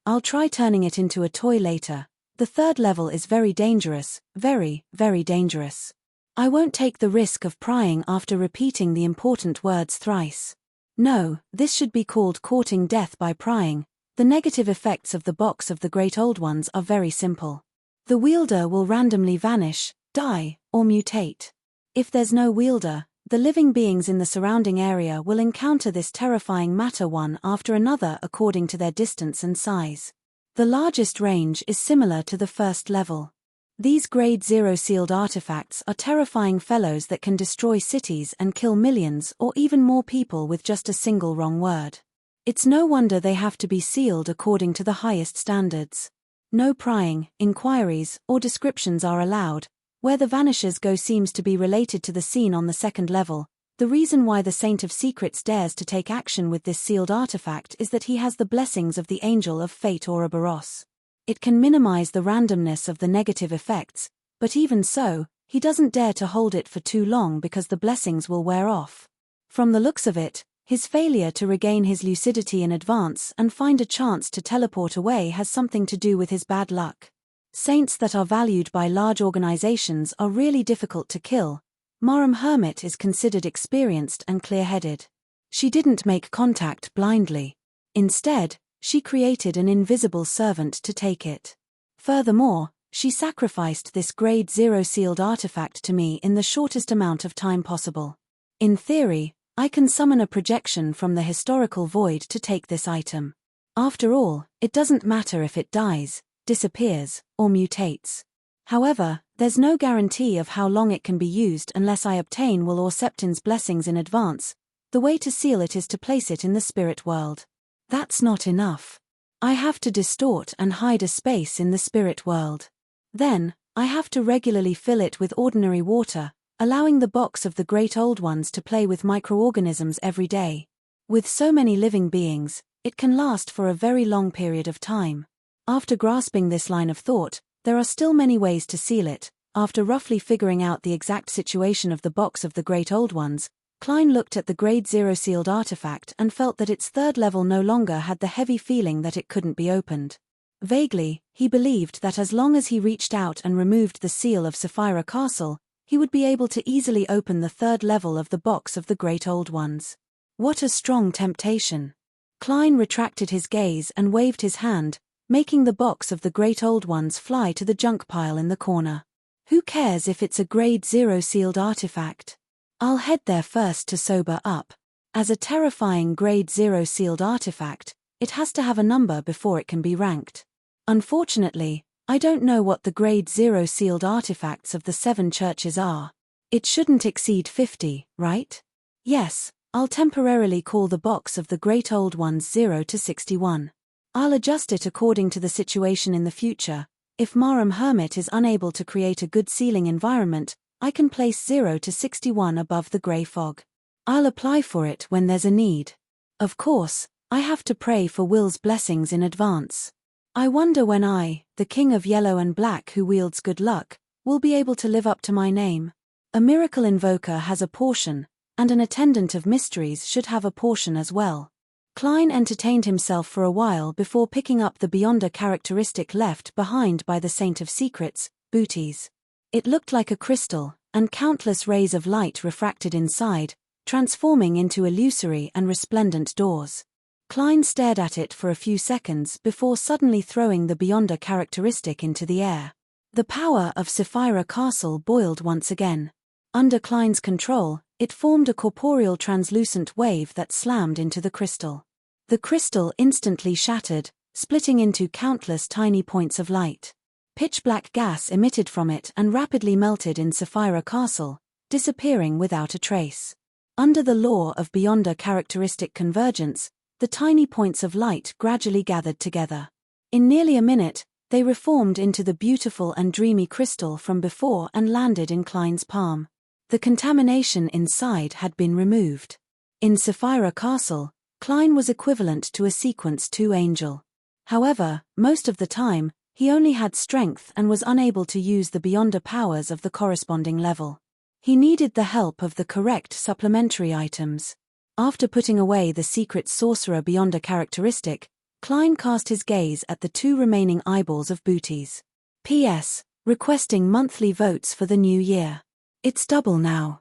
I'll try turning it into a toy later. The third level is very dangerous, very, very dangerous. I won't take the risk of prying after repeating the important words thrice. No, this should be called courting death by prying. The negative effects of the box of the Great Old Ones are very simple. The wielder will randomly vanish, die, or mutate. If there's no wielder, the living beings in the surrounding area will encounter this terrifying matter one after another according to their distance and size. The largest range is similar to the first level. These Grade 0 sealed artifacts are terrifying fellows that can destroy cities and kill millions or even more people with just a single wrong word. It's no wonder they have to be sealed according to the highest standards. No prying, inquiries, or descriptions are allowed. Where the vanishers go seems to be related to the scene on the second level. The reason why the Saint of Secrets dares to take action with this sealed artifact is that he has the blessings of the Angel of Fate Ouroboros. It can minimize the randomness of the negative effects, but even so, he doesn't dare to hold it for too long because the blessings will wear off. From the looks of it, his failure to regain his lucidity in advance and find a chance to teleport away has something to do with his bad luck. Saints that are valued by large organizations are really difficult to kill. Maram Hermit is considered experienced and clear-headed. She didn't make contact blindly. Instead, she created an invisible servant to take it. Furthermore, she sacrificed this Grade 0 sealed artifact to me in the shortest amount of time possible. In theory, I can summon a projection from the historical void to take this item. After all, it doesn't matter if it dies, disappears, or mutates. However, there's no guarantee of how long it can be used unless I obtain Will or Septin's blessings in advance. The way to seal it is to place it in the spirit world. That's not enough. I have to distort and hide a space in the spirit world. Then, I have to regularly fill it with ordinary water, allowing the box of the Great Old Ones to play with microorganisms every day. With so many living beings, it can last for a very long period of time. After grasping this line of thought, there are still many ways to seal it. After roughly figuring out the exact situation of the box of the Great Old Ones, Klein looked at the Grade 0 sealed artifact and felt that its third level no longer had the heavy feeling that it couldn't be opened. Vaguely, he believed that as long as he reached out and removed the seal of Sapphira Castle, he would be able to easily open the third level of the box of the Great Old Ones. What a strong temptation. Klein retracted his gaze and waved his hand, making the box of the Great Old Ones fly to the junk pile in the corner. Who cares if it's a Grade 0 sealed artifact? I'll head there first to sober up. As a terrifying Grade 0 sealed artifact, it has to have a number before it can be ranked. Unfortunately, I don't know what the Grade 0 sealed artifacts of the 7 churches are. It shouldn't exceed 50, right? Yes, I'll temporarily call the box of the Great Old Ones 0 to 61. I'll adjust it according to the situation in the future. If Maram Hermit is unable to create a good sealing environment, I can place 0 to 61 above the grey fog. I'll apply for it when there's a need. Of course, I have to pray for Will's blessings in advance. I wonder when I, the King of Yellow and Black who wields good luck, will be able to live up to my name. A miracle invoker has a portion, and an attendant of mysteries should have a portion as well. Klein entertained himself for a while before picking up the Beyonder characteristic left behind by the Saint of Secrets, Booties. It looked like a crystal, and countless rays of light refracted inside, transforming into illusory and resplendent doors. Klein stared at it for a few seconds before suddenly throwing the Beyonder characteristic into the air. The power of Sapphira Castle boiled once again. Under Klein's control, it formed a corporeal translucent wave that slammed into the crystal. The crystal instantly shattered, splitting into countless tiny points of light. Pitch-black gas emitted from it and rapidly melted in Sapphira Castle, disappearing without a trace. Under the law of Beyonder characteristic convergence, the tiny points of light gradually gathered together. In nearly a minute, they reformed into the beautiful and dreamy crystal from before and landed in Klein's palm. The contamination inside had been removed. In Sapphira Castle, Klein was equivalent to a Sequence 2 angel. However, most of the time, he only had strength and was unable to use the Beyonder powers of the corresponding level. He needed the help of the correct supplementary items. After putting away the secret sorcerer Beyonder characteristic, Klein cast his gaze at the 2 remaining eyeballs of Booties. P.S. Requesting monthly votes for the new year. It's double now.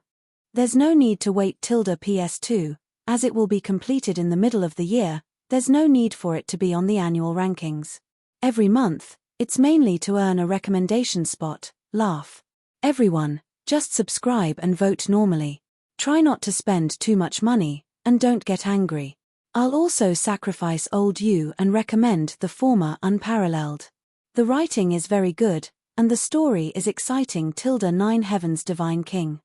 There's no need to wait till PS2, as it will be completed in the middle of the year. There's no need for it to be on the annual rankings. Every month, it's mainly to earn a recommendation spot. Laugh. Everyone, just subscribe and vote normally. Try not to spend too much money, and don't get angry. I'll also sacrifice old you and recommend the former unparalleled. The writing is very good, and the story is exciting. 9 Heaven's Divine King.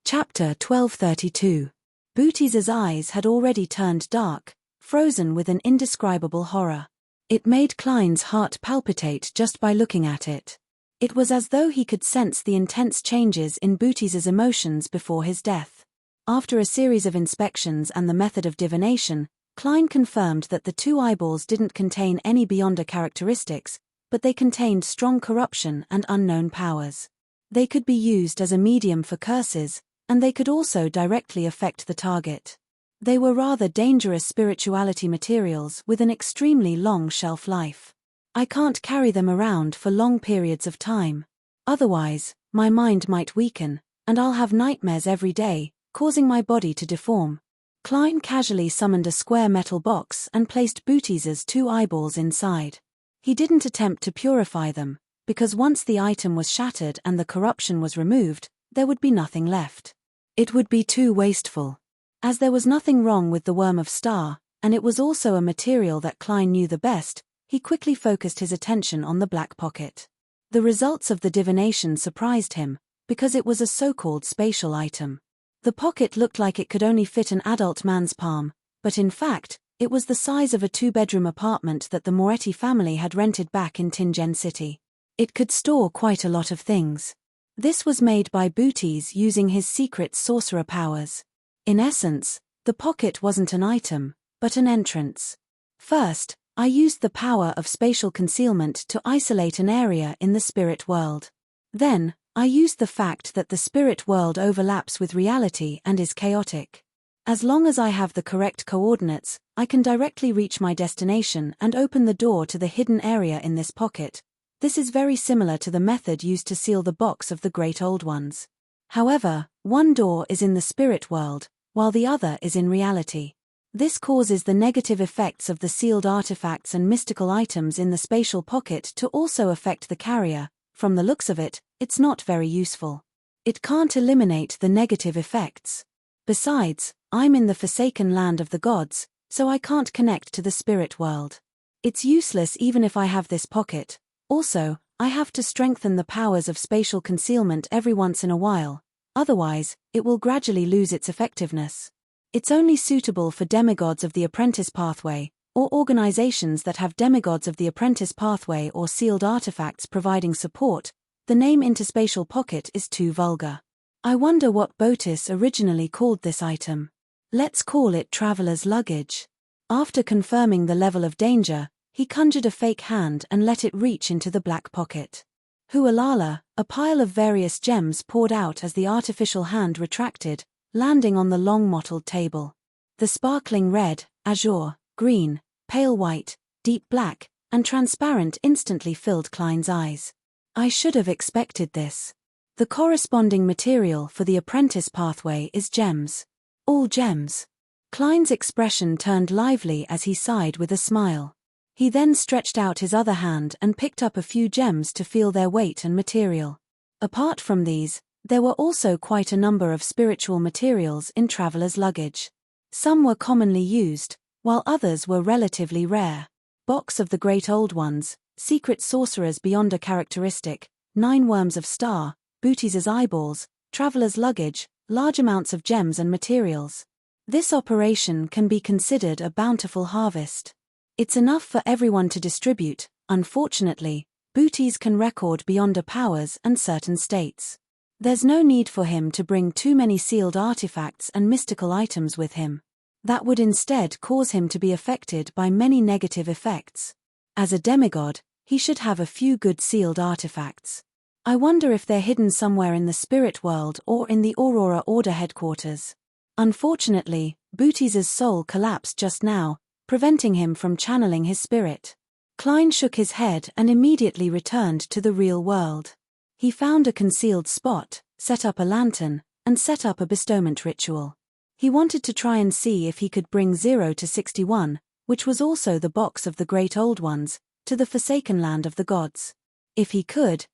Chapter 1232. Booties' eyes had already turned dark, frozen with an indescribable horror. It made Klein's heart palpitate just by looking at it. It was as though he could sense the intense changes in Booties' emotions before his death. After a series of inspections and the method of divination, Klein confirmed that the 2 eyeballs didn't contain any Beyonder characteristics, but they contained strong corruption and unknown powers. They could be used as a medium for curses, and they could also directly affect the target. They were rather dangerous spirituality materials with an extremely long shelf life. I can't carry them around for long periods of time. Otherwise, my mind might weaken, and I'll have nightmares every day, causing my body to deform. Klein casually summoned a square metal box and placed Booties' 2 eyeballs inside. He didn't attempt to purify them, because once the item was shattered and the corruption was removed, there would be nothing left. It would be too wasteful. As there was nothing wrong with the Worm of Star, and it was also a material that Klein knew the best, he quickly focused his attention on the black pocket. The results of the divination surprised him, because it was a so-called spatial item. The pocket looked like it could only fit an adult man's palm, but in fact, it was the size of a 2-bedroom apartment that the Moretti family had rented back in Tingen City. It could store quite a lot of things. This was made by Booties using his secret sorcerer powers. In essence, the pocket wasn't an item, but an entrance. First, I used the power of spatial concealment to isolate an area in the spirit world. Then, I used the fact that the spirit world overlaps with reality and is chaotic. As long as I have the correct coordinates, I can directly reach my destination and open the door to the hidden area in this pocket. This is very similar to the method used to seal the box of the Great Old Ones. However, one door is in the spirit world, while the other is in reality. This causes the negative effects of the sealed artifacts and mystical items in the spatial pocket to also affect the carrier. From the looks of it, it's not very useful. It can't eliminate the negative effects. Besides, I'm in the forsaken land of the gods, so I can't connect to the spirit world. It's useless even if I have this pocket. Also, I have to strengthen the powers of spatial concealment every once in a while, otherwise, it will gradually lose its effectiveness. It's only suitable for demigods of the apprentice pathway, or organizations that have demigods of the apprentice pathway or sealed artifacts providing support. The name interspatial pocket is too vulgar. I wonder what Botis originally called this item. Let's call it traveler's luggage. After confirming the level of danger, he conjured a fake hand and let it reach into the black pocket. Hualala, a pile of various gems poured out as the artificial hand retracted, landing on the long mottled table. The sparkling red, azure, green, pale white, deep black, and transparent instantly filled Klein's eyes. I should have expected this. The corresponding material for the apprentice pathway is gems. All gems. Klein's expression turned lively as he sighed with a smile. He then stretched out his other hand and picked up a few gems to feel their weight and material. Apart from these, there were also quite a number of spiritual materials in traveler's luggage. Some were commonly used, while others were relatively rare. Box of the Great Old Ones, secret sorcerer's Beyonder characteristic, 9 worms of star, Booties' eyeballs, traveler's luggage, large amounts of gems and materials. This operation can be considered a bountiful harvest. It's enough for everyone to distribute. Unfortunately, Booties can record Beyonder powers and certain states. There's no need for him to bring too many sealed artifacts and mystical items with him. That would instead cause him to be affected by many negative effects. As a demigod, he should have a few good sealed artifacts. I wonder if they're hidden somewhere in the spirit world or in the Aurora Order headquarters. Unfortunately, Booties' soul collapsed just now, preventing him from channeling his spirit. Klein shook his head and immediately returned to the real world. He found a concealed spot, set up a lantern, and set up a bestowment ritual. He wanted to try and see if he could bring 0 to 61, which was also the box of the Great Old Ones, to the forsaken land of the gods. If he could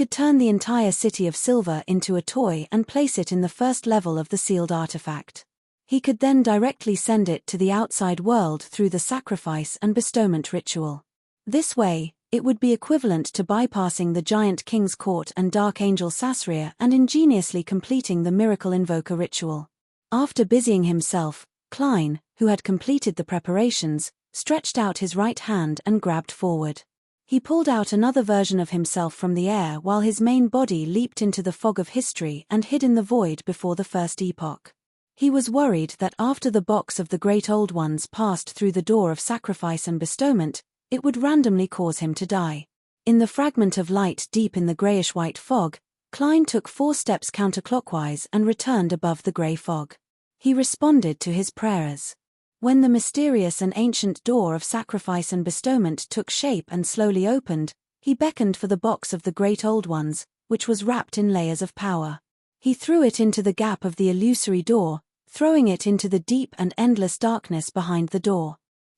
turn the entire city of silver into a toy and place it in the first level of the sealed artifact. He could then directly send it to the outside world through the sacrifice and bestowment ritual. This way, It would be equivalent to bypassing the giant king's court and dark angel Sasria and ingeniously completing the miracle invoker ritual. After busying himself, Klein, who had completed the preparations, stretched out his right hand and grabbed forward. He pulled out another version of himself from the air while his main body leaped into the fog of history and hid in the void before the first epoch. He was worried that after the box of the Great Old Ones passed through the door of sacrifice and bestowment, it would randomly cause him to die. In the fragment of light deep in the grayish-white fog, Klein took 4 steps counterclockwise and returned above the grey fog. He responded to his prayers. When the mysterious and ancient door of sacrifice and bestowment took shape and slowly opened, he beckoned for the box of the Great Old Ones, which was wrapped in layers of power. He threw it into the gap of the illusory door, throwing it into the deep and endless darkness behind the door.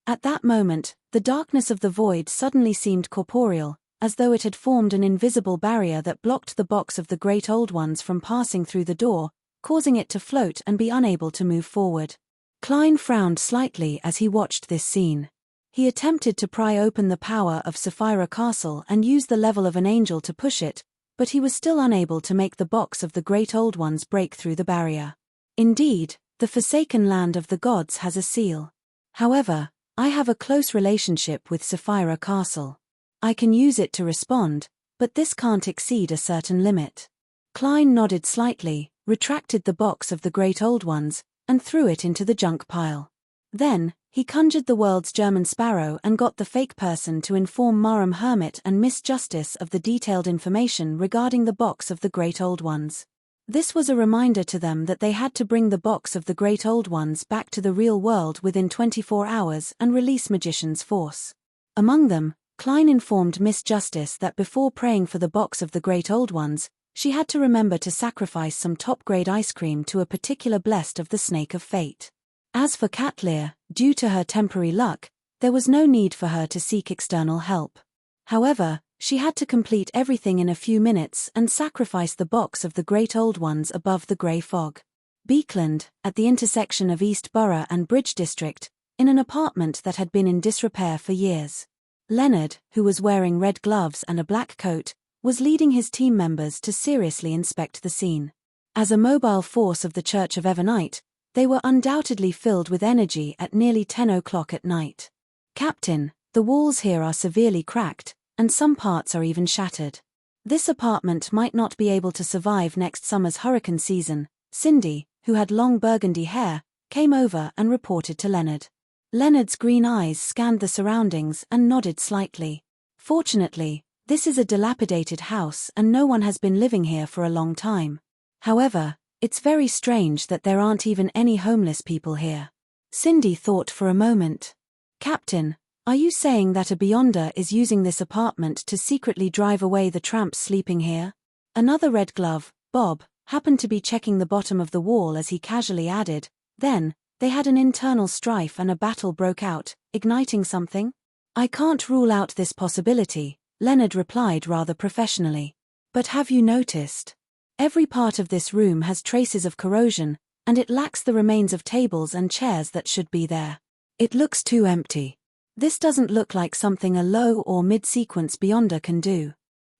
At that moment, the darkness of the void suddenly seemed corporeal, as though it had formed an invisible barrier that blocked the box of the Great Old Ones from passing through the door, causing it to float and be unable to move forward. Klein frowned slightly as he watched this scene. He attempted to pry open the power of Sapphira Castle and use the level of an angel to push it, but he was still unable to make the box of the Great Old Ones break through the barrier. Indeed, the Forsaken Land of the Gods has a seal. However, I have a close relationship with Sapphira Castle. I can use it to respond, but this can't exceed a certain limit. Klein nodded slightly, retracted the box of the Great Old Ones, and threw it into the junk pile. Then, he conjured the world's German sparrow and got the fake person to inform Marum Hermit and Miss Justice of the detailed information regarding the box of the Great Old Ones. This was a reminder to them that they had to bring the box of the Great Old Ones back to the real world within 24 hours and release Magician's Force. Among them, Klein informed Miss Justice that before praying for the box of the Great Old Ones, she had to remember to sacrifice some top-grade ice cream to a particular blessed of the Snake of Fate. As for Katlear, due to her temporary luck, there was no need for her to seek external help. However, she had to complete everything in a few minutes and sacrifice the box of the Great Old Ones above the grey fog. Beekland, at the intersection of East Borough and Bridge District, in an apartment that had been in disrepair for years. Leonard, who was wearing red gloves and a black coat, was leading his team members to seriously inspect the scene. As a mobile force of the Church of Evernight, they were undoubtedly filled with energy at nearly 10 o'clock at night. "Captain, the walls here are severely cracked, and some parts are even shattered. This apartment might not be able to survive next summer's hurricane season." Cindy, who had long burgundy hair, came over and reported to Leonard. Leonard's green eyes scanned the surroundings and nodded slightly. "Fortunately, this is a dilapidated house and no one has been living here for a long time. However, it's very strange that there aren't even any homeless people here." Cindy thought for a moment. "Captain, are you saying that a Beyonder is using this apartment to secretly drive away the tramps sleeping here?" Another red glove, Bob, happened to be checking the bottom of the wall as he casually added, "Then, they had an internal strife and a battle broke out, igniting something?" "I can't rule out this possibility," Leonard replied rather professionally. "But have you noticed? Every part of this room has traces of corrosion, and it lacks the remains of tables and chairs that should be there. It looks too empty. This doesn't look like something a low or mid-sequence Beyonder can do.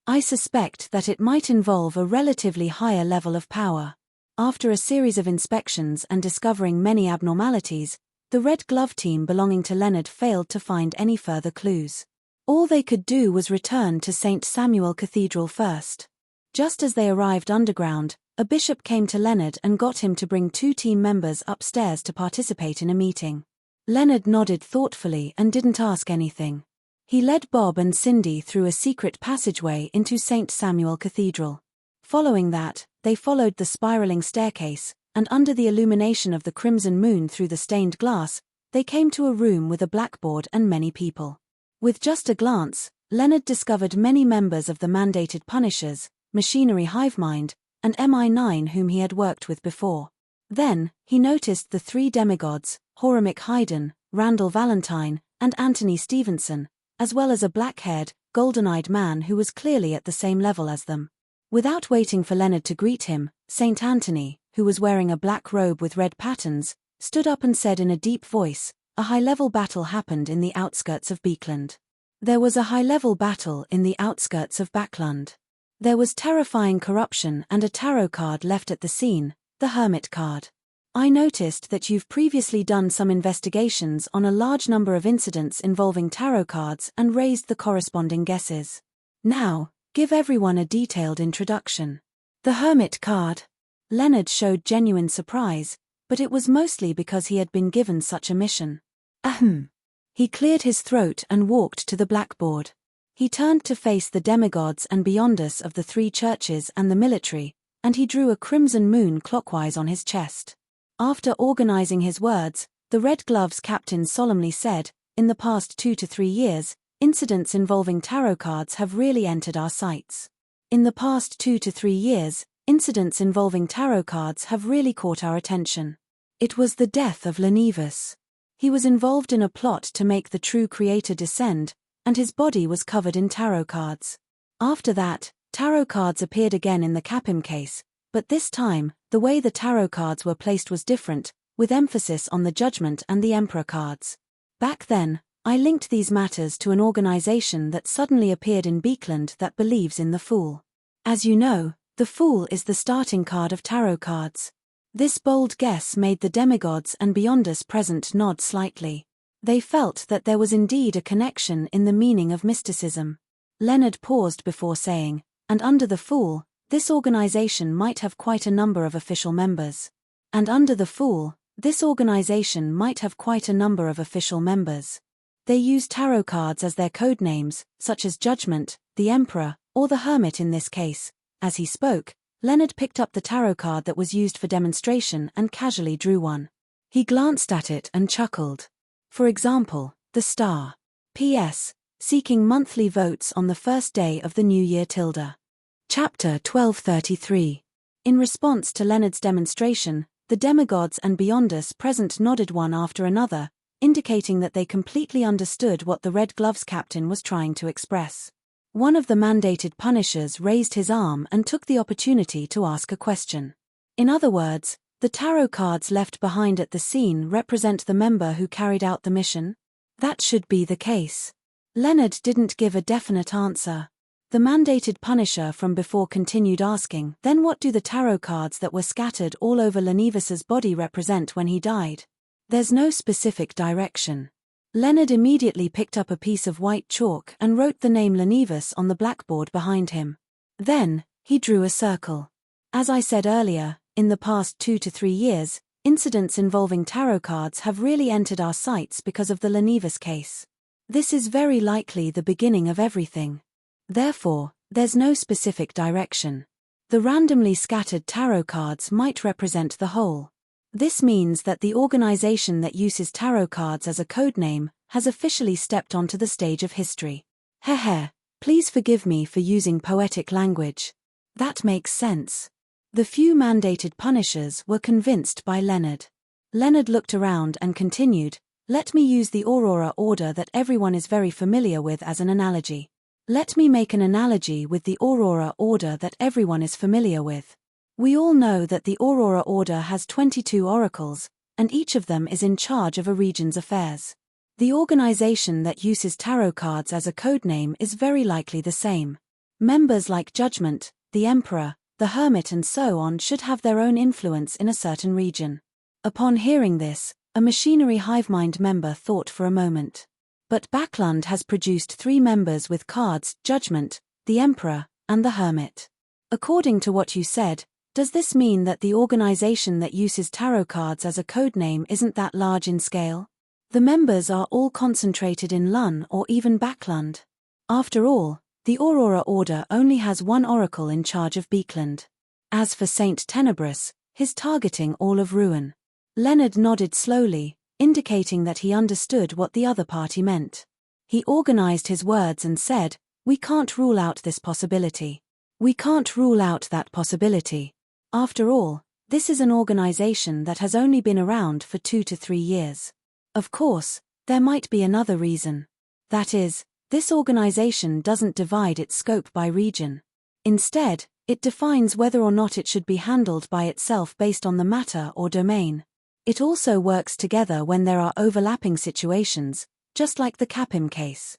I suspect that it might involve a relatively higher level of power." After a series of inspections and discovering many abnormalities, the Red Glove team belonging to Leonard failed to find any further clues. All they could do was return to St. Samuel Cathedral first. Just as they arrived underground, a bishop came to Leonard and got him to bring 2 team members upstairs to participate in a meeting. Leonard nodded thoughtfully and didn't ask anything. He led Bob and Cindy through a secret passageway into St. Samuel Cathedral. Following that, they followed the spiraling staircase, and under the illumination of the crimson moon through the stained glass, they came to a room with a blackboard and many people. With just a glance, Leonard discovered many members of the mandated Punishers, Machinery Hivemind, and MI9 whom he had worked with before. Then, he noticed the 3 demigods, Horamic Haydn, Randall Valentine, and Anthony Stevenson, as well as a black-haired, golden-eyed man who was clearly at the same level as them. Without waiting for Leonard to greet him, Saint Anthony, who was wearing a black robe with red patterns, stood up and said in a deep voice, "A high-level battle happened in the outskirts of Beekland. There was a high-level battle in the outskirts of Backlund. There was terrifying corruption and a tarot card left at the scene, the Hermit card. I noticed that you've previously done some investigations on a large number of incidents involving tarot cards and raised the corresponding guesses. Now, give everyone a detailed introduction. The Hermit card. Leonard showed genuine surprise, but it was mostly because he had been given such a mission. Ahem. He cleared his throat and walked to the blackboard. He turned to face the demigods and beyonders of the three churches and the military, and he drew a crimson moon clockwise on his chest. After organizing his words, the Red Gloves captain solemnly said, "In the past 2 to 3 years, incidents involving tarot cards have really entered our sights. In the past 2 to 3 years, incidents involving tarot cards have really caught our attention. It was the death of Enigmas. He was involved in a plot to make the true creator descend, and his body was covered in tarot cards. After that, tarot cards appeared again in the Capim case, but this time, the way the tarot cards were placed was different, with emphasis on the Judgment and the Emperor cards. Back then, I linked these matters to an organization that suddenly appeared in Beekland that believes in the Fool. As you know, the Fool is the starting card of tarot cards." This bold guess made the demigods and beyonders present nod slightly. They felt that there was indeed a connection in the meaning of mysticism. Leonard paused before saying, "And under the Fool, this organization might have quite a number of official members. And under the Fool, this organization might have quite a number of official members. They use tarot cards as their code names, such as Judgment, the Emperor, or the Hermit in this case." As he spoke, Leonard picked up the tarot card that was used for demonstration and casually drew one. He glanced at it and chuckled. For example, the star. P.S. Seeking monthly votes on the first day of the new year. Chapter 1233. In response to Leonard's demonstration, the demigods and beyonders present nodded one after another, indicating that they completely understood what the Red Gloves captain was trying to express. One of the mandated punishers raised his arm and took the opportunity to ask a question. In other words, the tarot cards left behind at the scene represent the member who carried out the mission? That should be the case. Leonard didn't give a definite answer. The mandated punisher from before continued asking, "Then what do the tarot cards that were scattered all over Lenivas's body represent when he died?" "There's no specific direction." Leonard immediately picked up a piece of white chalk and wrote the name Lenivas on the blackboard behind him. Then, he drew a circle. "As I said earlier, in the past 2 to 3 years, incidents involving tarot cards have really entered our sights because of the Lenivas case. This is very likely the beginning of everything. Therefore, there's no specific direction. The randomly scattered tarot cards might represent the whole. This means that the organization that uses tarot cards as a codename has officially stepped onto the stage of history." Heh, please forgive me for using poetic language. That makes sense. The few mandated punishers were convinced by Leonard. Leonard looked around and continued, "Let me use the Aurora order that everyone is very familiar with as an analogy. Let me make an analogy with the Aurora order that everyone is familiar with. We all know that the Aurora order has 22 oracles, and each of them is in charge of a region's affairs. The organization that uses tarot cards as a codename is very likely the same. Members like Judgment, the Emperor, the Hermit and so on should have their own influence in a certain region." Upon hearing this, a machinery hivemind member thought for a moment. "But Backlund has produced 3 members with cards, Judgment, the Emperor, and the Hermit. According to what you said, does this mean that the organization that uses tarot cards as a codename isn't that large in scale? The members are all concentrated in Lun or even Backlund. After all, the Aurora Order only has 1 oracle in charge of Beekland. As for Saint Tenebrous, he's targeting all of Ruin." Leonard nodded slowly, indicating that he understood what the other party meant. He organized his words and said, "We can't rule out this possibility. We can't rule out that possibility. After all, this is an organization that has only been around for 2 to 3 years. Of course, there might be another reason. That is, this organization doesn't divide its scope by region. Instead, it defines whether or not it should be handled by itself based on the matter or domain. It also works together when there are overlapping situations, just like the Capim case.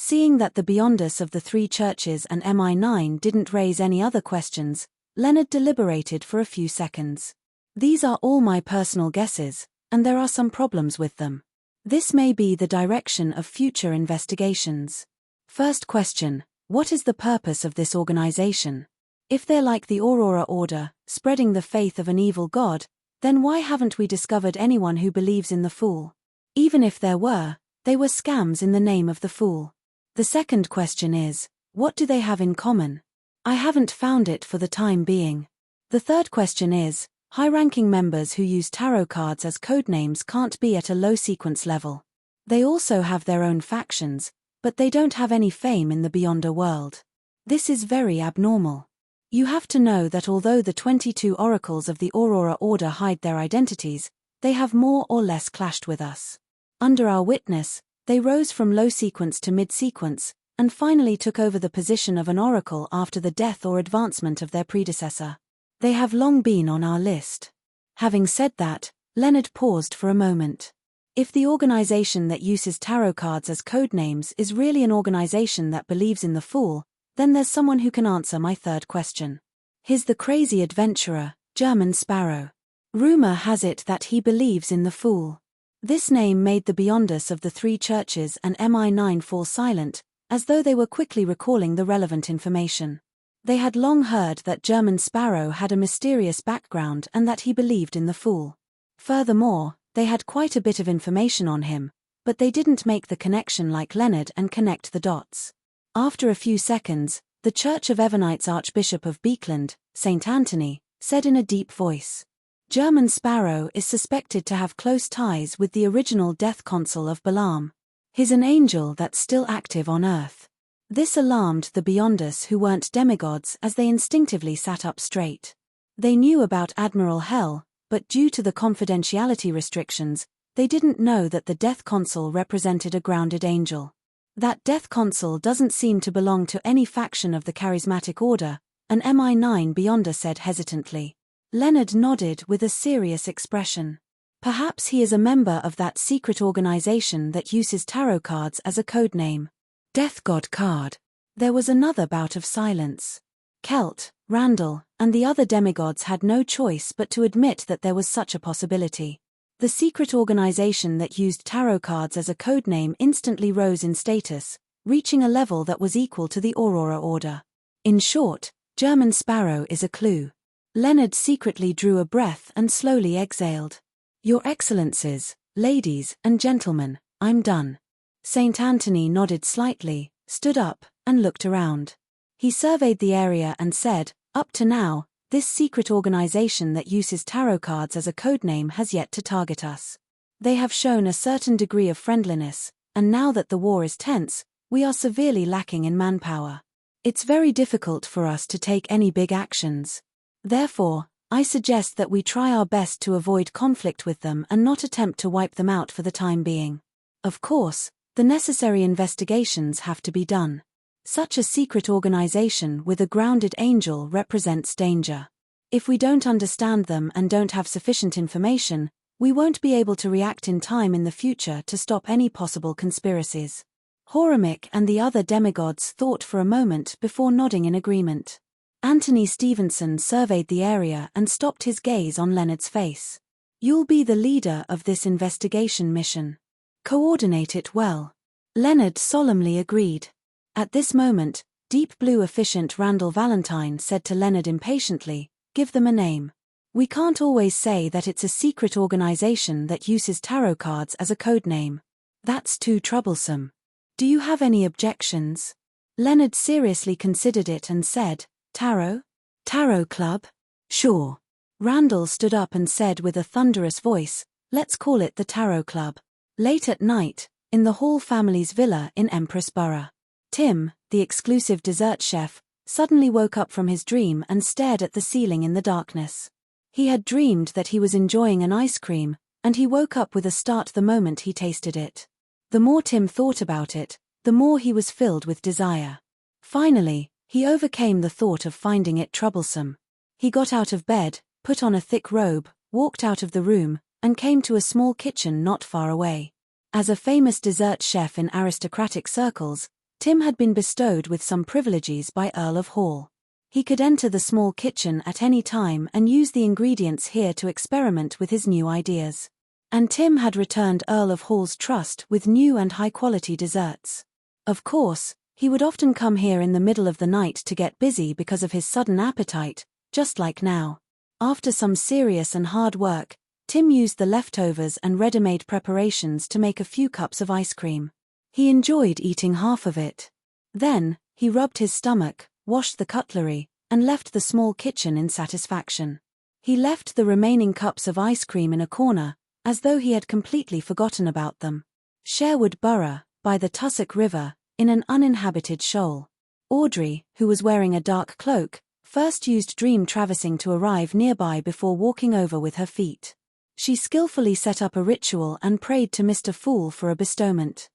Seeing that the beyondess of the three churches and Mi-9 didn't raise any other questions, Leonard deliberated for a few seconds. These are all my personal guesses, and there are some problems with them. This may be the direction of future investigations. First question, what is the purpose of this organization? If they're like the Aurora Order, spreading the faith of an evil god, then why haven't we discovered anyone who believes in the Fool? Even if there were, they were scams in the name of the Fool. The second question is, what do they have in common? I haven't found it for the time being. The third question is, high-ranking members who use tarot cards as codenames can't be at a low sequence level. They also have their own factions, but they don't have any fame in the Beyonder world. This is very abnormal. You have to know that although the 22 oracles of the Aurora Order hide their identities, they have more or less clashed with us. Under our witness, they rose from low sequence to mid-sequence, and finally took over the position of an oracle after the death or advancement of their predecessor. They have long been on our list. Having said that, Leonard paused for a moment. If the organization that uses tarot cards as codenames is really an organization that believes in the Fool, then there's someone who can answer my third question. He's the crazy adventurer, German Sparrow. Rumor has it that he believes in the Fool. This name made the beyondess of the three churches and Mi-9 fall silent, as though they were quickly recalling the relevant information. They had long heard that German Sparrow had a mysterious background and that he believed in the Fool. Furthermore, they had quite a bit of information on him, but they didn't make the connection like Leonard and connect the dots. After a few seconds, the Church of Evernight's Archbishop of Beekland, St. Anthony, said in a deep voice, German Sparrow is suspected to have close ties with the original death consul of Balaam. He's an angel that's still active on Earth. This alarmed the beyonders who weren't demigods as they instinctively sat up straight. They knew about Admiral Hell, but due to the confidentiality restrictions, they didn't know that the death consul represented a grounded angel. That death consul doesn't seem to belong to any faction of the charismatic order, an Mi-9 beyonder said hesitantly. Leonard nodded with a serious expression. Perhaps he is a member of that secret organization that uses tarot cards as a codename. Death God card. There was another bout of silence. Celt, Randall, and the other demigods had no choice but to admit that there was such a possibility. The secret organization that used tarot cards as a codename instantly rose in status, reaching a level that was equal to the Aurora Order. In short, German Sparrow is a clue. Leonard secretly drew a breath and slowly exhaled. Your Excellencies, ladies and gentlemen, I'm done. St. Anthony nodded slightly, stood up, and looked around. He surveyed the area and said, up to now, this secret organization that uses tarot cards as a codename has yet to target us. They have shown a certain degree of friendliness, and now that the war is tense, we are severely lacking in manpower. It's very difficult for us to take any big actions. Therefore, I suggest that we try our best to avoid conflict with them and not attempt to wipe them out for the time being. Of course, the necessary investigations have to be done. Such a secret organization with a grounded angel represents danger. If we don't understand them and don't have sufficient information, we won't be able to react in time in the future to stop any possible conspiracies. Horamic and the other demigods thought for a moment before nodding in agreement. Anthony Stevenson surveyed the area and stopped his gaze on Leonard's face. You'll be the leader of this investigation mission. Coordinate it well. Leonard solemnly agreed. At this moment, Deep Blue Efficient Randall Valentine said to Leonard impatiently, give them a name. We can't always say that it's a secret organization that uses tarot cards as a codename. That's too troublesome. Do you have any objections? Leonard seriously considered it and said, Tarot? Tarot Club? Sure. Randall stood up and said with a thunderous voice, let's call it the Tarot Club. Late at night, in the Hall family's villa in Empress Borough. Tim, the exclusive dessert chef, suddenly woke up from his dream and stared at the ceiling in the darkness. He had dreamed that he was enjoying an ice cream, and he woke up with a start the moment he tasted it. The more Tim thought about it, the more he was filled with desire. Finally, he overcame the thought of finding it troublesome. He got out of bed, put on a thick robe, walked out of the room, and came to a small kitchen not far away. As a famous dessert chef in aristocratic circles, Tim had been bestowed with some privileges by Earl of Hall. He could enter the small kitchen at any time and use the ingredients here to experiment with his new ideas. And Tim had returned Earl of Hall's trust with new and high-quality desserts. Of course, he would often come here in the middle of the night to get busy because of his sudden appetite, just like now. After some serious and hard work, Tim used the leftovers and ready-made preparations to make a few cups of ice cream. He enjoyed eating half of it. Then, he rubbed his stomach, washed the cutlery, and left the small kitchen in satisfaction. He left the remaining cups of ice cream in a corner, as though he had completely forgotten about them. Sherwood Borough, by the Tussock River, in an uninhabited shoal. Audrey, who was wearing a dark cloak, first used dream traversing to arrive nearby before walking over with her feet. She skillfully set up a ritual and prayed to Mr. Fool for a bestowment.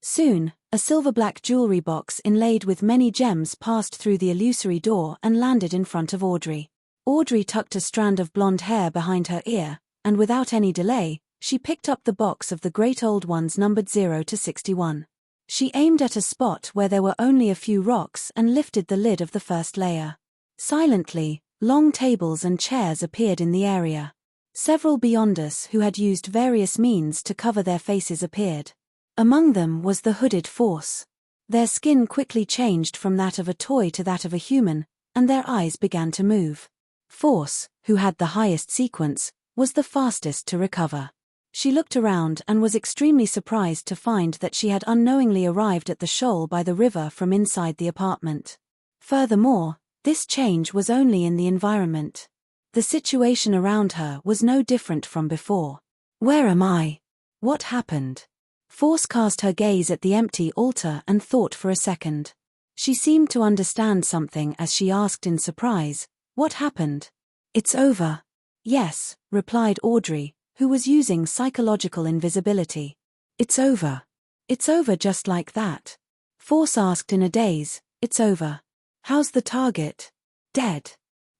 Soon, a silver-black jewelry box inlaid with many gems passed through the illusory door and landed in front of Audrey. Audrey tucked a strand of blonde hair behind her ear, and without any delay, she picked up the box of the great old ones numbered 0 to 61. She aimed at a spot where there were only a few rocks and lifted the lid of the first layer. Silently, long tables and chairs appeared in the area. Several Beyonders who had used various means to cover their faces appeared. Among them was the hooded Force. Their skin quickly changed from that of a toy to that of a human, and their eyes began to move. Force, who had the highest sequence, was the fastest to recover. She looked around and was extremely surprised to find that she had unknowingly arrived at the shoal by the river from inside the apartment. Furthermore, this change was only in the environment. The situation around her was no different from before. Where am I? What happened? Force cast her gaze at the empty altar and thought for a second. She seemed to understand something as she asked in surprise, "What happened?" "It's over." "Yes," replied Audrey, who was using psychological invisibility. "It's over." "It's over just like that?" Force asked in a daze. "It's over. How's the target?" "Dead."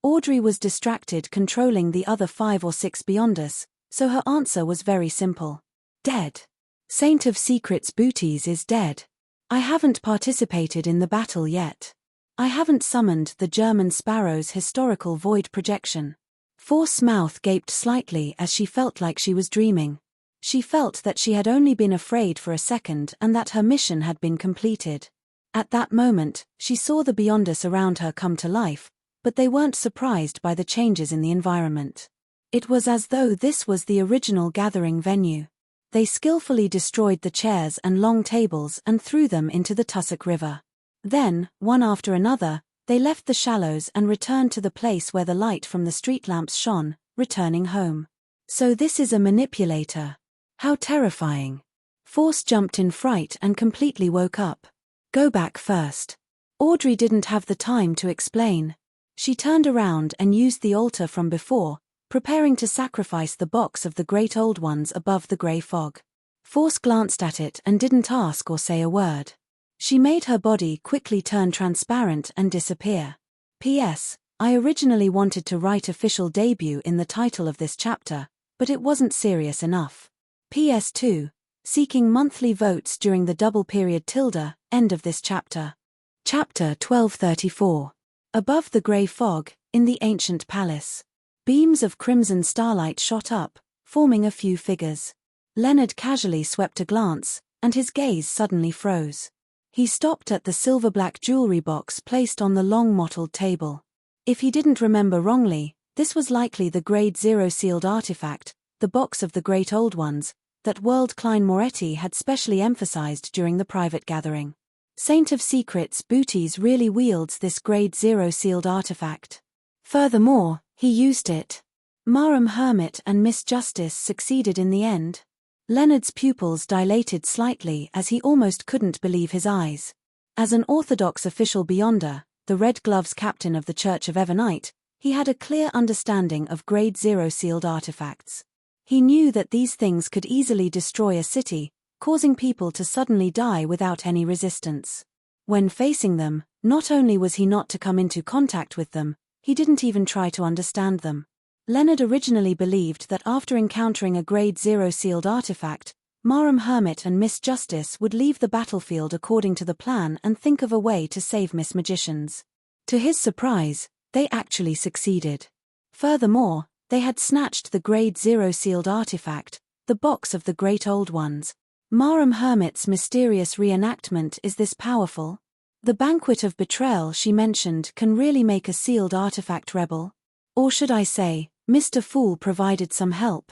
Audrey was distracted controlling the other 5 or 6 Beyonders, so her answer was very simple. "Dead. Saint of Secrets Booties is dead. I haven't participated in the battle yet. I haven't summoned the German Sparrow's historical void projection." Force's mouth gaped slightly as she felt like she was dreaming. She felt that she had only been afraid for a second and that her mission had been completed. At that moment, she saw the Beyonders around her come to life, but they weren't surprised by the changes in the environment. It was as though this was the original gathering venue. They skillfully destroyed the chairs and long tables and threw them into the Tussock River. Then, one after another, they left the shallows and returned to the place where the light from the street lamps shone, returning home. So this is a manipulator. How terrifying. Force jumped in fright and completely woke up. "Go back first." Audrey didn't have the time to explain. She turned around and used the altar from before, preparing to sacrifice the box of the great old ones above the grey fog. Force glanced at it and didn't ask or say a word. She made her body quickly turn transparent and disappear. P.S. I originally wanted to write official debut in the title of this chapter, but it wasn't serious enough. PS2. Seeking monthly votes during the double period tilde, end of this chapter. Chapter 1234. Above the grey fog, in the ancient palace. Beams of crimson starlight shot up, forming a few figures. Leonard casually swept a glance, and his gaze suddenly froze. He stopped at the silver-black jewelry box placed on the long mottled table. If he didn't remember wrongly, this was likely the Grade 0 sealed artifact, the box of the Great Old Ones, that World Klein Moretti had specially emphasized during the private gathering. Saint of Secrets Booties really wields this Grade 0 sealed artifact. Furthermore, he used it. Marum Hermit and Miss Justice succeeded in the end. Leonard's pupils dilated slightly as he almost couldn't believe his eyes. As an orthodox official Beyonder, the Red Gloves captain of the Church of Evernite, he had a clear understanding of Grade 0 sealed artifacts. He knew that these things could easily destroy a city, causing people to suddenly die without any resistance. When facing them, not only was he not to come into contact with them, he didn't even try to understand them. Leonard originally believed that after encountering a Grade 0 sealed artifact, Marham Hermit and Miss Justice would leave the battlefield according to the plan and think of a way to save Miss Magicians. To his surprise, they actually succeeded. Furthermore, they had snatched the Grade 0 sealed artifact, the box of the Great Old Ones. Marham Hermit's mysterious reenactment is this powerful? The banquet of betrayal she mentioned can really make a sealed artifact rebel? Or should I say, Mr. Fool provided some help?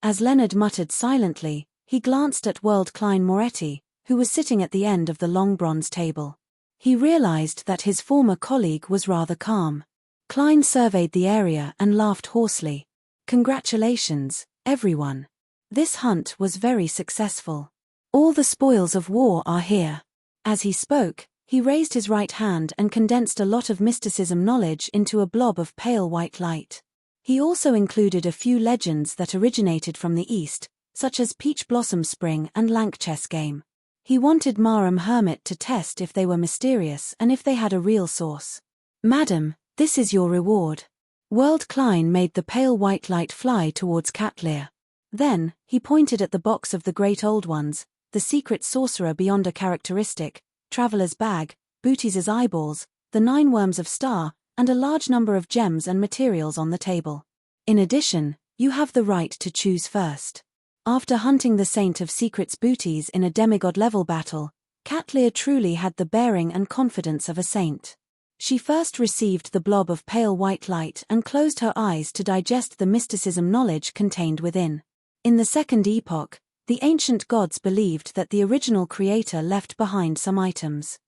As Leonard muttered silently, he glanced at World Klein Moretti, who was sitting at the end of the long bronze table. He realized that his former colleague was rather calm. Klein surveyed the area and laughed hoarsely. Congratulations, everyone. This hunt was very successful. All the spoils of war are here. As he spoke, he raised his right hand and condensed a lot of mysticism knowledge into a blob of pale white light. He also included a few legends that originated from the East, such as Peach Blossom Spring and Lank Chess Game. He wanted Marham Hermit to test if they were mysterious and if they had a real source. Madam, this is your reward. World Klein made the pale white light fly towards Catlear. Then, he pointed at the box of the Great Old Ones, the secret sorcerer beyond a characteristic, Traveler's Bag, Booties' eyeballs, the 9 worms of Star, and a large number of gems and materials on the table. In addition, you have the right to choose first. After hunting the Saint of Secrets Booties in a demigod-level battle, Catlear truly had the bearing and confidence of a saint. She first received the blob of pale white light and closed her eyes to digest the mysticism knowledge contained within. In the Second Epoch, the ancient gods believed that the original creator left behind some items.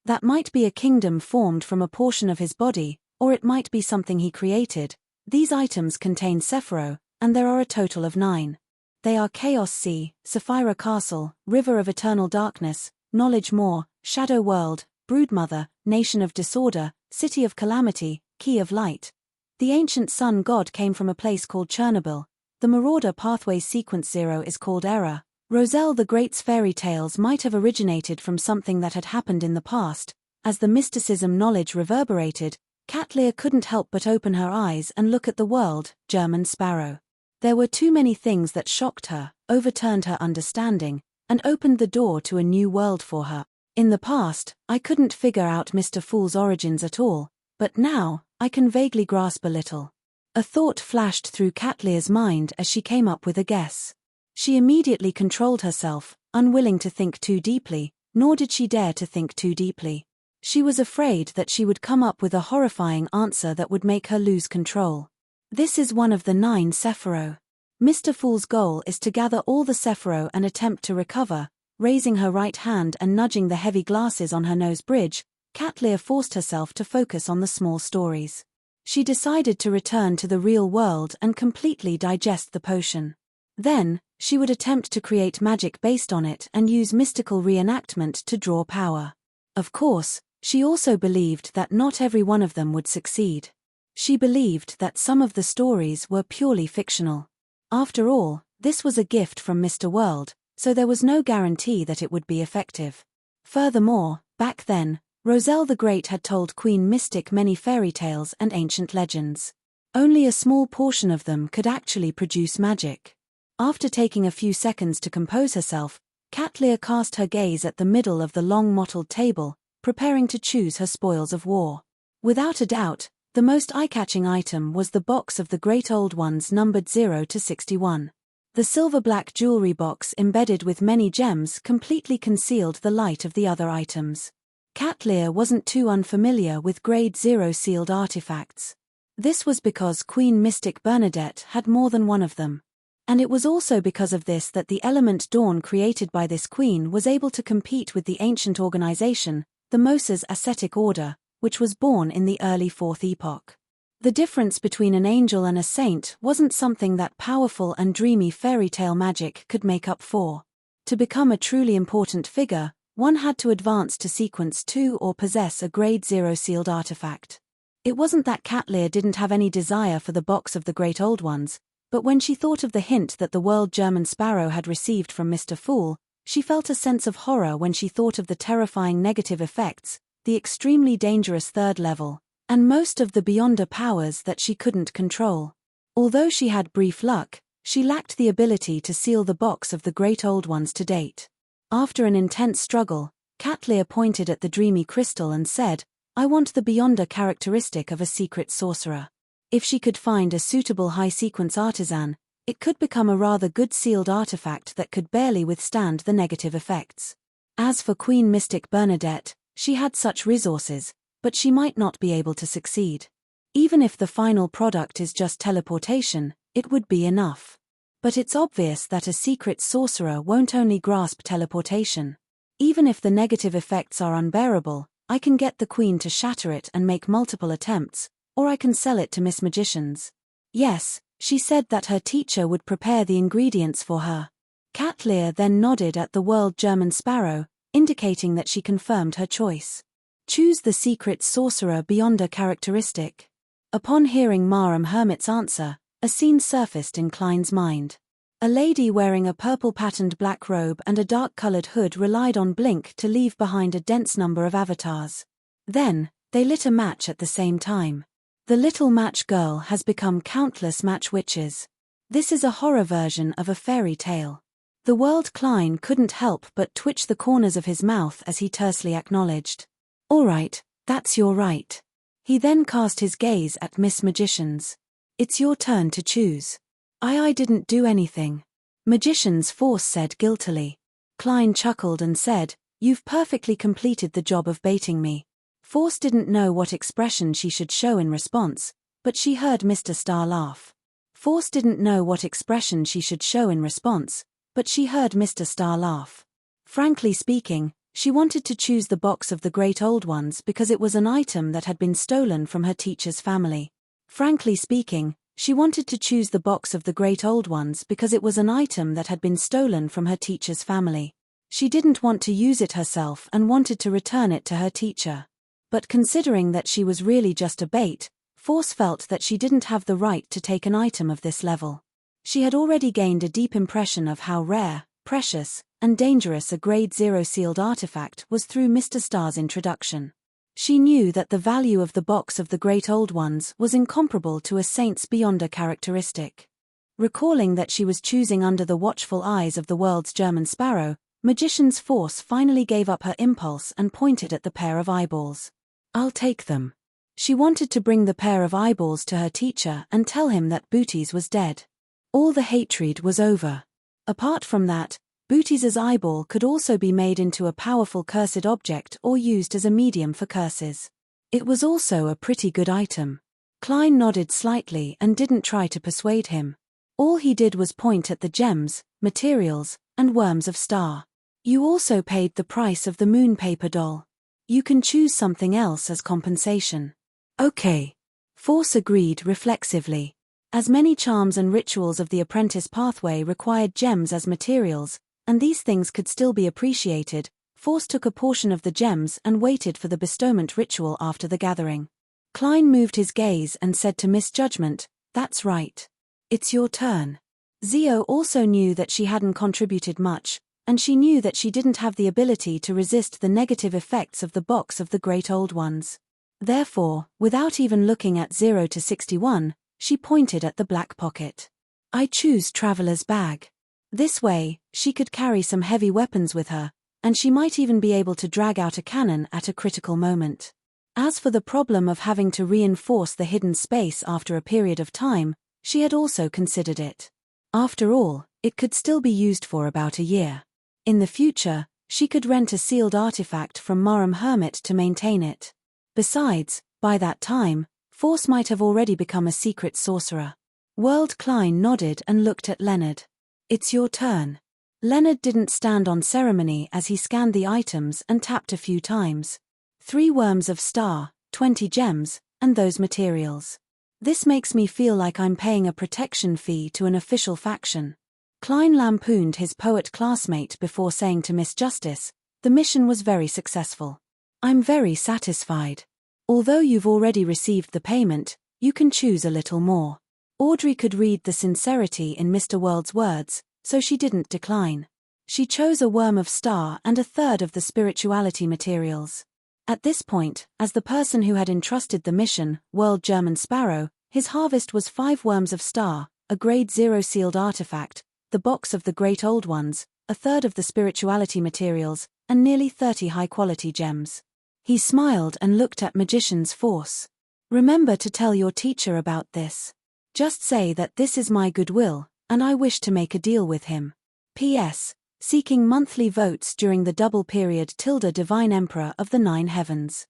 That might be a kingdom formed from a portion of his body, or it might be something he created. These items contain Sephiroth, and there are a total of 9. They are Chaos Sea, Sapphira Castle, River of Eternal Darkness, Knowledge Moor, Shadow World, Broodmother, Nation of Disorder, City of Calamity, Key of Light. The ancient sun god came from a place called Chernobyl. The Marauder Pathways Sequence 0 is called Error. Roselle the Great's fairy tales might have originated from something that had happened in the past. As the mysticism knowledge reverberated, Catlear couldn't help but open her eyes and look at the world, German Sparrow. There were too many things that shocked her, overturned her understanding, and opened the door to a new world for her. In the past, I couldn't figure out Mr. Fool's origins at all, but now, I can vaguely grasp a little. A thought flashed through Catlear's mind as she came up with a guess. She immediately controlled herself, unwilling to think too deeply, nor did she dare to think too deeply. She was afraid that she would come up with a horrifying answer that would make her lose control. This is one of the 9 Sephiroth. Mr. Fool's goal is to gather all the Sephiroth and attempt to recover. Raising her right hand and nudging the heavy glasses on her nose bridge, Catlear forced herself to focus on the small stories. She decided to return to the real world and completely digest the potion. Then, she would attempt to create magic based on it and use mystical reenactment to draw power. Of course, she also believed that not every one of them would succeed. She believed that some of the stories were purely fictional. After all, this was a gift from Mr. World, so there was no guarantee that it would be effective. Furthermore, back then, Roselle the Great had told Queen Mystic many fairy tales and ancient legends. Only a small portion of them could actually produce magic. After taking a few seconds to compose herself, Catlear cast her gaze at the middle of the long mottled table, preparing to choose her spoils of war. Without a doubt, the most eye-catching item was the box of the Great Old Ones numbered 0 to 61. The silver-black jewelry box embedded with many gems completely concealed the light of the other items. Catlear wasn't too unfamiliar with Grade 0 sealed artifacts. This was because Queen Mystic Bernadette had more than one of them. And it was also because of this that the element Dawn created by this queen was able to compete with the ancient organization, the Moses Ascetic Order, which was born in the early 4th Epoch. The difference between an angel and a saint wasn't something that powerful and dreamy fairy tale magic could make up for. To become a truly important figure, one had to advance to Sequence 2 or possess a Grade 0 sealed artifact. It wasn't that Catlear didn't have any desire for the box of the Great Old Ones, but when she thought of the hint that the world German Sparrow had received from Mr. Fool, she felt a sense of horror when she thought of the terrifying negative effects, the extremely dangerous 3rd level, and most of the Beyonder powers that she couldn't control. Although she had brief luck, She lacked the ability to seal the box of the great old ones to date. After an intense struggle, Catlear pointed at the dreamy crystal and said, "I want the beyonder characteristic of a secret sorcerer. If she could find a suitable high-sequence artisan, it could become a rather good sealed artifact that could barely withstand the negative effects." As for Queen Mystic Bernadette, she had such resources, but she might not be able to succeed. Even if the final product is just teleportation, it would be enough. But it's obvious that a secret sorcerer won't only grasp teleportation. Even if the negative effects are unbearable, I can get the queen to shatter it and make multiple attempts, or I can sell it to Miss Magicians. Yes, she said that her teacher would prepare the ingredients for her. Catlear then nodded at the World German Sparrow, indicating that she confirmed her choice. Choose the secret sorcerer beyonder characteristic. Upon hearing Marham Hermit's answer, a scene surfaced in Klein's mind. A lady wearing a purple-patterned black robe and a dark-colored hood relied on Blink to leave behind a dense number of avatars. Then, they lit a match at the same time. The little match girl has become countless match witches. This is a horror version of a fairy tale. The World Klein couldn't help but twitch the corners of his mouth as he tersely acknowledged. "All right, that's your right." He then cast his gaze at Miss Magicians. "It's your turn to choose." I didn't do anything." Magician's Force said guiltily. Klein chuckled and said, "You've perfectly completed the job of baiting me." Force didn't know what expression she should show in response, but she heard Mr. Star laugh. Force didn't know what expression she should show in response, but she heard Mr. Star laugh. Frankly speaking, she wanted to choose the box of the Great Old Ones because it was an item that had been stolen from her teacher's family. Frankly speaking, she wanted to choose the box of the Great Old Ones because it was an item that had been stolen from her teacher's family. She didn't want to use it herself and wanted to return it to her teacher. But considering that she was really just a bait, Force felt that she didn't have the right to take an item of this level. She had already gained a deep impression of how rare, precious, and dangerous a Grade 0 sealed artifact was through Mr. Star's introduction. She knew that the value of the box of the Great Old Ones was incomparable to a saint's beyonder characteristic. Recalling that she was choosing under the watchful eyes of the world's German Sparrow, Magician's Force finally gave up her impulse and pointed at the pair of eyeballs. "I'll take them." She wanted to bring the pair of eyeballs to her teacher and tell him that Booties was dead. All the hatred was over. Apart from that, Booties' eyeball could also be made into a powerful cursed object or used as a medium for curses. It was also a pretty good item. Klein nodded slightly and didn't try to persuade him. All he did was point at the gems, materials, and worms of Star. "You also paid the price of the moon paper doll. You can choose something else as compensation." "Okay." Force agreed reflexively. As many charms and rituals of the apprentice pathway required gems as materials, and these things could still be appreciated, Force took a portion of the gems and waited for the bestowment ritual after the gathering. Klein moved his gaze and said to Miss Judgment, "That's right. It's your turn." Zio also knew that she hadn't contributed much, and she knew that she didn't have the ability to resist the negative effects of the box of the Great Old Ones. Therefore, without even looking at 0 to 61, she pointed at the black pocket. "I choose Traveler's Bag." This way, she could carry some heavy weapons with her, and she might even be able to drag out a cannon at a critical moment. As for the problem of having to reinforce the hidden space after a period of time, she had also considered it. After all, it could still be used for about a year. In the future, she could rent a sealed artifact from Marham Hermit to maintain it. Besides, by that time, Force might have already become a secret sorcerer. World Klein nodded and looked at Leonard. "It's your turn." Leonard didn't stand on ceremony as he scanned the items and tapped a few times. 3 worms of Star, 20 gems, and those materials. "This makes me feel like I'm paying a protection fee to an official faction." Klein lampooned his poet classmate before saying to Miss Justice, "The mission was very successful. I'm very satisfied. Although you've already received the payment, you can choose a little more." Audrey could read the sincerity in Mr. World's words, so she didn't decline. She chose a worm of Star and a third of the spirituality materials. At this point, as the person who had entrusted the mission, World German Sparrow, his harvest was 5 worms of Star, a grade 0 sealed artifact, the box of the Great Old Ones, a third of the spirituality materials, and nearly 30 high-quality gems. He smiled and looked at Magician's Force. Remember to tell your teacher about this. Just say that this is my goodwill, and I wish to make a deal with him. P.S. Seeking monthly votes during the double period. Divine Emperor of the Nine Heavens.